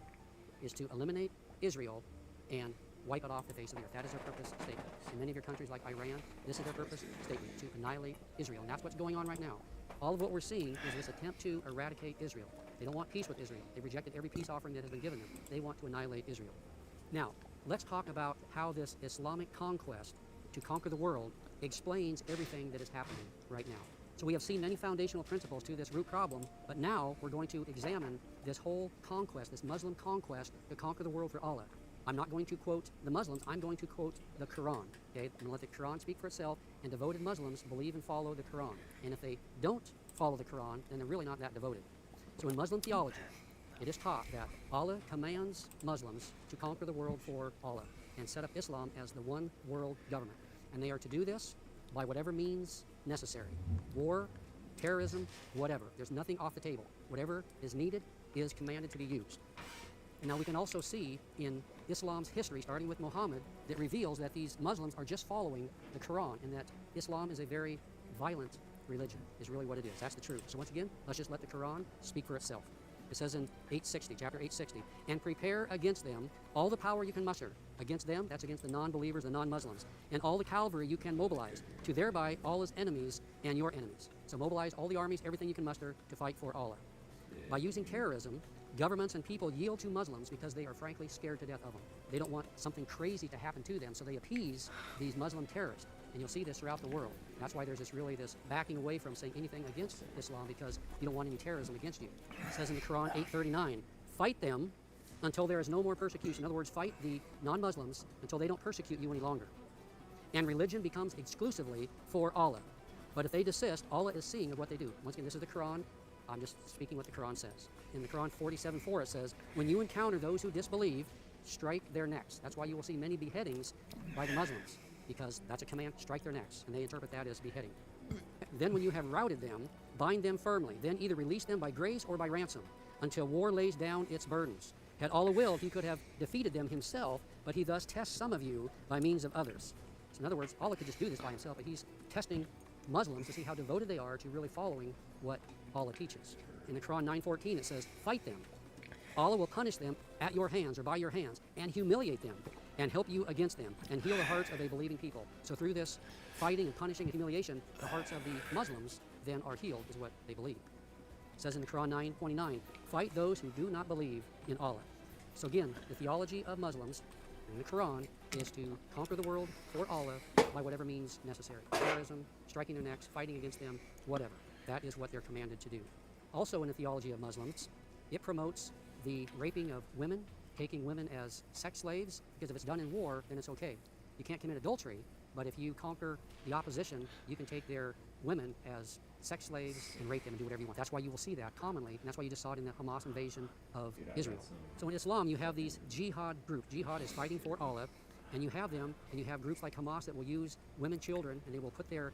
is to eliminate Israel and wipe it off the face of the earth. That is their purpose statement. In many of your countries like Iran, this is their purpose statement, to annihilate Israel. And that's what's going on right now. All of what we're seeing is this attempt to eradicate Israel. They don't want peace with Israel. They've rejected every peace offering that has been given them. They want to annihilate Israel. Now, let's talk about how this Islamic conquest to conquer the world explains everything that is happening right now. So we have seen many foundational principles to this root problem, but now we're going to examine this whole conquest, this Muslim conquest to conquer the world for Allah. I'm not going to quote the Muslims, I'm going to quote the Quran. Okay? I'm going to let the Quran speak for itself, and devoted Muslims believe and follow the Quran. And if they don't follow the Quran, then they're really not that devoted. So in Muslim theology, it is taught that Allah commands Muslims to conquer the world for Allah and set up Islam as the one world government. And they are to do this by whatever means necessary. War, terrorism, whatever. There's nothing off the table. Whatever is needed is commanded to be used. And now we can also see in Islam's history, starting with Muhammad, that reveals that these Muslims are just following the Quran, and that Islam is a very violent religion, is really what it is. That's the truth. So once again, let's just let the Quran speak for itself. It says in 860, chapter 860, "And prepare against them all the power you can muster." Against them, that's against the non-believers, the non-Muslims. "And all the cavalry you can mobilize, to thereby all his enemies and your enemies." So mobilize all the armies, everything you can muster to fight for Allah. By using terrorism, Governments and people yield to Muslims because they are frankly scared to death of them. They don't want something crazy to happen to them, so they appease these Muslim terrorists. And you'll see this throughout the world. That's why there's this backing away from saying anything against Islam, because you don't want any terrorism against you. It says in the Quran 8:39, fight them until there is no more persecution. In other words, fight the non-Muslims until they don't persecute you any longer. And religion becomes exclusively for Allah. But if they desist, Allah is seeing of what they do. Once again, this is the Quran. I'm just speaking what the Quran says. In the Quran 47:4 it says, when you encounter those who disbelieve, strike their necks. That's why you will see many beheadings by the Muslims, because that's a command, strike their necks, and they interpret that as beheading. Then when you have routed them, bind them firmly. Then either release them by grace or by ransom, until war lays down its burdens. Had Allah willed, he could have defeated them himself, but he thus tests some of you by means of others. So in other words, Allah could just do this by himself, but he's testing Muslims to see how devoted they are to really following what Allah teaches. In the Quran 9:14 it says, fight them. Allah will punish them at your hands or by your hands and humiliate them and help you against them and heal the hearts of a believing people. So through this fighting and punishing and humiliation, the hearts of the Muslims then are healed, is what they believe. It says in the Quran 9:29, fight those who do not believe in Allah. So again, the theology of Muslims in the Quran is to conquer the world for Allah by whatever means necessary. Terrorism, striking their necks, fighting against them, whatever. That is what they're commanded to do. Also in the theology of Muslims, it promotes the raping of women, taking women as sex slaves, because if it's done in war, then it's okay. You can't commit adultery, but if you conquer the opposition, you can take their women as sex slaves and rape them and do whatever you want. That's why you will see that commonly, and that's why you just saw it in the Hamas invasion of Israel. So in Islam, you have these jihad groups. Jihad is fighting for Allah, and you have them, and you have groups like Hamas that will use women, children, and they will put their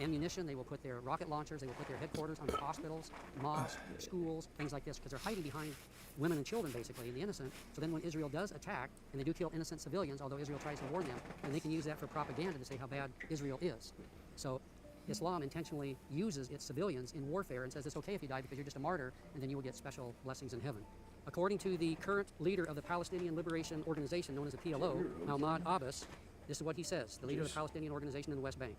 ammunition, they will put their rocket launchers, they will put their headquarters on hospitals, mosques, schools, things like this, because they're hiding behind women and children, basically, and the innocent. So then when Israel does attack, and they do kill innocent civilians, although Israel tries to warn them, then they can use that for propaganda to say how bad Israel is. So Islam intentionally uses its civilians in warfare and says it's okay if you die because you're just a martyr, and then you will get special blessings in heaven. According to the current leader of the Palestinian Liberation Organization, known as the PLO, Mahmoud Abbas, this is what he says, the leader of the Palestinian organization in the West Bank.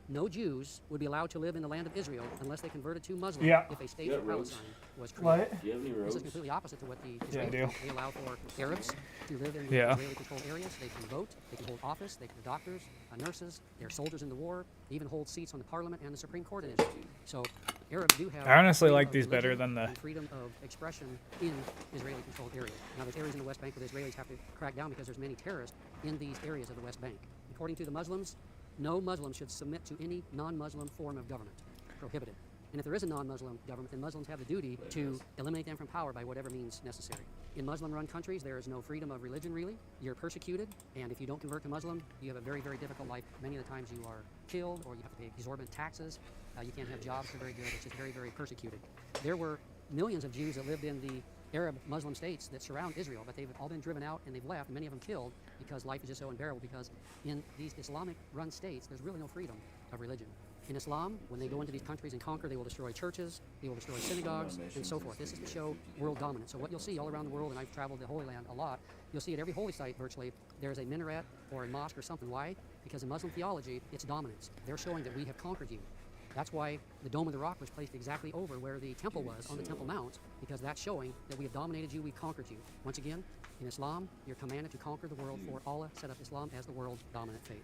No Jews would be allowed to live in the land of Israel unless they converted to Muslim if a state of Palestine was created. What? Do you have any This roads? is completely opposite to what the Yeah, I Israelis do. They allow for Arabs to live in Israeli-controlled areas. They can vote, they can hold office, they can be doctors, nurses, they're soldiers in the war, they even hold seats on the parliament and the Supreme Court in Israel. So Arabs do have I honestly freedom like of these better religion than the- and freedom of expression in Israeli-controlled areas. Now there's areas in the West Bank where the Israelis have to crack down because there's many terrorists in these areas of the West Bank. According to the Muslims, no Muslim should submit to any non-Muslim form of government. Prohibited. And if there is a non-Muslim government, then Muslims have the duty to eliminate them from power by whatever means necessary. In Muslim-run countries, there is no freedom of religion, really. You're persecuted, and if you don't convert to Muslim, you have a very, very difficult life. Many of the times you are killed, or you have to pay exorbitant taxes. You can't have jobs that are very good. It's just very, very persecuted. There were millions of Jews that lived in the Arab Muslim states that surround Israel, but they've all been driven out and they've left, many of them killed, because life is just so unbearable, because in these Islamic-run states, there's really no freedom of religion. In Islam, when they go into these countries and conquer, they will destroy churches, they will destroy synagogues, and so forth. This is to show world dominance. So what you'll see all around the world, and I've traveled the Holy Land a lot, you'll see at every holy site virtually, there's a minaret or a mosque or something. Why? Because in Muslim theology, it's dominance. They're showing that we have conquered you. That's why the Dome of the Rock was placed exactly over where the temple was on the Temple Mount, because that's showing that we have dominated you, we've conquered you. Once again, in Islam, you're commanded to conquer the world, for Allah set up Islam as the world's dominant faith.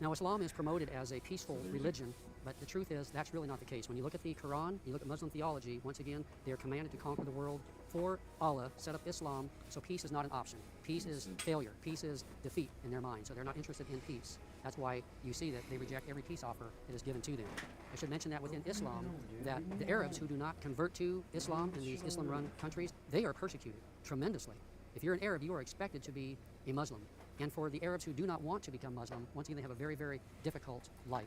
Now, Islam is promoted as a peaceful religion, but the truth is that's really not the case. When you look at the Quran, you look at Muslim theology, once again, they are commanded to conquer the world for Allah, set up Islam, so peace is not an option. Peace is failure. Peace is defeat in their mind, so they're not interested in peace. That's why you see that they reject every peace offer that is given to them. I should mention that within Islam, that the Arabs who do not convert to Islam in these Islam-run countries, they are persecuted tremendously. If you're an Arab, you are expected to be a Muslim. And for the Arabs who do not want to become Muslim, once again, they have a very, very difficult life.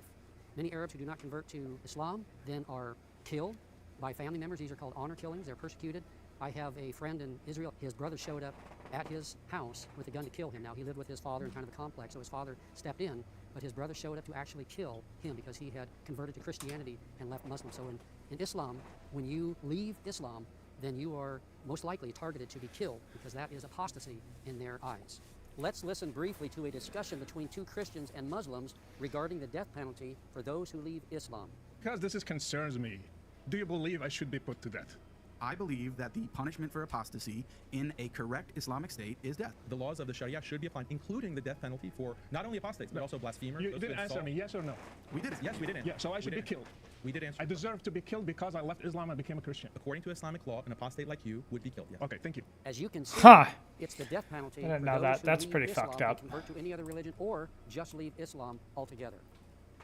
Many Arabs who do not convert to Islam then are killed by family members. These are called honor killings. They're persecuted. I have a friend in Israel. His brother showed up at his house with a gun to kill him. Now, he lived with his father in kind of a complex, so his father stepped in, but his brother showed up to actually kill him because he had converted to Christianity and left Muslim. So in Islam, when you leave Islam, then you are most likely targeted to be killed, because that is apostasy in their eyes. Let's listen briefly to a discussion between two Christians and Muslims regarding the death penalty for those who leave Islam. Because this concerns me. Do you believe I should be put to death? I believe that the punishment for apostasy in a correct Islamic state is death. The laws of the Sharia should be applied, including the death penalty for not only apostates, but also blasphemers. You those didn't who answer assault. me, yes or no? We did. Yes, we did. Yeah, so I should be killed. We did answer. I deserve to be killed because I left Islam and became a Christian. According to Islamic law, an apostate like you would be killed. Yes. Okay, thank you. As you can see, Huh. it's the death penalty I didn't for know those that. who That's leave pretty Islam fucked and up. convert to any other religion or just leave Islam altogether.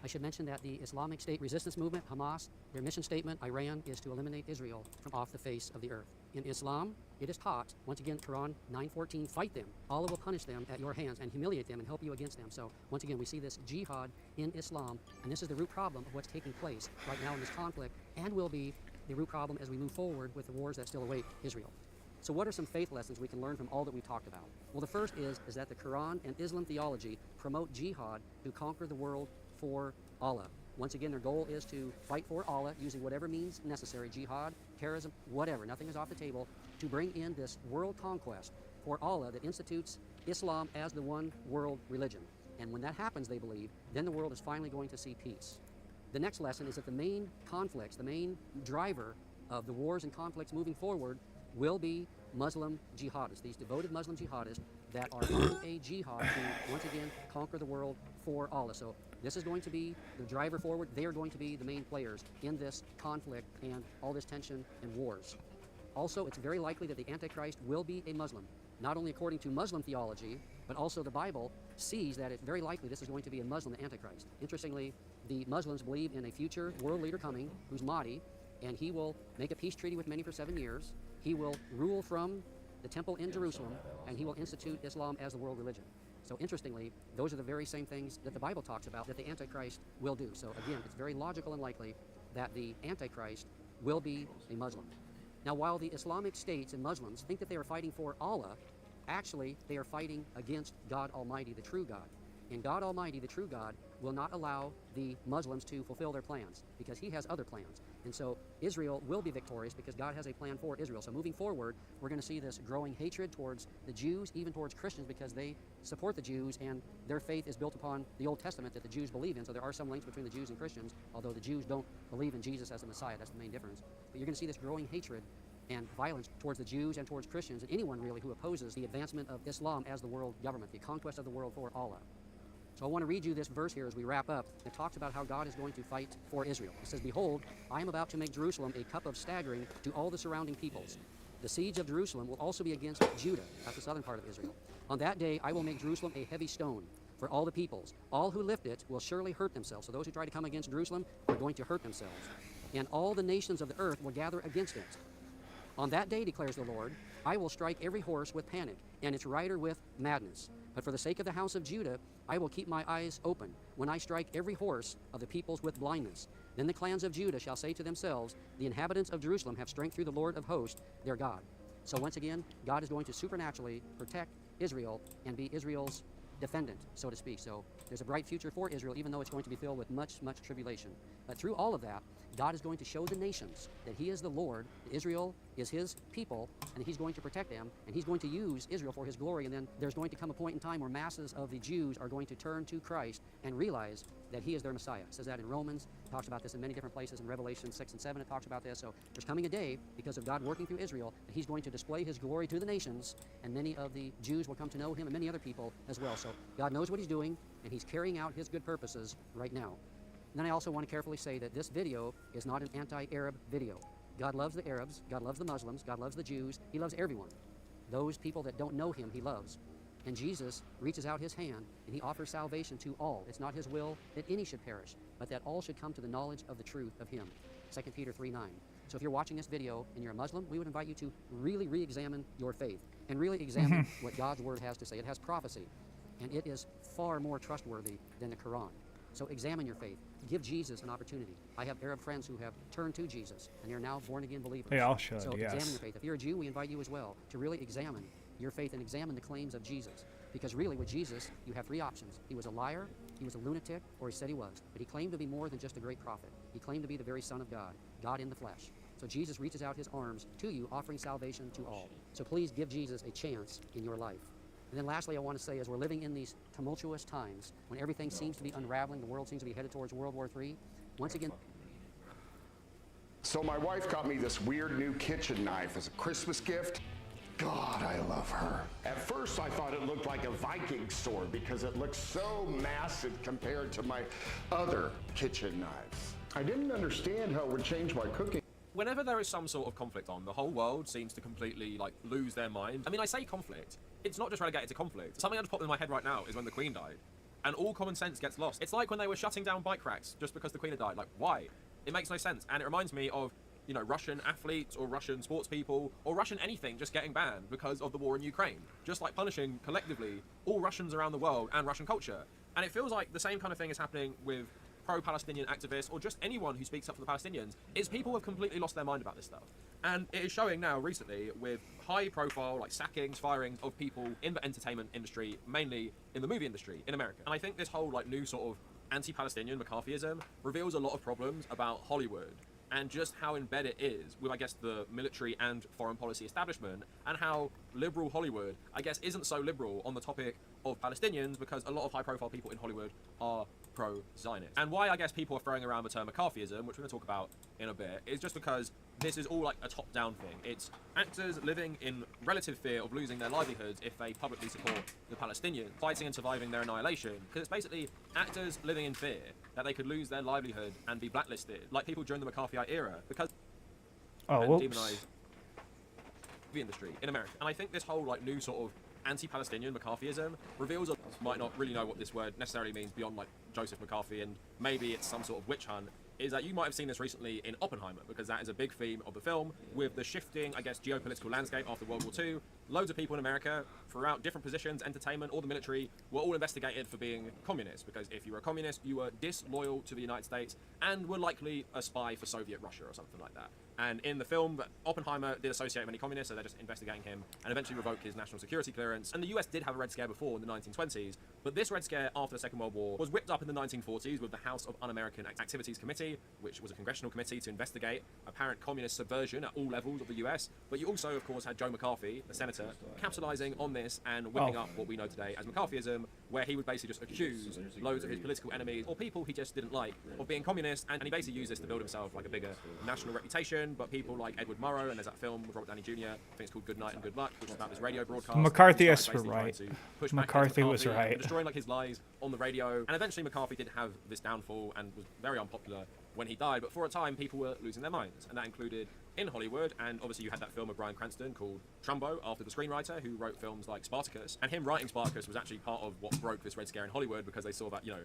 I should mention that the Islamic State resistance movement, Hamas, their mission statement, Iran, is to eliminate Israel from off the face of the earth. In Islam, it is taught, once again, Quran 9:14, fight them. Allah will punish them at your hands and humiliate them and help you against them. So once again, we see this jihad in Islam, and this is the root problem of what's taking place right now in this conflict, and will be the root problem as we move forward with the wars that still await Israel. So what are some faith lessons we can learn from all that we've talked about? Well, the first is that the Quran and Islam theology promote jihad to conquer the world for Allah. Once again, their goal is to fight for Allah using whatever means necessary, jihad, terrorism, whatever, nothing is off the table, to bring in this world conquest for Allah that institutes Islam as the one world religion. And when that happens, they believe, then the world is finally going to see peace. The next lesson is that the main conflicts, the main driver of the wars and conflicts moving forward will be Muslim jihadists, these devoted Muslim jihadists that are on a jihad to, once again, conquer the world for Allah. So this is going to be the driver forward. They are going to be the main players in this conflict and all this tension and wars. Also, it's very likely that the Antichrist will be a Muslim, not only according to Muslim theology, but also the Bible sees that it's very likely this is going to be a Muslim Antichrist. Interestingly, the Muslims believe in a future world leader coming who's Mahdi, and he will make a peace treaty with many for 7 years. He will rule from the temple in Jerusalem, and he will institute Islam as the world religion. So interestingly, those are the very same things that the Bible talks about that the Antichrist will do. So again, it's very logical and likely that the Antichrist will be a Muslim. Now, while the Islamic states and Muslims think that they are fighting for Allah, actually they are fighting against God Almighty, the true God. And God Almighty, the true God, will not allow the Muslims to fulfill their plans because he has other plans. And so Israel will be victorious because God has a plan for Israel. So moving forward, we're going to see this growing hatred towards the Jews, even towards Christians, because they support the Jews and their faith is built upon the Old Testament that the Jews believe in. So there are some links between the Jews and Christians, although the Jews don't believe in Jesus as the Messiah. That's the main difference. But you're going to see this growing hatred and violence towards the Jews and towards Christians and anyone really who opposes the advancement of Islam as the world government, the conquest of the world for Allah. So I want to read you this verse here as we wrap up. It talks about how God is going to fight for Israel. It says, "Behold, I am about to make Jerusalem a cup of staggering to all the surrounding peoples. The siege of Jerusalem will also be against Judah," that's the southern part of Israel. "On that day I will make Jerusalem a heavy stone for all the peoples. All who lift it will surely hurt themselves." So those who try to come against Jerusalem are going to hurt themselves. "And all the nations of the earth will gather against it. On that day, declares the Lord, I will strike every horse with panic, and its rider with madness. But for the sake of the house of Judah, I will keep my eyes open when I strike every horse of the peoples with blindness. Then the clans of Judah shall say to themselves, the inhabitants of Jerusalem have strength through the Lord of hosts, their God." So once again, God is going to supernaturally protect Israel and be Israel's defendant, so to speak. So there's a bright future for Israel, even though it's going to be filled with much, much tribulation. But through all of that, God is going to show the nations that he is the Lord, Israel is his people, and he's going to protect them, and he's going to use Israel for his glory. And then there's going to come a point in time where masses of the Jews are going to turn to Christ and realize that he is their Messiah. It says that in Romans, it talks about this in many different places. In Revelation 6 and 7, it talks about this. So there's coming a day, because of God working through Israel, that he's going to display his glory to the nations, and many of the Jews will come to know him, and many other people as well. So God knows what he's doing, and he's carrying out his good purposes right now. And then I also want to carefully say that this video is not an anti-Arab video. God loves the Arabs, God loves the Muslims, God loves the Jews, he loves everyone. Those people that don't know him, he loves. And Jesus reaches out his hand and he offers salvation to all. It's not his will that any should perish, but that all should come to the knowledge of the truth of him. 2 Peter 3:9. So if you're watching this video and you're a Muslim, we would invite you to really re-examine your faith and really examine what God's word has to say. It has prophecy, and it is far more trustworthy than the Quran. So examine your faith. Give Jesus an opportunity. I have Arab friends who have turned to Jesus, and they're now born-again believers. They all should, so yes. examine your faith. If you're a Jew, we invite you as well to really examine your faith and examine the claims of Jesus. Because really, with Jesus, you have three options. He was a liar, he was a lunatic, or he said he was. But he claimed to be more than just a great prophet. He claimed to be the very Son of God, God in the flesh. So Jesus reaches out his arms to you, offering salvation to all. So please give Jesus a chance in your life. And then lastly, I want to say, as we're living in these tumultuous times, when everything seems to be unraveling, the world seems to be headed towards World War III, once again, So my wife got me this weird new kitchen knife as a Christmas gift. God, I love her. At first, I thought it looked like a Viking sword because it looks so massive compared to my other kitchen knives. I didn't understand how it would change my cooking. Whenever there is some sort of conflict on, the whole world seems to completely, like, lose their mind. I mean, I say conflict. It's not just relegated to conflict. Something that just popped in my head right now is when the Queen died. And all common sense gets lost. It's like when they were shutting down bike racks just because the Queen had died. Like, why? It makes no sense. And it reminds me of, you know, Russian athletes or Russian sports people or Russian anything just getting banned because of the war in Ukraine. Just like punishing, collectively, all Russians around the world and Russian culture. And it feels like the same kind of thing is happening with pro-Palestinian activists or just anyone who speaks up for the Palestinians, is people have completely lost their mind about this stuff. And it is showing now recently with high-profile, like, sackings, firings of people in the entertainment industry, mainly in the movie industry in America. And I think this whole, like, new sort of anti-Palestinian McCarthyism reveals a lot of problems about Hollywood and just how in bed it is with, I guess, the military and foreign policy establishment, and how liberal Hollywood, I guess, isn't so liberal on the topic of Palestinians because a lot of high-profile people in Hollywood are pro-Zionist. And why, I guess, people are throwing around the term McCarthyism, which we're going to talk about in a bit, is just because this is all like a top-down thing. It's actors living in relative fear of losing their livelihoods if they publicly support the Palestinians, fighting and surviving their annihilation. Because it's basically actors living in fear that they could lose their livelihood and be blacklisted, like people during the McCarthyite era, because demonize the industry in America. And I think this whole like new sort of anti-Palestinian McCarthyism reveals a might not really know what this word necessarily means beyond like Joseph McCarthy, and maybe it's some sort of witch hunt, is that you might have seen this recently in Oppenheimer, because that is a big theme of the film with the shifting, I guess, geopolitical landscape after World War II. Loads of people in America throughout different positions, entertainment or the military, were all investigated for being communists, because if you were a communist, you were disloyal to the United States and were likely a spy for Soviet Russia or something like that. And in the film, Oppenheimer did associate many communists, so they're just investigating him and eventually revoke his national security clearance. And the US did have a Red Scare before in the 1920s, but this Red Scare after the Second World War was whipped up in the 1940s with the House of Un-American Activities Committee, which was a congressional committee to investigate apparent communist subversion at all levels of the US. But you also, of course, had Joe McCarthy, the senator, capitalizing on this and whipping up what we know today as McCarthyism, where he would basically just accuse loads of his political enemies or people he just didn't like of being communist, and he basically used this to build himself like a bigger national reputation. But people like Edward Murrow, and there's that film with Robert Downey Jr., I think it's called Good Night and Good Luck, which is about this radio broadcast. McCarthyists were right. McCarthy was right. And destroying like his lies on the radio. And eventually McCarthy did have this downfall and was very unpopular when he died, but for a time people were losing their minds, and that included in Hollywood. And obviously you had that film of Bryan Cranston called Trumbo, after the screenwriter who wrote films like Spartacus, and him writing Spartacus was actually part of what broke this Red Scare in Hollywood, because they saw that, you know,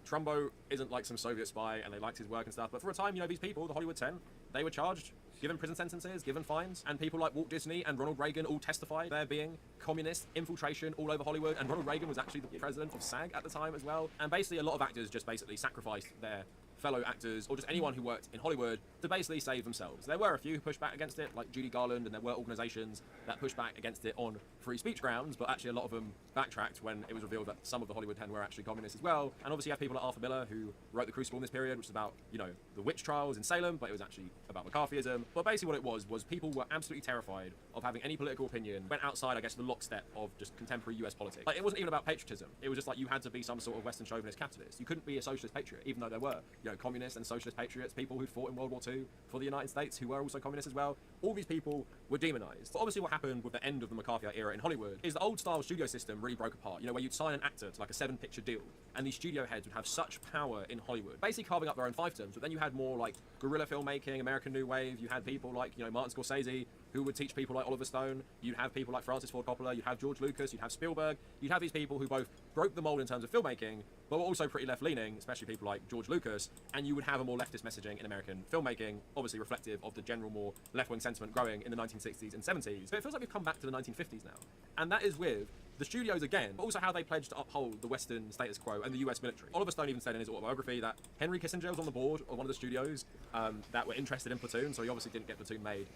Trumbo isn't like some Soviet spy, and they liked his work and stuff. But for a time, you know, these people, the Hollywood 10, they were charged, given prison sentences, given fines, and people like Walt Disney and Ronald Reagan all testified there being communist infiltration all over Hollywood. And Ronald Reagan was actually the president of SAG at the time as well. And basically a lot of actors just basically sacrificed their fellow actors or just anyone who worked in Hollywood to basically save themselves. There were a few who pushed back against it, like Judy Garland, and there were organizations that pushed back against it on free speech grounds, but actually a lot of them backtracked when it was revealed that some of the Hollywood 10 were actually communists as well. And obviously you have people like Arthur Miller, who wrote The Crucible in this period, which is about, you know, the witch trials in Salem, but it was actually about McCarthyism. But basically what it was people were absolutely terrified of having any political opinion, went outside, I guess, the lockstep of just contemporary US politics. Like, it wasn't even about patriotism. It was just like you had to be some sort of Western chauvinist capitalist. You couldn't be a socialist patriot, even though there were, you know, communists and socialist patriots, people who fought in World War II for the United States, who were also communists as well. All these people were demonized. But obviously what happened with the end of the McCarthyite era in Hollywood is the old style studio system really broke apart, you know, where you'd sign an actor to like a 7-picture deal, and these studio heads would have such power in Hollywood, basically carving up their own fiefdoms. But then you had more like guerrilla filmmaking, American New Wave. You had people like, you know, Martin Scorsese, who would teach people like Oliver Stone. You'd have people like Francis Ford Coppola. You'd have George Lucas. You'd have Spielberg. You'd have these people who both broke the mold in terms of filmmaking, but were also pretty left-leaning, especially people like George Lucas. And you would have a more leftist messaging in American filmmaking, obviously reflective of the general more left-wing sentiment growing in the 1960s and 70s. But it feels like we've come back to the 1950s now, and that is with the studios again, but also how they pledged to uphold the Western status quo and the US military. Oliver Stone even said in his autobiography that Henry Kissinger was on the board of one of the studios that were interested in Platoon, so he obviously didn't get Platoon made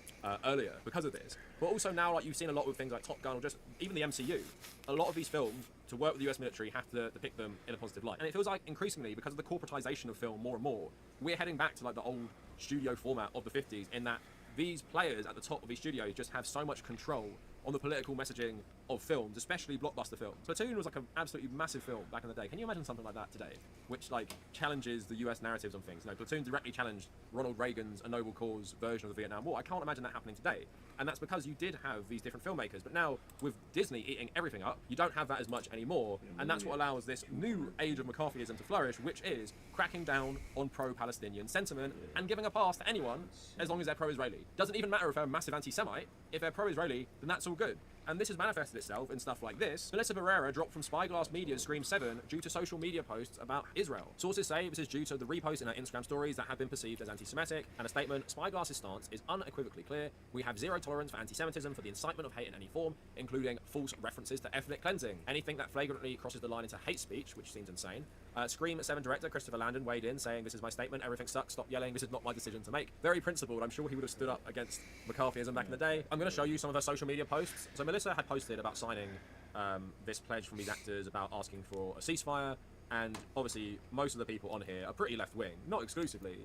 earlier because of this. But also now, like, you've seen a lot with things like Top Gun or just even the MCU, a lot of these films, to work with the US military, have to depict them in a positive light. And it feels like increasingly, because of the corporatization of film more and more, we're heading back to like the old studio format of the 50s, in that these players at the top of these studios just have so much control on the political messaging of films, especially blockbuster films. Platoon was like an absolutely massive film back in the day. Can you imagine something like that today, which like challenges the US narratives on things? You know, Platoon directly challenged Ronald Reagan's A Noble Cause version of the Vietnam War. I can't imagine that happening today. And that's because you did have these different filmmakers. But now, with Disney eating everything up, you don't have that as much anymore. And that's what allows this new age of McCarthyism to flourish, which is cracking down on pro-Palestinian sentiment and giving a pass to anyone as long as they're pro-Israeli. Doesn't even matter if they're a massive anti-Semite. If they're pro-Israeli, then that's all good. And this has manifested itself in stuff like this. Melissa Barrera dropped from Spyglass Media's Scream 7 due to social media posts about Israel. Sources say this is due to the repost in her Instagram stories that have been perceived as anti-Semitic, and a statement, Spyglass's stance is unequivocally clear. We have zero tolerance for anti-Semitism for the incitement of hate in any form, including false references to ethnic cleansing. Anything that flagrantly crosses the line into hate speech, which seems insane. Scream 7 director Christopher Landon weighed in, saying, this is my statement, everything sucks, stop yelling, this is not my decision to make. Very principled, I'm sure he would have stood up against McCarthyism back in the day. I'm going to show you some of her social media posts. So Melissa had posted about signing this pledge from these actors about asking for a ceasefire, and obviously most of the people on here are pretty left-wing, not exclusively.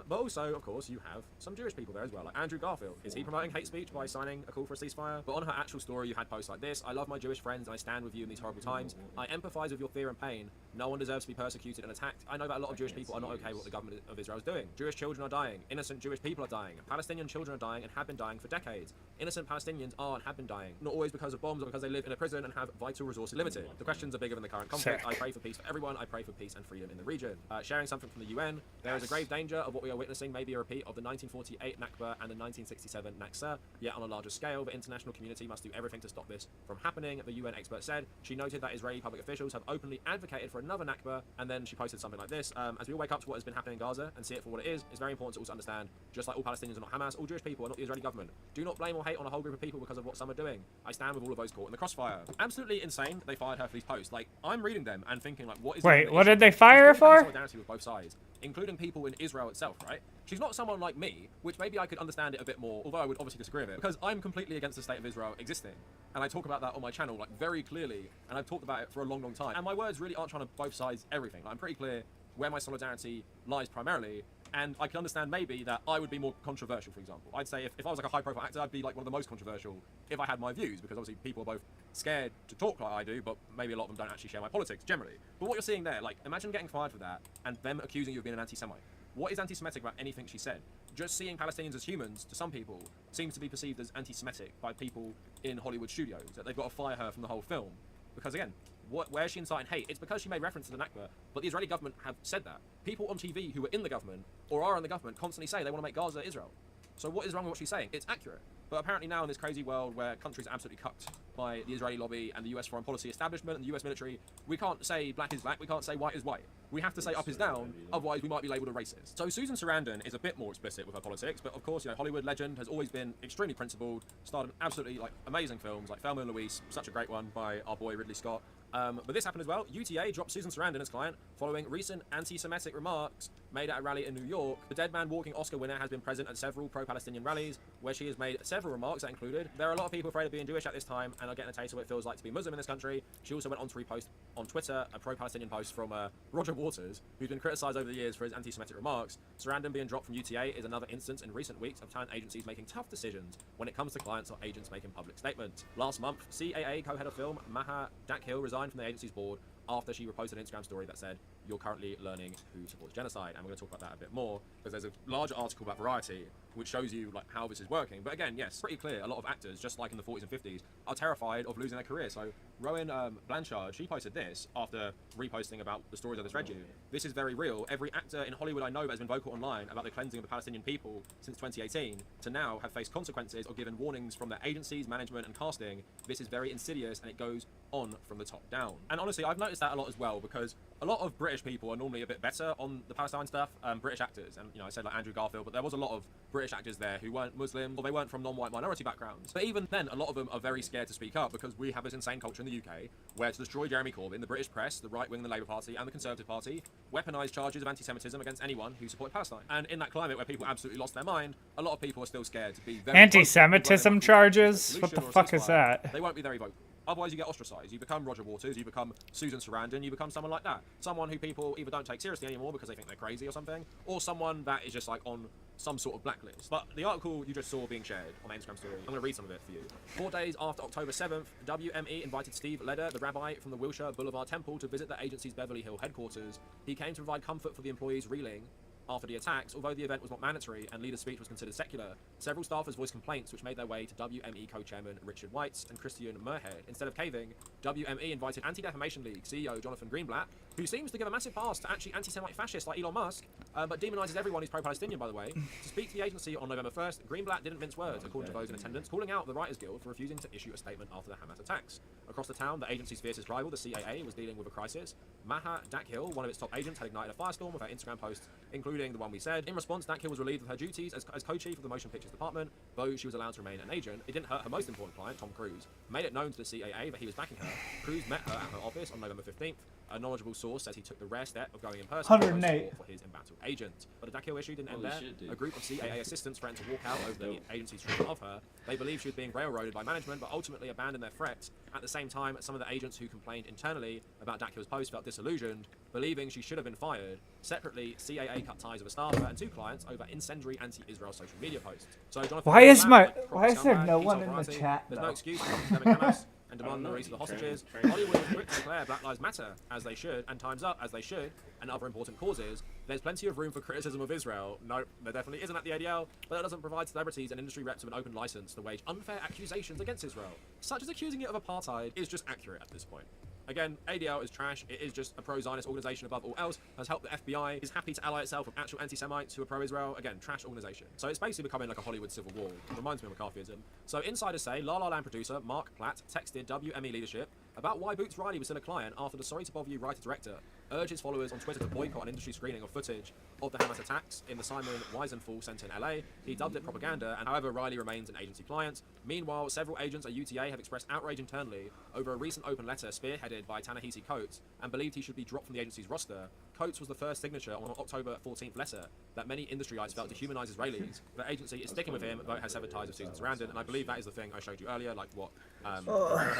But also, of course, you have some Jewish people there as well, like Andrew Garfield. Is he promoting hate speech by signing a call for a ceasefire? But on her actual story, you had posts like this. I love my Jewish friends and I stand with you in these horrible times. I empathize with your fear and pain. No one deserves to be persecuted and attacked. I know that a lot of Jewish people are not okay with what the government of Israel is doing. Jewish children are dying. Innocent Jewish people are dying. Palestinian children are dying and have been dying for decades. Innocent Palestinians are and have been dying. Not always because of bombs or because they live in a prison and have vital resources limited. The questions are bigger than the current conflict. I pray for peace for everyone. I pray for peace and freedom in the region. Sharing something from the UN. There is a grave danger of what we are witnessing may be a repeat of the 1948 Nakba and the 1967 Naksa, yet on a larger scale. The international community must do everything to stop this from happening, the UN expert said. She noted that Israeli public officials have openly advocated for another Nakba, and then she posted something like this. As we all wake up to what has been happening in Gaza and see it for what it is, it's very important to also understand, just like all Palestinians are not Hamas, all Jewish people are not the Israeli government. Do not blame or hate on a whole group of people because of what some are doing. I stand with all of those caught in the crossfire. Absolutely insane that they fired her for these posts. Like, I'm reading them and thinking, like, what is Wait, what did they fire her for? Solidarity with both sides, including people in Israel itself, right? She's not someone like me, which maybe I could understand it a bit more, although I would obviously disagree with it, because I'm completely against the state of Israel existing. And I talk about that on my channel, like, very clearly, and I've talked about it for a long, long time. And my words really aren't trying to both sides everything. Like, I'm pretty clear where my solidarity lies primarily, and I can understand maybe that I would be more controversial, for example. I'd say if I was like a high-profile actor, I'd be like one of the most controversial if I had my views, because obviously people are both scared to talk like I do, but maybe a lot of them don't actually share my politics, generally. But what you're seeing there, like, imagine getting fired for that, and them accusing you of being an anti-Semite. What is anti-Semitic about anything she said? Just seeing Palestinians as humans, to some people, seems to be perceived as anti-Semitic by people in Hollywood studios, that they've got to fire her from the whole film. Because again, where is she inciting hate? It's because she made reference to the Nakba, but the Israeli government have said that. People on TV who are in the government, or are in the government, constantly say they want to make Gaza Israel. So what is wrong with what she's saying? It's accurate. But apparently now in this crazy world where countries are absolutely cucked by the Israeli lobby and the US foreign policy establishment and the US military, we can't say black is black, we can't say white is white. We have to say up is down, otherwise we might be labelled a racist. So Susan Sarandon is a bit more explicit with her politics, but of course, you know, Hollywood legend has always been extremely principled, starred in absolutely like amazing films like Thelma and Louise, such a great one by our boy Ridley Scott. But this happened as well. UTA dropped Susan Sarandon as client following recent anti-Semitic remarks made at a rally in New York. The Dead Man Walking Oscar winner has been present at several pro-Palestinian rallies where she has made several remarks that included, there are a lot of people afraid of being Jewish at this time and are getting a taste of what it feels like to be Muslim in this country. She also went on to repost on Twitter a pro-Palestinian post from Roger Waters, who's been criticised over the years for his anti-Semitic remarks. Sarandon being dropped from UTA is another instance in recent weeks of talent agencies making tough decisions when it comes to clients or agents making public statements. Last month, CAA co-head of film Maha Dakhil resigned from the agency's board after she reposted an Instagram story that said, "You're currently learning who supports genocide." And we're going to talk about that a bit more because there's a larger article about Variety which shows you like how this is working. But again, yes, pretty clear. A lot of actors, just like in the 40s and 50s, are terrified of losing their career. So Rowan Blanchard, she posted this after reposting about the stories I just read you. This is very real. Every actor in Hollywood I know that has been vocal online about the cleansing of the Palestinian people since 2018 to now have faced consequences or given warnings from their agencies, management and casting. This is very insidious and it goes on from the top down. And honestly, I've noticed that a lot as well because a lot of British people are normally a bit better on the Palestine stuff, British actors. And, you know, I said like Andrew Garfield, but there was a lot of British actors there who weren't Muslim or they weren't from non-white minority backgrounds. But even then, a lot of them are very scared to speak up because we have this insane culture in the UK where to destroy Jeremy Corbyn, the British press, the right wing, the Labour Party and the Conservative Party weaponise charges of anti-Semitism against anyone who supported Palestine. And in that climate where people absolutely lost their mind, a lot of people are still scared to be very anti-Semitism charges? What the fuck is that? They won't be very vocal. Otherwise, you get ostracized. You become Roger Waters, you become Susan Sarandon, you become someone like that. Someone who people either don't take seriously anymore because they think they're crazy or something, or someone that is just like on some sort of blacklist. But the article you just saw being shared on my Instagram story, I'm going to read some of it for you. 4 days after October 7th, WME invited Steve Leder, the rabbi from the Wilshire Boulevard Temple, to visit the agency's Beverly Hill headquarters. He came to provide comfort for the employees reeling after the attacks. Although the event was not mandatory and Leder's speech was considered secular, several staffers voiced complaints which made their way to WME co-chairman Richard Weitz and Christian Merhead. Instead of caving, WME invited Anti-Defamation League CEO Jonathan Greenblatt, who seems to give a massive pass to actually anti-Semite fascists like Elon Musk, but demonizes everyone who's pro-Palestinian, by the way, to speak to the agency on November 1st. Greenblatt didn't mince words, according to those in attendance, calling out the Writers Guild for refusing to issue a statement after the Hamas attacks. Across the town, the agency's fiercest rival, the CAA, was dealing with a crisis. Maha Dakhil, one of its top agents, had ignited a firestorm with her Instagram posts, including the one we said. In response, Dakhil was relieved of her duties as co-chief of the motion pictures department, though she was allowed to remain an agent. It didn't hurt her most important client, Tom Cruise. Made it known to the CAA that he was backing her. Cruise met her at her office on November 15th. A knowledgeable source says he took the rare step of going in person 108 for his embattled agent. But the Dakhil issue didn't end there. A group of CAA assistants threatened to walk out over the agency's treatment of her. They believed she was being railroaded by management, but ultimately abandoned their threats. At the same time, some of the agents who complained internally about Dakhil's post felt disillusioned, believing she should have been fired. Separately, CAA cut ties with a staffer and 2 clients over incendiary anti-Israel social media posts. So Jonathan Why is Greenblatt, why is there scumbag, no he one told in the Variety, chat There's though? no excuse for academic Hamas and demand the release of the hostages. Hollywood was quick to declare Black Lives Matter, as they should, and Time's Up, as they should, and other important causes. There's plenty of room for criticism of Israel. No, there definitely isn't at the ADL, but that doesn't provide celebrities and industry reps with an open license to wage unfair accusations against Israel, such as accusing it of apartheid, is just accurate at this point. Again, ADL is trash. It is just a pro-Zionist organization above all else, has helped the FBI, is happy to ally itself with actual anti-Semites who are pro-Israel. Again, trash organization. So it's basically becoming like a Hollywood civil war. It reminds me of McCarthyism. So insiders say La La Land producer Mark Platt texted WME leadership about why Boots Riley was still a client after the Sorry to Bother You writer-director urged his followers on Twitter to boycott an industry screening of footage of the Hamas attacks in the Simon Wiesenthal Center in LA. He dubbed it propaganda, and however, Riley remains an agency client. Meanwhile, several agents at UTA have expressed outrage internally over a recent open letter spearheaded by Ta-Nehisi Coates and believed he should be dropped from the agency's roster. Coates was the first signature on an October 14th letter that many industry-ites felt dehumanize Israelis. The agency is sticking with him, though it has severed ties with Susan Sarandon, and I believe that is the thing I showed you earlier, like what had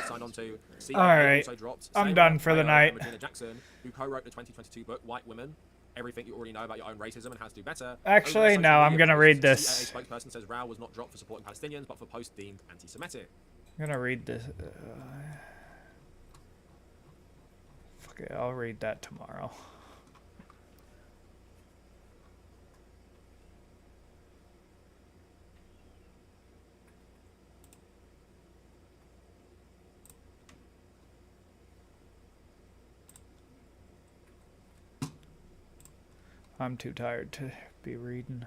signed on to. Alright, also dropped I'm done for the night. Regina Jackson, who co-wrote the 2022 book White Women, Everything You Already Know About Your Own Racism and How to Do Better. Actually, no, I'm gonna read this. CIA spokesperson says Rao was not dropped for supporting Palestinians, but for posts deemed anti-Semitic. I'm gonna read this. Fuck it, I'll read that tomorrow. I'm too tired to be reading.